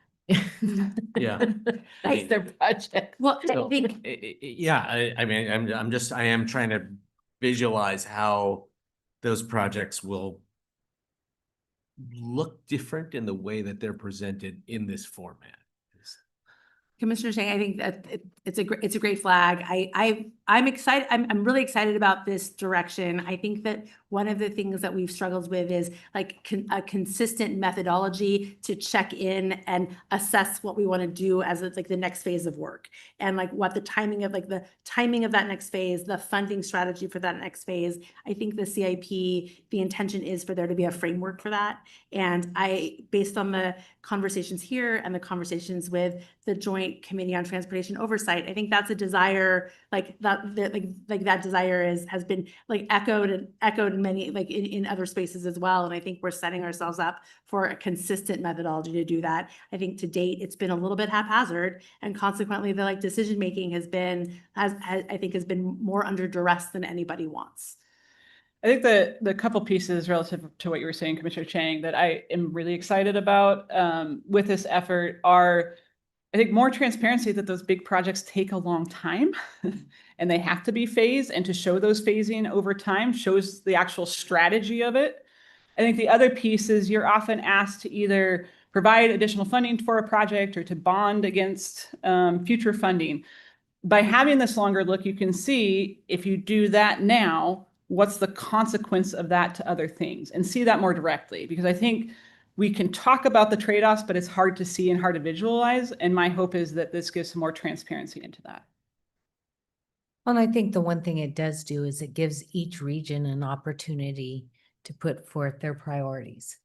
Speaker 7: Yeah.
Speaker 1: That's their project.
Speaker 11: Well,
Speaker 7: So,
Speaker 11: I think
Speaker 7: I am trying to visualize how those projects will look different in the way that they're presented in this format.
Speaker 17: Commissioner Chang, I think that it's a great flag. I'm excited. I'm really excited about this direction. I think that one of the things that we've struggled with is like a consistent methodology to check in and assess what we want to do as it's like the next phase of work, and like what the timing of that next phase, the funding strategy for that next phase. I think the CIP, the intention is for there to be a framework for that. And based on the conversations here and the conversations with the Joint Committee on Transportation Oversight, I think that's a desire, that desire has been like echoed in many, like in other spaces as well. And I think we're setting ourselves up for a consistent methodology to do that. I think to date, it's been a little bit haphazard, and consequently the decision making has been more under duress than anybody wants.
Speaker 18: I think the couple pieces relative to what you were saying, Commissioner Chang, that I am really excited about with this effort are, I think, more transparency that those big projects take a long time and they have to be phased, and to show those phasing over time shows the actual strategy of it. I think the other piece is you're often asked to either provide additional funding for a project or to bond against future funding. By having this longer look, you can see if you do that now, what's the consequence of that to other things, and see that more directly. Because I think we can talk about the trade-offs, but it's hard to see and hard to visualize. And my hope is that this gives some more transparency into that.
Speaker 1: Well, I think the one thing it does do is it gives each region an opportunity to put forth their priorities.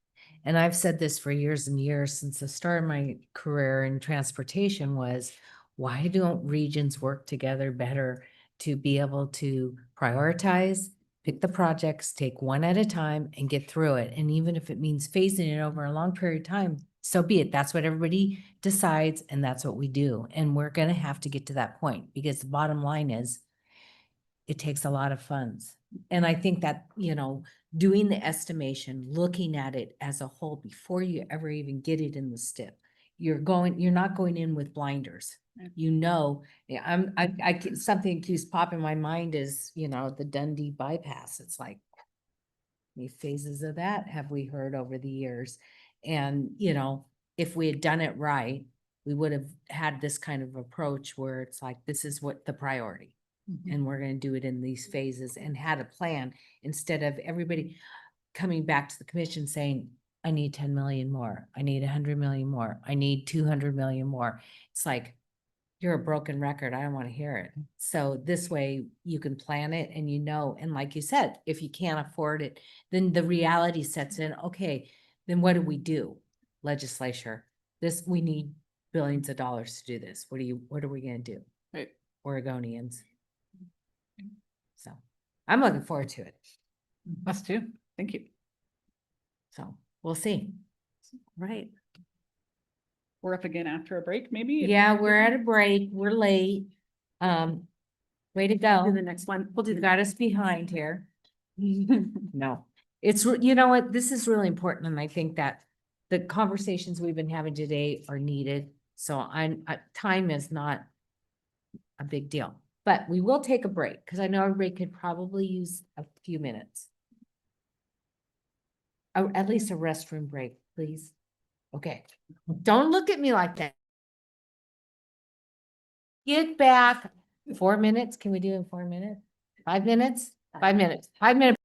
Speaker 1: And I've said this for years and years since the start of my career in transportation was, why don't regions work together better to be able to prioritize, pick the projects, take one at a time and get through it. And even if it means phasing it over a long period of time, so be it. That's what everybody decides, and that's what we do. And we're going to have to get to that point, because the bottom line is it takes a lot of funds. And I think that, doing the estimation, looking at it as a whole before you ever even get it in the STIP, you're not going in with blinders. Something keeps popping in my mind is, the Dundee bypass. It's like, how many phases of that have we heard over the years? And, if we had done it right, we would have had this kind of approach where it's like, this is what the priority. And we're going to do it in these phases, and had a plan, instead of everybody coming back to the commission saying, I need 10 million more. I need 100 million more. I need 200 million more. It's like, you're a broken record. I don't want to hear it. So this way you can plan it and you know, and like you said, if you can't afford it, then the reality sets in, okay, then what do we do? Legislature, we need billions of dollars to do this. What are we gonna do?
Speaker 18: Right.
Speaker 1: Oregonians. So I'm looking forward to it.
Speaker 18: Us too. Thank you.
Speaker 1: So we'll see.
Speaker 18: Right. We're up again after a break, maybe?
Speaker 1: Yeah, we're at a break. We're late. Way to go.
Speaker 17: Do the next one. We'll do
Speaker 1: You
Speaker 17: the
Speaker 1: got us behind here. No, you know what? This is really important. And I think that the conversations we've been having today are needed. So time is not a big deal, but we will take a break because I know everybody could probably use a few minutes. At least a restroom break, please. Okay. Don't look at me like that. Get back. 4 minutes. Can we do it in 4 minutes? 5 minutes? 5 minutes. 5 minutes.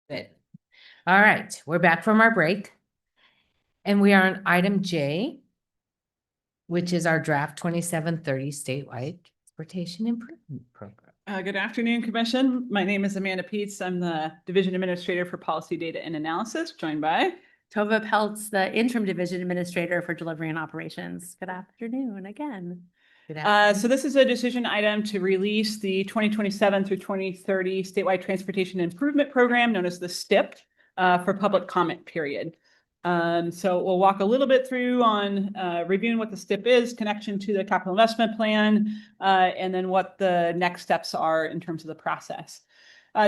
Speaker 1: Good. All right, we're back from our break. And we are on item J, which is our draft 2730 statewide transportation improvement program.
Speaker 18: Good afternoon, Commission. My name is Amanda Peets. I'm the Division Administrator for Policy Data and Analysis, joined by
Speaker 17: Tova Peltz, the Interim Division Administrator for Delivery and Operations. Good afternoon again.
Speaker 18: So this is a decision item to release the 2027 through 2030 statewide transportation improvement program known as the STIP for public comment period. So we'll walk a little bit through on reviewing what the STIP is, connection to the capital investment plan, and then what the next steps are in terms of the process.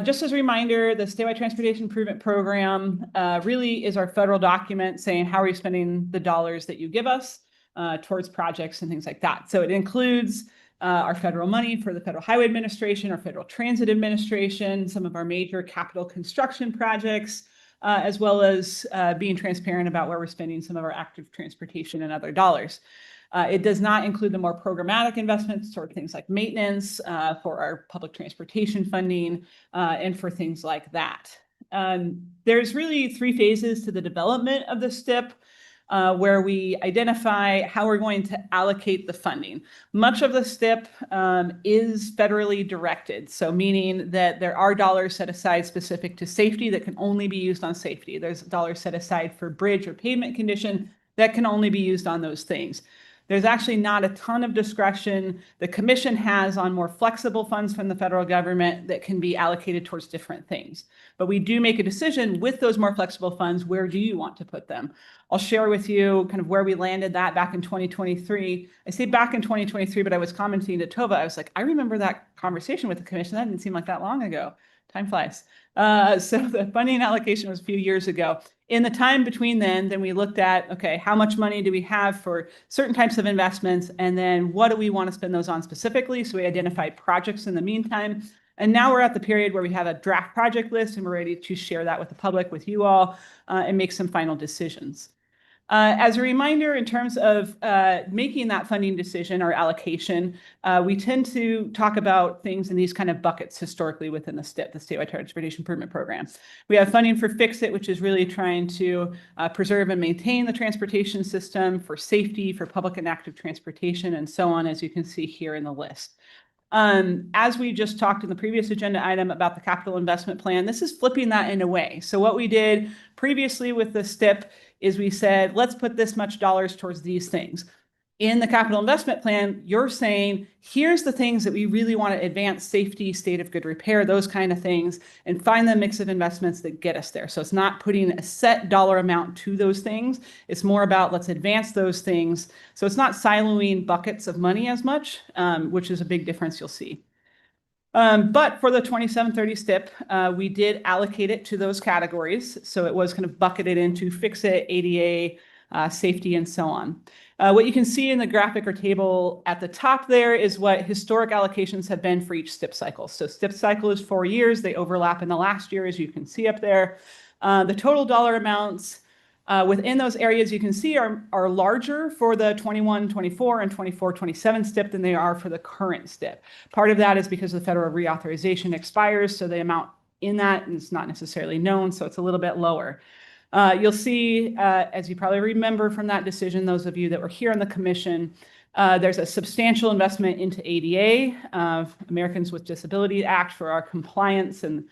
Speaker 18: Just as a reminder, the statewide transportation improvement program really is our federal document saying how are you spending the dollars that you give us towards projects and things like that. So it includes our federal money for the Federal Highway Administration, our Federal Transit Administration, some of our major capital construction projects, as well as being transparent about where we're spending some of our active transportation and other dollars. It does not include the more programmatic investments, sort of things like maintenance for our public transportation funding and for things like that. There's really 3 phases to the development of the STIP. Where we identify how we're going to allocate the funding. Much of the STIP is federally directed, so meaning that there are dollars set aside specific to safety that can only be used on safety. There's dollars set aside for bridge or pavement condition that can only be used on those things. There's actually not a ton of discretion the Commission has on more flexible funds from the federal government that can be allocated towards different things. But we do make a decision with those more flexible funds, where do you want to put them? I'll share with you kind of where we landed that back in 2023. I say back in 2023, but I was commenting to Tova. I was like, I remember that conversation with the Commission. That didn't seem like that long ago. Time flies. So the funding allocation was a few years ago. In the time between then we looked at, okay, how much money do we have for certain types of investments? And then what do we want to spend those on specifically? So we identified projects in the meantime. And now we're at the period where we have a draft project list and we're ready to share that with the public, with you all, and make some final decisions. As a reminder, in terms of making that funding decision or allocation, we tend to talk about things in these kind of buckets historically within the STIP, the Statewide Transportation Improvement Program. We have funding for Fix It, which is really trying to preserve and maintain the transportation system for safety, for public and active transportation, and so on, as you can see here in the list. As we just talked in the previous agenda item about the capital investment plan, this is flipping that in a way. So what we did previously with the STIP is we said, let's put this much dollars towards these things. In the capital investment plan, you're saying, here's the things that we really want to advance: safety, state of good repair, those kind of things, and find the mix of investments that get us there. So it's not putting a set dollar amount to those things. It's more about let's advance those things. So it's not siloing buckets of money as much, which is a big difference you'll see. But for the 2730 STIP, we did allocate it to those categories. So it was kind of bucketed into Fix It, ADA, safety, and so on. What you can see in the graphic or table at the top there is what historic allocations have been for each STIP cycle. So STIP cycle is 4 years. They overlap in the last year, as you can see up there. The total dollar amounts within those areas you can see are larger for the 21-24 and 24-27 STIP than they are for the current STIP. Part of that is because the federal reauthorization expires, so the amount in that is not necessarily known, so it's a little bit lower. You'll see, as you probably remember from that decision, those of you that were here on the Commission, there's a substantial investment into ADA, Americans with Disabilities Act, for our compliance and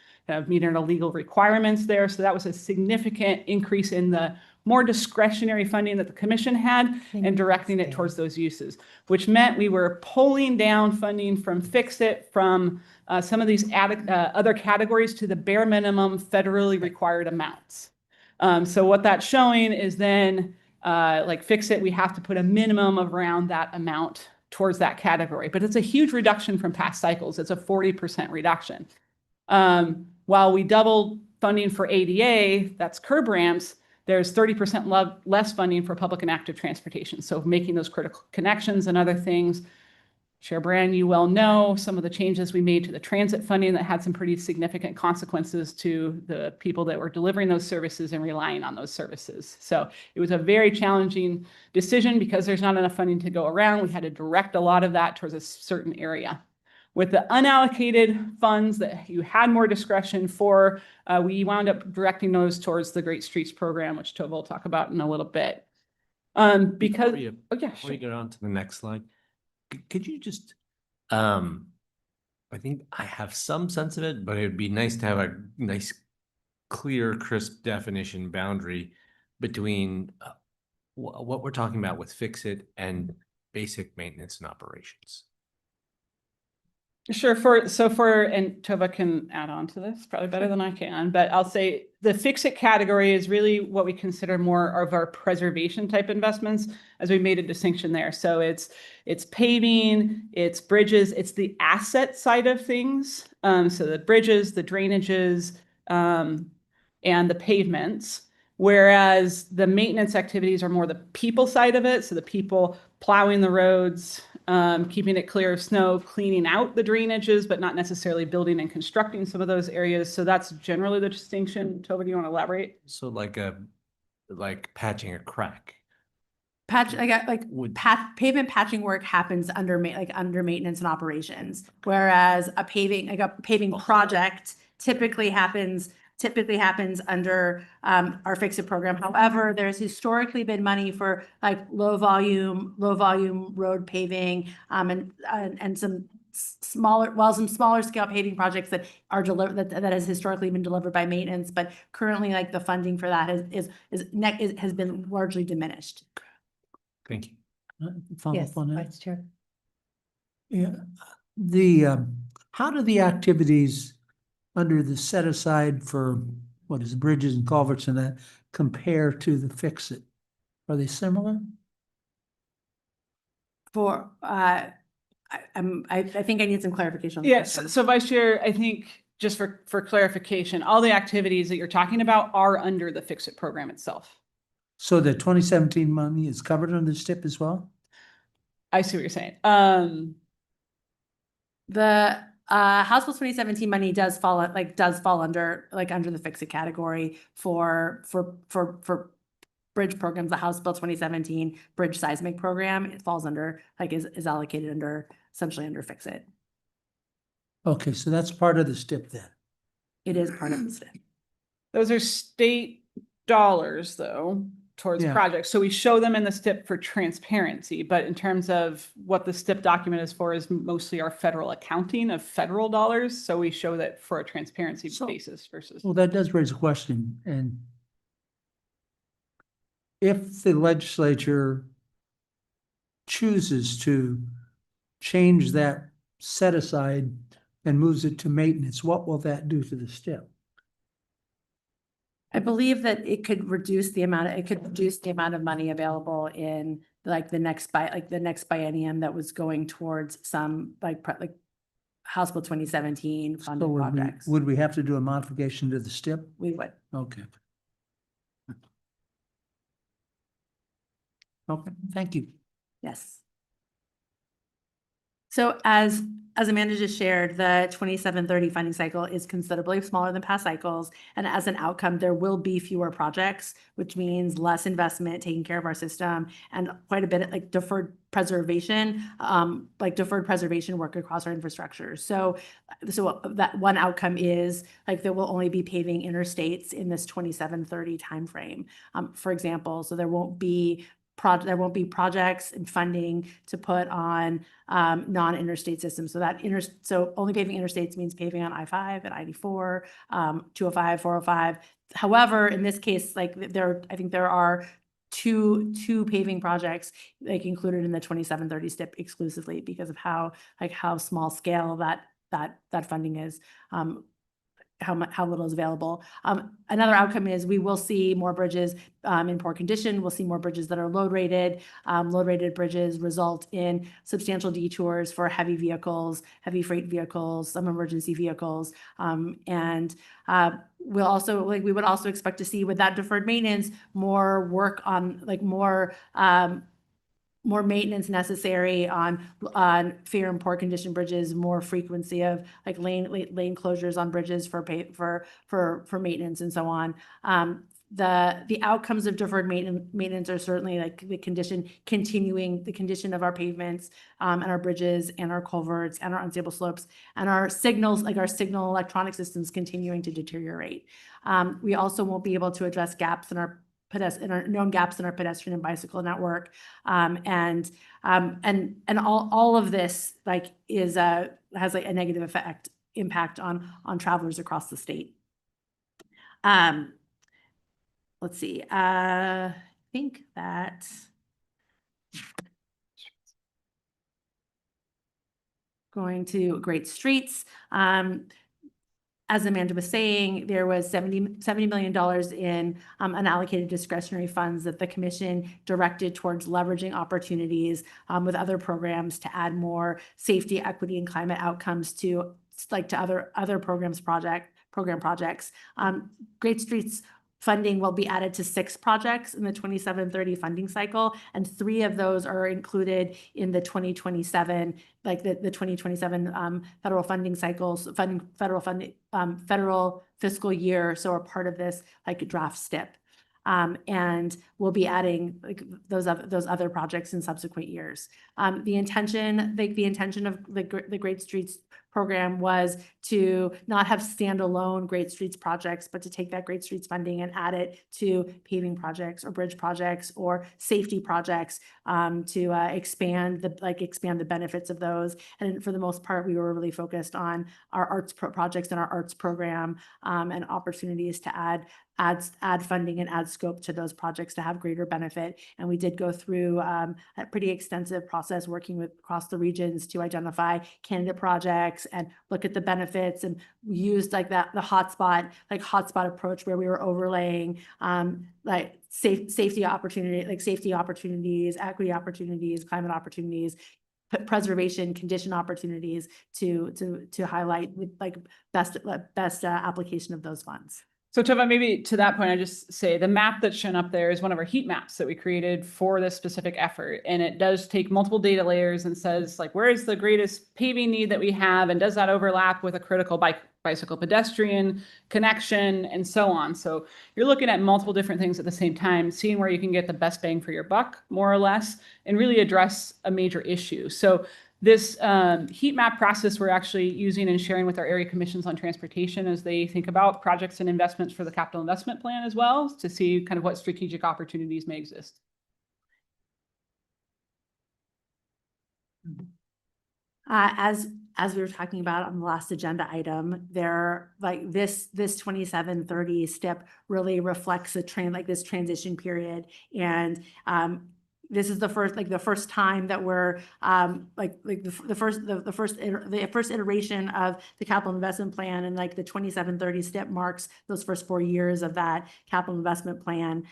Speaker 18: meeting our legal requirements there. So that was a significant increase in the more discretionary funding that the Commission had and directing it towards those uses, which meant we were pulling down funding from Fix It, from some of these other categories to the bare minimum federally required amounts. So what that's showing is then, like Fix It, we have to put a minimum of around that amount towards that category. But it's a huge reduction from past cycles. It's a 40% reduction. While we doubled funding for ADA, that's curb ramps, there's 30% less funding for public and active transportation. So making those critical connections and other things. Chair Brand, you well know some of the changes we made to the transit funding that had some pretty significant consequences to the people that were delivering those services and relying on those services. So it was a very challenging decision because there's not enough funding to go around. We had to direct a lot of that towards a certain area. With the unallocated funds that you had more discretion for, we wound up directing those towards the Great Streets program, which Tova will talk about in a little bit. Because,
Speaker 7: Before you
Speaker 18: sure.
Speaker 7: go on to the next slide, could you just, I think I have some sense of it, but it would be nice to have a nice, clear, crisp definition boundary between what we're talking about with fix-it and basic maintenance and operations.
Speaker 18: Sure. And Tova can add on to this probably better than I can, but I'll say the fix-it category is really what we consider more of our preservation type investments, as we made a distinction there. So it's paving, it's bridges, it's the asset side of things. So the bridges, the drainages, and the pavements. Whereas the maintenance activities are more the people side of it. So the people plowing the roads, keeping it clear of snow, cleaning out the drainages, but not necessarily building and constructing some of those areas. So that's generally the distinction. Tova, do you want to elaborate?
Speaker 7: So like patching a crack.
Speaker 17: Pavement patching work happens under maintenance and operations, whereas a paving project typically happens under our Fix-It program. However, there's historically been money for like low volume road paving, and some smaller scale paving projects that are delivered that has historically been delivered by maintenance, but currently like the funding for that has been largely diminished.
Speaker 7: Thank you.
Speaker 6: Follow
Speaker 1: Yes,
Speaker 6: up on that?
Speaker 1: Vice Chair.
Speaker 6: Yeah, how do the activities under the set aside for bridges and culverts and that compare to the fix-it? Are they similar?
Speaker 17: I think I need some clarification on the
Speaker 18: Yes.
Speaker 17: question.
Speaker 18: So Vice Chair, I think just for clarification, all the activities that you're talking about are under the Fix-It program itself.
Speaker 6: So the 2017 money is covered under the STIP as well?
Speaker 18: I see what you're saying.
Speaker 17: The House Bill 2017 money does fall under the Fix-It category for bridge programs. The House Bill 2017 bridge seismic program, it falls under is allocated under essentially under Fix-It.
Speaker 6: Okay, so that's part of the STIP then.
Speaker 17: It is part of the STIP.
Speaker 18: Those are state dollars though towards projects. So we show them in the STIP for transparency, but in terms of what the STIP document is for is mostly our federal accounting of federal dollars. So we show that for a transparency basis versus.
Speaker 6: Well, that does raise a question. And if the legislature chooses to change that set aside and moves it to maintenance, what will that do to the STIP?
Speaker 17: I believe that it could reduce the amount of money available in the next biennium that was going towards some House Bill 2017 funded projects.
Speaker 6: Would we have to do a modification to the STIP?
Speaker 17: We would.
Speaker 6: Okay. Okay, thank you.
Speaker 17: Yes. So as Amanda just shared, the 27-30 funding cycle is considerably smaller than past cycles. And as an outcome, there will be fewer projects, which means less investment taking care of our system and quite a bit of deferred preservation work across our infrastructure. So that one outcome is there will only be paving interstates in this 27-30 timeframe, for example. So there won't be projects and funding to put on non-interstate systems. So only paving interstates means paving on I-5 and I-94, 205, 405. However, in this case, I think there are two paving projects included in the 27-30 STIP exclusively because of how small scale that funding is. How little is available. Another outcome is we will see more bridges in poor condition. We'll see more bridges that are load rated. Load rated bridges result in substantial detours for heavy freight vehicles, some emergency vehicles. We'll also we would also expect to see with that deferred maintenance more work on more maintenance necessary on fair and poor condition bridges, more frequency of lane closures on bridges for maintenance and so on. the outcomes of deferred maintenance are certainly like the condition of our pavements, and our bridges and our culverts and our unstable slopes and our signals, like our signal electronic systems continuing to deteriorate. We also won't be able to address gaps in our known gaps in our pedestrian and bicycle network. And all of this like has like a negative impact on travelers across the state. Let's see, I think that going to Great Streets. As Amanda was saying, there was $70 million in unallocated discretionary funds that the commission directed towards leveraging opportunities with other programs to add more safety, equity, and climate outcomes to other program projects. Great Streets funding will be added to 6 projects in the 27-30 funding cycle, and 3 of those are included in the 2027, like the 2027 federal funding cycles, federal fiscal year. So are part of this like draft STIP. And we'll be adding like those other projects in subsequent years. The intention of the Great Streets program was to not have standalone Great Streets projects, but to take that Great Streets funding and add it to paving projects or bridge projects or safety projects to expand the benefits of those. And for the most part, we were really focused on our arts projects and our arts program and opportunities to add funding and add scope to those projects to have greater benefit. And we did go through a pretty extensive process working across the regions to identify candidate projects and look at the benefits, and we used like the hotspot approach where we were overlaying safety opportunities, equity opportunities, climate opportunities, preservation condition opportunities to highlight like best application of those funds.
Speaker 18: So Tova, maybe to that point, I just say the map that's shown up there is one of our heat maps that we created for this specific effort. And it does take multiple data layers and says like, where is the greatest paving need that we have? And does that overlap with a critical bicycle pedestrian connection and so on? So you're looking at multiple different things at the same time, seeing where you can get the best bang for your buck, more or less, and really address a major issue. So this heat map process we're actually using and sharing with our area commissions on transportation as they think about projects and investments for the capital investment plan as well, to see kind of what strategic opportunities may exist.
Speaker 17: As we were talking about on the last agenda item, this 27-30 STIP really reflects this transition period, and this is the first time that we're the first iteration of the capital investment plan, and like the 27-30 STIP marks those first 4 years of that capital investment plan.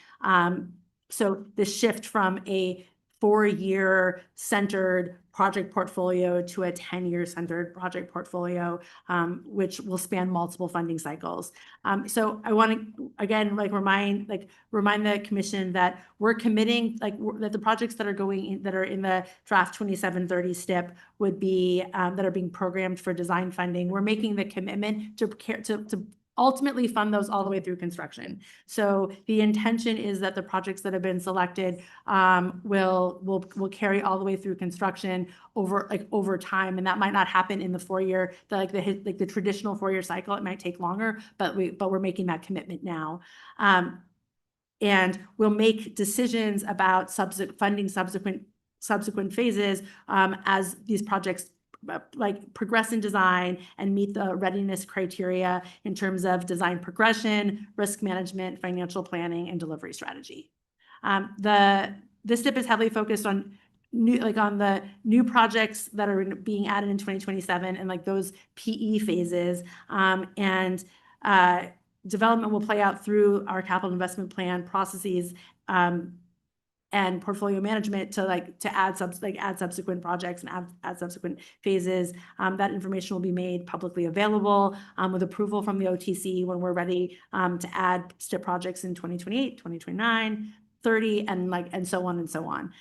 Speaker 17: So this shift from a 4-year centered project portfolio to a 10-year centered project portfolio, which will span multiple funding cycles. So I want to again remind the commission that we're committing that the projects that are in the draft 27-30 STIP would be that are being programmed for design funding. We're making the commitment to ultimately fund those all the way through construction. So the intention is that the projects that have been selected will carry all the way through construction over time, and that might not happen in the 4-year the traditional 4-year cycle. It might take longer, but we're making that commitment now. And we'll make decisions about funding subsequent phases as these projects progress in design and meet the readiness criteria in terms of design progression, risk management, financial planning, and delivery strategy. This STIP is heavily focused on the new projects that are being added in 2027 and those PE phases, and development will play out through our capital investment plan processes and portfolio management to add subsequent projects and add subsequent phases. That information will be made publicly available with approval from the OTC when we're ready to add STIP projects in 2028, 2029, 30, and so on and so on.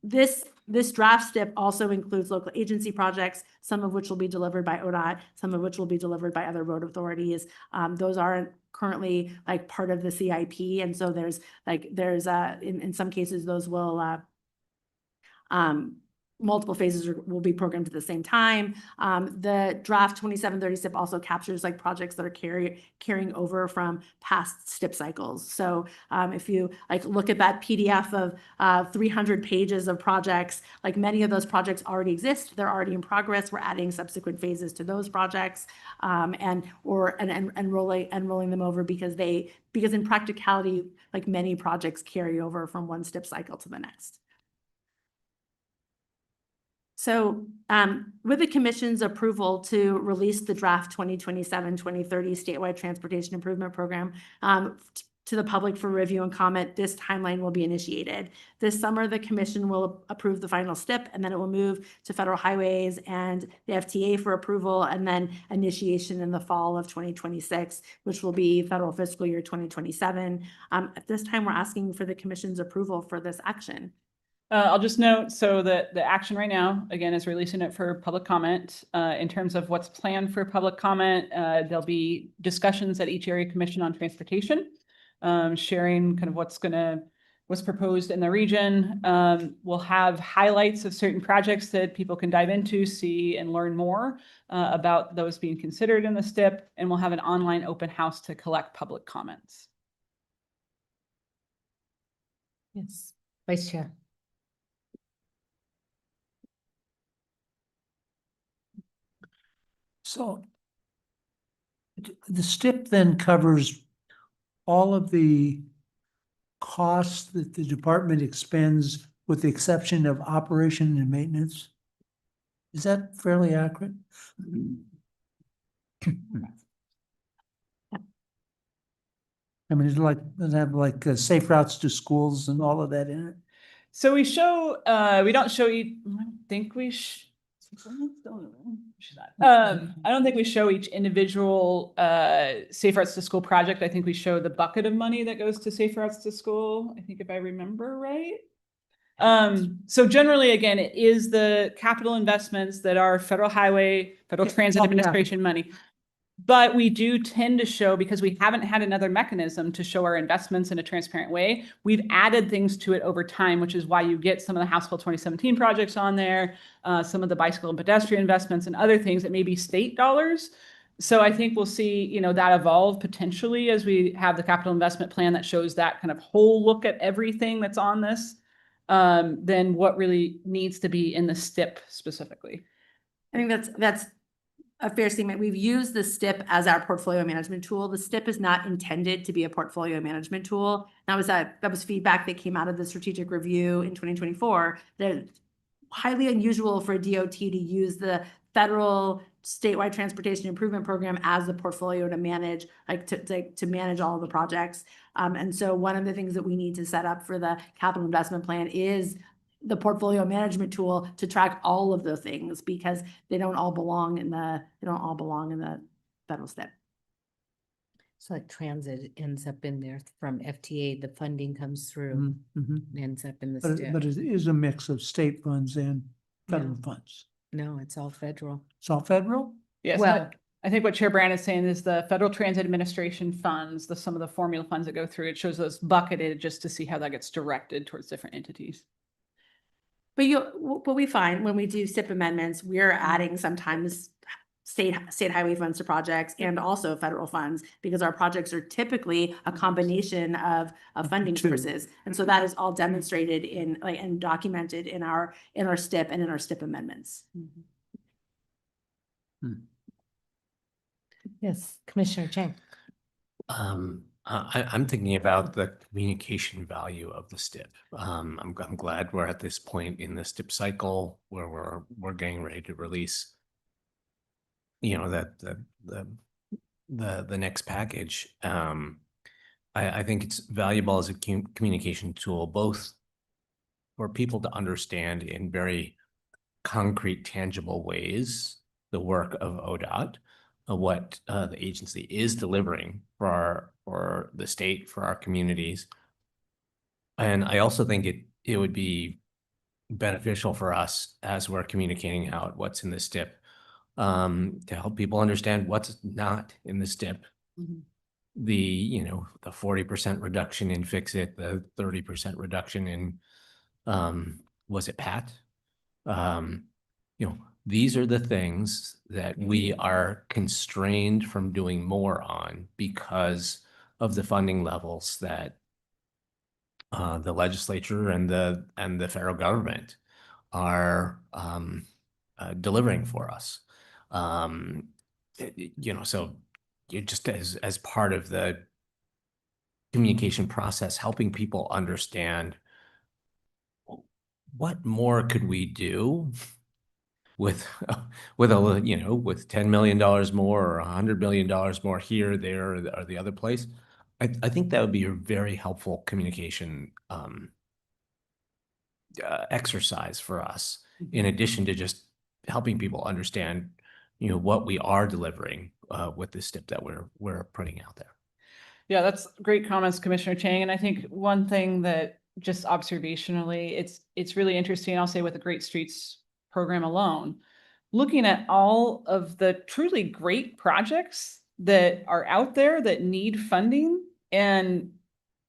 Speaker 17: this draft STIP also includes local agency projects, some of which will be delivered by ODOT, some of which will be delivered by other road authorities. Those aren't currently like part of the CIP. And so there's in some cases, those will, multiple phases will be programmed at the same time. The draft 2730 STIP also captures like projects that are carrying over from past STIP cycles. So if you like look at that PDF of 300 pages of projects, like many of those projects already exist. They're already in progress. We're adding subsequent phases to those projects and rolling them over because in practicality, like many projects carry over from one STIP cycle to the next. So with the Commission's approval to release the draft 2027-2030 statewide transportation improvement program to the public for review and comment, this timeline will be initiated. This summer, the Commission will approve the final STIP, and then it will move to Federal Highways and the FTA for approval, and then initiation in the fall of 2026, which will be federal fiscal year 2027. At this time, we're asking for the Commission's approval for this action.
Speaker 18: I'll just note, so that the action right now, again, is releasing it for public comment. In terms of what's planned for public comment, there'll be discussions at each area commission on transportation, sharing kind of what's proposed in the region. We'll have highlights of certain projects that people can dive into, see, and learn more about those being considered in the STIP, and we'll have an online open house to collect public comments.
Speaker 1: Yes, Vice Chair.
Speaker 6: So the STIP then covers all of the costs that the department expends with the exception of operation and maintenance. Is that fairly accurate? I mean, does it have like safe routes to schools and all of that in it?
Speaker 18: So we show, we don't show each, I think we I don't think we show each individual Safe Routes to School project. I think we show the bucket of money that goes to Safe Routes to School, I think if I remember right. So generally, again, it is the capital investments that are Federal Highway, Federal Transit Administration money. But we do tend to show, because we haven't had another mechanism to show our investments in a transparent way, we've added things to it over time, which is why you get some of the House Bill 2017 projects on there, some of the bicycle and pedestrian investments and other things that may be state dollars. So I think we'll see, that evolve potentially as we have the capital investment plan that shows that kind of whole look at everything that's on this, than what really needs to be in the STIP specifically.
Speaker 17: I think that's a fair statement. We've used the STIP as our portfolio management tool. The STIP is not intended to be a portfolio management tool. That was feedback that came out of the strategic review in 2024. That highly unusual for a DOT to use the federal statewide transportation improvement program as the portfolio to manage, to manage all of the projects. And so one of the things that we need to set up for the capital investment plan is the portfolio management tool to track all of the things, because they don't all belong in the federal STIP.
Speaker 1: So like transit ends up in there from FTA, the funding comes through, ends up in the STIP.
Speaker 6: But it is a mix of state funds and federal funds.
Speaker 1: No, it's all federal.
Speaker 6: It's all federal?
Speaker 18: Yes.
Speaker 1: Well,
Speaker 18: I think what Chair Brand is saying is the Federal Transit Administration funds, some of the formula funds that go through, it shows those bucketed just to see how that gets directed towards different entities.
Speaker 17: But what we find when we do STIP amendments, we're adding sometimes state highway funds to projects and also federal funds, because our projects are typically a combination of funding sources. And so that is all demonstrated in and documented in our STIP and in our STIP amendments.
Speaker 1: Yes, Commissioner Chang.
Speaker 7: I'm thinking about the communication value of the STIP. I'm glad we're at this point in the STIP cycle where we're getting ready to release, the next package. I think it's valuable as a communication tool, both for people to understand in very concrete, tangible ways the work of ODOT, what the agency is delivering for the state, for our communities. And I also think it would be beneficial for us as we're communicating out what's in the STIP, to help people understand what's not in the STIP. The 40% reduction in Fix-It, the 30% reduction in, was it PAT? These are the things that we are constrained from doing more on because of the funding levels that the legislature and the federal government are delivering for us. So you just as part of the communication process, helping people understand what more could we do with with $10 million more or $100 million more here, there, or the other place. I think that would be a very helpful communication exercise for us, in addition to just helping people understand, what we are delivering with the STIP that we're putting out there.
Speaker 18: Yeah, that's great comments, Commissioner Chang. And I think one thing that just observationally, it's really interesting, I'll say with the Great Streets program alone, looking at all of the truly great projects that are out there that need funding. And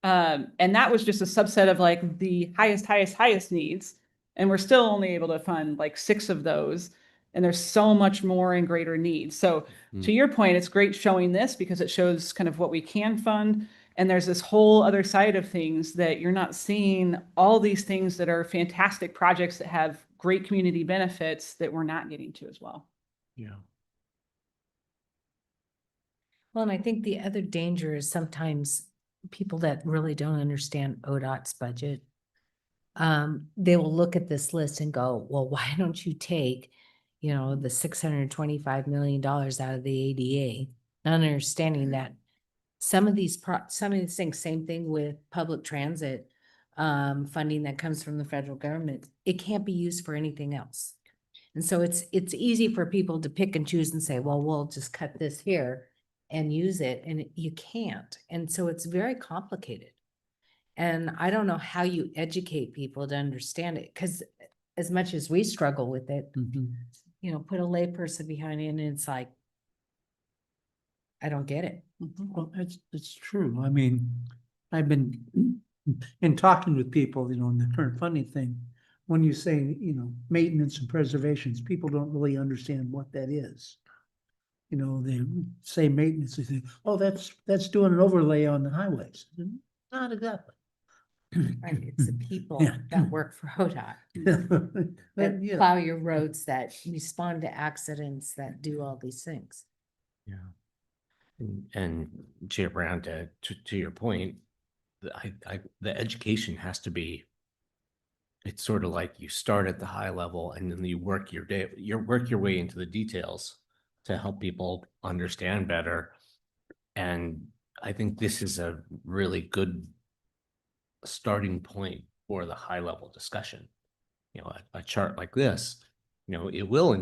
Speaker 18: that was just a subset of like the highest needs. And we're still only able to fund like 6 of those. And there's so much more and greater needs. So to your point, it's great showing this because it shows kind of what we can fund. And there's this whole other side of things that you're not seeing, all these things that are fantastic projects that have great community benefits that we're not getting to as well.
Speaker 7: Yeah.
Speaker 1: Well, and I think the other danger is sometimes people that really don't understand ODOT's budget, they will look at this list and go, well, why don't you take, the $625 million out of the ADA, not understanding that some of these things, same thing with public transit, funding that comes from the federal government, it can't be used for anything else. And so it's easy for people to pick and choose and say, well, we'll just cut this here and use it, and you can't. And so it's very complicated. And I don't know how you educate people to understand it, because as much as we struggle with it, put a layperson behind it and it's like, I don't get it.
Speaker 6: Well, it's true. I mean, I've been in talking with people, in the current funding thing, when you say, maintenance and preservations, people don't really understand what that is. They say maintenance, they think, oh, that's doing an overlay on the highways. Not exactly.
Speaker 1: Right, it's the people
Speaker 6: Yeah.
Speaker 1: that work for ODOT, that plow your roads, that respond to accidents, that do all these things.
Speaker 7: Yeah. And Chair Brown, to your point, the education has to be, it's sort of like you start at the high level and then you work your way into the details to help people understand better. And I think this is a really good starting point for the high level discussion. A chart like this, it will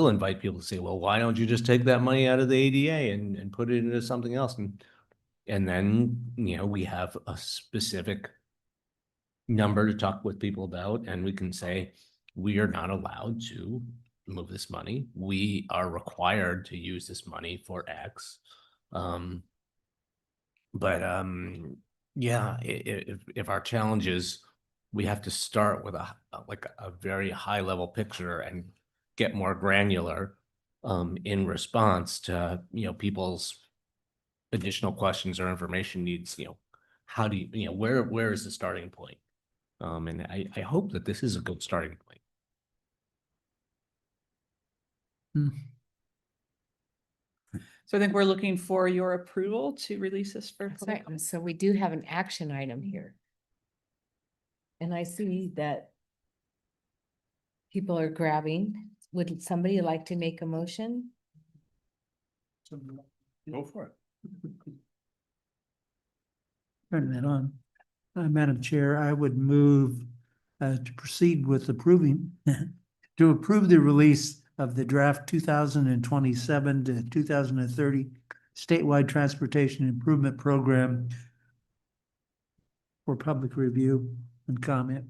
Speaker 7: invite people to say, well, why don't you just take that money out of the ADA and put it into something else? And then, we have a specific number to talk with people about, and we can say, we are not allowed to move this money. We are required to use this money for X. Yeah, if our challenge is, we have to start with a very high level picture and get more granular in response to people's additional questions or information needs. How do you where is the starting point? And I hope that this is a good starting point.
Speaker 18: So I think we're looking for your approval to release this for.
Speaker 1: That's right. And so we do have an action item here. And I see that people are grabbing. Would somebody like to make a motion?
Speaker 8: Go for it.
Speaker 6: Turn that on. Madam Chair, I would move to proceed with approving, to approve the release of the draft 2027 to 2030 statewide transportation improvement program for public review and comment.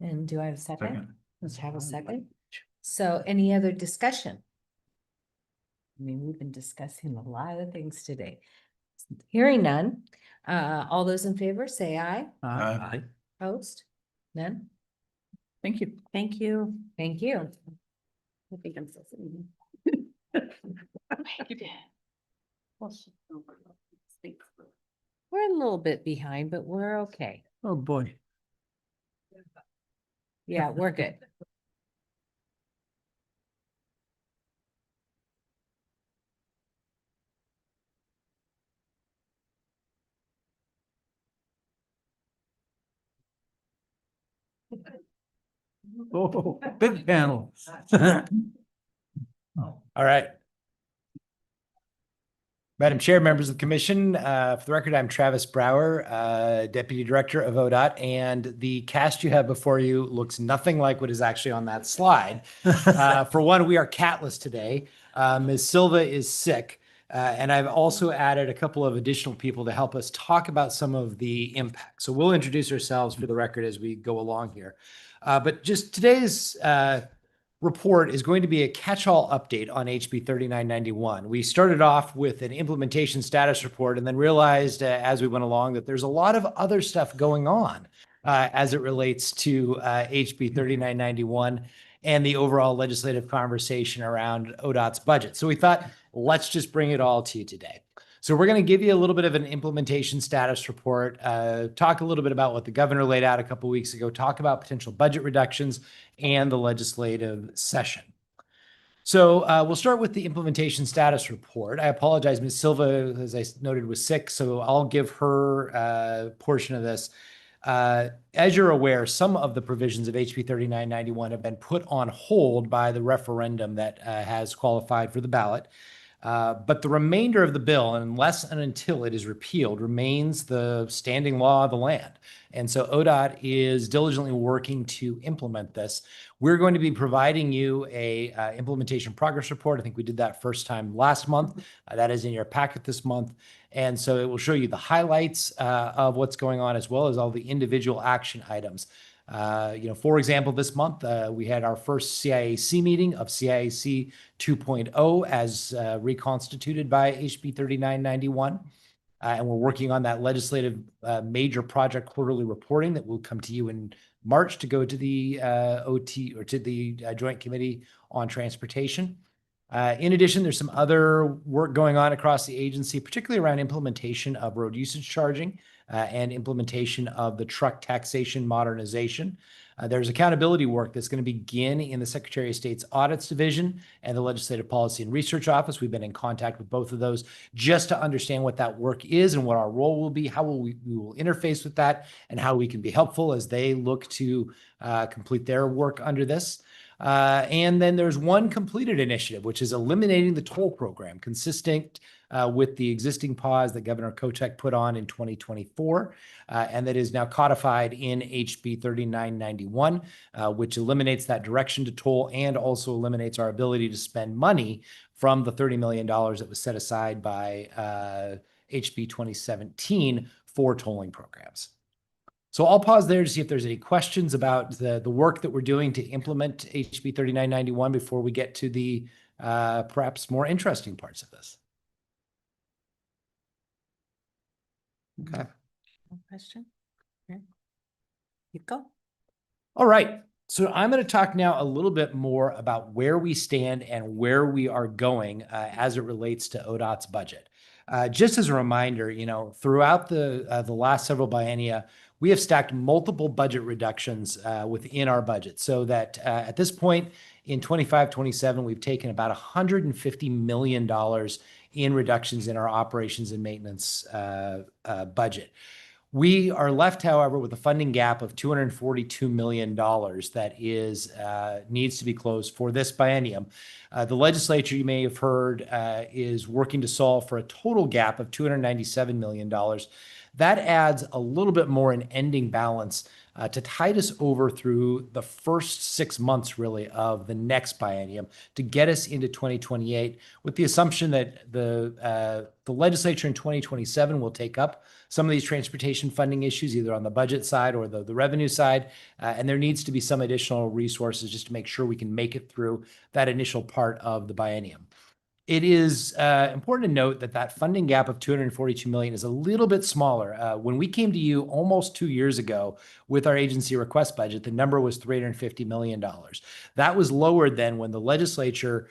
Speaker 1: And do I have a second?
Speaker 8: Second.
Speaker 1: Let's have a second. So any other discussion? I mean, we've been discussing a lot of things today. Hearing none, all those in favor say aye.
Speaker 8: Aye.
Speaker 1: Opposed? None?
Speaker 18: Thank you.
Speaker 11: Thank you.
Speaker 1: Thank you.
Speaker 17: I think I'm still sitting.
Speaker 1: We're a little bit behind, but we're okay.
Speaker 6: Oh, boy.
Speaker 1: Yeah, we're good.
Speaker 6: Oh, big panel.
Speaker 19: All right. Madam Chair, members of the commission, for the record, I'm Travis Brower, Deputy Director of ODOT, and the cast you have before you looks nothing like what is actually on that slide. For one, we are catless today. Ms. Silva is sick, and I've also added a couple of additional people to help us talk about some of the impacts. So we'll introduce ourselves for the record as we go along here. But just today's report is going to be a catch-all update on HB 3991. We started off with an implementation status report and then realized as we went along that there's a lot of other stuff going on as it relates to HB 3991 and the overall legislative conversation around ODOT's budget. So we thought, let's just bring it all to you today. So we're going to give you a little bit of an implementation status report, talk a little bit about what the governor laid out a couple of weeks ago, talk about potential budget reductions and the legislative session. So we'll start with the implementation status report. I apologize, Ms. Silva, as I noted, was sick, so I'll give her portion of this. As you're aware, some of the provisions of HB 3991 have been put on hold by the referendum that has qualified for the ballot. But the remainder of the bill, unless and until it is repealed, remains the standing law of the land. And so ODOT is diligently working to implement this. We're going to be providing you a implementation progress report. I think we did that first time last month. That is in your packet this month. And so it will show you the highlights of what's going on as well as all the individual action items. For example, this month, we had our first CIAC meeting of CIAC 2.0 as reconstituted by HB 3991. And we're working on that legislative major project quarterly reporting that will come to you in March to go to the OT or to the Joint Committee on Transportation. In addition, there's some other work going on across the agency, particularly around implementation of road usage charging and implementation of the truck taxation modernization. There's accountability work that's going to begin in the Secretary of State's Audits Division and the Legislative Policy and Research Office. We've been in contact with both of those just to understand what that work is and what our role will be, how we will interface with that, and how we can be helpful as they look to complete their work under this. And then there's one completed initiative, which is eliminating the toll program, consistent with the existing pause that Governor Kotek put on in 2024, and that is now codified in HB 3991, which eliminates that direction to toll and also eliminates our ability to spend money from the $30 million that was set aside by HB 2017 for tolling programs. So I'll pause there to see if there's any questions about the work that we're doing to implement HB 3991 before we get to the perhaps more interesting parts of this. Okay.
Speaker 1: Question? You go.
Speaker 19: All right. So I'm going to talk now a little bit more about where we stand and where we are going as it relates to ODOT's budget. Just as a reminder, throughout the last several biennia, we have stacked multiple budget reductions within our budget so that at this point in 25-27, we've taken about $150 million in reductions in our operations and maintenance budget. We are left, however, with a funding gap of $242 million that is needs to be closed for this biennium. The legislature, you may have heard, is working to solve for a total gap of $297 million. That adds a little bit more in ending balance to tide us over through the first 6 months really of the next biennium to get us into 2028 with the assumption that the legislature in 2027 will take up some of these transportation funding issues, either on the budget side or the revenue side. And there needs to be some additional resources just to make sure we can make it through that initial part of the biennium. It is important to note that that funding gap of $242 million is a little bit smaller. When we came to you almost 2 years ago with our agency request budget, the number was $350 million. That was lower than when the legislature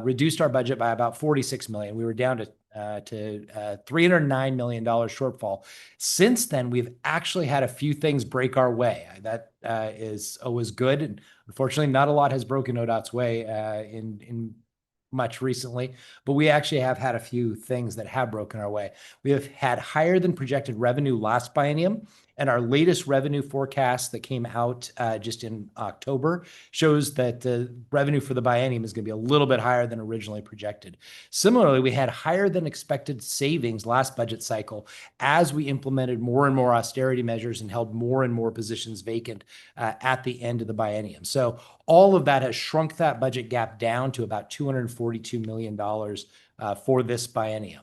Speaker 19: reduced our budget by about $46 million. We were down to $309 million shortfall. Since then, we've actually had a few things break our way. That is always good. And unfortunately, not a lot has broken ODOT's way in much recently, but we actually have had a few things that have broken our way. We have had higher than projected revenue last biennium, and our latest revenue forecast that came out just in October shows that the revenue for the biennium is going to be a little bit higher than originally projected. Similarly, we had higher than expected savings last budget cycle as we implemented more and more austerity measures and held more and more positions vacant at the end of the biennium. So all of that has shrunk that budget gap down to about $242 million for this biennium.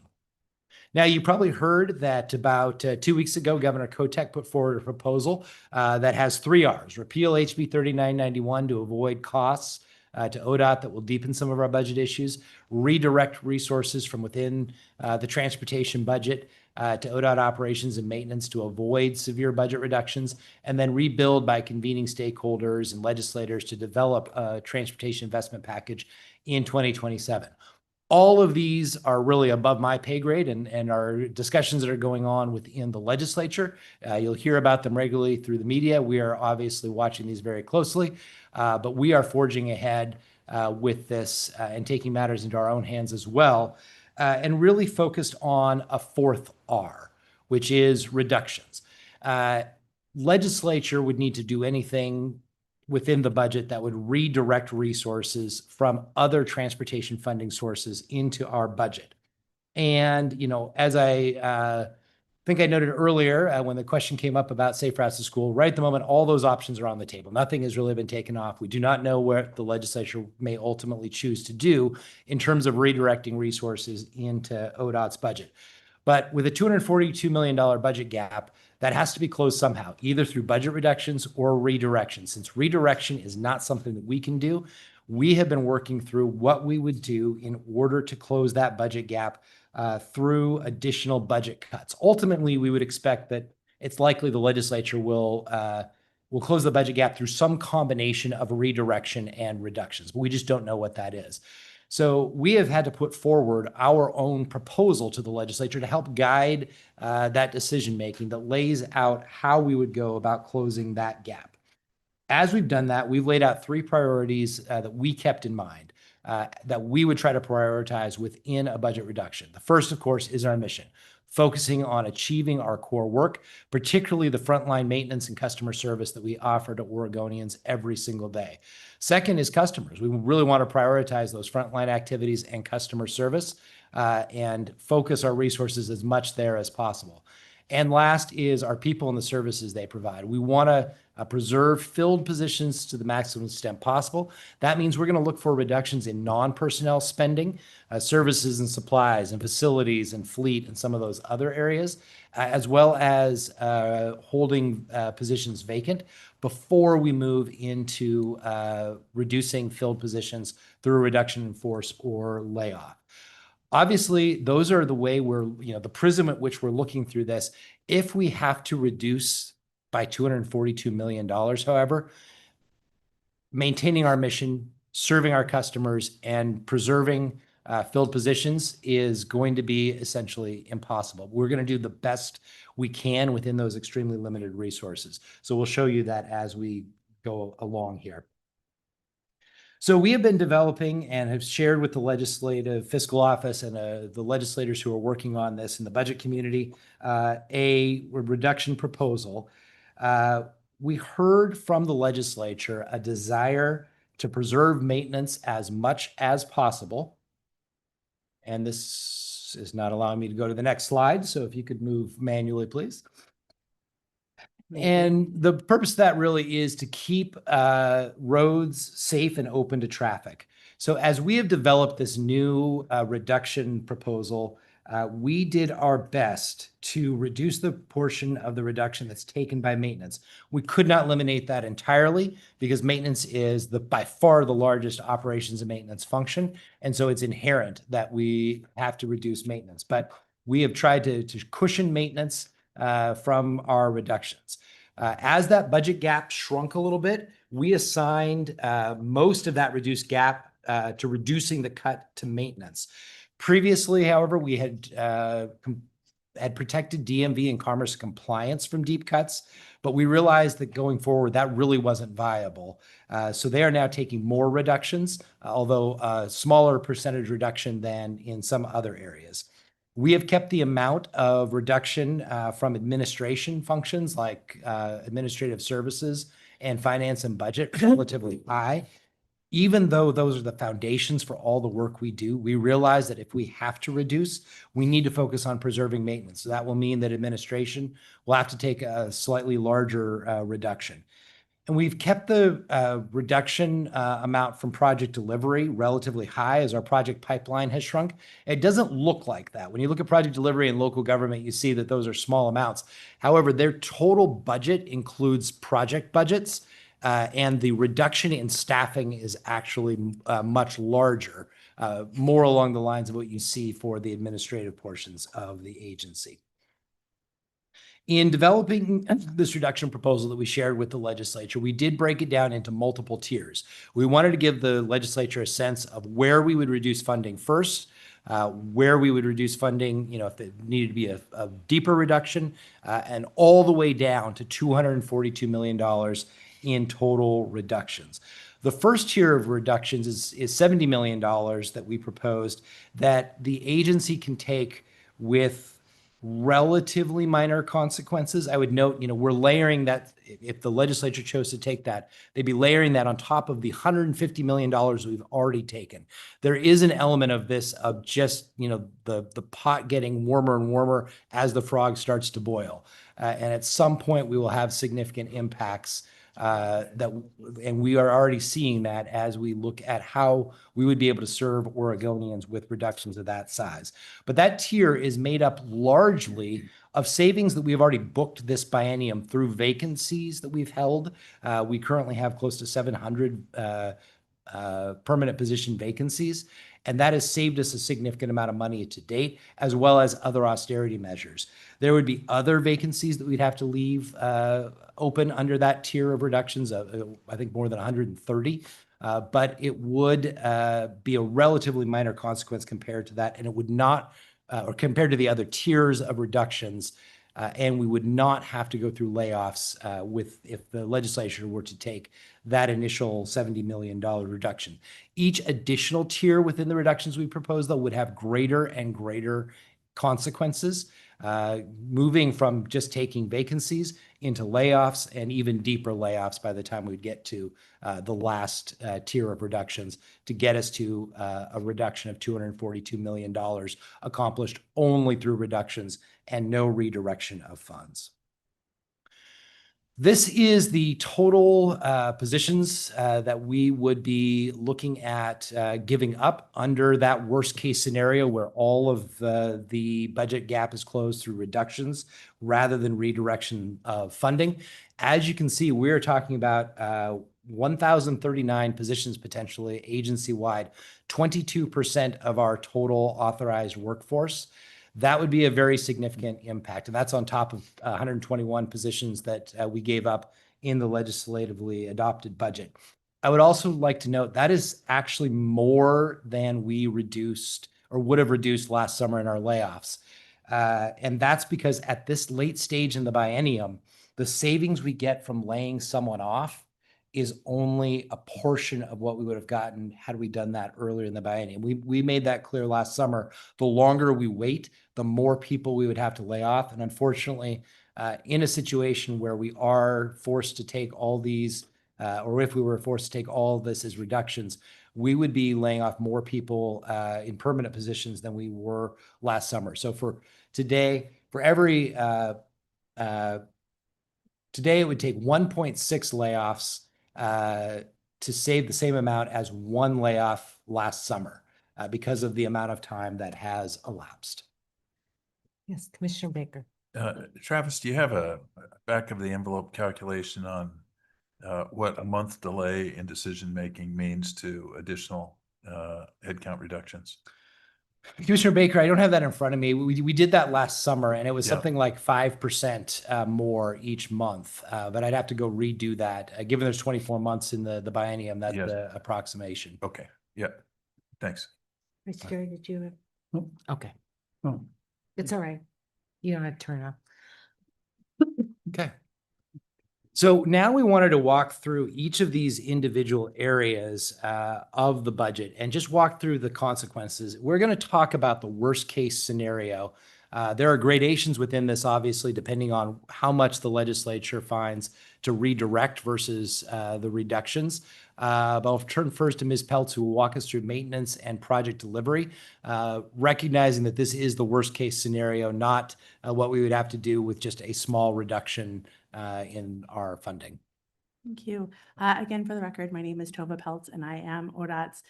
Speaker 19: Now, you probably heard that about 2 weeks ago, Governor Kotek put forward a proposal that has 3 R's: repeal HB 3991 to avoid costs to ODOT that will deepen some of our budget issues, redirect resources from within the transportation budget to ODOT operations and maintenance to avoid severe budget reductions, and then rebuild by convening stakeholders and legislators to develop a transportation investment package in 2027. All of these are really above my pay grade and are discussions that are going on within the legislature. You'll hear about them regularly through the media. We are obviously watching these very closely, but we are forging ahead with this and taking matters into our own hands as well, and really focused on a 4th R, which is reductions. Legislature would need to do anything within the budget that would redirect resources from other transportation funding sources into our budget. And, you know, as I think I noted earlier, when the question came up about safe routes to school, right at the moment, all those options are on the table. Nothing has really been taken off. We do not know what the legislature may ultimately choose to do in terms of redirecting resources into ODOT's budget. But with a $242 million budget gap, that has to be closed somehow, either through budget reductions or redirection. Since redirection is not something that we can do, we have been working through what we would do in order to close that budget gap through additional budget cuts. Ultimately, we would expect that it's likely the legislature will close the budget gap through some combination of redirection and reductions, but we just don't know what that is. So we have had to put forward our own proposal to the legislature to help guide that decision-making that lays out how we would go about closing that gap. As we've done that, we've laid out 3 priorities that we kept in mind that we would try to prioritize within a budget reduction. The first, of course, is our mission, focusing on achieving our core work, particularly the frontline maintenance and customer service that we offer to Oregonians every single day. Second is customers. We really want to prioritize those frontline activities and customer service and focus our resources as much there as possible. And last is our people and the services they provide. We want to preserve filled positions to the maximum extent possible. That means we're going to look for reductions in non-personnel spending, services and supplies and facilities and fleet and some of those other areas, as well as holding positions vacant before we move into reducing filled positions through a reduction in force or layoff. Obviously, those are the way the prism at which we're looking through this. If we have to reduce by $242 million, however, maintaining our mission, serving our customers, and preserving filled positions is going to be essentially impossible. We're going to do the best we can within those extremely limited resources. So we'll show you that as we go along here. So we have been developing and have shared with the Legislative Fiscal Office and the legislators who are working on this in the budget community a reduction proposal. We heard from the legislature a desire to preserve maintenance as much as possible. And this is not allowing me to go to the next slide. So if you could move manually, please. And the purpose of that really is to keep roads safe and open to traffic. So as we have developed this new reduction proposal, we did our best to reduce the portion of the reduction that's taken by maintenance. We could not eliminate that entirely because maintenance is by far the largest operations and maintenance function. And so it's inherent that we have to reduce maintenance. But we have tried to cushion maintenance from our reductions. As that budget gap shrunk a little bit, we assigned most of that reduced gap to reducing the cut to maintenance. Previously, however, we had protected DMV and commerce compliance from deep cuts, but we realized that going forward, that really wasn't viable. So they are now taking more reductions, although a smaller percentage reduction than in some other areas. We have kept the amount of reduction from administration functions like administrative services and finance and budget relatively high. Even though those are the foundations for all the work we do, we realize that if we have to reduce, we need to focus on preserving maintenance. So that will mean that administration will have to take a slightly larger reduction. And we've kept the reduction amount from project delivery relatively high as our project pipeline has shrunk. It doesn't look like that. When you look at project delivery in local government, you see that those are small amounts. However, their total budget includes project budgets, and the reduction in staffing is actually much larger, more along the lines of what you see for the administrative portions of the agency. In developing this reduction proposal that we shared with the legislature, we did break it down into multiple tiers. We wanted to give the legislature a sense of where we would reduce funding first, where we would reduce funding, if it needed to be a deeper reduction, and all the way down to $242 million in total reductions. The first tier of reductions is $70 million that we proposed that the agency can take with relatively minor consequences. I would note, we're layering that. If the legislature chose to take that, they'd be layering that on top of the $150 million we've already taken. There is an element of this of just, the pot getting warmer and warmer as the frog starts to boil. And at some point we will have significant impacts and we are already seeing that as we look at how we would be able to serve Oregonians with reductions of that size. But that tier is made up largely of savings that we have already booked this biennium through vacancies that we've held. We currently have close to 700 permanent position vacancies, and that has saved us a significant amount of money to date, as well as other austerity measures. There would be other vacancies that we'd have to leave open under that tier of reductions, I think more than 130, but it would be a relatively minor consequence compared to that, and it would not, or compared to the other tiers of reductions, and we would not have to go through layoffs if the legislature were to take that initial $70 million reduction. Each additional tier within the reductions we propose, though, would have greater and greater consequences, moving from just taking vacancies into layoffs and even deeper layoffs by the time we'd get to the last tier of reductions to get us to a reduction of $242 million accomplished only through reductions and no redirection of funds. This is the total positions that we would be looking at giving up under that worst case scenario where all of the budget gap is closed through reductions rather than redirection of funding. As you can see, we're talking about 1,039 positions potentially agency-wide, 22% of our total authorized workforce. That would be a very significant impact. And that's on top of 121 positions that we gave up in the legislatively adopted budget. I would also like to note that is actually more than we reduced or would have reduced last summer in our layoffs. And that's because at this late stage in the biennium, the savings we get from laying someone off is only a portion of what we would have gotten had we done that earlier in the biennium. We made that clear last summer. The longer we wait, the more people we would have to lay off. And unfortunately, in a situation where we are forced to take all these, or if we were forced to take all of this as reductions, we would be laying off more people in permanent positions than we were last summer. So for today, for every Today, it would take 1.6 layoffs to save the same amount as one layoff last summer because of the amount of time that has elapsed.
Speaker 1: Yes, Commissioner Baker.
Speaker 8: Travis, do you have a back of the envelope calculation on what a month delay in decision-making means to additional headcount reductions?
Speaker 19: Commissioner Baker, I don't have that in front of me. We did that last summer, and it was
Speaker 8: Yeah.
Speaker 19: something like 5% more each month. But I'd have to go redo that. Given there's 24 months in the biennium, that's
Speaker 8: Yes.
Speaker 19: the approximation.
Speaker 8: Okay, yeah, thanks.
Speaker 4: Vice Chair, did you?
Speaker 1: Okay,
Speaker 6: Oh,
Speaker 1: it's all right. You don't have to turn off.
Speaker 19: Okay. So now we wanted to walk through each of these individual areas of the budget and just walk through the consequences. We're going to talk about the worst case scenario. There are gradations within this, obviously, depending on how much the legislature finds to redirect versus the reductions. But I'll turn first to Ms. Peltz, who will walk us through maintenance and project delivery, recognizing that this is the worst case scenario, not what we would have to do with just a small reduction in our funding.
Speaker 17: Thank you. Again, for the record, my name is Tova Peltz, and I am ODOT's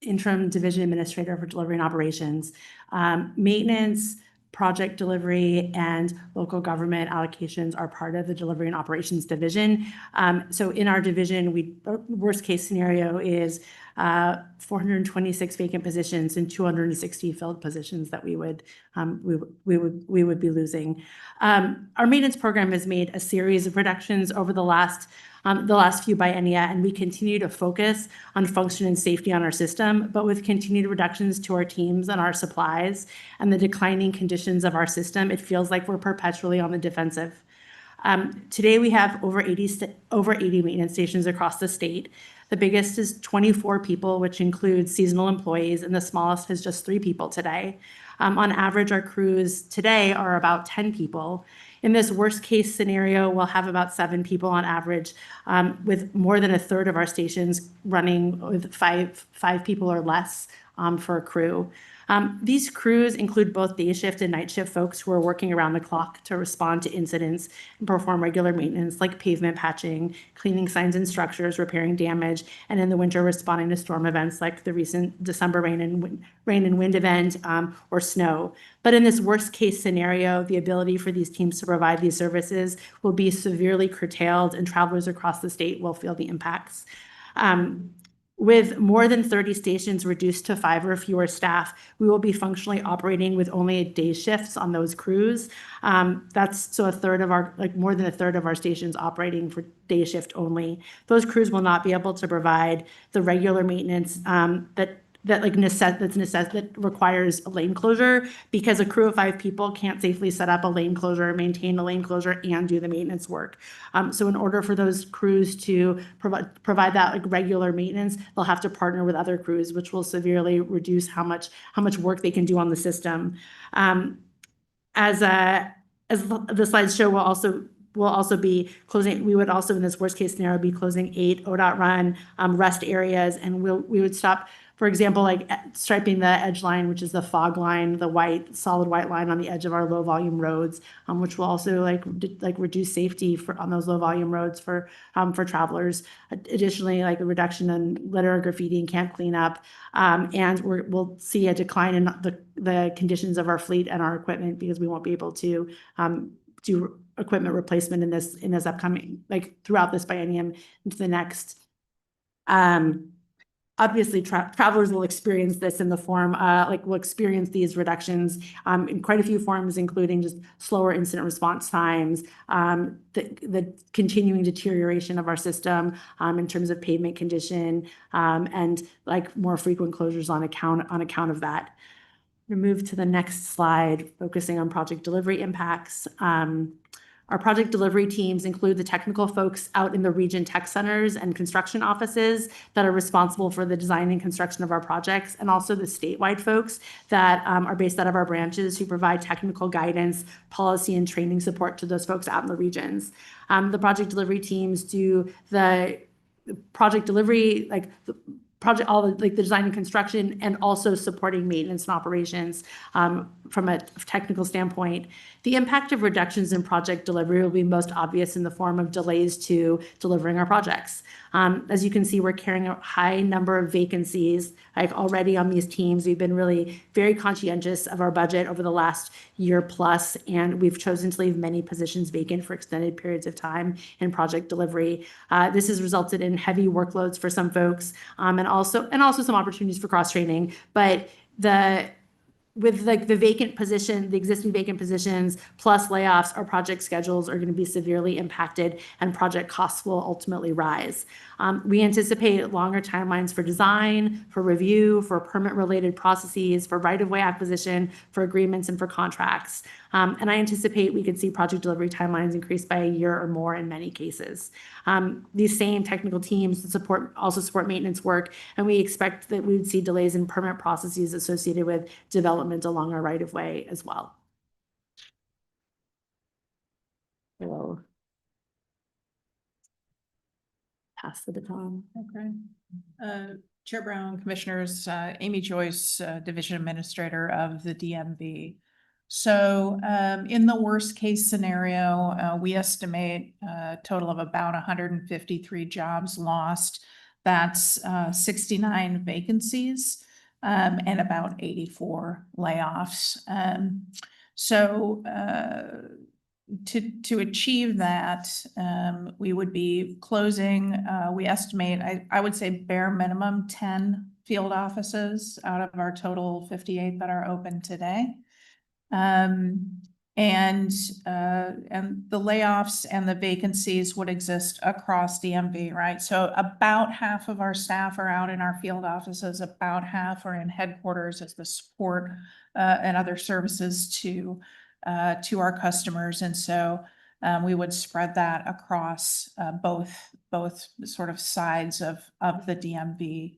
Speaker 17: interim division administrator for delivery and operations. Maintenance, project delivery, and local government allocations are part of the delivery and operations division. So in our division, worst case scenario is 426 vacant positions and 260 filled positions that we would be losing. Our maintenance program has made a series of reductions over the last few biennia, and we continue to focus on function and safety on our system, but with continued reductions to our teams and our supplies and the declining conditions of our system, it feels like we're perpetually on the defensive. Today, we have over 80 maintenance stations across the state. The biggest is 24 people, which includes seasonal employees, and the smallest has just 3 people today. On average, our crews today are about 10 people. In this worst case scenario, we'll have about 7 people on average, with more than a third of our stations running with five people or less for a crew. These crews include both day shift and night shift folks who are working around the clock to respond to incidents and perform regular maintenance like pavement patching, cleaning signs and structures, repairing damage, and in the winter responding to storm events like the recent December rain and wind event or snow. But in this worst case scenario, the ability for these teams to provide these services will be severely curtailed, and travelers across the state will feel the impacts. With more than 30 stations reduced to 5 or fewer staff, we will be functionally operating with only day shifts on those crews. That's so more than a third of our stations operating for day shift only. Those crews will not be able to provide the regular maintenance that requires a lane closure, because a crew of 5 people can't safely set up a lane closure, maintain a lane closure, and do the maintenance work. So in order for those crews to provide that regular maintenance, they'll have to partner with other crews, which will severely reduce how much work they can do on the system. As the slides show, we'll also be closing. We would also, in this worst case scenario, be closing 8 ODOT run rest areas, and we would stop, for example, like striping the edge line, which is the fog line, the solid white line on the edge of our low volume roads, which will also reduce safety on those low volume roads for travelers. Additionally, like a reduction in litter or graffiti and camp cleanup, and we'll see a decline in the conditions of our fleet and our equipment, because we won't be able to do equipment replacement in this upcoming, throughout this biennium into the next. Obviously, travelers will experience this in the form, will experience these reductions in quite a few forms, including just slower incident response times, the continuing deterioration of our system in terms of pavement condition, and more frequent closures on account of that. We move to the next slide, focusing on project delivery impacts. Our project delivery teams include the technical folks out in the region tech centers and construction offices that are responsible for the design and construction of our projects, and also the statewide folks that are based out of our branches who provide technical guidance, policy, and training support to those folks out in the regions. The project delivery teams do the project delivery, project, all the design and construction, and also supporting maintenance and operations from a technical standpoint. The impact of reductions in project delivery will be most obvious in the form of delays to delivering our projects. As you can see, we're carrying a high number of vacancies already on these teams. We've been really very conscientious of our budget over the last year plus, and we've chosen to leave many positions vacant for extended periods of time in project delivery. This has resulted in heavy workloads for some folks, and also some opportunities for cross-training. But with the vacant position, the existing vacant positions plus layoffs, our project schedules are going to be severely impacted and project costs will ultimately rise. We anticipate longer timelines for design, for review, for permit-related processes, for right-of-way acquisition, for agreements, and for contracts. And I anticipate we could see project delivery timelines increase by a year or more in many cases. These same technical teams also support maintenance work, and we expect that we would see delays in permit processes associated with development along our right-of-way as well. So, pass the baton.
Speaker 14: Okay. Chair Brown, Commissioners, Amy Joyce, Division Administrator of the DMV. So in the worst case scenario, we estimate a total of about 153 jobs lost. That's 69 vacancies and about 84 layoffs. To achieve that, we would be closing, we estimate, I would say bare minimum 10 field offices out of our total 58 that are open today. And the layoffs and the vacancies would exist across DMV, right? So about half of our staff are out in our field offices, about half are in headquarters as the support and other services to our customers. And so we would spread that across both sort of sides of the DMV.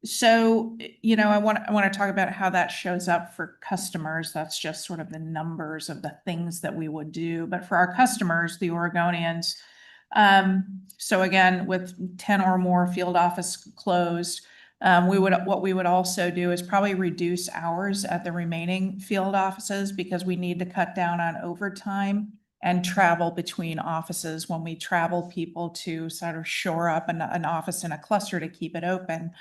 Speaker 14: So, I want to talk about how that shows up for customers. That's just sort of the numbers of the things that we would do. But for our customers, the Oregonians, so again, with 10 or more field office closed, what we would also do is probably reduce hours at the remaining field offices because we need to cut down on overtime and travel between offices when we travel people to sort of shore up an office in a cluster to keep it open.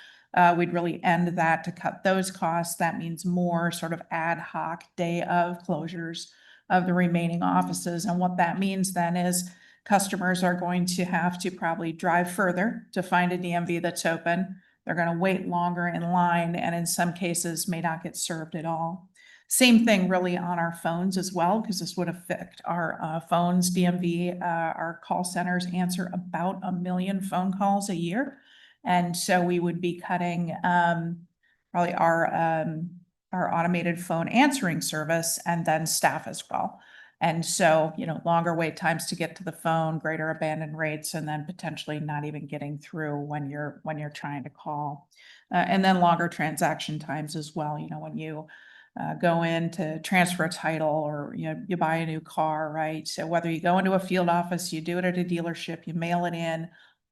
Speaker 14: We'd really end that to cut those costs. That means more sort of ad hoc day of closures of the remaining offices. And what that means then is customers are going to have to probably drive further to find a DMV that's open. They're going to wait longer in line and in some cases may not get served at all. Same thing really on our phones as well, because this would affect our phones. DMV, our call centers answer about 1 million phone calls a year. And so we would be cutting probably our automated phone answering service and then staff as well. And so, longer wait times to get to the phone, greater abandon rates, and then potentially not even getting through when you're trying to call. And then longer transaction times as well. When you go in to transfer a title or you buy a new car, right? So whether you go into a field office, you do it at a dealership, you mail it in,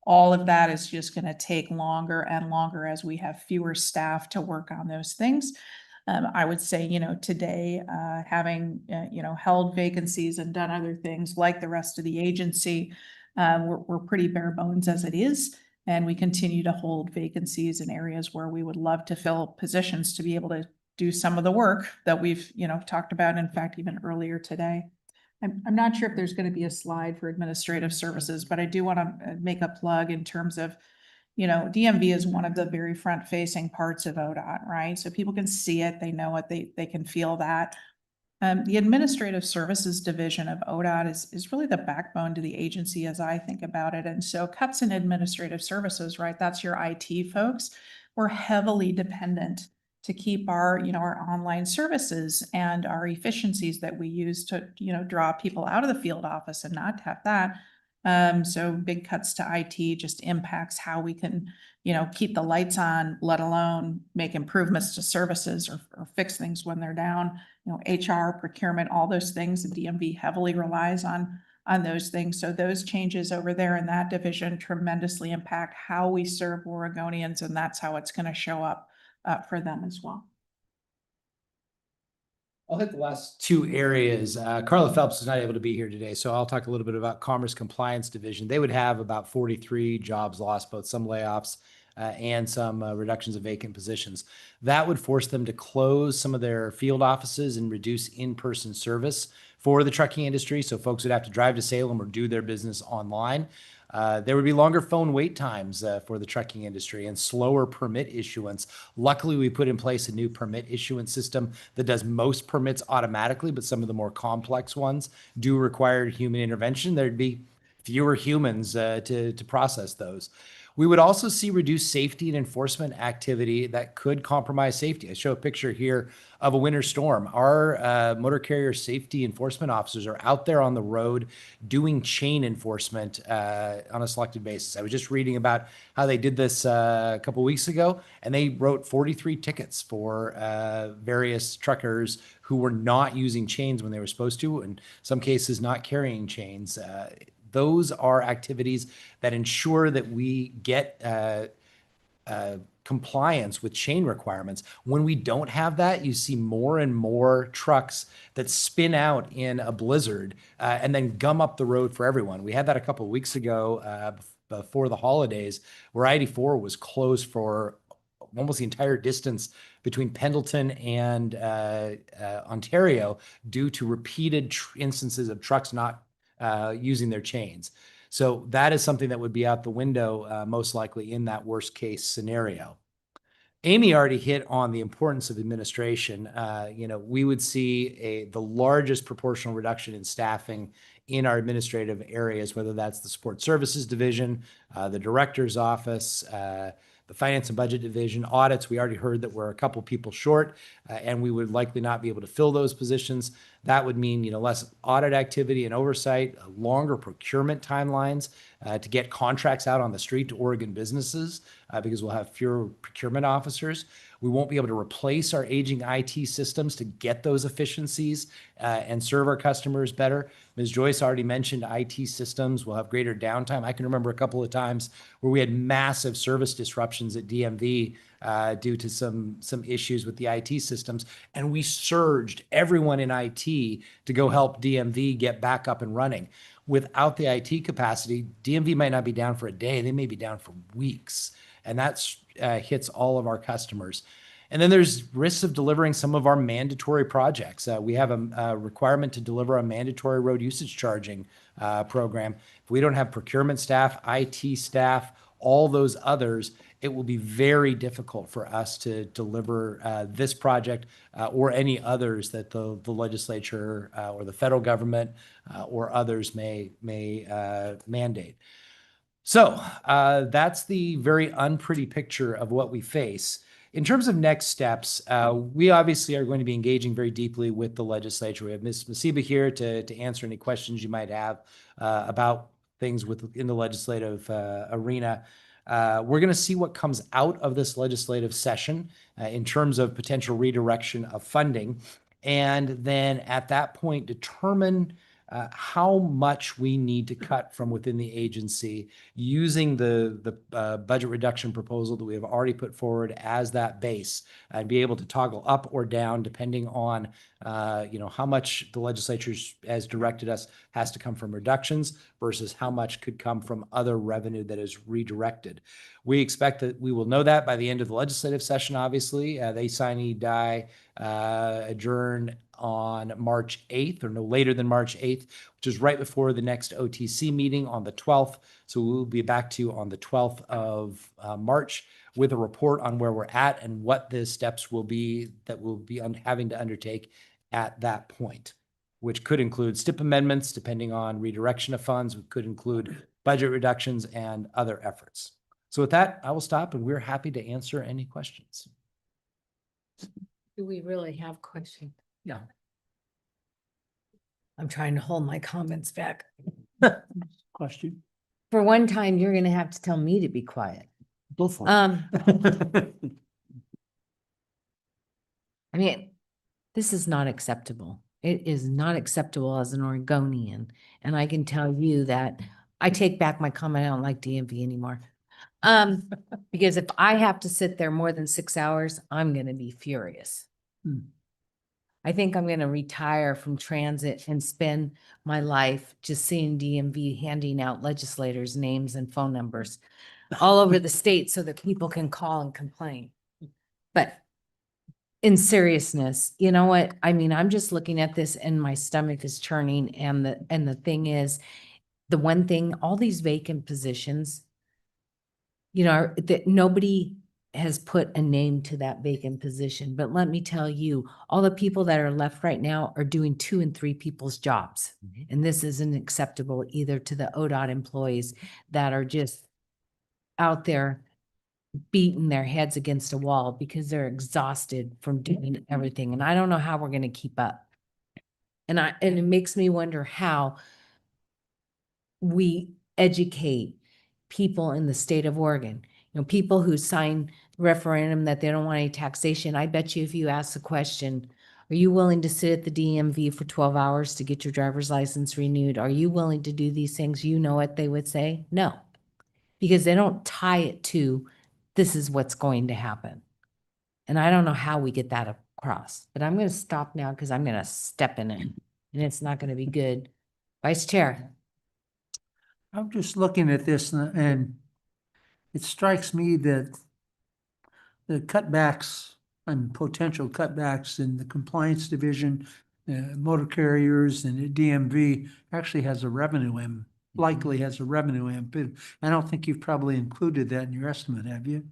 Speaker 14: all of that is just going to take longer and longer as we have fewer staff to work on those things. I would say, today, having, held vacancies and done other things like the rest of the agency, we're pretty bare bones as it is. And we continue to hold vacancies in areas where we would love to fill positions to be able to do some of the work that we've, talked about, in fact, even earlier today. I'm not sure if there's going to be a slide for administrative services, but I do want to make a plug in terms of, DMV is one of the very front-facing parts of ODOT, right? So people can see it, they know it, they can feel that. The Administrative Services Division of ODOT is really the backbone to the agency as I think about it. And so cuts in administrative services, right? That's your IT folks. We're heavily dependent to keep our online services and our efficiencies that we use to, draw people out of the field office and not have that. So big cuts to IT just impacts how we can, keep the lights on, let alone make improvements to services or fix things when they're down. HR, procurement, all those things. The DMV heavily relies on on those things. So those changes over there in that division tremendously impact how we serve Oregonians, and that's how it's going to show up for them as well.
Speaker 19: I'll hit the last two areas. Carla Phelps is not able to be here today, so I'll talk a little bit about Commerce Compliance Division. They would have about 43 jobs lost, both some layoffs and some reductions of vacant positions. That would force them to close some of their field offices and reduce in-person service for the trucking industry. So folks would have to drive to Salem or do their business online. There would be longer phone wait times for the trucking industry and slower permit issuance. Luckily, we put in place a new permit issuance system that does most permits automatically, but some of the more complex ones do require human intervention. There'd be fewer humans to process those. We would also see reduced safety and enforcement activity that could compromise safety. I show a picture here of a winter storm. Our motor carrier safety enforcement officers are out there on the road doing chain enforcement on a selected basis. I was just reading about how they did this a couple of weeks ago, and they wrote 43 tickets for various truckers who were not using chains when they were supposed to, in some cases not carrying chains. Those are activities that ensure that we get compliance with chain requirements. When we don't have that, you see more and more trucks that spin out in a blizzard and then gum up the road for everyone. We had that a couple of weeks ago before the holidays, where I-84 was closed for almost the entire distance between Pendleton and Ontario due to repeated instances of trucks not using their chains. So that is something that would be out the window, most likely in that worst case scenario. Amy already hit on the importance of administration. We would see the largest proportional reduction in staffing in our administrative areas, whether that's the support services division, the director's office, the finance and budget division, audits. We already heard that we're a couple people short, and we would likely not be able to fill those positions. That would mean, less audit activity and oversight, longer procurement timelines to get contracts out on the street to Oregon businesses because we'll have fewer procurement officers. We won't be able to replace our aging IT systems to get those efficiencies and serve our customers better. Ms. Joyce already mentioned IT systems will have greater downtime. I can remember a couple of times where we had massive service disruptions at DMV due to some issues with the IT systems, and we surged everyone in IT to go help DMV get back up and running. Without the IT capacity, DMV might not be down for a day, they may be down for weeks, and that hits all of our customers. And then there's risks of delivering some of our mandatory projects. We have a requirement to deliver a mandatory road usage charging program. If we don't have procurement staff, IT staff, all those others, it will be very difficult for us to deliver this project or any others that the legislature or the federal government or others may mandate. So that's the very unpretty picture of what we face. In terms of next steps, we obviously are going to be engaging very deeply with the legislature. We have Ms. Masiba here to answer any questions you might have about things in the legislative arena. We're going to see what comes out of this legislative session in terms of potential redirection of funding, and then at that point determine how much we need to cut from within the agency using the budget reduction proposal that we have already put forward as that base, and be able to toggle up or down depending on how much the legislature has directed us has to come from reductions versus how much could come from other revenue that is redirected. We expect that we will know that by the end of the legislative session, obviously. They sine die adjourn on March 8th or no later than March 8th, which is right before the next OTC meeting on the 12th. So we'll be back to you on the 12th of March with a report on where we're at and what the steps will be that we'll be having to undertake at that point, which could include STIP amendments depending on redirection of funds, which could include budget reductions and other efforts. So with that, I will stop and we're happy to answer any questions.
Speaker 1: Do we really have questions?
Speaker 6: Yeah.
Speaker 1: I'm trying to hold my comments back.
Speaker 6: Question.
Speaker 1: For one time, you're going to have to tell me to be quiet.
Speaker 6: Go for it.
Speaker 1: I mean, this is not acceptable. It is not acceptable as an Oregonian. And I can tell you that I take back my comment. I don't like DMV anymore. Because if I have to sit there more than 6 hours, I'm going to be furious. I think I'm going to retire from transit and spend my life just seeing DMV handing out legislators' names and phone numbers all over the state so that people can call and complain. But in seriousness, you know what? I mean, I'm just looking at this and my stomach is churning. And the thing is, the one thing, all these vacant positions, you know, that nobody has put a name to that vacant position. But let me tell you, all the people that are left right now are doing 2 and 3 people's jobs. And this isn't acceptable either to the ODOT employees that are just out there beating their heads against a wall because they're exhausted from doing everything. And I don't know how we're going to keep up. And it makes me wonder how we educate people in the state of Oregon. You know, people who sign referendum that they don't want any taxation. I bet you if you ask the question, are you willing to sit at the DMV for 12 hours to get your driver's license renewed? Are you willing to do these things? You know what they would say? No, because they don't tie it to this is what's going to happen. And I don't know how we get that across, but I'm going to stop now because I'm going to step in it and it's not going to be good. Vice Chair.
Speaker 6: I'm just looking at this and it strikes me that the cutbacks and potential cutbacks in the compliance division, motor carriers and the DMV actually has a revenue likely has a revenue input. I don't think you've probably included that in your estimate, have you?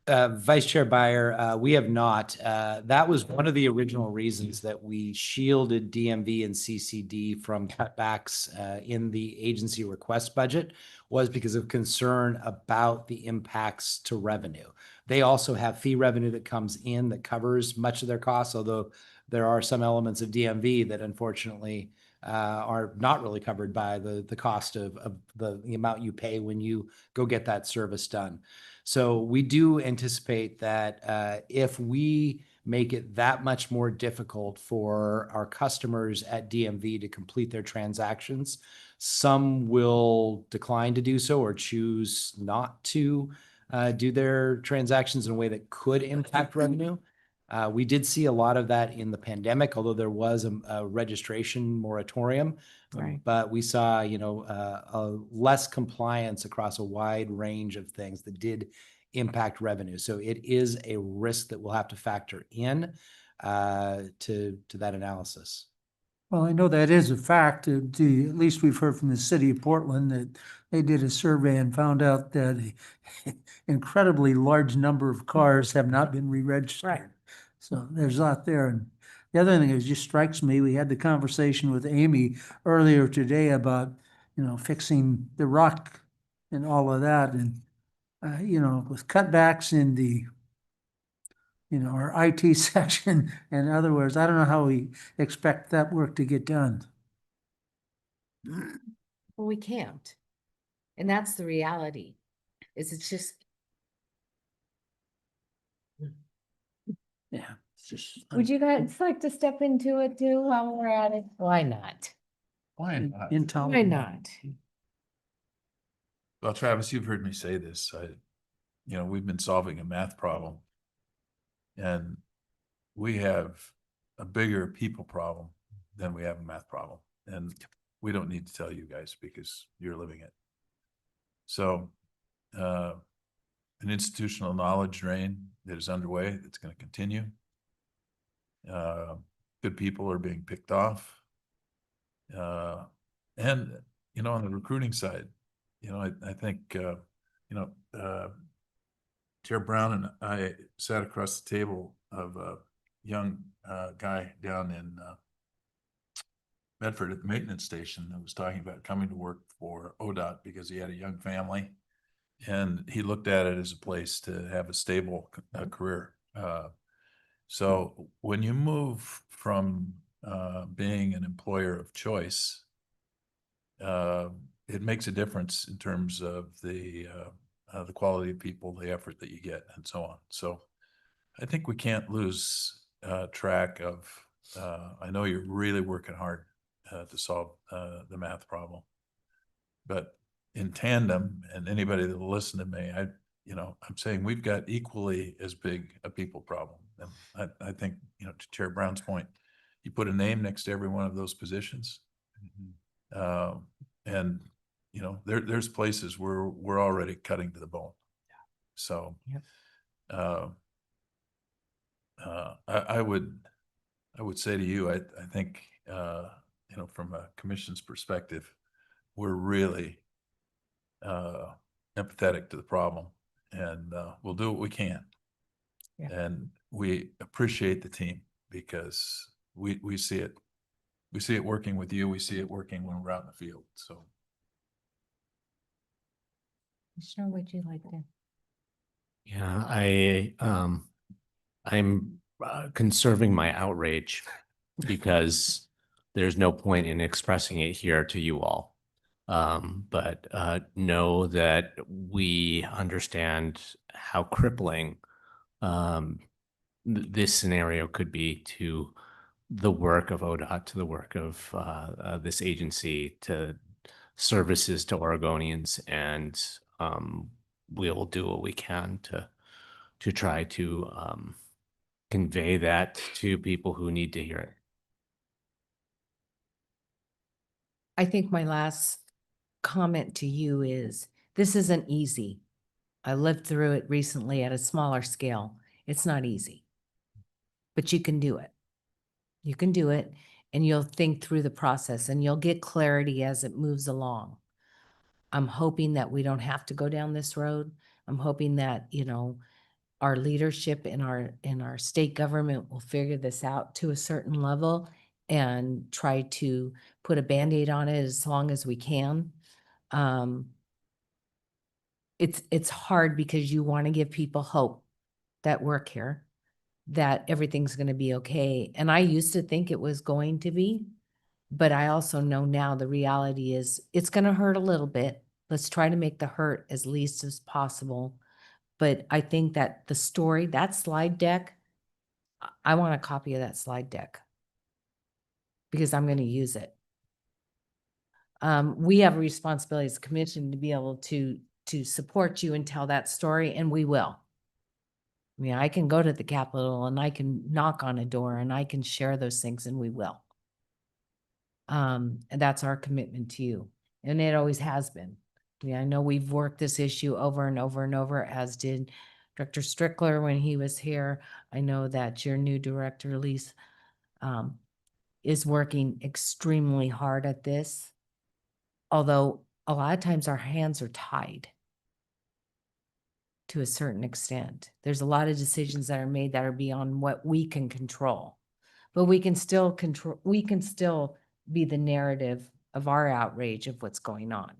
Speaker 19: Vice Chair Byer, we have not. That was one of the original reasons that we shielded DMV and CCD from cutbacks in the agency request budget, was because of concern about the impacts to revenue. They also have fee revenue that comes in that covers much of their costs, although there are some elements of DMV that unfortunately are not really covered by the cost of the amount you pay when you go get that service done. So we do anticipate that if we make it that much more difficult for our customers at DMV to complete their transactions, some will decline to do so or choose not to do their transactions in a way that could impact revenue. We did see a lot of that in the pandemic, although there was a registration moratorium.
Speaker 1: Right.
Speaker 19: But we saw, a less compliance across a wide range of things that did impact revenue. So it is a risk that we'll have to factor in to that analysis.
Speaker 6: Well, I know that is a fact. At least we've heard from the city of Portland that they did a survey and found out that an incredibly large number of cars have not been re-registered.
Speaker 1: Right.
Speaker 6: So there's a lot there. And the other thing is just strikes me, we had the conversation with Amy earlier today about, fixing the rock and all of that. And, with cutbacks in the, our IT section, in other words, I don't know how we expect that work to get done.
Speaker 1: Well, we can't. And that's the reality, is it's just.
Speaker 6: Yeah, it's just.
Speaker 1: Would you guys like to step into it too while we're at it? Why not?
Speaker 8: Why not?
Speaker 6: Intolerable.
Speaker 1: Why not?
Speaker 8: Well, Travis, you've heard me say this. We've been solving a math problem, and we have a bigger people problem than we have a math problem. And we don't need to tell you guys because you're living it. So an institutional knowledge drain that is underway, that's going to continue. Good people are being picked off. And, on the recruiting side, I think, Chair Brown and I sat across the table of a young guy down in Medford at the maintenance station that was talking about coming to work for ODOT because he had a young family, and he looked at it as a place to have a stable career. So when you move from being an employer of choice, it makes a difference in terms of the quality of people, the effort that you get, and so on. So I think we can't lose track of I know you're really working hard to solve the math problem. But in tandem, and anybody that will listen to me, I'm saying we've got equally as big a people problem. And I think, to Chair Brown's point, you put a name next to every one of those positions. And, there's places where we're already cutting to the bone. So, I would say to you, I think, from a commission's perspective, we're really empathetic to the problem, and we'll do what we can.
Speaker 1: Yeah.
Speaker 8: And we appreciate the team because we see it. We see it working with you. We see it working when we're out in the field. So,
Speaker 1: Commissioner, would you like to?
Speaker 7: Yeah, I'm conserving my outrage because there's no point in expressing it here to you all. But know that we understand how crippling this scenario could be to the work of ODOT, to the work of this agency, to services to Oregonians, and we will do what we can to try to convey that to people who need to hear it.
Speaker 1: I think my last comment to you is, this isn't easy. I lived through it recently at a smaller scale. It's not easy, but you can do it. You can do it, and you'll think through the process and you'll get clarity as it moves along. I'm hoping that we don't have to go down this road. I'm hoping that, our leadership in our state government will figure this out to a certain level and try to put a Band-Aid on it as long as we can. It's hard because you want to give people hope that work here, that everything's going to be okay. And I used to think it was going to be, but I also know now the reality is it's going to hurt a little bit. Let's try to make the hurt as least as possible. But I think that the story, that slide deck, I want a copy of that slide deck because I'm going to use it. We have a responsibility as a commission to be able to support you and tell that story, and we will. I mean, I can go to the Capitol and I can knock on a door and I can share those things, and we will. And that's our commitment to you. And it always has been. I know we've worked this issue over and over and over, as did Director Strickler when he was here. I know that your new director, Lisa, is working extremely hard at this. Although a lot of times our hands are tied to a certain extent. There's a lot of decisions that are made that are beyond what we can control. But we can still be the narrative of our outrage of what's going on.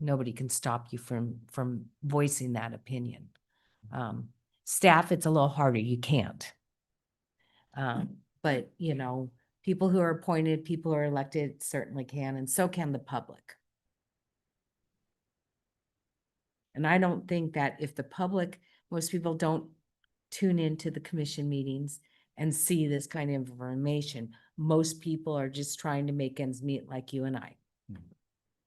Speaker 1: Nobody can stop you from voicing that opinion. Staff, it's a little harder. You can't. But, people who are appointed, people who are elected certainly can, and so can the public. And I don't think that if the public, most people don't tune into the commission meetings and see this kind of information. Most people are just trying to make ends meet like you and I.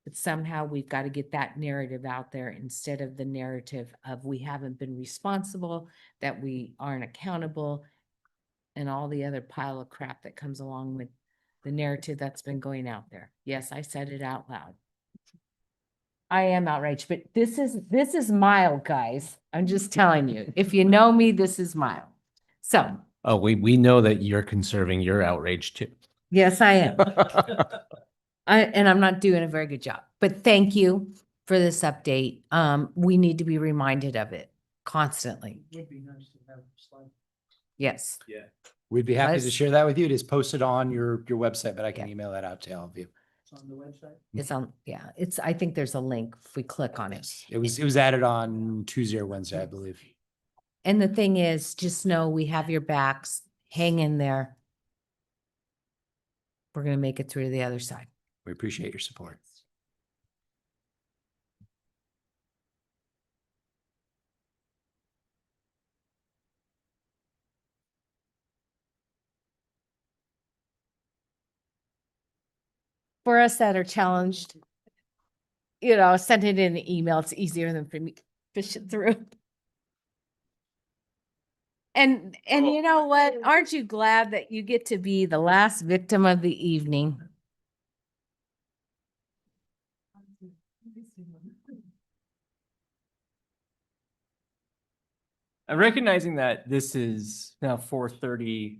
Speaker 1: But somehow we've got to get that narrative out there instead of the narrative of we haven't been responsible, that we aren't accountable, and all the other pile of crap that comes along with the narrative that's been going out there. Yes, I said it out loud. I am outraged, but this is mild, guys. I'm just telling you. If you know me, this is mild. So.
Speaker 7: Oh, we know that you're conserving your outrage too.
Speaker 1: Yes, I am. And I'm not doing a very good job, but thank you for this update. We need to be reminded of it constantly.
Speaker 6: Would be nice to have a slide.
Speaker 1: Yes.
Speaker 19: Yeah. We'd be happy to
Speaker 1: Let's-
Speaker 19: share that with you. It is posted on your website, but I can email that out to all of you.
Speaker 6: It's on the website.
Speaker 1: It's on, yeah, I think there's a link if we click on it.
Speaker 19: It was added on Tuesday or Wednesday, I believe.
Speaker 1: And the thing is, just know we have your backs. Hang in there. We're going to make it through to the other side.
Speaker 19: We appreciate your support.
Speaker 1: for us that are challenged, you know, send it in an email. It's easier than for me to fish it through. And you know what? Aren't you glad that you get to be the last victim of the evening?
Speaker 20: I'm recognizing that this is now 4:30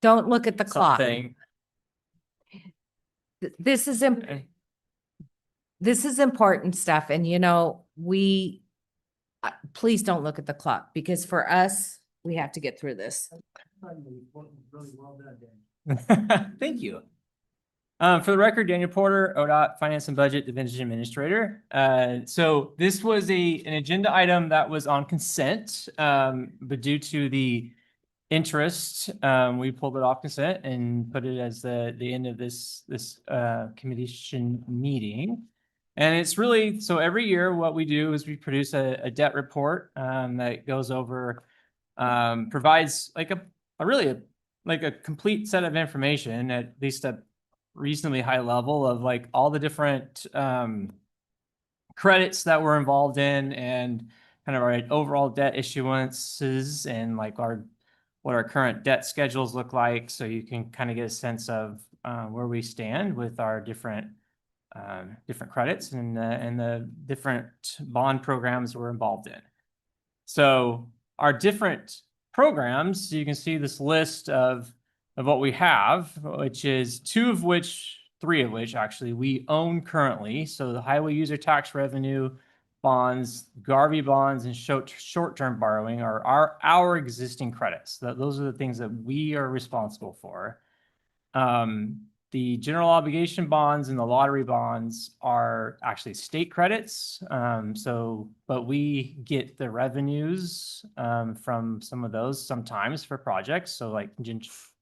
Speaker 1: Don't look at the clock.
Speaker 20: something.
Speaker 1: This is this is important stuff. And you know, please don't look at the clock, because for us, we have to get through this.
Speaker 20: Thank you. For the record, Daniel Porter, ODOT Finance and Budget Division Administrator. So this was an agenda item that was on consent, but due to the interest, we pulled it off consent and put it as the end of this commission meeting. And it's really, so every year what we do is we produce a debt report that goes over, provides like a complete set of information, at least a reasonably high level, of like all the different credits that we're involved in, and kind of our overall debt issuances, and like what our current debt schedules look like, so you can kind of get a sense of where we stand with our different credits and the different bond programs we're involved in. So our different programs, you can see this list of what we have, which is three of which actually we own currently. So the highway user tax revenue bonds, Garvey bonds, and short-term borrowing are our existing credits. Those are the things that we are responsible for. The general obligation bonds and the lottery bonds are actually state credits. But we get the revenues from some of those sometimes for projects. So like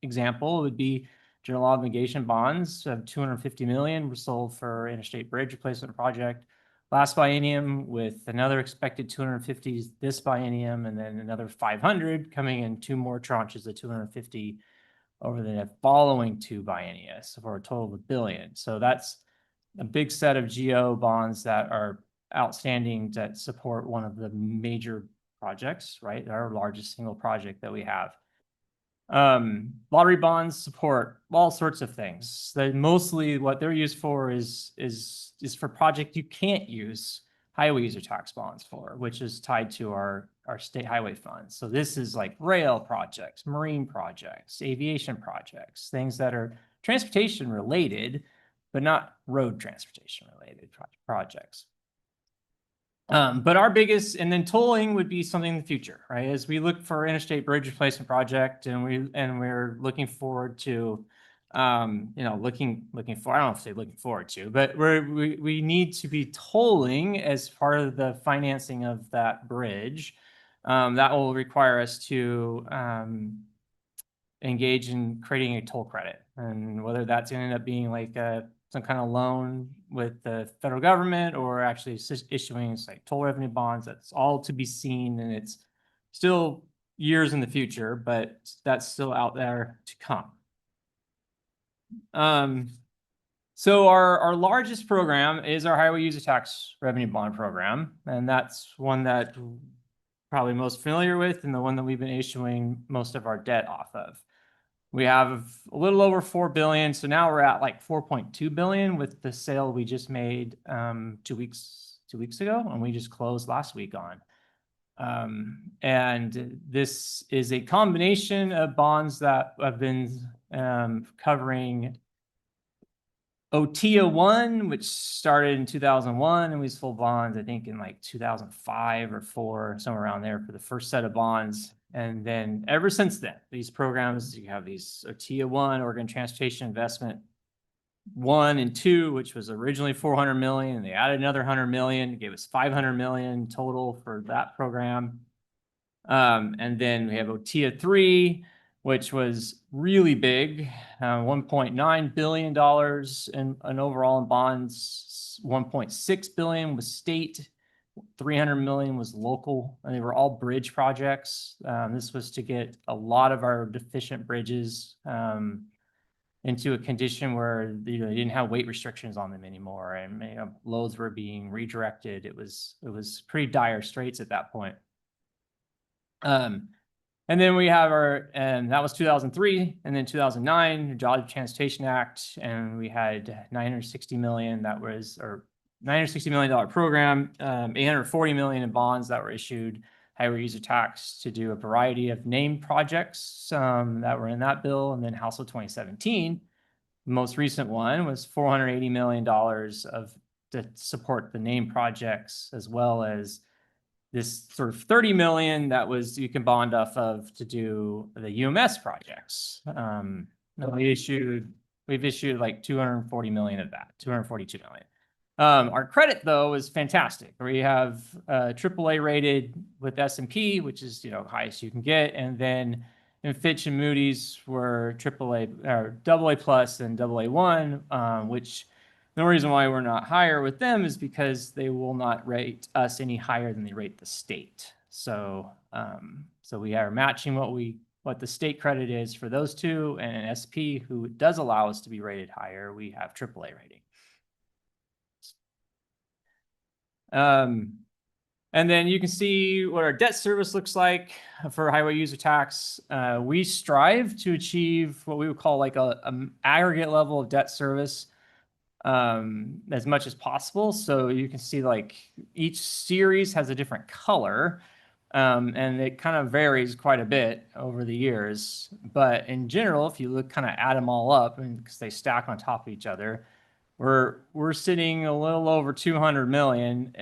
Speaker 20: example would be general obligation bonds of $250 million were sold for Interstate Bridge Replacement Project last biennium, with another expected 250 this biennium, and then another 500 coming in, two more tranches of 250 over the following two biennia, so for a total of $1 billion. So that's a big set of GO bonds that are outstanding that support one of the major projects, right? Our largest single project that we have. Lottery bonds support all sorts of things. Mostly what they're used for is for project you can't use highway user tax bonds for, which is tied to our state highway funds. So this is like rail projects, marine projects, aviation projects, things that are transportation related, but not road transportation related projects. But our biggest, and then tolling would be something in the future, right? As we look for Interstate Bridge Replacement Project, and we're looking forward to, looking for, I don't know if say looking forward to, but we need to be tolling as part of the financing of that bridge. That will require us to engage in creating a toll credit, and whether that's going to end up being like some kind of loan with the federal government, or actually issuing like toll revenue bonds. That's all to be seen, and it's still years in the future, but that's still out there to come. So our largest program is our highway user tax revenue bond program, and that's one that probably most familiar with, and the one that we've been issuing most of our debt off of. We have a little over 4 billion. So now we're at like 4.2 billion with the sale we just made 2 weeks ago, and we just closed last week on. And this is a combination of bonds that have been covering OTIA 1, which started in 2001, and we sold bonds, I think, in like 2005 or 4, somewhere around there, for the first set of bonds. And then ever since then, these programs, you have these OTIA 1, Oregon Transportation Investment 1 and 2, which was originally 400 million, and they added another 100 million, gave us 500 million total for that program. And then we have OTIA 3, which was really big, $1.9 billion in overall in bonds, 1.6 billion was state, 300 million was local, and they were all bridge projects. This was to get a lot of our deficient bridges into a condition where they didn't have weight restrictions on them anymore, and loads were being redirected. It was pretty dire straits at that point. And then we have and that was 2003, and then 2009, Job Transportation Act, and we had $960 million that was, or $960 million program, $840 million in bonds that were issued, highway user tax to do a variety of named projects that were in that bill. And then House Bill 2017, the most recent one, was $480 million to support the named projects, as well as this sort of 30 million that was you can bond off of to do the UMS projects. We've issued like 240 million of that, 242 million. Our credit though is fantastic. We have AAA rated with S&P, which is highest you can get, and then in Fitch and Moody's we're AAA or AA plus and AA1, which the reason why we're not higher with them is because they will not rate us any higher than they rate the state. So, so we are matching what the state credit is for those two, and an SP who does allow us to be rated higher, we have AAA rating. And then you can see what our debt service looks like for highway user tax. We strive to achieve what we would call like a aggregate level of debt service as much as possible. So you can see like each series has a different color, and it kind of varies quite a bit over the years. But in general, if you kind of add them all up, and because they stack on top of each other, we're sitting a little over 200 million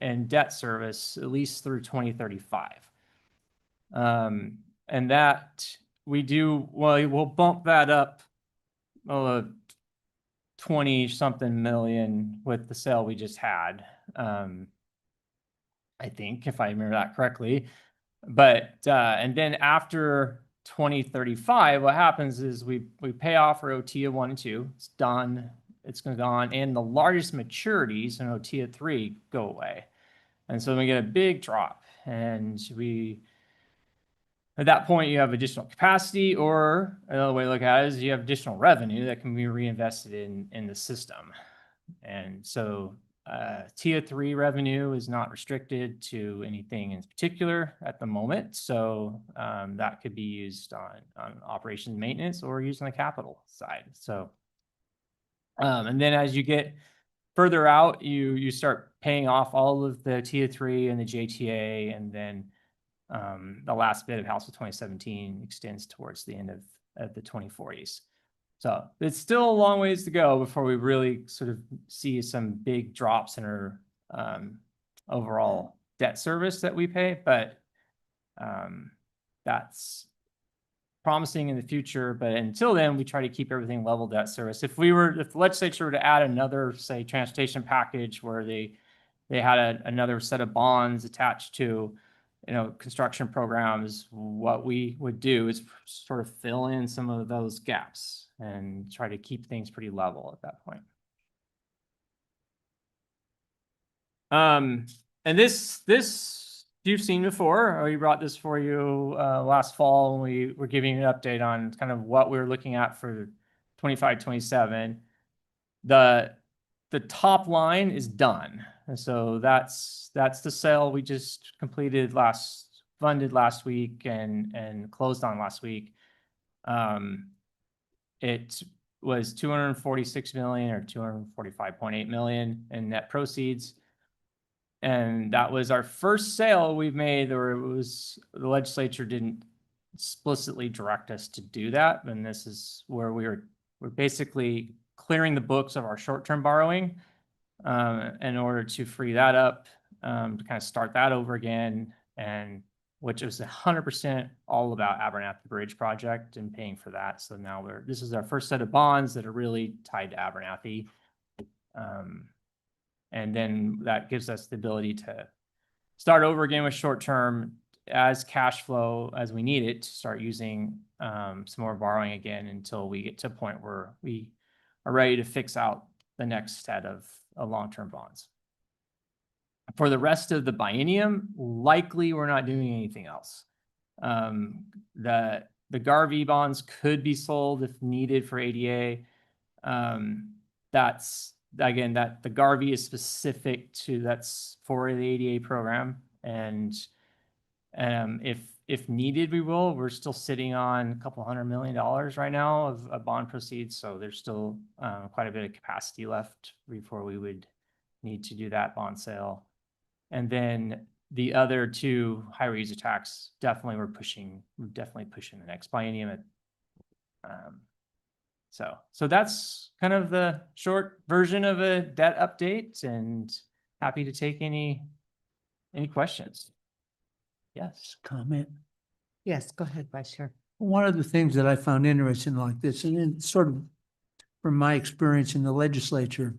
Speaker 20: in debt service, at least through 2035. And that we'll bump that up 20 something million with the sale we just had. I think, if I remember that correctly. But and then after 2035, what happens is we pay off our OTIA 1 and 2. It's done. It's going to go on, and the largest maturities in OTIA 3 go away, and so we get a big drop. And at that point, you have additional capacity, or another way to look at it is you have additional revenue that can be reinvested in the system. And so TIA 3 revenue is not restricted to anything in particular at the moment. So that could be used on operations maintenance or used on the capital side. So, and then as you get further out, you start paying off all of the TIA 3 and the JTA, and then the last bit of House Bill 2017 extends towards the end of the 2040s. So it's still a long ways to go before we really sort of see some big drops in our overall debt service that we pay, but that's promising in the future. But until then, we try to keep everything level debt service. If the legislature were to add another, say, transportation package where they had another set of bonds attached to construction programs, what we would do is sort of fill in some of those gaps and try to keep things pretty level at that point. And this you've seen before. We brought this for you last fall when we were giving you an update on kind of what we were looking at for 25, 27. The top line is done. And so that's the sale we just completed funded last week and closed on last week. It was 246 million or 245.8 million in net proceeds. And that was our first sale we've made, or the legislature didn't explicitly direct us to do that. And this is where we're basically clearing the books of our short-term borrowing in order to free that up, to kind of start that over again, and which was 100% all about Abernathy Bridge project and paying for that. So now this is our first set of bonds that are really tied to Abernathy. And then that gives us the ability to start over again with short-term as cash flow as we need it to start using some more borrowing again until we get to a point where we are ready to fix out the next set of long-term bonds. For the rest of the biennium, likely we're not doing anything else. the GARV bonds could be sold if needed for ADA. That's again, that the GARV is specific to, that's for the ADA program. And if needed, we will. We're still sitting on a couple $100 million right now of bond proceeds. So there's still quite a bit of capacity left before we would need to do that bond sale. And then the other two highway user tax, definitely we're definitely pushing the next biennium. So that's kind of the short version of a debt update, and happy to take any questions. Yes.
Speaker 6: Comment.
Speaker 1: Yes, go ahead, Vice Chair.
Speaker 6: One of the things that I found interesting like this, and then sort of from my experience in the legislature,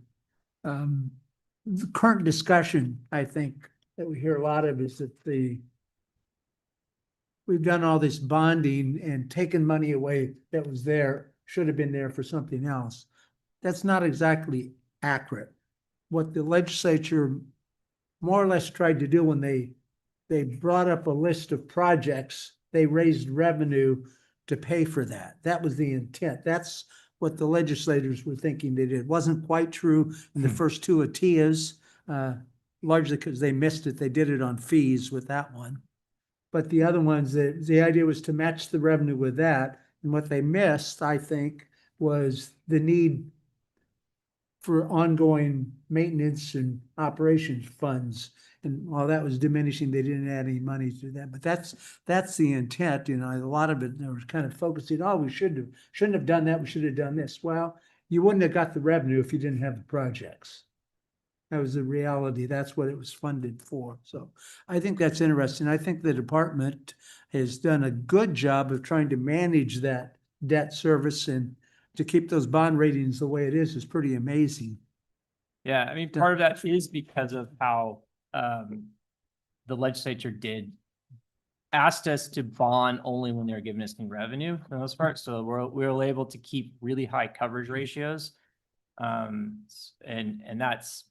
Speaker 6: the current discussion, I think, that we hear a lot of is that we've done all this bonding and taken money away that was there, should have been there for something else. That's not exactly accurate. What the legislature more or less tried to do when they brought up a list of projects, they raised revenue to pay for that. That was the intent. That's what the legislators were thinking they did. It wasn't quite true in the first two ATIAs, largely because they missed it. They did it on fees with that one. But the other ones, the idea was to match the revenue with that. And what they missed, I think, was the need for ongoing maintenance and operations funds. And while that was diminishing, they didn't add any money to that. But that's the intent. You know, a lot of it, they were kind of focusing, oh, we shouldn't have done that. We should have done this. Well, you wouldn't have got the revenue if you didn't have the projects. That was the reality. That's what it was funded for. So I think that's interesting. I think the department has done a good job of trying to manage that debt service, and to keep those bond ratings the way it is pretty amazing.
Speaker 20: Yeah, I mean, part of that is because of how the legislature asked us to bond only when they were giving us new revenue for the most part. So we were able to keep really high coverage ratios. And that's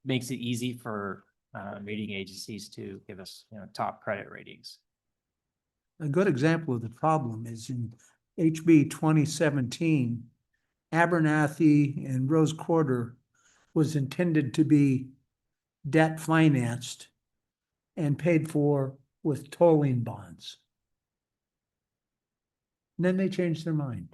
Speaker 20: makes it easy for rating agencies to give us, top credit ratings.
Speaker 6: A good example of the problem is in HB 2017, Abernathy and Rose Quarter was intended to be debt financed and paid for with tolling bonds. And then they changed their mind.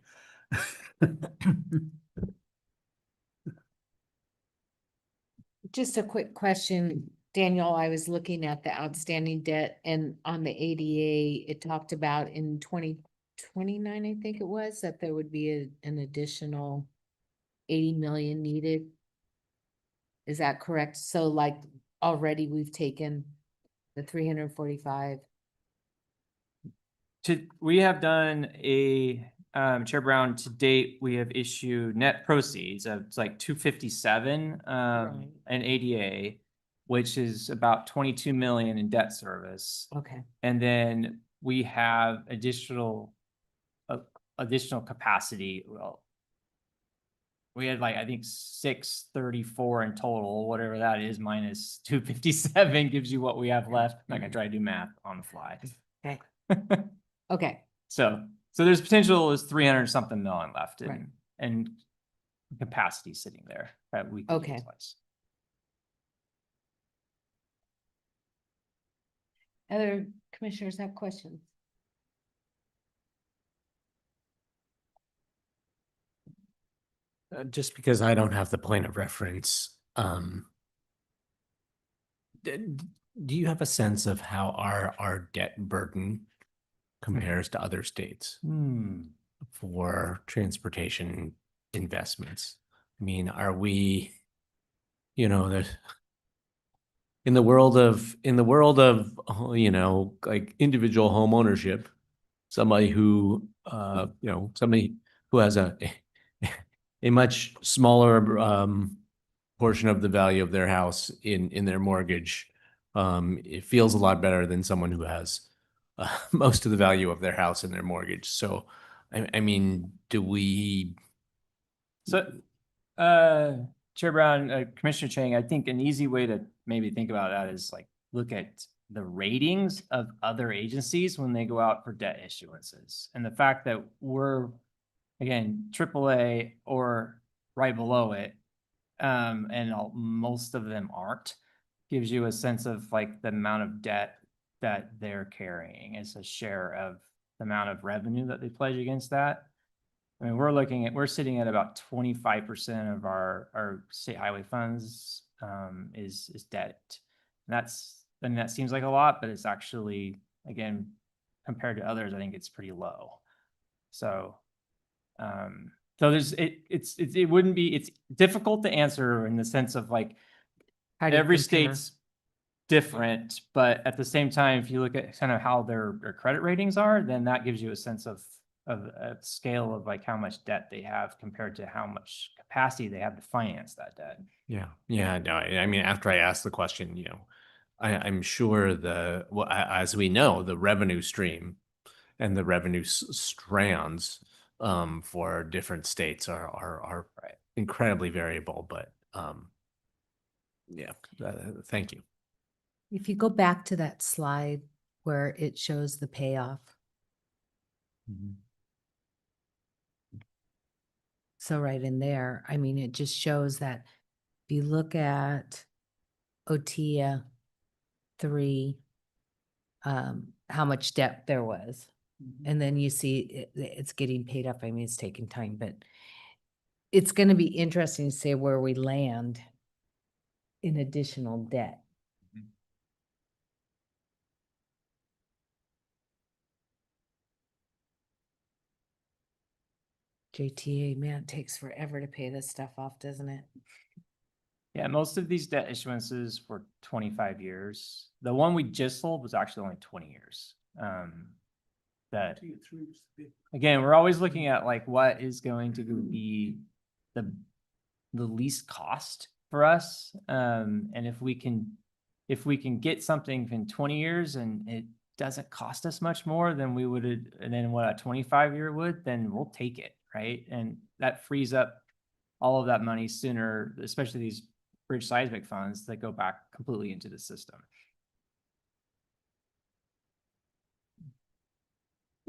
Speaker 1: Just a quick question, Daniel. I was looking at the outstanding debt, and on the ADA, it talked about in 2029, I think it was, that there would be an additional 80 million needed. Is that correct? So like already we've taken the 345.
Speaker 20: We have done Chair Brown, to date, we have issued net proceeds of like 257
Speaker 1: Right.
Speaker 20: an ADA, which is about 22 million in debt service.
Speaker 1: Okay.
Speaker 20: And then we have additional capacity. Well, we had I think 634 in total, whatever that is, minus 257 gives you what we have left. I'm not gonna try to do math on the fly.
Speaker 1: Okay. Okay.
Speaker 20: So there's potential is 300 something million left
Speaker 1: Right.
Speaker 20: and capacity sitting there that we could
Speaker 1: Okay.
Speaker 20: utilize.
Speaker 1: Other commissioners have questions?
Speaker 7: Just because I don't have the point of reference, do you have a sense of how our debt burden compares to other states for transportation investments? I mean, are we, there's in the world of like individual home ownership, somebody who has a much smaller portion of the value of their house in their mortgage, it feels a lot better than someone who has most of the value of their house in their mortgage. So, I mean, do we?
Speaker 20: So, Chair Brown, Commissioner Chang, I think an easy way to maybe think about that is look at the ratings of other agencies when they go out for debt issuances. And the fact that we're, again, AAA or right below it, and most of them aren't, gives you a sense of like the amount of debt that they're carrying as a share of the amount of revenue that they pledge against that. I mean, we're sitting at about 25% of our state highway funds is debt. And that seems like a lot, but it's actually, again, compared to others, I think it's pretty low. So, it's difficult to answer in the sense of like,
Speaker 1: How do you
Speaker 20: every
Speaker 1: compare?
Speaker 20: state's different, but at the same time, if you look at kind of how their credit ratings are, then that gives you a sense of a scale of like how much debt they have compared to how much capacity they have to finance that debt.
Speaker 7: Yeah. Yeah. No, I mean, after I asked the question, I'm sure as we know, the revenue stream and the revenue strands for different states are incredibly variable, but yeah, thank you.
Speaker 1: If you go back to that slide where it shows the payoff. So right in there, I mean, it just shows that if you look at OTIA 3, how much debt there was. And then you see it's getting paid up. I mean, it's taking time, but it's going to be interesting to see where we land in additional debt. JTA, man, it takes forever to pay this stuff off, doesn't it?
Speaker 20: Yeah, most of these debt issuances were 25 years. The one we just sold was actually only 20 years. That again, we're always looking at like what is going to be the least cost for us. And if we can get something in 20 years and it doesn't cost us much more than we would, and then what a 25-year would, then we'll take it, right? And that frees up all of that money sooner, especially these bridge seismic funds that go back completely into the system.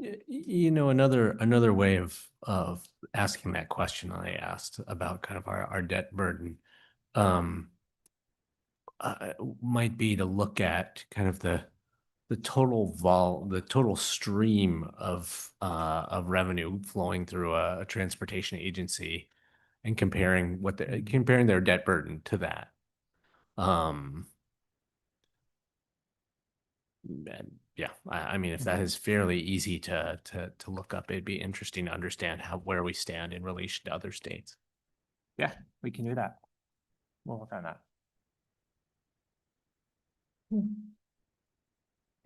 Speaker 7: Another way of asking that question I asked about kind of our debt burden might be to look at kind of the total stream of revenue flowing through a transportation agency and comparing comparing their debt burden to that. And yeah, I mean, if that is fairly easy to look up, it'd be interesting to understand where we stand in relation to other states.
Speaker 20: Yeah, we can do that. We'll work on that.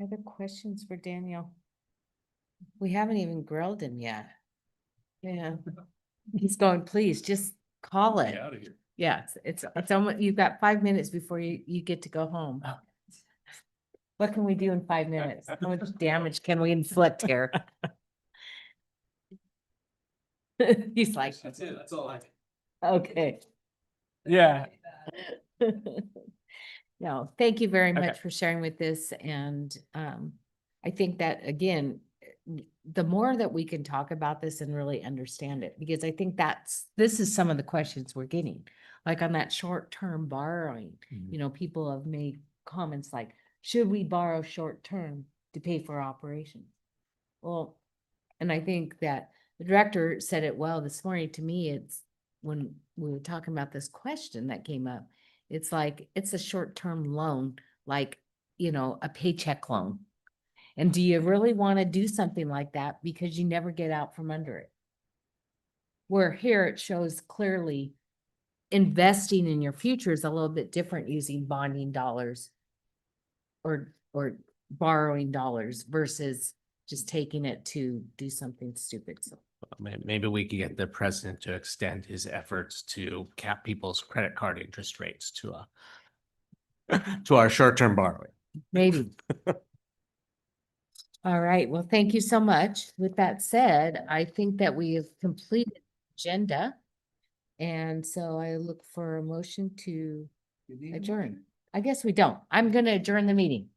Speaker 1: Other questions for Daniel? We haven't even grilled him yet. Yeah. He's going, please just call it.
Speaker 8: Out of here.
Speaker 1: Yeah, it's almost, you've got 5 minutes before you get to go home. What can we do in 5 minutes? How much damage can we inflict here? He's like,
Speaker 8: That's it. That's all I can.
Speaker 1: okay.
Speaker 20: Yeah.
Speaker 1: No, thank you very
Speaker 20: Okay.
Speaker 1: much for sharing with this. And I think that, again, the more that we can talk about this and really understand it, because I think this is some of the questions we're getting. Like on that short-term borrowing, people have made comments like, should we borrow short-term to pay for operations? Well, and I think that the director said it well this morning. To me, it's when we were talking about this question that came up, it's like, it's a short-term loan, like, a paycheck loan. And do you really want to do something like that because you never get out from under it? Where here it shows clearly investing in your future is a little bit different using bonding dollars or borrowing dollars versus just taking it to do something stupid. So
Speaker 7: Maybe we could get the president to extend his efforts to cap people's credit card interest rates to our short-term borrowing.
Speaker 1: maybe. All right. Well, thank you so much. With that said, I think that we have completed the agenda. And so I look for a motion to adjourn. I guess we don't. I'm going to adjourn the meeting.